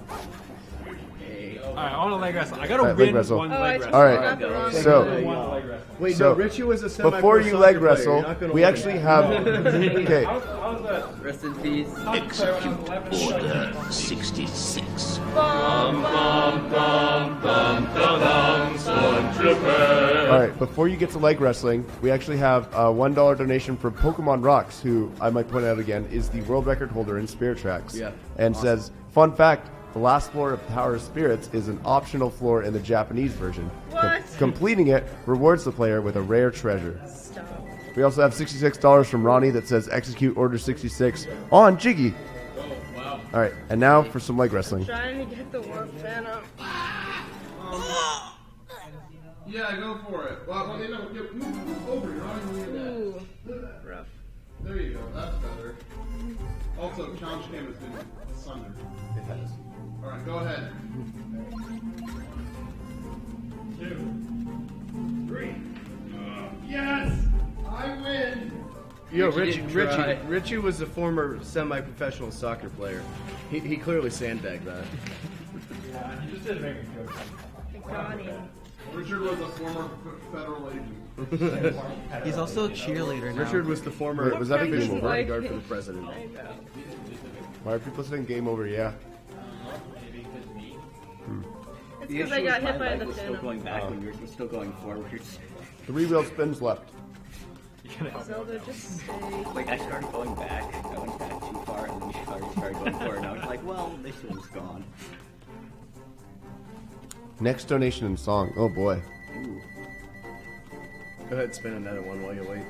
Alright, I want a leg wrestle. I gotta Alright, leg win wrestle. one leg wrestle. Alright, so Wait, so no, Richie was a before you semi-pro leg soccer player. wrestle, You're not gonna we win. actually have okay. How's that? Rest in peace. Execute Order 66. Bum, bum, bum, bum, bum, Stormtrooper. All right, before you get to leg wrestling, we actually have a $1 donation from Pokemon Rocks, who I might point out again is the world record holder in Spirit Tracks. Yeah, and awesome. says, fun fact. The last floor of Tower of Spirits is an optional floor in the Japanese version. What? Completing it rewards the player with a rare treasure. Stop. We also have $66 from Ronnie that says execute Order 66 on Jiggy. Oh, wow. All right, and now for some leg wrestling. Trying to get the warp fan up. Yeah, go for it. Well, move over. You're not even Ooh, rough. There you go. That's better. Also, Challenge Cam has been sundered. It has. All right, go ahead. 2, 3. Yes, I win. Yo, Richie Richie was a former semi-professional soccer player. He clearly sandbagged that. Yeah, he just didn't make a joke. I got him. Richard was a former federal agent. He's also a cheerleader now. Richard was the former Wait, was that a game over? bodyguard for the president. Why are people saying game over? Yeah. It's because I got hit by the was still phantom. going back when you were still going forwards. 3 wheel spins left. Zelda, just stay. Like, I started going back. I went back too far, and then started going forward. And I was like, well, this one's gone. Next donation and song. Oh boy. Ooh. Go ahead, spin another one while you wait.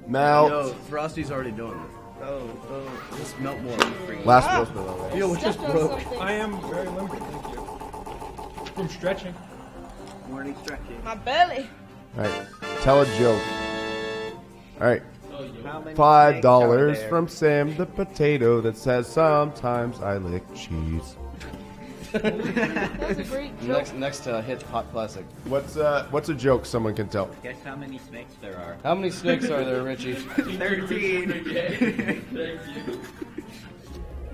Melt. Yo, Frosty's already doing it. Oh, just melt more. Last roast though. Yo, what just broke? I am very limber, thank you. From stretching. Morning stretching. My belly. All right, tell a joke. All right, How many snakes are $5 there? from Sam the potato that says sometimes I lick cheese. That's a great joke. Next hit hot classic. What's a joke someone can tell? Guess how many snakes there are? How many snakes are there, Richie? 13. Thank you.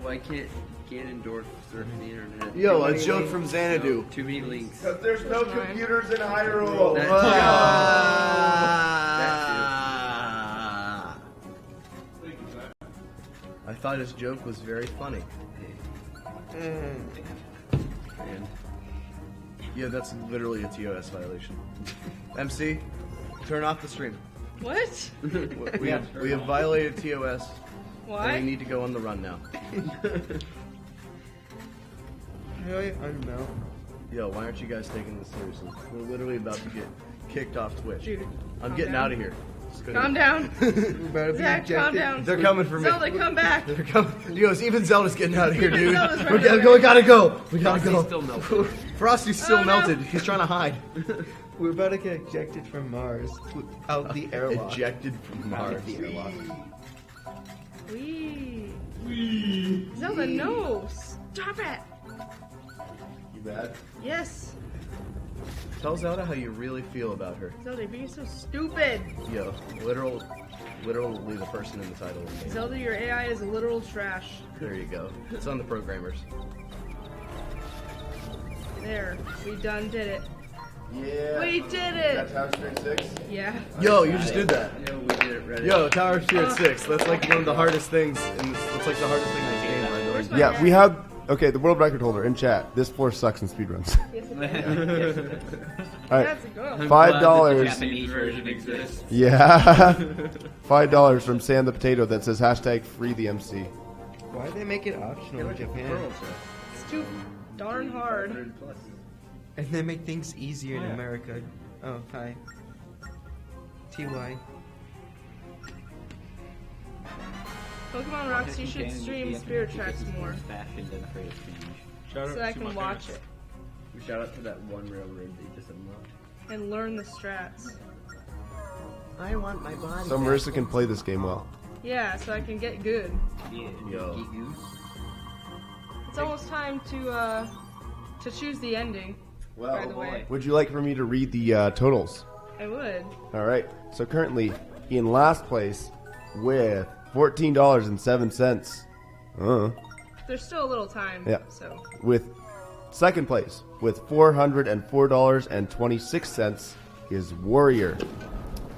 Why can't Ganondorf surf the internet? Yo, a joke from Xanadu. Too many links. Because there's no computers in Hyrule. That I thought his joke was very funny. Yeah, that's literally a TOS violation. MC, turn off the stream. What? We have violated TOS. Why? And we need to go on the run now. Really? I don't know. Yo, why aren't you guys taking this seriously? We're literally about to get kicked off Twitch. Dude, I'm calm getting down. out of here. Calm down. About to be Zach, calm ejected. down. They're coming for me. Zelda, come back. They're coming. He goes, even Zelda's getting out of here, Even dude. Zelda's We running gotta away. go. We gotta go. We gotta Frosty's go. still melted. Frosty's still Oh, no. melted. He's trying to hide. We're about to get ejected from Mars out the airlock. Ejected from Mars. Out the airlock. Wee. Zelda, no. Stop it. You mad? Yes. Tell Zelda how you really feel about her. Zelda, you're being so stupid. Yo, literally the person in the title of the game. Zelda, your AI is literal trash. There you go. It's on the programmers. There. We done did it. Yeah. We did it. That's Tower Straight 6? Yeah. Yo, you just did that. Yeah, we did it right. Yo, Tower Spirit 6. That's like one of the hardest things. That's like the hardest thing in this game. Where's my Yeah, hat? we have. Okay, the world record holder in chat. This floor sucks in speedruns. Yes, it does. All right, That's a go. $5. Japanese version exists. Yeah, $5 from Sam the Potato that says #free the MC. Why do they make it optional in Japan? It's too darn hard. And they make things easier in America. Oh, hi. TY. Pokemon Rocks, you should stream Spirit Tracks more. Fashioned and afraid of change. Shout So out I to can my watch parents. it Shout out to that one railroad they just unlocked. and learn the strats. I want my body. So Marissa can play this game well. Yeah, so I can get good. Yo. It's almost time to choose the ending. By the way, Would you like for me to read the totals? I would. All right. So currently in last place with $14.07. There's still a little time. Yeah. So With second place with $404.26 is Warrior.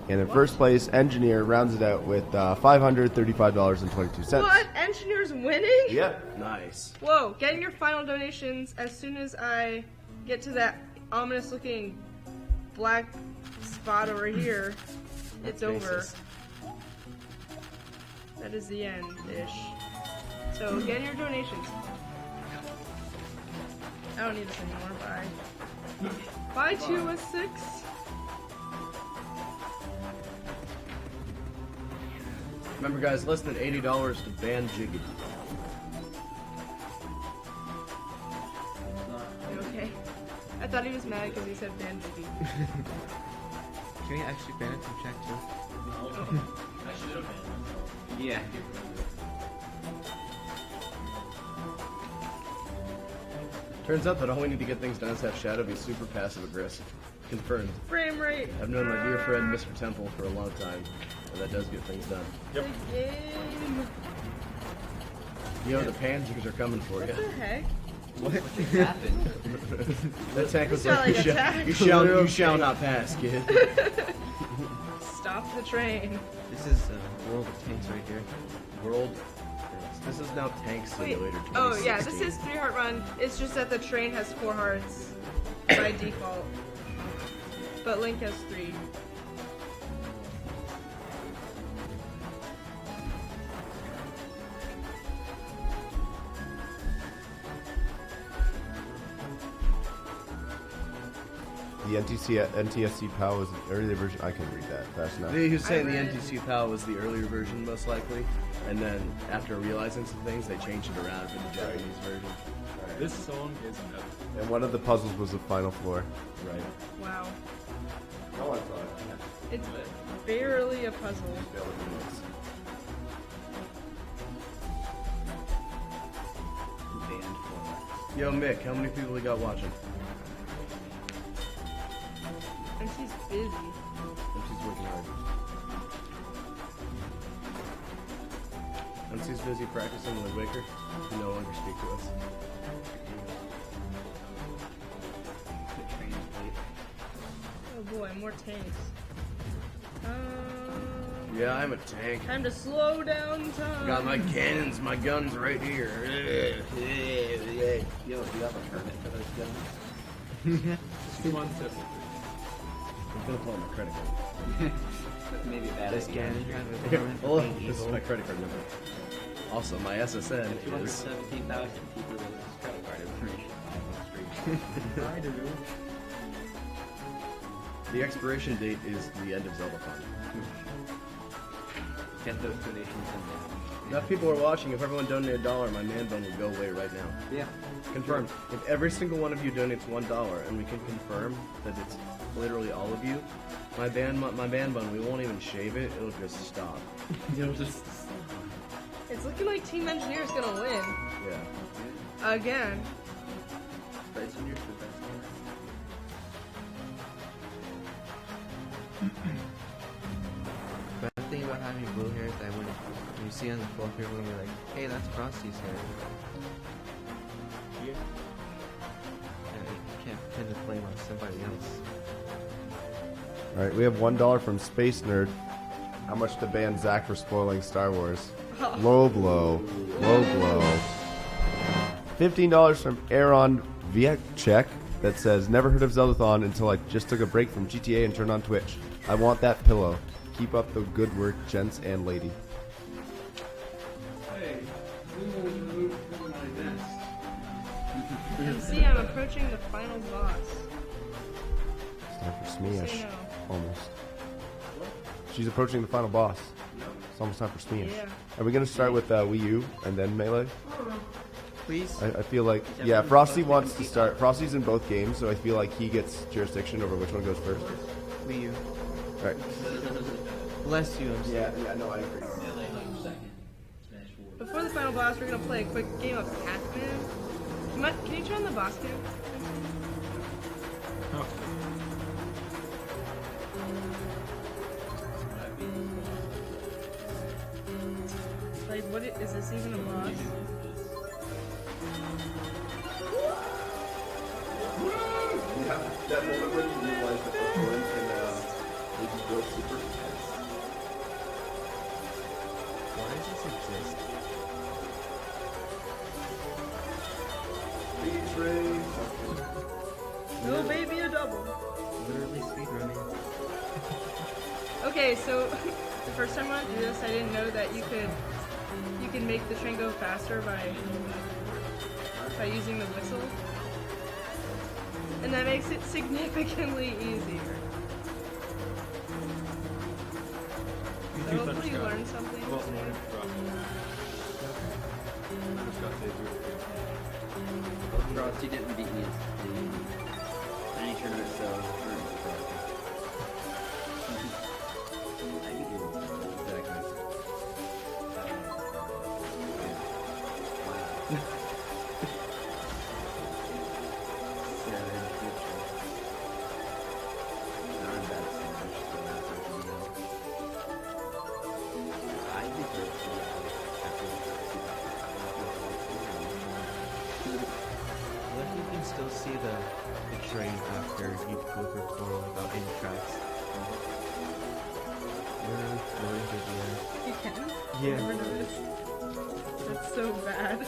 And in first place, Engineer rounds it out with $535.22. what? Engineer's winning? Yep. Nice. Whoa! Get in your final donations as soon as I get to that ominous-looking black spot over here. It's over. That is the end-ish. So get in your donations. I don't need this anymore. Bye. Bye, 2 with 6. Remember, guys, less than $80 to ban Jiggy. You okay? I thought he was mad because he said ban Jiggy. Can we actually ban it from chat too? I should have been. Yeah. Turns out that all we need to get things done is have Shadow be super passive aggressive. Confirmed. Frame rate. I've known my dear friend Mr. Temple for a long time, and that does get things done. Yep. Game. Yo, the pansies are coming for What you. the heck? What happened? That tank was You sound like, like a tank. you shall not pass, kid. Stop the train. This is World of Tanks right here. World. This is now Tank Wait. Simulator 2016. Oh yeah, this is 3-heart run. It's just that the train has 4 hearts by default, but Link has 3. The NTSC PAL was the earlier version. I can read that fast enough. He was saying the NTC PAL was the earlier version, most likely, and then after realizing some things, they changed it around for the Japanese version. This song is nuts. And one of the puzzles was the final floor. Right. Wow. No one saw it. It's barely a puzzle. Yo, Mick, how many people we got watching? And she's busy. MC's working hard. MC's busy practicing with Waker. He no longer speak to us. Oh boy, more tanks. Yeah, I'm a tank. Time to slow down time. Got my cannons, my guns right here. Yo, do you have a permit for those guns? Just 2 months. I'm gonna pull out my credit card. Maybe a bad This idea. game kind of Here, government hold being on. This is evil. my credit card number. Also, my SSN is 217,000 people with this credit card information live on stream. the expiration date is the end of Zeldathon. Get those donations in there. Enough people are watching. If everyone donated $1, my man bun will go away right now. Yeah. Confirmed. If every single one of you donates $1, and we can confirm that it's literally all of you, my man bun, we won't even shave it. It'll just stop. It'll just. It's looking like Team Engineer's gonna win. Yeah. Again. But it's in your best. But the thing about having blue hair is that when you see on the floor, people will be like, hey, that's Frosty's hair. Yeah. And you can't pin the blame on somebody else. All right, we have $1 from Space Nerd. How much to ban Zach for spoiling Star Wars? Low blow. Low blow. $15 from Aaron Vietchek that says, never heard of Zeldathon until I just took a break from GTA and turned on Twitch. I want that pillow. Keep up the good work, gents and lady. Hey, Google was removed from my desk. And see, I'm approaching the final boss. It's time for Smash. Say no. Almost. She's approaching the final boss. It's almost time for Smash. Yeah. Are we going to start with Wii U and then Melee? Please? I feel like, yeah, Frosty wants to start. Frosty's in both games, so I feel like he gets jurisdiction over which one goes first. Wii U. Alright. Bless you, I'm sorry. Yeah, no, I agree. Before the final boss, we're gonna play a quick game of Pac-Man. Can you turn the boss cam? Like, is this even a boss? Yeah, that moment when you realize that the horn can make you go super intense. Why does this exist? Speed race. No, baby, a double. Literally speedrunning. Okay, so the first time I do this, I didn't know that you could make the train go faster by using the whistle, and that makes it significantly easier. So hopefully you learned something today. Frosty didn't beat me in any tournament, so I beat you. What if you can still see the train after you go through portal without any tracks? Literally floating through the air. You can? Yeah. I never noticed. That's so bad.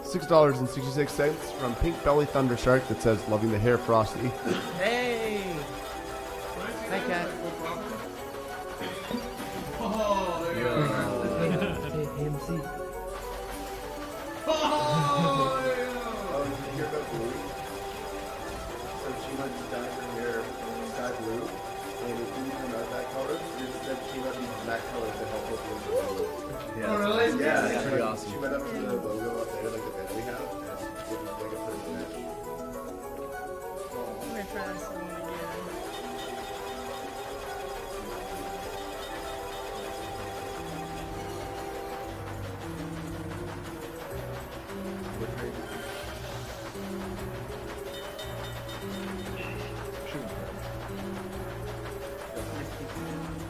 $6.66 from Pink Belly Thunder Shark that says, loving the hair Frosty. Hey! Hi, Cat. Hey, MC. Oh, did you hear about Blue? So she went to dye her hair sky blue, and it didn't come out that color. It said she went to that color to help with the Yeah. Oh, really? Yeah, That's pretty awesome. She went up to the logo up there, like the band we have, and it was like a perfect match. I'm gonna try this one again.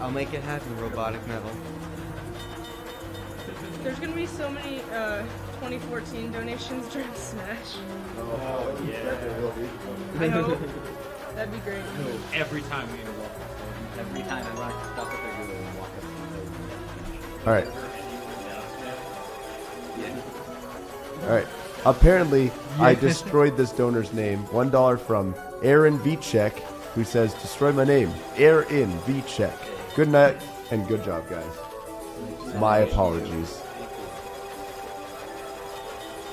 I'll make it happen, robotic metal. There's gonna be so many 2014 donations during Smash. Oh, yeah. I hope. That'd be great. Every time we interrupt. Every time I walk, stop what they're doing and walk up to the All right. Alright. Apparently, I destroyed this donor's name. $1 from Aaron Vicek, who says, destroy my name. Aaron Vicek. Good night and good job, guys. My apologies.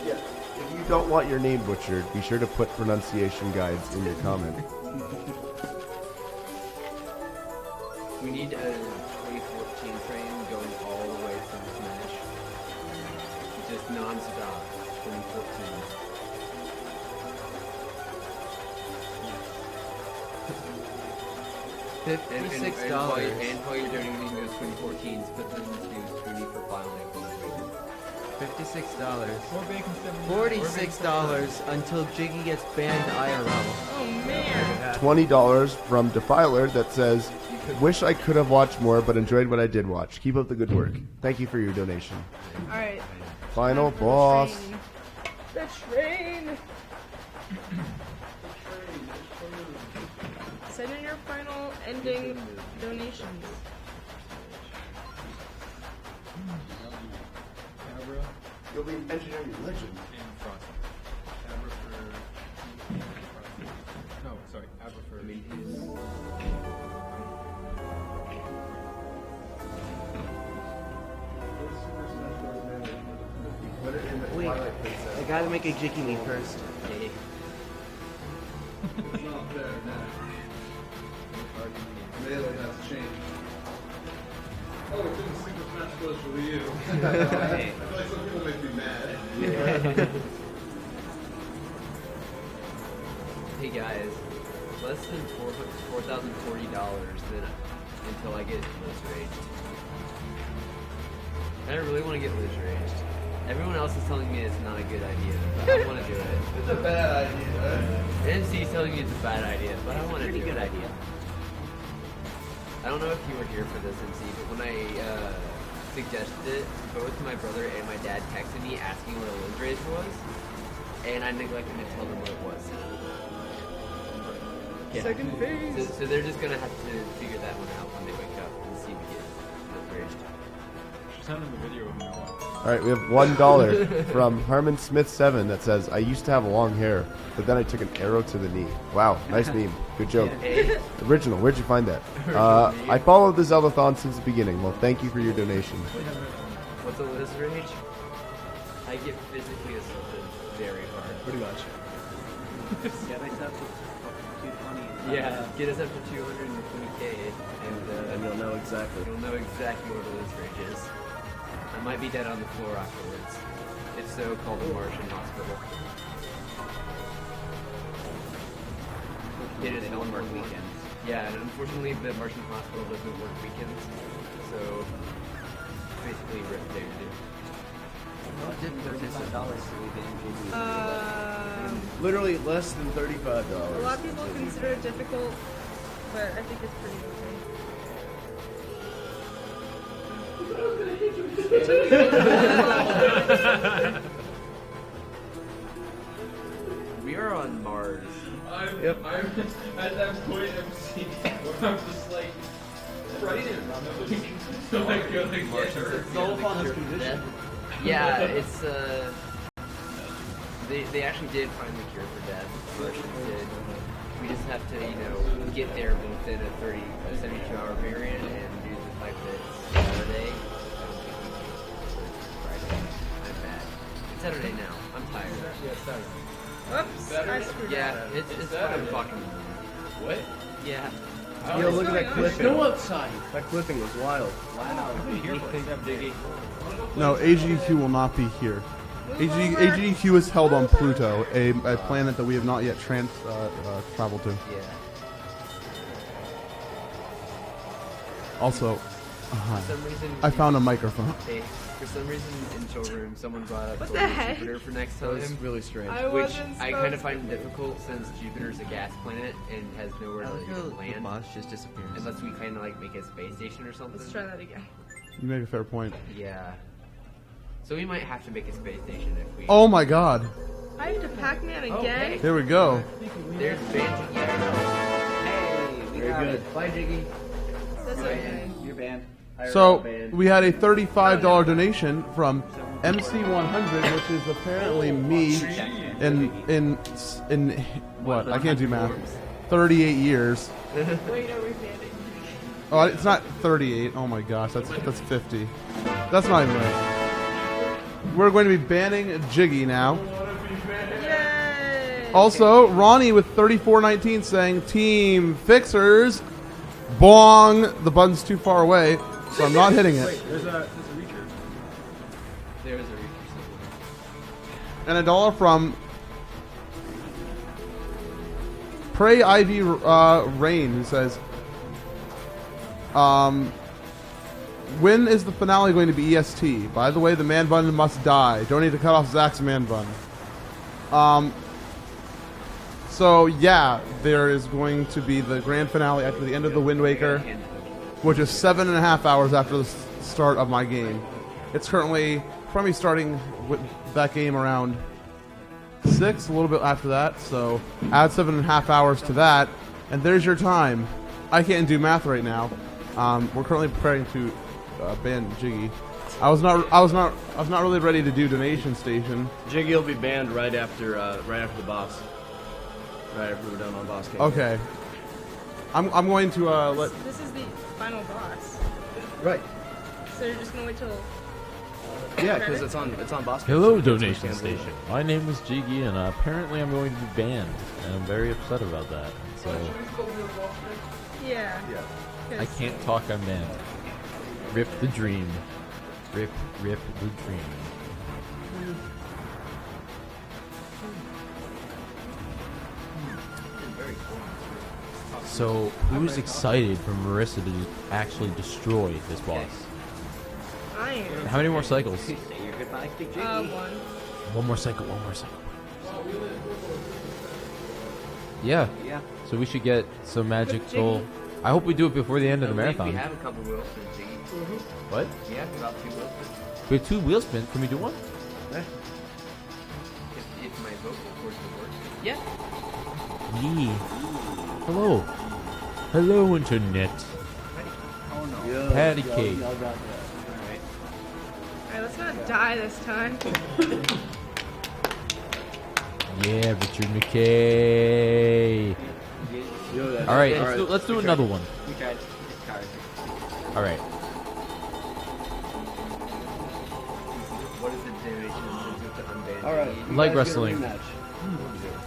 Yeah, if you don't want your name butchered, be sure to put pronunciation guides in your comment. We need a 2014 train going all the way from Smash. Just non-stop. 2014. $56. And while you're donating those 2014s, put them to Trudy for filing. $56. More bacon, $46 until Jiggy gets banned IRL. Oh man. $20 from Defiler that says, wish I could have watched more, but enjoyed what I did watch. Keep up the good work. Thank you for your donation. Alright. Final boss. The train! Send in your final ending donations. You'll be engineering legend. No, sorry, Abra for Wait, I gotta make a Jiggy me first. Melee has changed. Oh, we're doing Super Smash Bros. For Wii U. I feel like some people make me mad. Hey guys, less than $4,040 then until I get Liz Raged. I really want to get Liz Raged. Everyone else is telling me it's not a good idea, but I want to do it. It's a bad idea. NC's telling me it's a bad idea, but I want to do it. Pretty good idea. I don't know if you were here for this, NC, but when I suggested it, both my brother and my dad texted me asking what a Liz Rage was, and I neglected to tell them what it was. Yeah. Second phase. So they're just gonna have to figure that one out when they wake up and see me get Liz Raged. She's sending the video of Noah. Alright, we have $1 from Harmon Smith 7 that says, I used to have long hair, but then I took an arrow to the knee. Wow, nice meme. Good joke. Original, where'd you find that? I followed the Zeldathon since the beginning. Well, thank you for your donation. What's a Liz Rage? I get physically assaulted very hard. Pretty much. Get myself to 220. Yeah, get us up to 220k, and you'll know exactly. You'll know exactly what a Liz Rage is. I might be dead on the floor afterwards. If so, call the Martian Hospital. It is on work weekends. Yeah, and unfortunately the Martian Hospital doesn't work weekends, so basically rip day to do. Literally less than $35. A lot of people consider it difficult, but I think it's pretty easy. We are on Mars. I'm at that point MC where I'm just like frightened. I'm like gonna get her. Zeldathon has condition. Yeah, it's they actually did find the cure for death. Martians did. We just have to, get there within a 72-hour period and do the type that's Saturday. Friday. I'm bad. It's Saturday now. I'm tired. Yeah, it's Saturday. Whoops, I screwed Yeah, up. it's fucking. What? Yeah. Yo, look at that clipping. Snow outside. That clipping was wild. Wow. Diggy. No, AGDQ will not be here. AGDQ is held on Pluto, a planet that we have not yet traveled to. Yeah. Also, For some reason, I found a microphone. For some reason in showroom, someone brought up What Solar the heck? Jupiter for next time. That was really strange. I Which wasn't I kind of supposed find difficult since Jupiter's a gas planet and has nowhere to land. boss just disappears. Unless we kind of like make a space station or something. Let's try that again. You make a fair point. Yeah. So we might have to make a space station if we. Oh my god. I have to Pac-Man again. Here we go. There's Banty. Hey, we Very got good. it. Bye, Jiggy. That's okay. You're banned. So we had a $35 donation from MC100, which is apparently me in what? I can't do math. 38 years. Wait, are we banning? Oh, it's not 38. Oh my gosh, that's 50. That's not even right. We're going to be banning Jiggy now. Yay! Also, Ronnie with 3419 saying, Team Fixers, bong. The button's too far away, so I'm not hitting it. Wait, there's a reacher. There's a reacher. And $1 from Pray Ivy Rain, who says, when is the finale going to be EST? By the way, the man bun must die. Don't need to cut off Zach's man bun. So yeah, there is going to be the grand finale after the end of the Wind Waker, which is 7.5 hours after the start of my game. It's currently probably starting with that game around 6, a little bit after that. So add 7.5 hours to that, and there's your time. I can't do math right now. We're currently preparing to ban Jiggy. I was not really ready to do Donation Station. Jiggy will be banned right after the boss. Right after we're done on boss game. Okay. I'm going to let. This is the final boss. Right. So you're just gonna wait till. Yeah, because it's on boss game. Hello, so Donation Station. My name is Jiggy, and apparently I'm going to be banned, and I'm very upset about that. So Yeah. I can't talk. I'm banned. Rip the dream. Rip the dream. So, who's excited for Marissa to actually destroy this boss? I am. How many more cycles? Say your goodbyes to Jiggy. One. One more cycle. Yeah. Yeah. So we should get some magical. I hope we do it before the end of the marathon. We have a couple wheel spins, Jiggy. What? Yeah, about 2 wheel spins. We have 2 wheel spins. Can we do one? If my vocal cords would work. Yeah. Yee. Hello. Hello, internet. Oh no. Patty cake. Alright, let's not die this time. Yeah, Richard McKay. All right, let's do another one. We tried. It's hard. All right. What is the duration to unban? All right. Leg wrestling.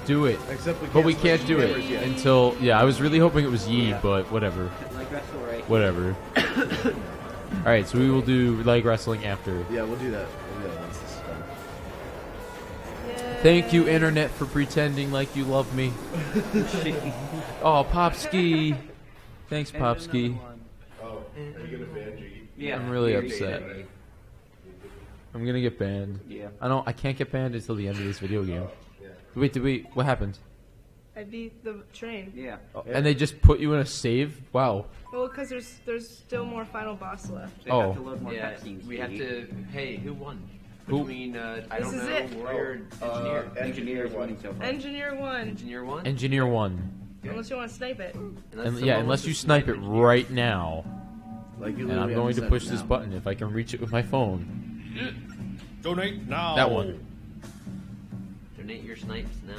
Do it. Except we can't do it until. Yeah, I was really hoping it was Yi, but whatever. Leg wrestle right. Whatever. All right, so we will do leg wrestling after. Yeah, we'll do that. Once this is done. Thank you, internet, for pretending like you love me. Oh, Popski. Thanks, Popski. Oh, are you gonna ban Jiggy? Yeah. I'm really you're upset. Jiggy. I'm gonna get banned. Yeah. I can't get banned until the end of this video game. Wait, what happened? I beat the train. Yeah. Oh, and they just put you in a save? Wow. Well, because there's still more final boss left. They Oh. have to load more Yeah, cutscenes, we have Jiggy. to. Hey, who won? Who? Between I This don't is know, it. warrior, engineer. Engineer is winning so far. Engineer 1. Engineer 1. Engineer 1. Unless you want to snipe it. Unless you snipe it right now. Like you And I'm literally going to haven't push said it this now. button if I can reach it with my phone. Donate now. That one. Donate your snipes now.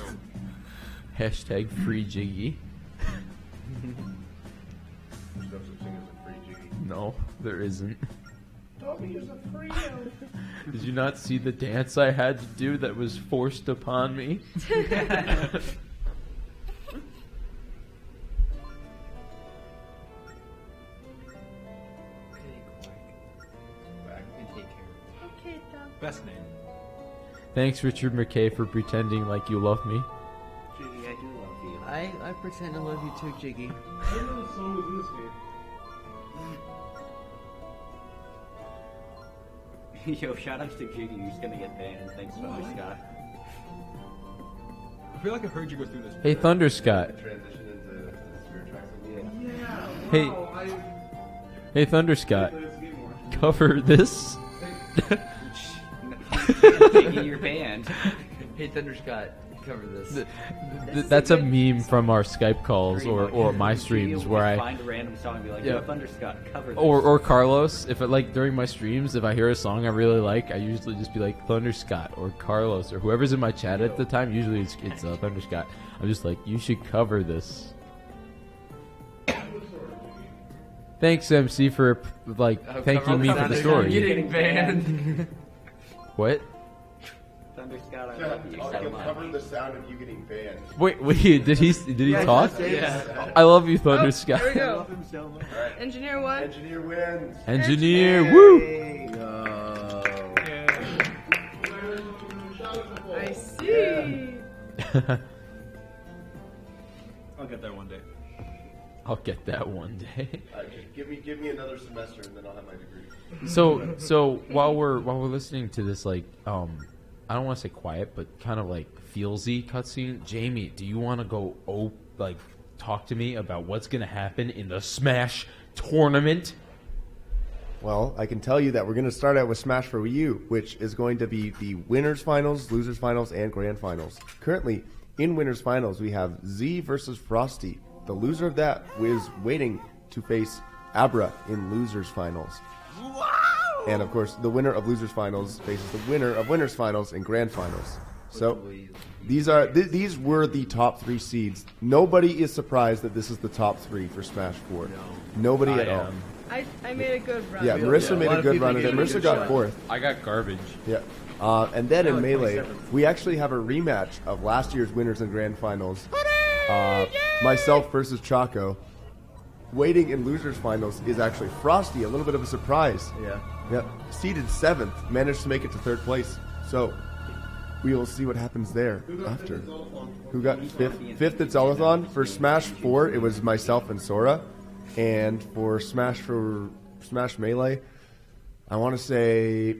Hashtag free Jiggy. There's no such thing as a free Jiggy. No, there isn't. Toby is a Frito. Did you not see the dance I had to do that was forced upon me? Okay, Tom. Best name. Thanks, Richard McKay, for pretending like you love me. Jiggy, I do love you. I pretend to love you too, Jiggy. I didn't know the song was in this game. Yo, shout outs to Jiggy, who's gonna get banned. Thanks, Bobby Scott. I feel like I've heard you go through this. Hey, Thunder Scott. Transition into Spirit Tracks. Yeah. Hey. Hey, Thunder Scott. Cover this. Jiggy, you're banned. Hey, Thunder Scott. cover this. That's a meme from our Skype calls or my streams where I find a random song and be like, Thunderscott, cover this. or Carlos. If it, like during my streams, if I hear a song I really like, I usually just be like Thunderscott or Carlos or whoever's in my chat at the time. Usually it's Thunderscott. I'm just like, you should cover this. Thanks, MC, for thanking me for the story. Getting banned. What? Thunderscott, I love you so much. Cover the sound of you getting banned. Wait, did he talk? Yeah. I love you, Thunderscott. Here we I go. love him so much. Engineer 1. Engineer wins. Engineer, woo! I see. I'll get there one day. I'll get that one day. Just give me another semester and then I'll have my degree. So while we're listening to this, I don't want to say quiet, but kind of like feelsy cutscene. Jamie, do you want to go talk to me about what's going to happen in the Smash tournament? Well, I can tell you that we're going to start out with Smash for Wii U, which is going to be the winners finals, losers finals, and grand finals. Currently, in winners finals, we have Z versus Frosty. The loser of that is waiting to face Abra in losers finals. And of course, the winner of losers finals faces the winner of winners finals and grand finals. So these were the top 3 seeds. Nobody is surprised that this is the top 3. For Smash 4. Nobody at all. I made a good run. Yeah, Marissa made a good run at it. Marissa got 4th. I got garbage. Yeah. And then in Melee, we actually have a rematch of last year's winners and grand finals. Myself versus Chaco. Waiting in losers finals is actually Frosty. A little bit of a surprise. Yeah. Yep. Seeded 7th, managed to make it to 3rd place. So we will see what happens there after. Who got 5th? 5th at Zeldathon. For Smash 4, it was myself and Sora. And for Smash Melee, I want to say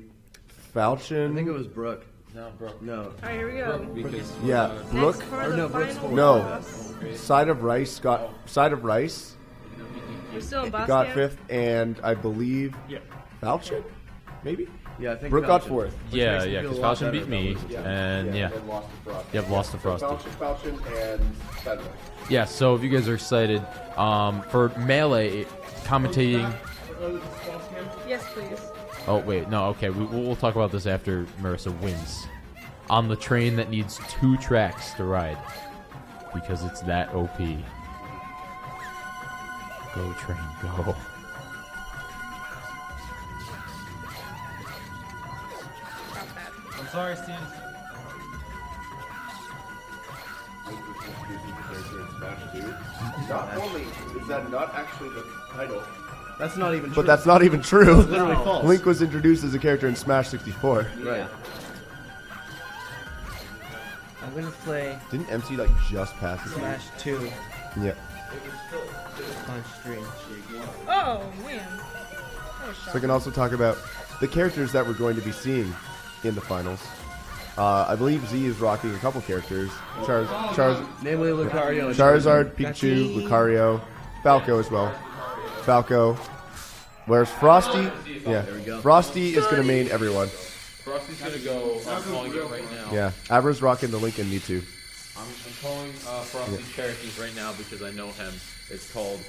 Falchion. I think it was Brooke. No, Brooke. No. All right, here we go. Because yeah, Brooke. Next for the final No, boss. Side of Rice We're still in boss got camp? 5th, and I believe Yeah. Falchion, maybe. Yeah, I think Brooke got Falchion. 4th. Yeah, because Falchion beat me, and yeah. and lost to Frosty. Yep, lost to Frosty. Falchion and Side of Rice. Yeah, so if you guys are excited, for Melee, commentating... Yes, please. Oh, wait, no, okay, we'll talk about this after Marissa wins. On the train that needs 2 tracks to ride. Because it's that OP. Go, train, go. I'm sorry, Steve. Not only is that not actually the title, That's not even true. but that's not even true. It's literally false. Link was introduced as a character in Smash 64. Right. I'm gonna play Didn't MC just pass it? Smash 2 Yeah. on stream. Oh, man. That was So I can also talk about the characters that we're going to be seeing in the finals. I believe Z is rocking a couple characters. Namely Lucario and Charizard, Pikachu, Lucario, Falco as well. Falco. Whereas Frosty, There we go. Frosty is going to main everyone. Frosty's gonna go, I'm calling it right now. Yeah, Abra's rocking the Link and Mewtwo. I'm calling Frosty's characters right now because I know him. It's called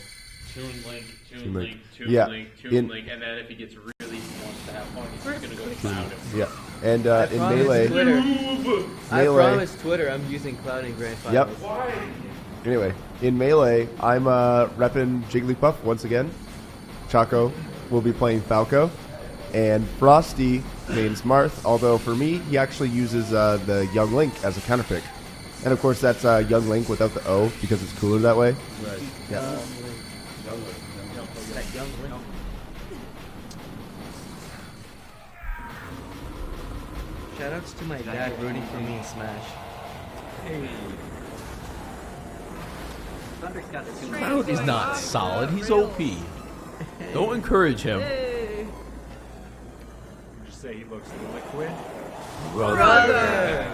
Toon Link, Toon Link, Toon Yeah. Link, Toon In- Link, and then if he gets really wants to have fun, he's just gonna go Cloud. Yeah, and I in promise Melee, Twitter. I Melee. promise Twitter I'm using Cloud in Grand Yep. Finals. Anyway, in Melee, I'm repping Jigglypuff once again. Chaco will be playing Falco. And Frosty mains Marth, although for me, he actually uses the Young Link as a counterpick. And of course, that's Young Link without the O, because it's cooler that way. Right. Yeah. That young Link. Shoutouts to my dad rooting for me in Smash. Hey. Thunderscott is Cloud is not solid. He's OP. Don't encourage him. Hey. Just say he looks liquid. Brother.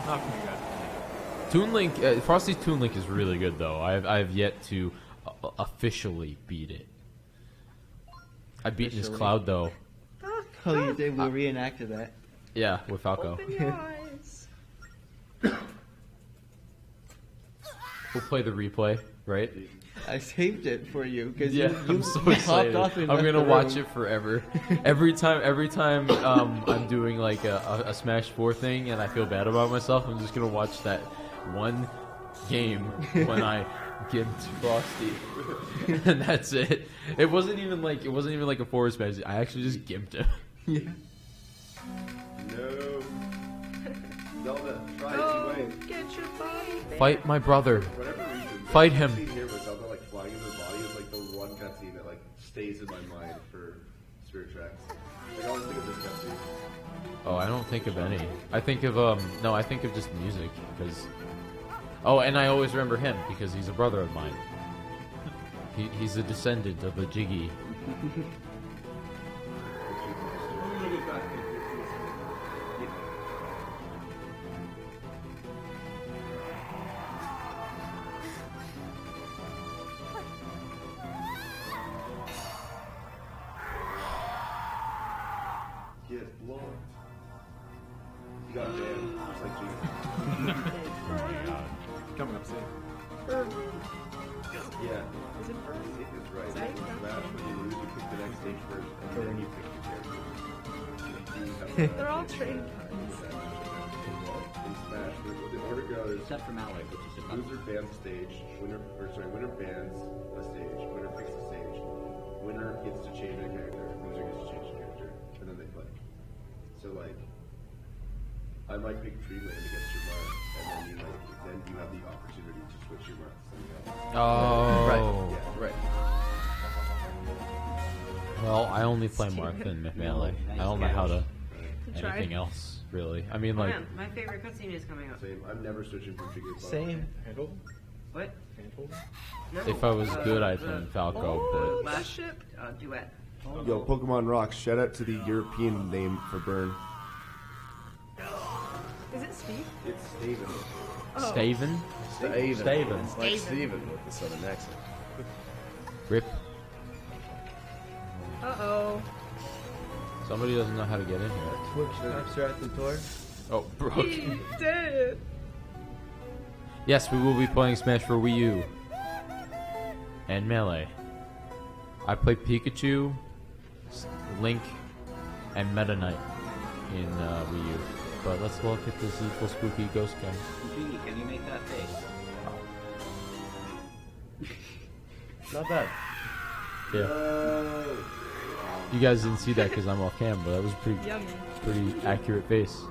Not for you guys. Toon Link, Frosty's Toon Link is really good though. I've yet to officially beat it. I've beaten his Cloud though. Oh, you did. We reenacted that. Yeah, with Falco. Open your eyes. We'll play the replay, right? I saved it for you because Yeah, you I'm so hopped excited. off and I'm left gonna the watch room. it forever. Every time I'm doing like a Smash 4 thing and I feel bad about myself, I'm just gonna watch that one game when I gimped Frosty, and that's it. It wasn't even like a forward smash. I actually just gimped him. Yeah. No. Zelda, try Oh, to win. get your body back. Fight my brother. For whatever reason, Fight the him. scene here where Zelda like flying in her body is like the one cutscene that like stays in my mind for Spirit Tracks. Like I always think of this cutscene. Oh, I don't think of any. I think of no, I think of just music because. Oh, and I always remember him because he's a brother of mine. He's a descendant of a Jiggy. Get blown. You got jammed, just like Jesus. Coming up soon. Yeah. Is it first? It's right. Is that it? Smash, when you lose, you pick the next stage first, and then you pick your character. They're all trained. In Smash, the order goes. Except for Malloy, which is a Loser bans a stage. Winner bans a stage. Winner picks a stage. Winner gets to change a character. Loser gets to change a character, and then they play. So like, I might pick Dreamland against your mark, and then you have the opportunity to switch your mark to something else. Oh. Right. Yeah. Right. Well, I only play Mark and Melee. I don't know how to Try. anything else really. I mean, Oh, like. man, my favorite cutscene is coming up. Same. I'm never switching from figure. Same. Handle? What? Handle? No, If I was good, I'd play Falco, Last ship. Duet. Yo, Pokemon Rocks. Shout out to the European name for Burn. Is it Steve? It's Steven. but Staven. Staven. Like Steven with the southern accent. Rip. Uh-oh. Somebody doesn't know how to get in here. Twitch cops are at the door. Oh, Brooke. He did it. Yes, we will be playing Smash for Wii U and Melee. I play Pikachu, Link, and Meta Knight in Wii U. But let's look at this evil spooky ghost guy. Genie, can you make that face? Not bad. Yeah. You guys didn't see that because I'm off cam, but that was Yummy. pretty accurate face.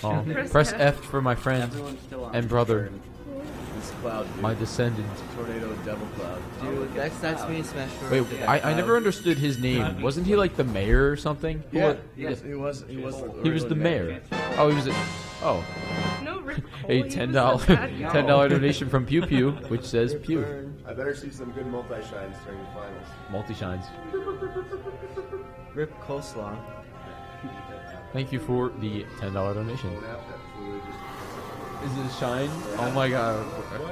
Oh, Press press F. F for my friend Everyone's still on and brother, This cloud, dude. my descendant. Tornado devil cloud. Dude, that's me in Smash Bros. Wait, I never understood his name. Wasn't he like the mayor or something? Who Yeah, wa- yes, he was. He was the mayor. Oh, he was. Oh, No, Rick Cole, a he was $10 the bad guy. $10 donation from Pew Pew, which says Pew. I better see some good multi-shines during the finals. Multi shines. Rip Coleslaw. Thank you for the $10 donation. Phone app that fluid just- Is it a shine? Oh my god,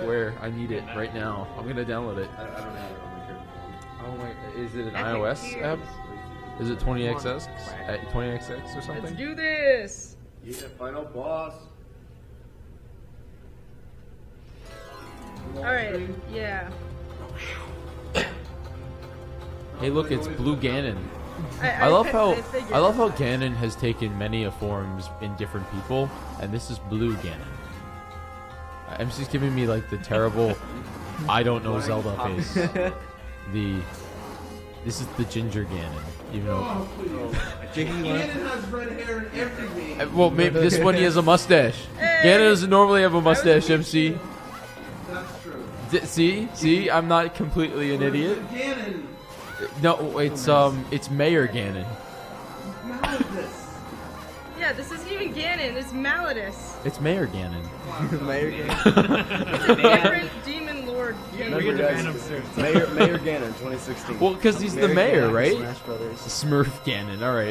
where? I need it right now. I'm gonna download it. I don't have it on my current phone. Oh my, is it an Epic iOS Tears. app? Is it 20XX? 20XX or Let's something? do this. Yeah, final boss. Alright, yeah. Hey, look, it's Blue Ganon. I I love figured. how Ganon has taken many forms in different people, and this is Blue Ganon. MC's giving me like the terrible, I don't know Zelda face. This is the Ginger Ganon, even though. Ganon has red hair in every game. Well, maybe this one he has a mustache. Ganon doesn't normally have a mustache, MC. That's true. See, I'm not completely an idiot. Ganon. No, it's Mayor Ganon. Malithus. Yeah, this isn't even Ganon, it's Malidus. It's Mayor Ganon. Mayor It's a different demon lord. Remember, get the guys, Venom soon. Mayor Ganon, 2016. Well, because he's the mayor, right? Smash Brothers. Smurf Ganon. All right.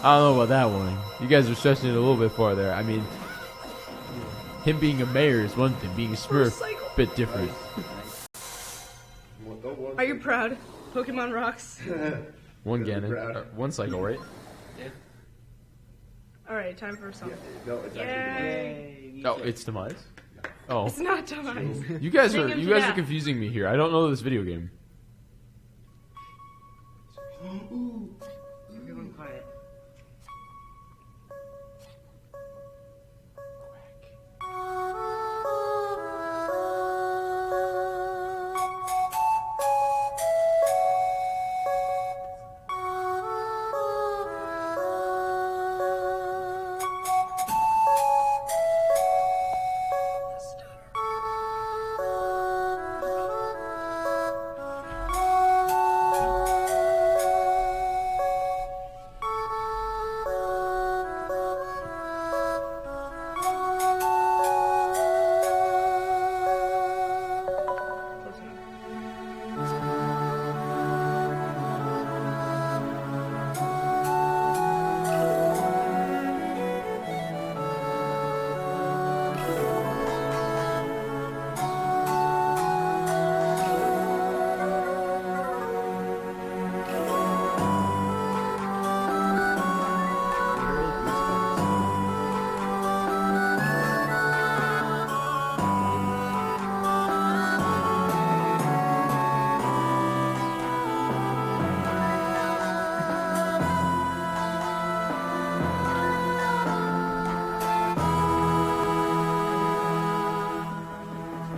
I don't know about that one. You guys are stretching it a little bit farther. I mean, him being a mayor is one thing. Being a Smurf, a bit different. Are you proud? Pokemon rocks. One Ganon, one cycle, right? Alright, time for something. No, it's Yay! Oh, it's Demise? Oh. It's not Demise. You guys Take are him you to guys are death. confusing me here. I don't know this video game. Everyone quiet.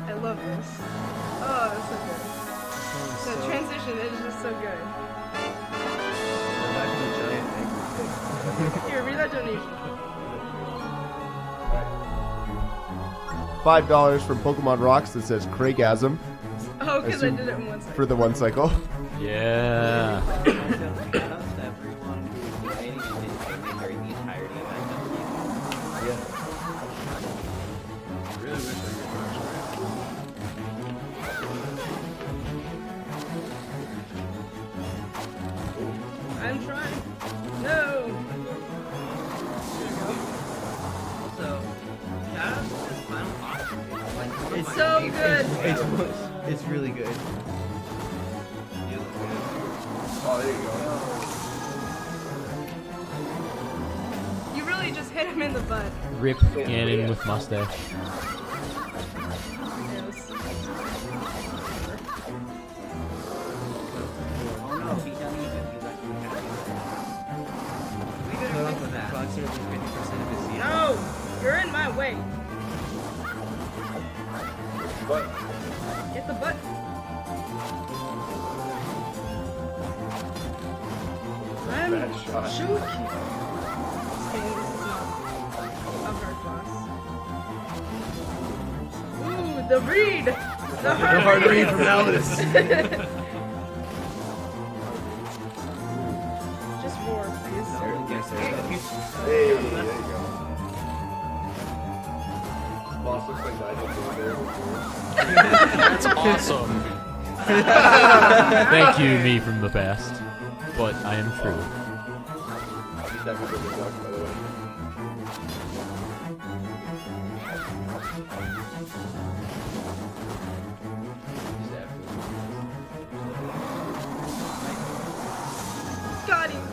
I love this. Oh, it's so good. The transition is just so good. Here, read that donation. $5 from Pokemon Rocks that says Craigasm. Oh, because I did it in one second. For the 1 cycle. Yeah. I'm trying. No. Also, shout out to this final boss. It's so good. It's really good. Oh, there you go. You really just hit him in the butt. Rip Ganon with mustache. Yes. Oh no, he done even. He let me have We better fix that. Approximately 50% of his seat. No, you're in my way. What? Get the butt. I'm Bad shot. shoot. This game is not a hard boss. Ooh, the read. The hard read from Alice. Just roar, please. Hey, there you go. Boss looks like Nigel. That's awesome. Thank you, me from the past. But I am true. That was a good luck, by the way. Got him.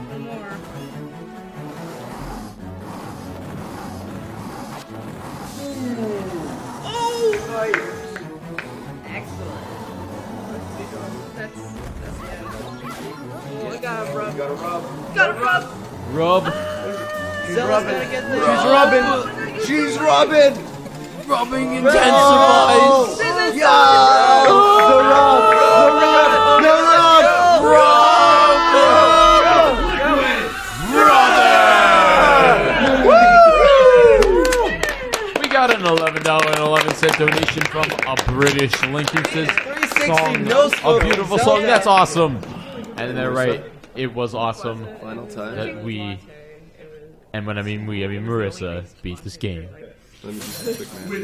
One more. Oh! Excellent. That's good. Oh, I gotta rub. Gotta rub. Gotta rub. Rub. Zella's gotta get there. She's rubbing. She's rubbing. Rubbing intensifies. Yo! The rub. The rub. The rub. We got an $11.11 donation from a British link. It says song, no a smoke. beautiful song. That's awesome. And they're right. It was awesome Final time. that we, and when I mean we, I mean Marissa beat this game. When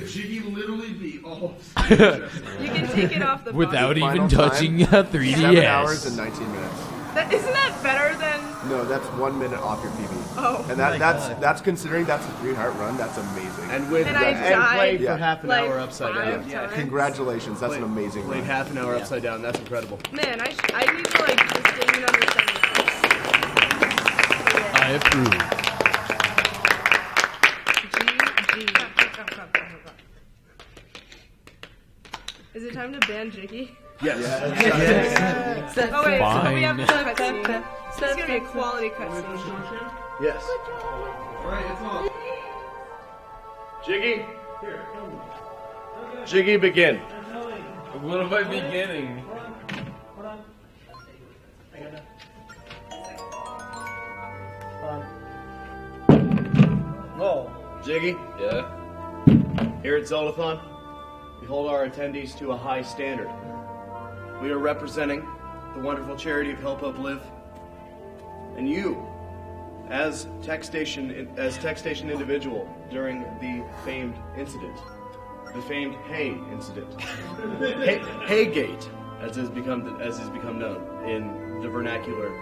Jiggy literally beat all of You can take it off the Without bottom. even Final touching time, a 3DS. 7 hours and 19 minutes. Isn't that better than? No, that's 1 minute off your PB. Oh. And My that's considering that's a 3-heart run. That's amazing. And with And I died, played for half an like, hour upside down. 5 times. Congratulations, that's an amazing Played run. half an hour upside down. That's incredible. Man, I need to like just stay in under 7 hours. I approve. Is it time to ban Jiggy? Yes. Oh wait, so we have a Fine. cutscene. This is gonna be a quality cutscene. Yes. Jiggy. Jiggy, begin. What am I beginning? Whoa. Jiggy. Yeah. Here at Zeldathon, we hold our attendees to a high standard. We are representing the wonderful charity of Help Hope Live, and you, as tech station individual during the famed incident, the famed Hay incident, Haygate, as is become known in the vernacular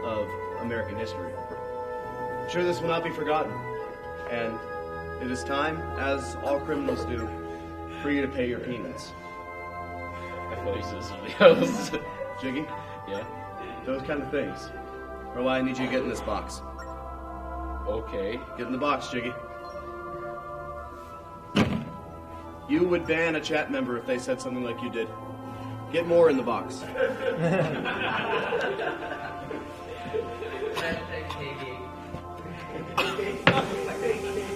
of American history. I'm sure this will not be forgotten, and it is time, as all criminals do, for you to pay your penance. I thought you said something else. Jiggy? Yeah? Those kind of things are why I need you to get in this box. Okay. Get in the box, Jiggy. You would ban a chat member if they said something like you did. Get more in the box.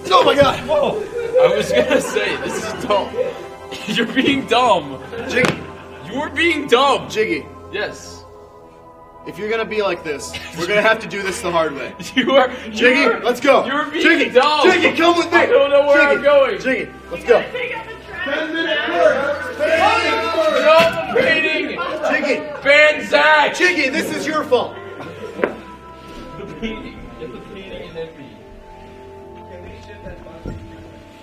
Oh my god! Whoa! I was gonna say, this is dumb. You're being dumb. Jiggy. You're being dumb. Jiggy. Yes. If you're gonna be like this, we're gonna have to do this the hard way. Jiggy, let's go. You're being Jiggy, dumb. Jiggy, come with me. I don't know where I'm going. Jiggy, let's go. 10-minute course. Stop the painting. Jiggy. Ban Zach. Jiggy, this is your fault. The painting. Get the painting and then me.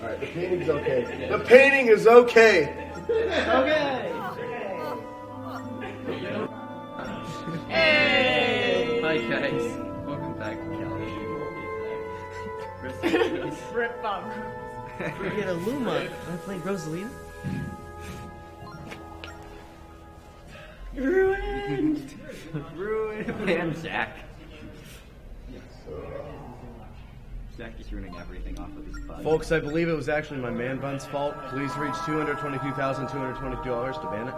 Alright, the painting's okay. The painting is okay. Okay. Hey! Hi guys, welcome back to Cali. Rip Bob. We get a Luma. I played Rosalina. Ruined. Man, Zach. Zach is ruining everything off of his bud. Folks, I believe it was actually my man bun's fault. Please reach $222,222 to ban it.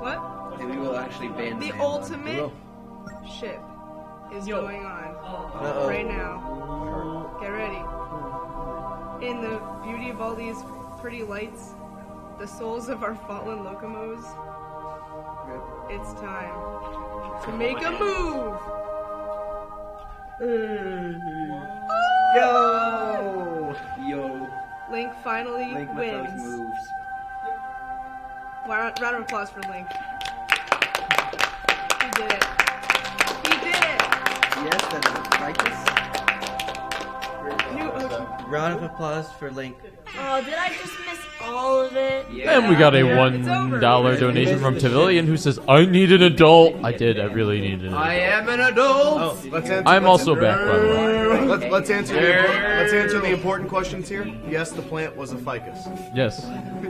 What? And we will actually ban The Sam. ultimate ship is going on right now. Get ready. In the beauty of all these pretty lights, the souls of our fallen locomos, it's time to make a move. Yo. Link finally Link with wins. those moves. Round of applause for Link. He did it. He did it. Yes, that's righteous. New ocean. Round of applause for Link. Oh, did I just miss all of it? And we got a $1 donation from Tavillion who says, I need an adult. I did, I really need an adult. I am an adult. Oh, I'm also back, by the way. Let's answer the important questions here. Yes, the plant was a ficus. Yes.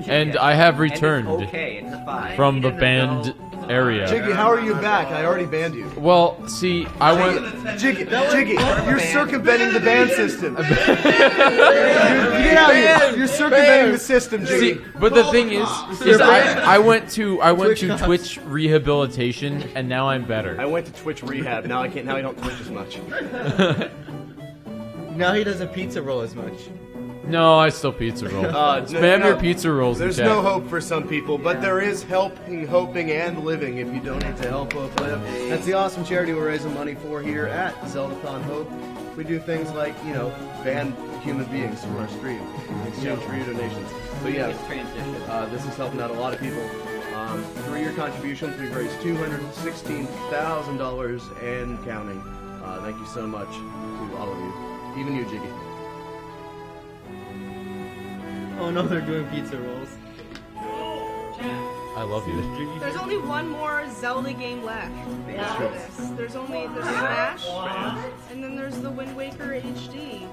And I have returned okay, it's a 5. from the banned area. Jiggy, how are you back? I already banned you. Well, see, I went... Jiggy, you're circumventing the ban system. Get out of here. You're circumventing the system, Jiggy. See, but the thing is I went to Twitch rehabilitation and now I'm better. I went to Twitch rehab. Now I don't Twitch as much. Now he doesn't pizza roll as much. No, I still pizza roll. Spam your pizza rolls. There's in chat. no hope for some people, but there is hoping, and living if you donate to Help Hope Live. That's the awesome charity we're raising money for here at Zeldathon Hope. We do things like, ban human beings from our stream in exchange for your donations. But yeah, this is helping out a lot of people. Through your contributions, we've raised $216,000 and counting. Thank you so much to all of you, even you, Jiggy. Oh no, they're doing pizza rolls. I love you. There's only one more Zelda game left after this. There's Smash, and then there's the Wind Waker HD.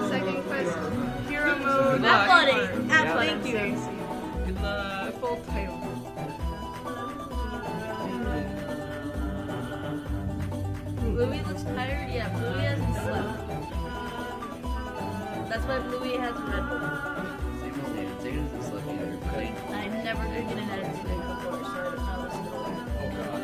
Second quest, Hero Mode. Thank you. The full title. Louis looks tired. Yeah, Louis hasn't slept. That's why Louis has a Red Bull. Zane hasn't slept either. But I'm never drinking an energy drink before, so I don't know what's going on.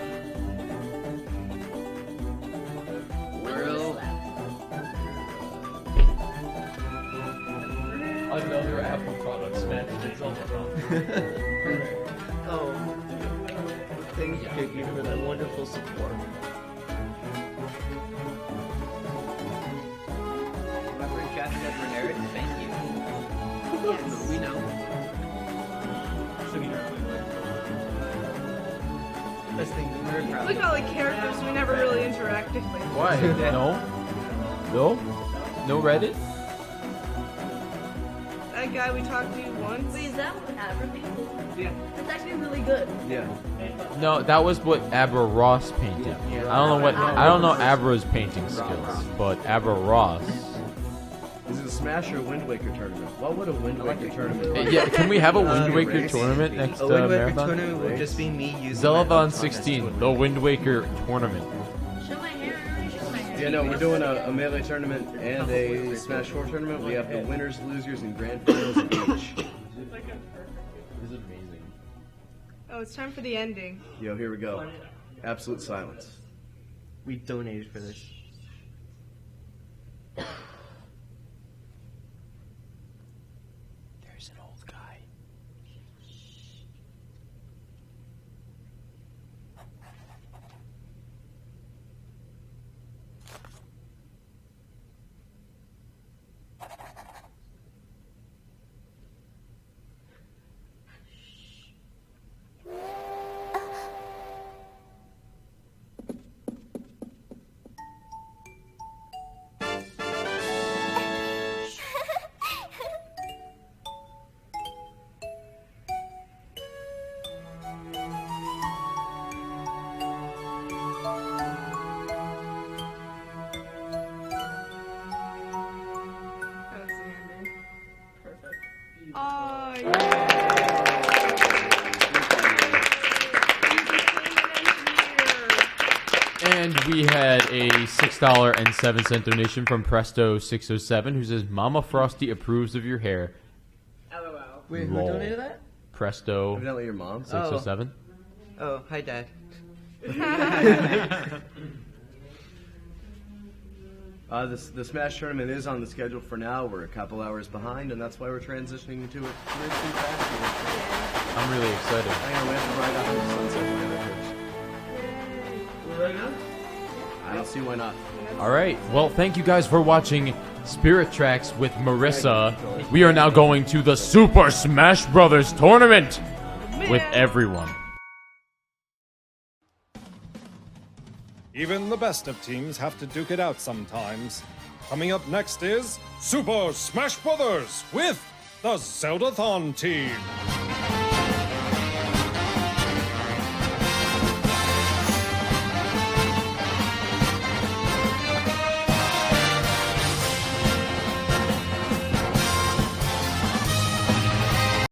Another Apple product smashed in Zeldathon. Oh. Thank you, Cookie, for that wonderful support. Remember Jeff never inherited? Thank you. Yes. We know. Best thing we've heard. Look at all the characters we never really interacted with. Why? No Reddit? That guy we talked to once. Wait, is that what Abra painted? Yeah. That's actually really good. Yeah. No, that was what Abra Ross painted. I don't know Abra's painting skills, but Abra Ross. Is it a Smash or a Wind Waker tournament? What would a Wind Waker tournament be? Yeah, can we have a Wind Waker tournament next A Wind Waker marathon? tournament would just be me using Zeldathon 16, the Wind Waker tournament. Show my hair. Show my hair. Yeah, no, we're doing a Melee tournament and a Smash 4 tournament. We have the winners, losers, and grand finals of each. This is amazing. Oh, it's time for the ending. Yo, here we go. Absolute silence. We donated for this. There's an old guy. That was the ending. Perfect. Oh, And we had a $6.07 donation from Presto607 who says, Mama Frosty approves of your hair. LOL. Wait, who Lol. donated that? Presto Evidently your mom. 607. Oh, hi, Dad. The Smash tournament is on the schedule for now. We're a couple hours behind, and that's why we're transitioning to it very fast. I'm really excited. Hang on, we have to ride out the sunset together first. I don't see why not. All right. Well, thank you guys for watching Spirit Tracks with Marissa. We are now going to the Super Smash Brothers tournament with everyone. Even the best of teams have to duke it out sometimes. Coming up next is Super Smash Brothers with the Zeldathon team.